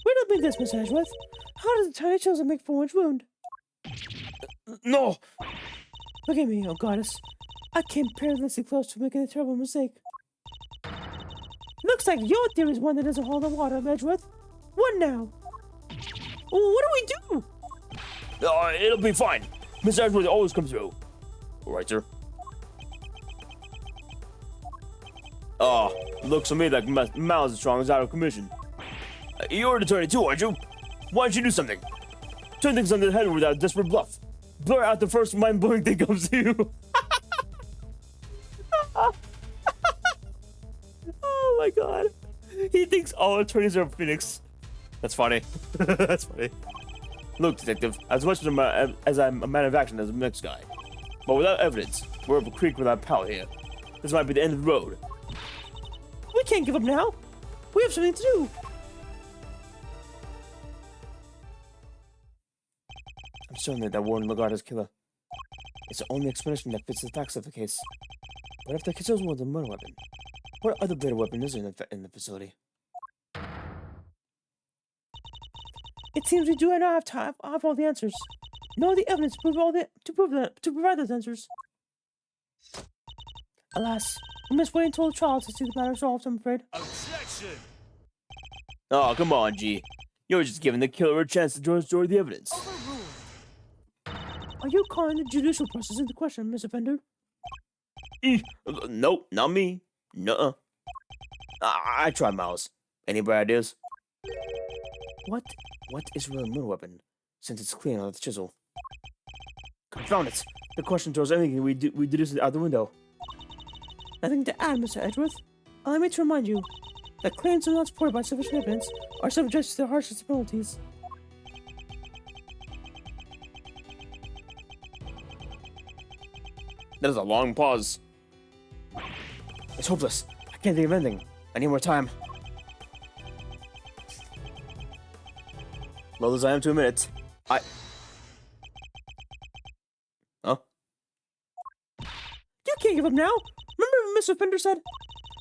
Riddle me this, Miss Edgeworth. How does a tiny chisel make 4-inch wound? No! Forgive me, oh goddess. I came perilously close to making a terrible mistake. Looks like your theory is one that doesn't hold the water, Edgeworth. What now? What do we do? It'll be fine. Miss Edgeworth always comes through. All right, sir. Looks to me like Miles Strong is out of commission. You're an attorney too, aren't you? Why don't you do something? Turn things on their head without a desperate bluff. Blur out the first mind-blowing thing comes to you. Oh my God. He thinks all attorneys are Phoenix. That's funny. That's funny. Look, detective, as much as I'm a man of action as the next guy, but without evidence, we're up a creek without power here. This might be the end of the road. We can't give up now. We have something to do. I'm certain that Warren Lagarde's killer. It's the only explanation that fits the facts of the case. But if the chisel was a murder weapon, what other better weapon is there in the facility? It seems we do not have all the answers. No the evidence to provide those answers. Alas, we must wait until the trial to see the matter solved, I'm afraid. Objection! Oh, come on, G. You're just giving the killer a chance to destroy the evidence. Overruled! Are you calling the judicial process into question, Miss Offender? Nope, not me. Nuh-uh. I try, Miles. Any bright ideas? What is really a moon weapon, since it's clean on the chisel? Confound it! The question throws anything we deduce it out the window. Nothing to add, Mr. Edgeworth. Allow me to remind you that claims not supported by sufficient evidence are subject to the harshest penalties. That is a long pause. It's hopeless. I can't think of anything. I need more time. Well, as I am 2 minutes, Huh? You can't give up now! Remember what Mr. Offender said?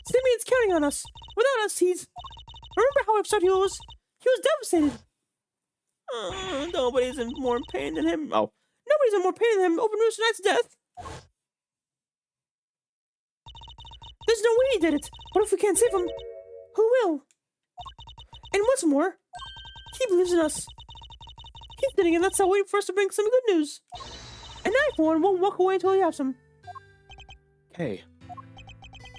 Simeon's counting on us. Without us, Remember how upset he was? He was devastated. Nobody's in more pain than him. Oh. Nobody's in more pain than him over Mr. Knight's death. There's no way he did it, but if we can't save him, who will? And what's more, he believes in us. He's sitting in that cell waiting for us to bring some good news. And I, for one, won't walk away until he has some. Hey.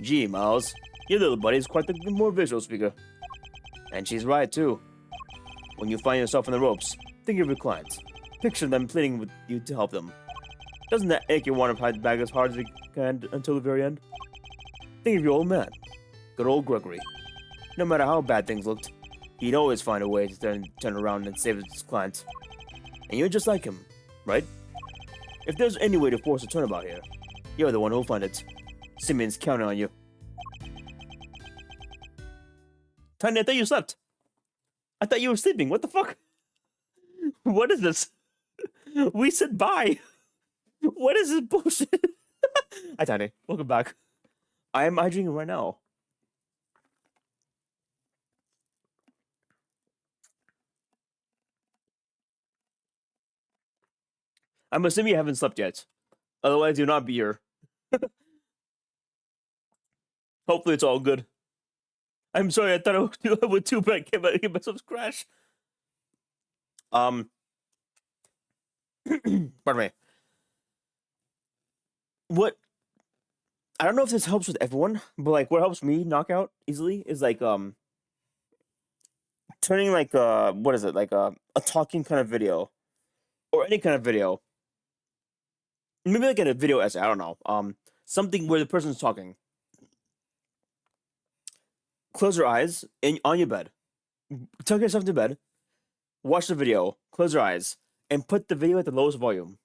Gee, Miles. Your little buddy's quite the more visual speaker. And she's right, too. When you find yourself on the ropes, think of your clients. Picture them pleading with you to help them. Doesn't that make you want to fight back as hard as you can until the very end? Think of your old man. Good old Gregory. No matter how bad things looked, he'd always find a way to turn around and save his clients. And you're just like him, right? If there's any way to force a turnabout here, you're the one who'll find it. Simeon's counting on you. Tiny, I thought you slept. I thought you were sleeping. What the fuck? What is this? We said bye. What is this bullshit? Hi, Tiny. Welcome back. I am hydrating right now. I'm assuming you haven't slept yet. Otherwise, you'll not be here. Hopefully, it's all good. I'm sorry, I thought I would too, but I can't myself crash. Pardon me. What? I don't know if this helps with everyone, but like what helps me knock out easily is like turning like what is it, like a talking kind of video or any kind of video. Maybe like in a video essay, I don't know. Something where the person's talking. Close your eyes on your bed. Tuck yourself to bed. Watch the video. Close your eyes and put the video at the lowest volume.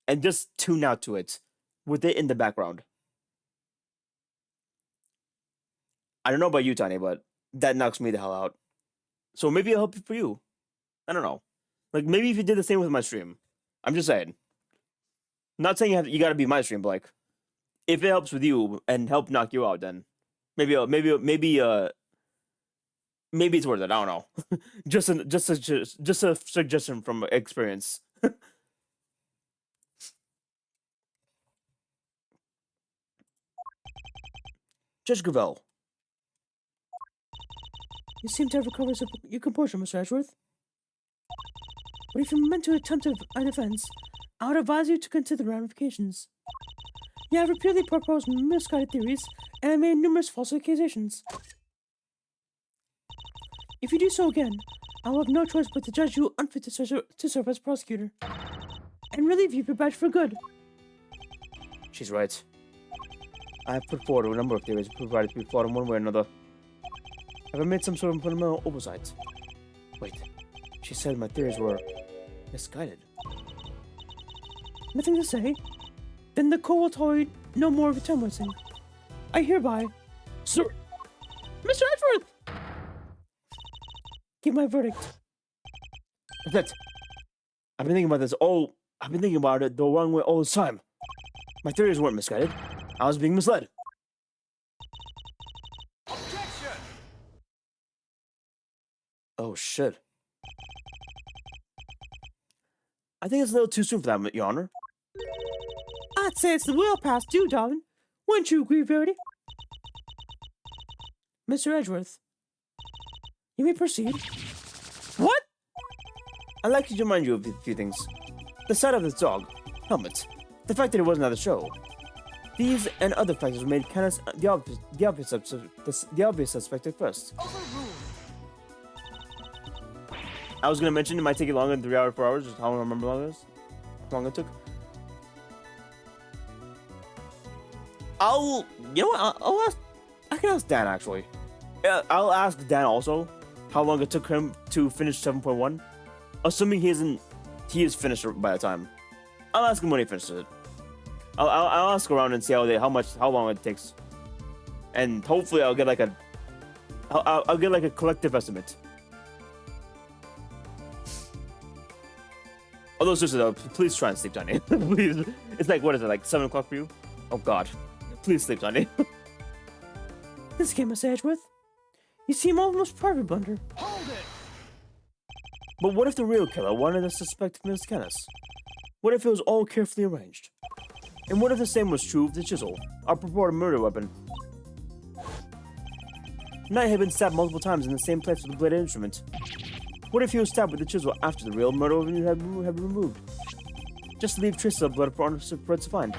And just tune out to it with it in the background. I don't know about you, Tiny, but that knocks me the hell out. So maybe it'll help for you. I don't know. Like maybe if you did the same with my stream. I'm just saying. Not saying you gotta be my stream, but like if it helps with you and help knock you out, then maybe it's worth it. I don't know. just a suggestion from experience. Judge Gravel. You seem to have recovered your composure, Mr. Edgeworth. But if you meant to attempt a defense, I would advise you to consider the ramifications. You have repeatedly proposed misguided theories and made numerous false accusations. If you do so again, I will have no choice but to judge you unfit to serve as prosecutor, and relieve you of your badge for good. She's right. I have put forward a number of theories provided to be flawed in one way or another. Have I made some sort of fundamental oversight? Wait, she said my theories were misguided. Nothing to say? Then the court will tolerate no more of your time wasting. I hereby... Sir! Mr. Edgeworth! Give my verdict. That's it. I've been thinking about it the wrong way all this time. My theories weren't misguided. I was being misled. Objection! Oh shit. I think it's a little too soon for that, Your Honor. I'd say it's well past due, darling. Wouldn't you agree, Verity? Mr. Edgeworth, you may proceed. What? I'd like to remind you of a few things. The sight of this dog, helmet, the fact that it wasn't at the show. These and other factors made Kenneth the obvious suspect at first. Overruled. I was gonna mention it might take you longer than 3 hours, 4 hours, just how long I remember how long it took. I can ask Dan actually. I'll ask Dan also how long it took him to finish 7.1, assuming he is finished by the time. I'll ask him when he finishes it. I'll ask around and see how long it takes, and hopefully I'll get like a collective estimate. Although seriously though, please try and sleep, Johnny. Please, it's like what is it, like 7 o'clock for you? Oh God, please sleep, Johnny. This game, Miss Edgeworth. You seem almost private blunder. Hold it. But what if the real killer wanted to suspect Miss Kenneth? What if it was all carefully arranged? And what if the same was true of the chisel, our purported murder weapon? Knight had been stabbed multiple times in the same place with the bladed instrument. What if he was stabbed with the chisel after the real murder weapon had been removed? Just to leave traces of blood for to find.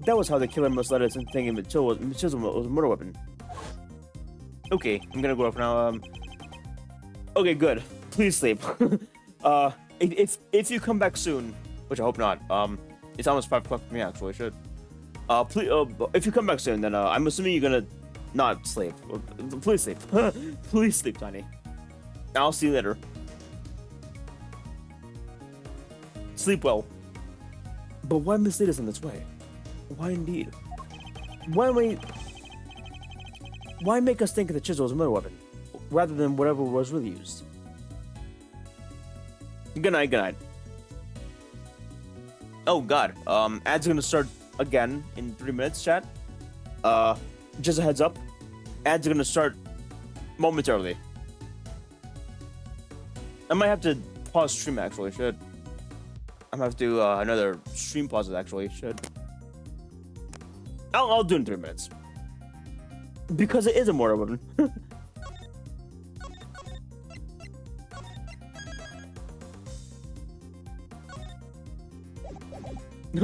That was how the killer must let us in thinking the chisel was a murder weapon. Okay, I'm gonna go off now. Okay, good. Please sleep. If you come back soon, which I hope not. It's almost 5 o'clock for me actually. I should. Please. If you come back soon, then I'm assuming you're gonna not sleep. Please sleep. Please sleep, Tiny. I'll see you later. Sleep well. But why mislead us in this way? Why indeed? Why make us think of the chisel as a murder weapon, rather than whatever was really used? Good night, good night. Oh God, ads are gonna start again in 3 minutes, chat. Just a heads up, ads are gonna start momentarily. I might have to pause stream actually, should. I'm gonna have to do another stream pauses actually, should. I'll do it in 3 minutes. Because it is a murder weapon.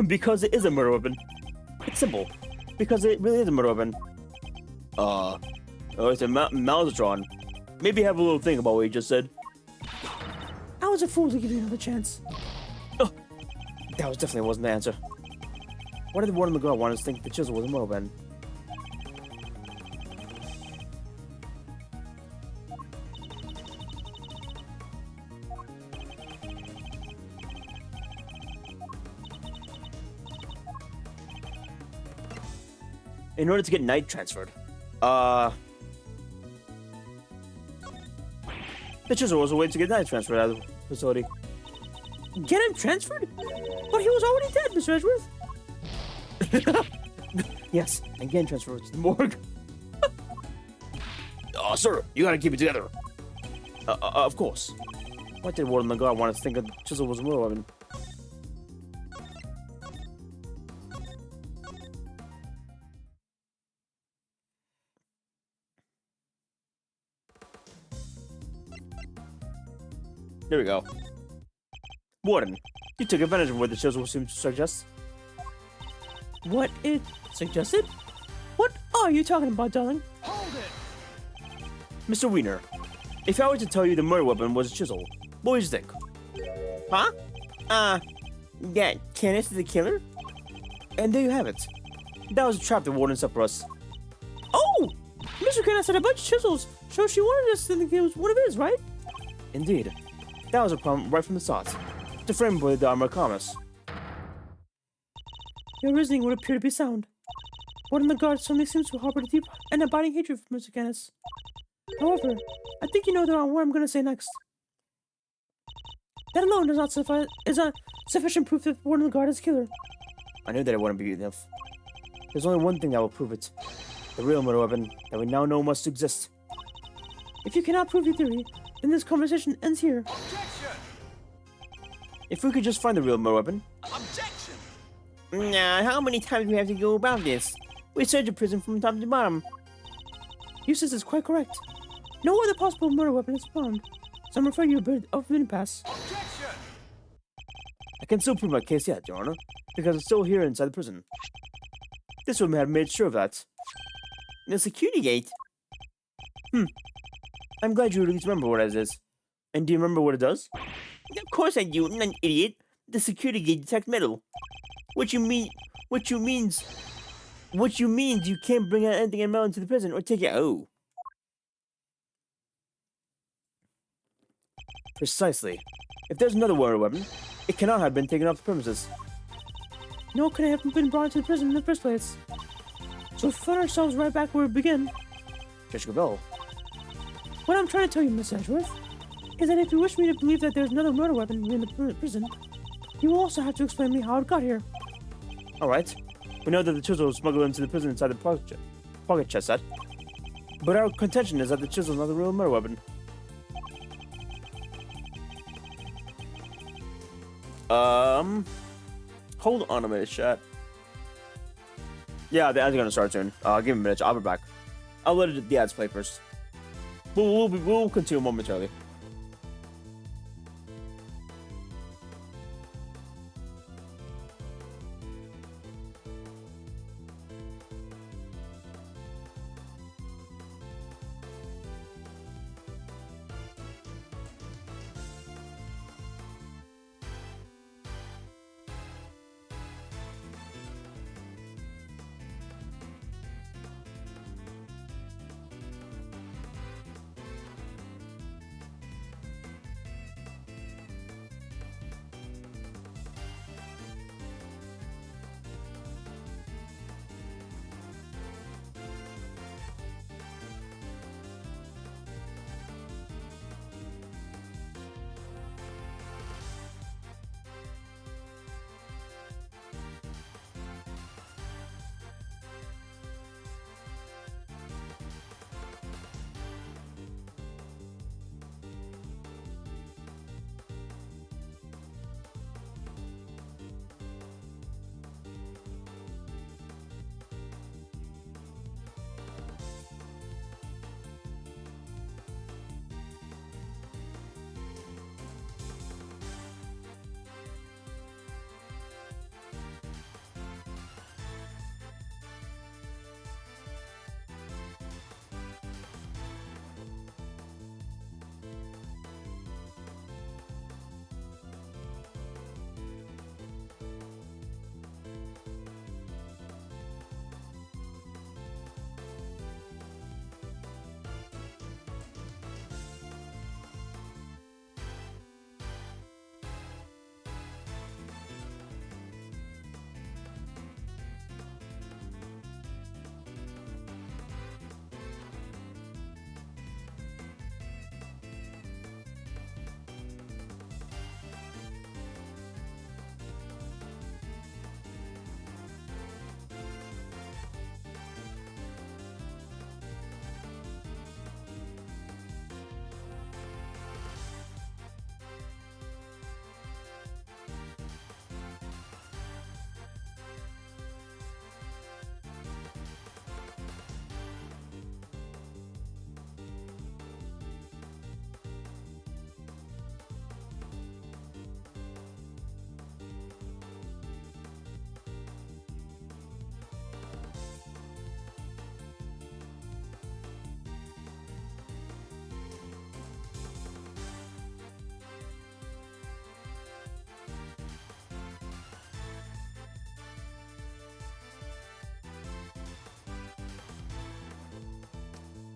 Because it is a murder weapon. It's simple. Because it really is a murder weapon. Oh, it's a Malatron. Maybe have a little think about what you just said. I was a fool to give you another chance. Oh, that definitely wasn't the answer. Why did the one on the girl want us to think the chisel was a murder weapon? In order to get Knight transferred. The chisel was a way to get Knight transferred out of the facility. Get him transferred? But he was already dead, Mr. Edgeworth. Yes, and get him transferred to the morgue. Sir, you gotta keep it together. Of course. Why did Warden the guard want us to think the chisel was a murder weapon? There we go. Warden, you took advantage of what the chisel seemed to suggest. What it suggested? What are you talking about, darling? Hold it. Mr. Wiener, if I were to tell you the murder weapon was a chisel, what would you think? Huh? Yeah, Kenneth is the killer? And there you have it. That was a trap the Warden set for us. Oh! Mr. Kenneth had a bunch of chisels, so she wanted us to think it was one of his, right? Indeed. That was a problem right from the start. To frame boy the armor commerce. Your reasoning would appear to be sound. Warden the guard suddenly seems to harbor a deep and abiding hatred for Mr. Kenneth. However, I think you know what I'm going to say next. That alone is not sufficient proof that Warden the guard is killer. I knew that it wouldn't be enough. There's only one thing that will prove it. The real murder weapon that we now know must exist. If you cannot prove your theory, then this conversation ends here. Objection! If we could just find the real murder weapon. Objection! Nah, how many times do we have to go about this? We searched the prison from top to bottom. Eustace is quite correct. No other possible murder weapon is found, so I'm afraid you're a forbidden pass. Objection! I can still prove my case yet, Your Honor, because it's still here inside the prison. This woman had made sure of that. The security gate? I'm glad you at least remember what it is. And do you remember what it does? Of course I do, I'm not an idiot. The security gate detects metal. What you means you can't bring out anything in metal into the prison or take it. Oh. Precisely. If there's another murder weapon, it cannot have been taken off the premises. No, could have been brought to the prison in the first place. So we find ourselves right back where we begin. Jessica Bell. What I'm trying to tell you, Miss Edgeworth, is that if you wish me to believe that there's another murder weapon in the prison, you will also have to explain to me how it got here. Alright. We know that the chisel was smuggled into the prison inside the pocket chest set. But our contention is that the chisel is not the real murder weapon. Hold on a minute, chat. Yeah, the ads are gonna start soon. Give me a minute. I'll be back. I'll let the ads play first. We'll continue momentarily.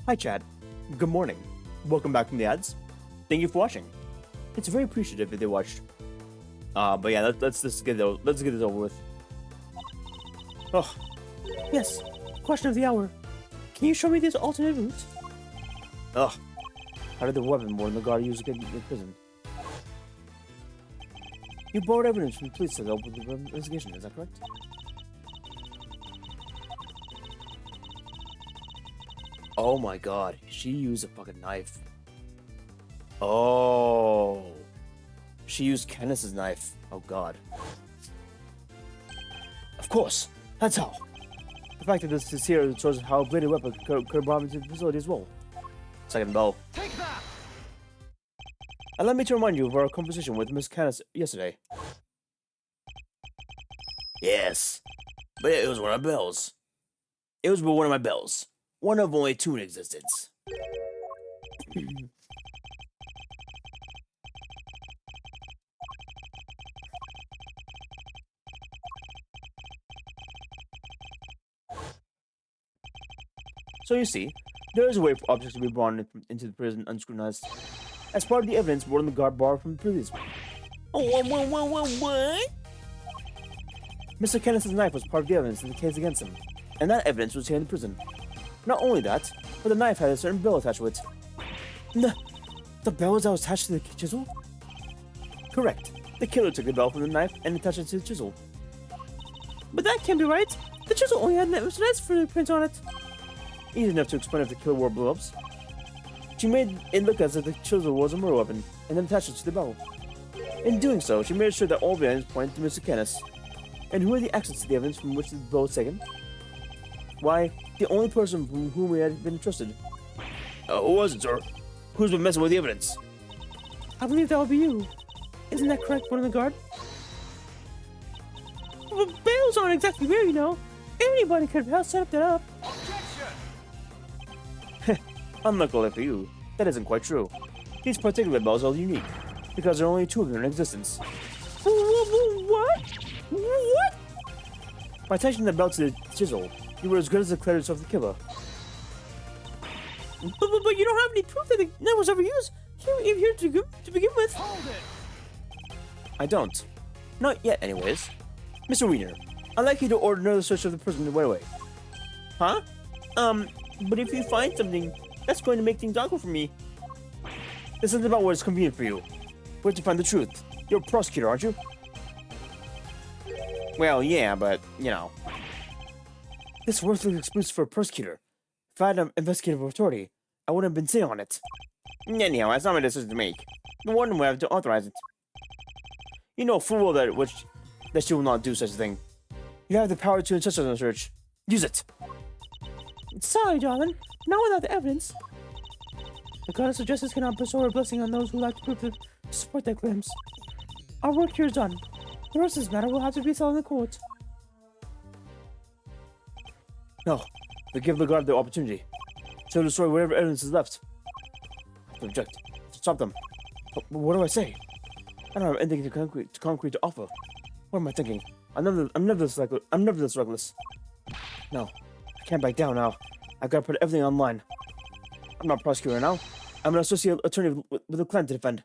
Hi, chat. Good morning. Welcome back from the ads. Thank you for watching. It's very appreciative if they watched. But yeah, let's just get let's get this over with. Oh, Yes, question of the hour. Can you show me this alternate route? ugh. How did the weapon warn the guard use to get into the prison? You borrowed evidence from the police to help with the investigation, is that correct? Oh my god, she used a fucking knife. Oh. She used Candace's knife. Oh god. Of course. That's how. The fact that this is here shows how a bladed weapon could bomb into the facility as well. Second bell. Take that! Allow me to remind you of our conversation with Miss Candace yesterday. Yes, but it was one of my bells. It was one of my bells. One of only two in existence. So you see, there is a way for objects to be brought into the prison unscrutinized, as part of the evidence brought in the guard bar from the previous one. Oh, what? Mr. Kenneth's knife was part of the evidence in the case against him, and that evidence was here in the prison. Not only that, but the knife had a certain bell attached to it. The bell was attached to the chisel? Correct. The killer took the bell from the knife and attached it to the chisel. But that can't be right. The chisel only had Mr. fingerprints on it. Easy enough to explain if the killer wore gloves. She made it look as if the chisel was a murder weapon, and then attached it to the bell. In doing so, she made sure that all the evidence pointed to Mr. Kenneth. And who are the access to the evidence from which the bell was taken? Why, the only person from whom we had been entrusted. Who was it, sir? Who's been messing with the evidence? I believe that would be you. Isn't that correct, one of the guard? Well, bells aren't exactly rare, you know. Anybody could have set that up. Unluckily for you, that isn't quite true. These particular bells are unique, because there are only two of them in existence. What? What? By attaching the bell to the chisel, you were as good as declared yourself the killer. But you don't have any proof that the knife was ever used here to begin with. Hold it! I don't. Not yet, anyways. Mr. Wiener, I'd like you to order another search of the prison right away. Huh? But if you find something, that's going to make things awkward for me. This isn't about what is convenient for you. We have to find the truth. You're a prosecutor, aren't you? Well, yeah, but, you know. This worthless excuse for a prosecutor. If I had an investigative authority, I wouldn't have been sitting on it. Anyhow, that's not my decision to make. The warden will have to authorize it. You know full well that she will not do such a thing. You have the power to insist on a search. Use it. Sorry, darling. Not without the evidence. The goddess of justice cannot bestow her blessing on those who lack proof to support their claims. Our work here is done. The rest of this matter will have to be settled in the court. No, but give the guard the opportunity. To destroy whatever evidence is left. I have to object. Stop them. But what do I say? I don't have anything concrete to offer. What am I thinking? I'm never this reckless. No, I can't back down now. I've got to put everything online. I'm not a prosecutor now. I'm an associate attorney with a client to defend.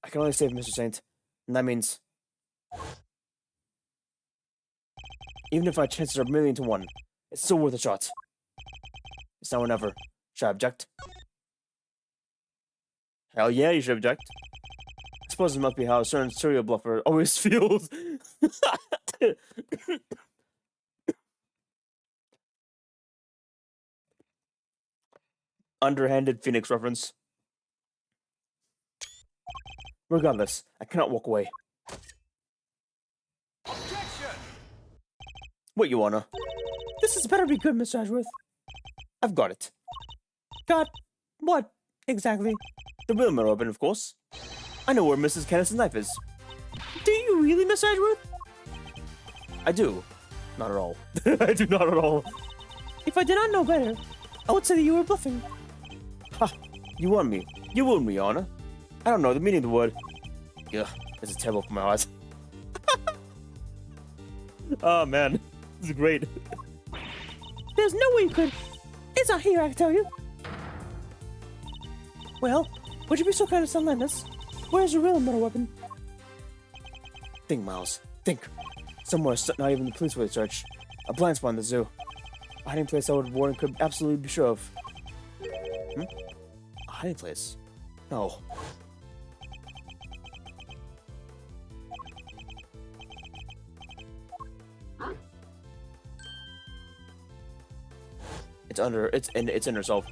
I can only save Mr. Saint, and that means even if my chances are a million to one, it's still worth a shot. It's now or never. Should I object? Hell yeah, you should object. I suppose it must be how a certain serial bluffer always feels. Underhanded Phoenix reference. Regardless, I cannot walk away. Objection! What you wanna? This is better be good, Mr. Ashworth. I've got it. Got what exactly? The real mirror open, of course. I know where Mrs. Kenneth's knife is. Do you really, Mr. Ashworth? I do. Not at all. I do not at all. If I did not know better, I would say that you were bluffing. Ha! You won me. You won me, Anna. I don't know the meaning of the word. Ugh, this is terrible for my eyes. Oh man, this is great. There's no way you could. It's not here, I can tell you. Well, would you be so kind as to lend us? Where's your real metal weapon? Think, Miles. Think. Somewhere not even the police would search. A blind spot in the zoo. A hiding place that warden could absolutely be sure of. A hiding place? No. It's in herself.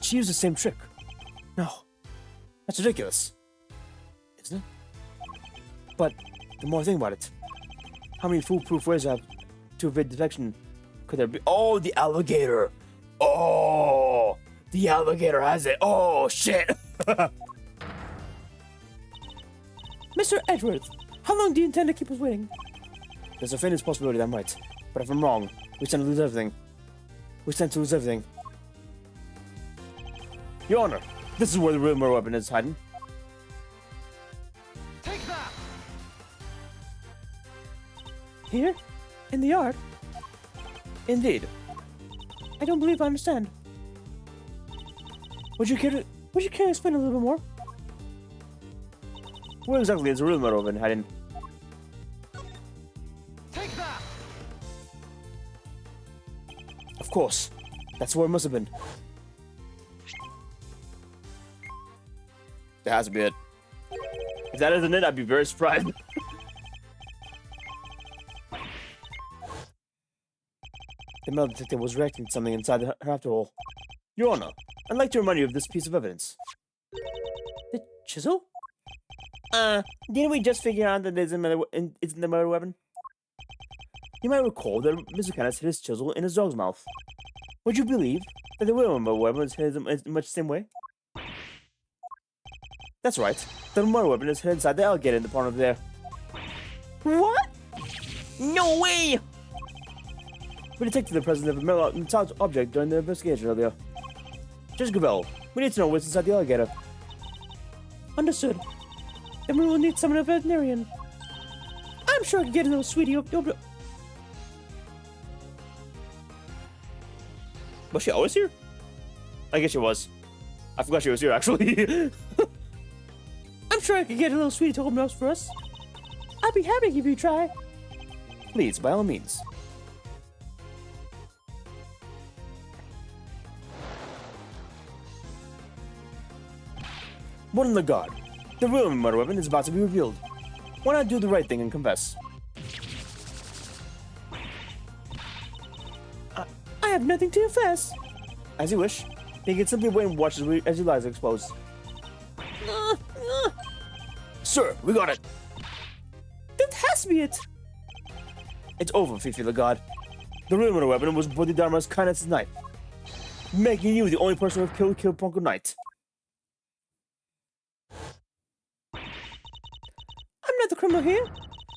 She used the same trick. No. That's ridiculous. Isn't it? But the more I think about it, how many foolproof ways I have to evade detection could there be? Oh, the alligator! Oh! The alligator has it! Oh, shit! Mr. Edgeworth, how long do you intend to keep us waiting? There's a faintest possibility that I'm right. But if I'm wrong, we stand to lose everything. We stand to lose everything. Your Honor, this is where the real murder weapon is hiding. Take that! Here? In the yard? Indeed. I don't believe I understand. Would you care to explain a little bit more? Where exactly is the real murder weapon hiding? Take that! Of course. That's where it must have been. That has to be it. If that isn't it, I'd be very surprised. The metal detector was reacting to something inside her after all. Your Honor, I'd like to remind you of this piece of evidence. The chisel? Didn't we just figure out that it's in the murder weapon? You might recall that Mr. Canis hid his chisel in his dog's mouth. Would you believe that the real murder weapon was hid in much the same way? That's right. The murder weapon is hid inside the alligator in the pond over there. What? No way! We detected the presence of a metallic object during the investigation earlier. Judge Gravel, we need to know what's inside the alligator. Understood. Then we will need to summon a veterinarian. I'm sure I can get a little sweetie. Was she always here? I guess she was. I forgot she was here, actually. I'm sure I could get a little sweetie to open up for us. I'd be happy to give you a try. Please, by all means. One in the guard. The real murder weapon is about to be revealed. Why not do the right thing and confess? I have nothing to confess. As you wish. You can simply wait and watch as your lies are exposed. Sir, we got it. That has to be it. It's over, Fifi the God. The real murder weapon was Bodhidharma's kindness knife, making you the only person who have killed Ponko Knight. I'm not the criminal here.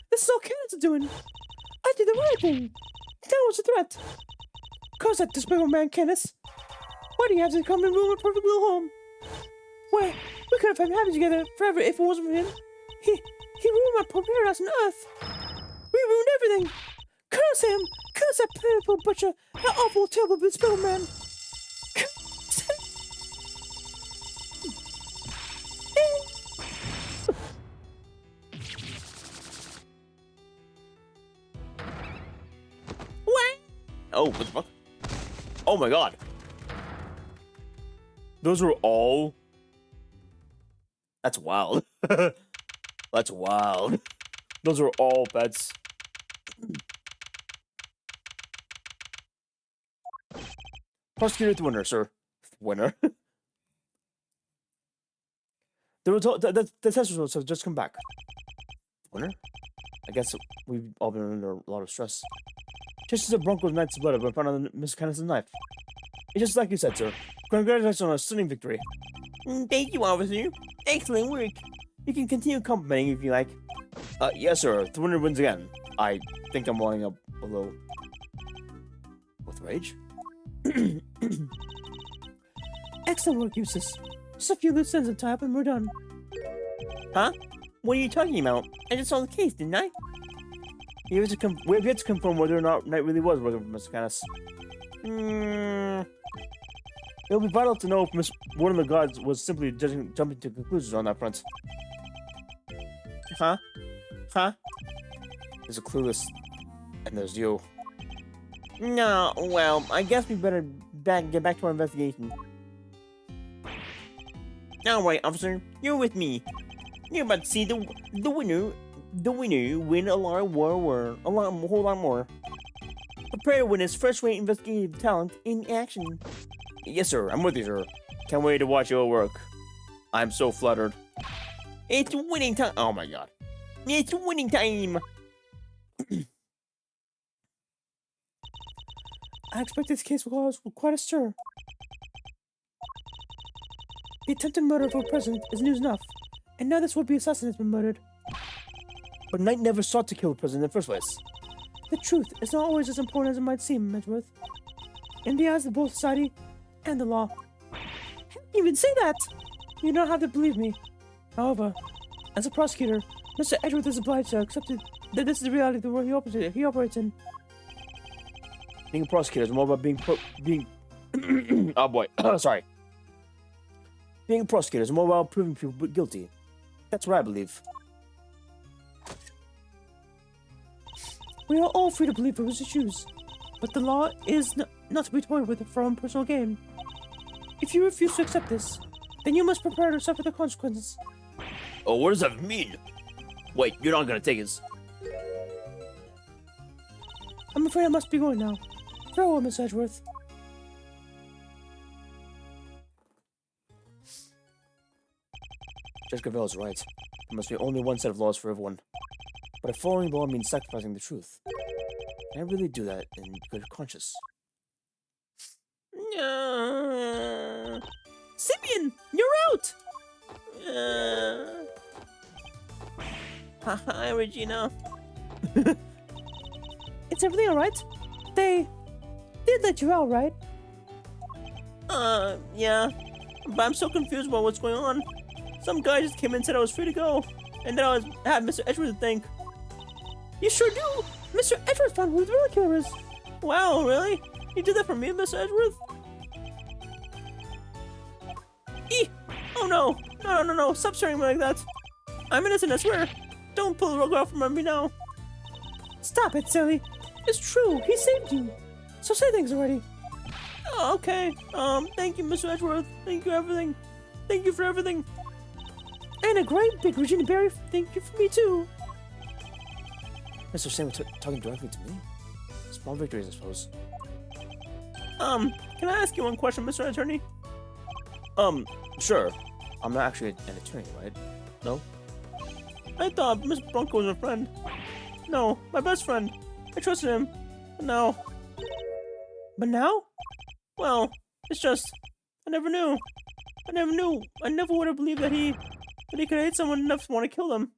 This is all Kenneth's doing. I did the right thing. That was a threat. Cause that despicable man, Kenneth. Why do you have to come and ruin a perfect little home? Why, we could have been happy together forever if it wasn't for him. He ruined my poor paradise on Earth. We ruined everything. Curse him! Curse that pitiful butcher! That awful, terrible, despicable man! Curse him! What? Oh, what the fuck? Oh my god. Those were all... That's wild. That's wild. Those were all bets. Prosecutor the winner, sir. Winner. The test results have just come back. Winner? I guess we've all been under a lot of stress. Just as Bronco's Knight's blood have been found on Miss Kenneth's knife. It's just like you said, sir. Congratulations on a stunning victory. Thank you, officer. Excellent work. You can continue complimenting if you like. Yes, sir. The winner wins again. I think I'm welling up a little... with rage? Excellent work, Eustace. Just a few loose ends to tie up and we're done. Huh? What are you talking about? I just saw the case, didn't I? We have yet to confirm whether or not Knight really was working for Mr. Canis. It'll be vital to know if one of the guards was simply jumping to conclusions on that front. Huh? Huh? There's a clueless, and there's you. No, well, I guess we better get back to our investigation. Alright, officer, you're with me. You're about to see the winner win a whole lot more. Prepare to win his first-rate investigative talent in action. Yes, sir. I'm with you, sir. Can't wait to watch your work. I'm so fluttered. It's winning time. Oh my god. It's winning time. I expect this case will cause quite a stir. The attempted murder of a president is news enough, and now this would-be assassin has been murdered. But Knight never sought to kill the president in the first place. The truth is not always as important as it might seem, Edgeworth. In the eyes of both society and the law. How can you even say that? You don't have to believe me. However, as a prosecutor, Mr. Edgeworth is obliged to accept that this is the reality of the world he operates in. Being a prosecutor is more about being oh boy, sorry. Being a prosecutor is more about proving people guilty. That's what I believe. We are all free to believe what we choose, but the law is not to be toyed with for our own personal gain. If you refuse to accept this, then you must prepare to suffer the consequences. Oh, what does that mean? Wait, you're not gonna take us. I'm afraid I must be going now. Farewell, Miss Edgeworth. Judge Gravel is right. There must be only one set of laws for everyone. But if following the law means sacrificing the truth, can I really do that in good conscience? Simeon, you're out! Hi, Regina. Is everything alright? They did let you out, right? Yeah. But I'm so confused about what's going on. Some guy just came in and said I was free to go. And then I had Mr. Edgeworth to thank. You sure do! Mr. Edgeworth found who the real killer is. Wow, really? You did that for me, Mr. Edgeworth? Eeh! Oh no! No! Stop staring at me like that! I'm innocent, I swear! Don't pull the rug out from under me now! Stop it, silly! It's true, he saved you! So say things already! Oh, okay. Thank you, Mr. Edgeworth. Thank you, everything. Thank you for everything. And a great big Regina Berry thank you for me too! Mr. Sam talking directly to me? Small victories, I suppose. Can I ask you one question, Mr. Attorney? Sure. I'm not actually an attorney, right? No? I thought Miss Bronco was a friend. No, my best friend. I trusted him. But now... But now? Well, it's just... I never knew. I never would have believed that he could hate someone enough to want to kill them.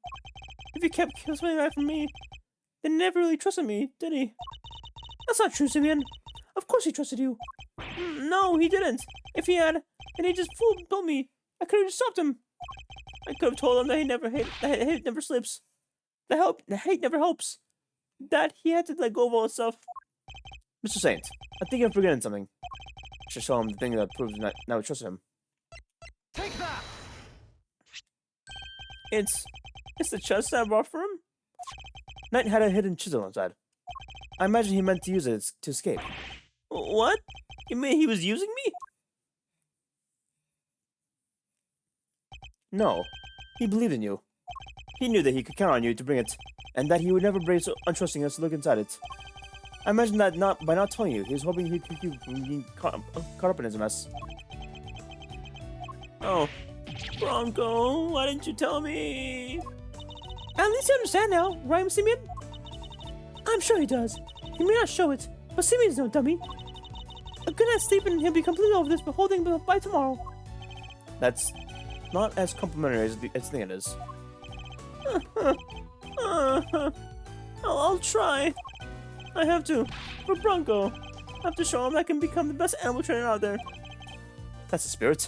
If he kept something like that from me, then he never really trusted me, did he? That's not true, Simeon. Of course he trusted you. No, he didn't. If he had, and he just told me, I could have just stopped him. I could have told him that hate never sleeps. The hate never helps. That he had to let go of all his stuff. Mr. Saint, I think you're forgetting something. I should show him the thing that proves now we trust him. Take that! It's the chest that I brought for him? Knight had a hidden chisel inside. I imagine he meant to use it to escape. What? You mean he was using me? No, he believed in you. He knew that he could count on you to bring it, and that he would never be so untrusting as to look inside it. I imagine that by not telling you, he was hoping he could keep you from being caught up in his mess. Oh, Bronco, why didn't you tell me? At least you understand now, right, Simeon? I'm sure he does. He may not show it, but Simeon's no dummy. A good night's sleep and he'll be completely over this whole thing by tomorrow. That's not as complimentary as I think it is. I'll try. I have to. For Bronco. I have to show him I can become the best animal trainer out there. That's the spirit.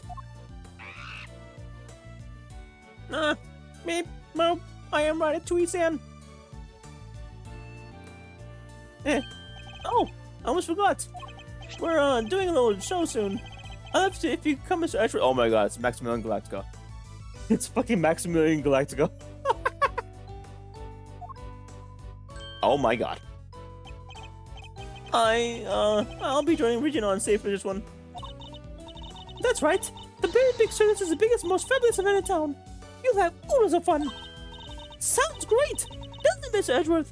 Beep, boop. I am right at Tweesan. Oh, I almost forgot. We're doing a little show soon. I'll have to, if you come, Mr. Edgeworth. Oh my god, it's Maximilian Galactica. It's fucking Maximilian Galactica. Oh my god. I'll be joining Regina on safe for this one. That's right. The Very Big Circus is the biggest, most fabulous event in town. You'll have oodles of fun. Sounds great, doesn't it, Mr. Edgeworth?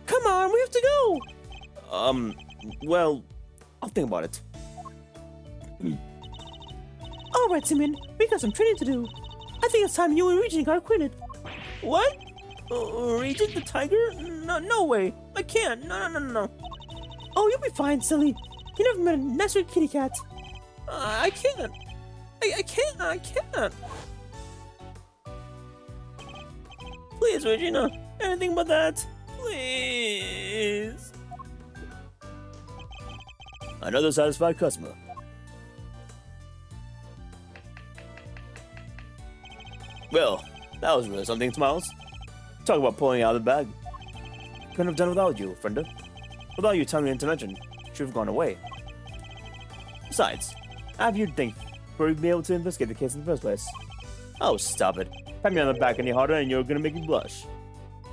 Come on, we have to go. Well, I'll think about it. Alright, Simon, we got some training to do. I think it's time you and Regent got acquainted. What? Regent the tiger? No way. I can't. No. Oh, you'll be fine, silly. You never met a nicer kitty cat. I can't. I can't. Please, Regina. Anything but that. Please. Another satisfied customer. Well, that was really something, Smiles. Talk about pulling out of the bag. Couldn't have done without you, Frenda. Without your timely intervention, should have gone away. Besides, I have you to thank for being able to investigate the case in the first place. Oh, stop it. Pat me on the back any harder and you're gonna make me blush.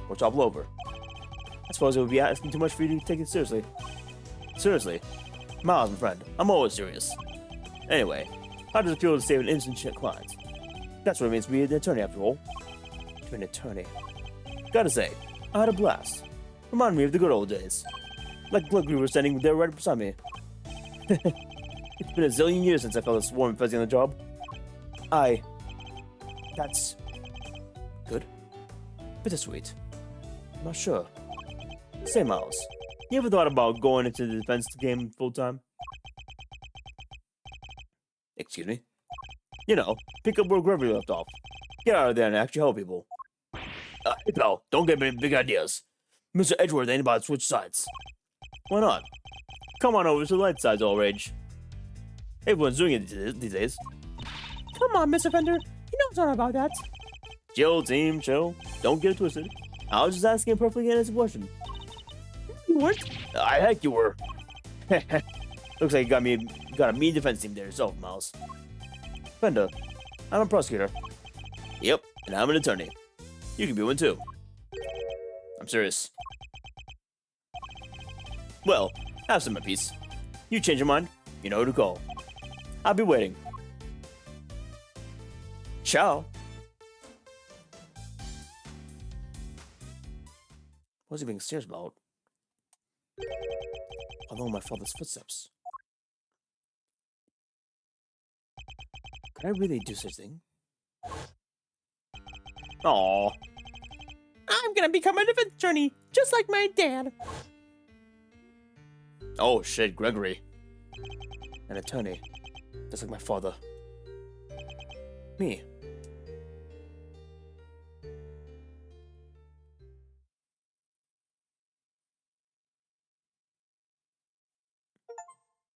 Or topple over. I suppose it would be asking too much for you to take it seriously. Seriously? Miles, my friend, I'm always serious. Anyway, how does it feel to save an innocent client? That's what it means to be an attorney after all. To be an attorney. Gotta say, I had a blast. Reminded me of the good old days. Like Blood Groover standing there right beside me. It's been a zillion years since I felt a swarm fuzzy on the job. That's... good? Bittersweet. I'm not sure. Say, Miles, you ever thought about going into the defense game full-time? Excuse me? You know, pick up where Gregory left off. Get out of there and actually help people. Hey pal, don't get me big ideas. Mr. Edgeworth ain't about to switch sides. Why not? Come on over to the light side's all rage. Everyone's doing it these days. Come on, Mr. Fender. He knows all about that. Chill, team, chill. Don't get it twisted. I was just asking a perfectly innocent question. You weren't? I heck you were. Looks like you got a mean defense team there yourself, Miles. Fender, I'm a prosecutor. Yep, and I'm an attorney. You can be one too. I'm serious. Well, have some peace. You change your mind, you know who to call. I'll be waiting. Ciao. What's he being serious about? Follow my father's footsteps. Could I really do such a thing? Aww. I'm gonna become a defense attorney, just like my dad. Oh shit, Gregory. An attorney. Just like my father. Me.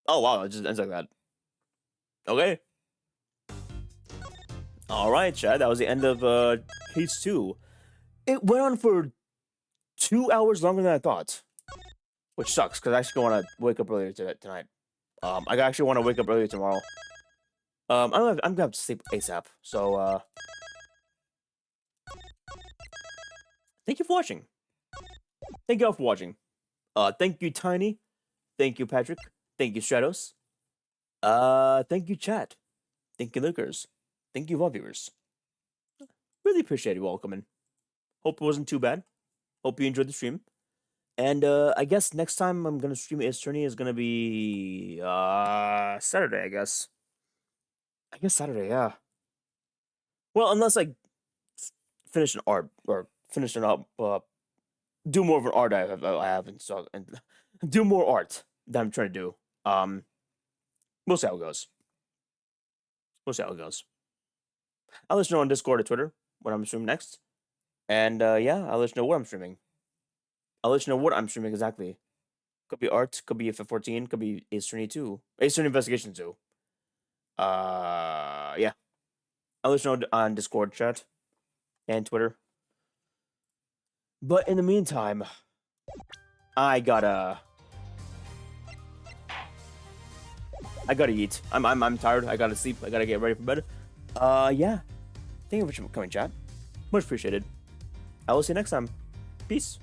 Oh wow, it just ends like that. Okay. Alright, Chad, that was the end of case 2. It went on for 2 hours longer than I thought. Which sucks, because I actually want to wake up earlier tonight. I actually want to wake up earlier tomorrow. I'm gonna have to sleep ASAP, so thank you for watching. Thank you all for watching. Thank you, Tiny. Thank you, Patrick. Thank you, Stratos. Thank you, chat. Thank you, Lookers. Thank you, all viewers. Really appreciate you all coming. Hope it wasn't too bad. Hope you enjoyed the stream. And I guess next time I'm gonna stream Ace Attorney is gonna be Saturday, I guess. I guess Saturday, yeah. Well, unless I finish an art or finish an up, do more of an art I have installed and do more art that I'm trying to do. We'll see how it goes. We'll see how it goes. I'll let you know on Discord or Twitter when I'm streaming next. And yeah, I'll let you know what I'm streaming. I'll let you know what I'm streaming exactly. Could be art, could be FF14, could be Ace Attorney 2. Ace Attorney Investigation 2. Yeah. I'll let you know on Discord chat and Twitter. But in the meantime, I gotta eat. I'm tired. I gotta sleep. I gotta get ready for bed. Yeah. Thank you for coming, chat. Much appreciated. I will see you next time. Peace.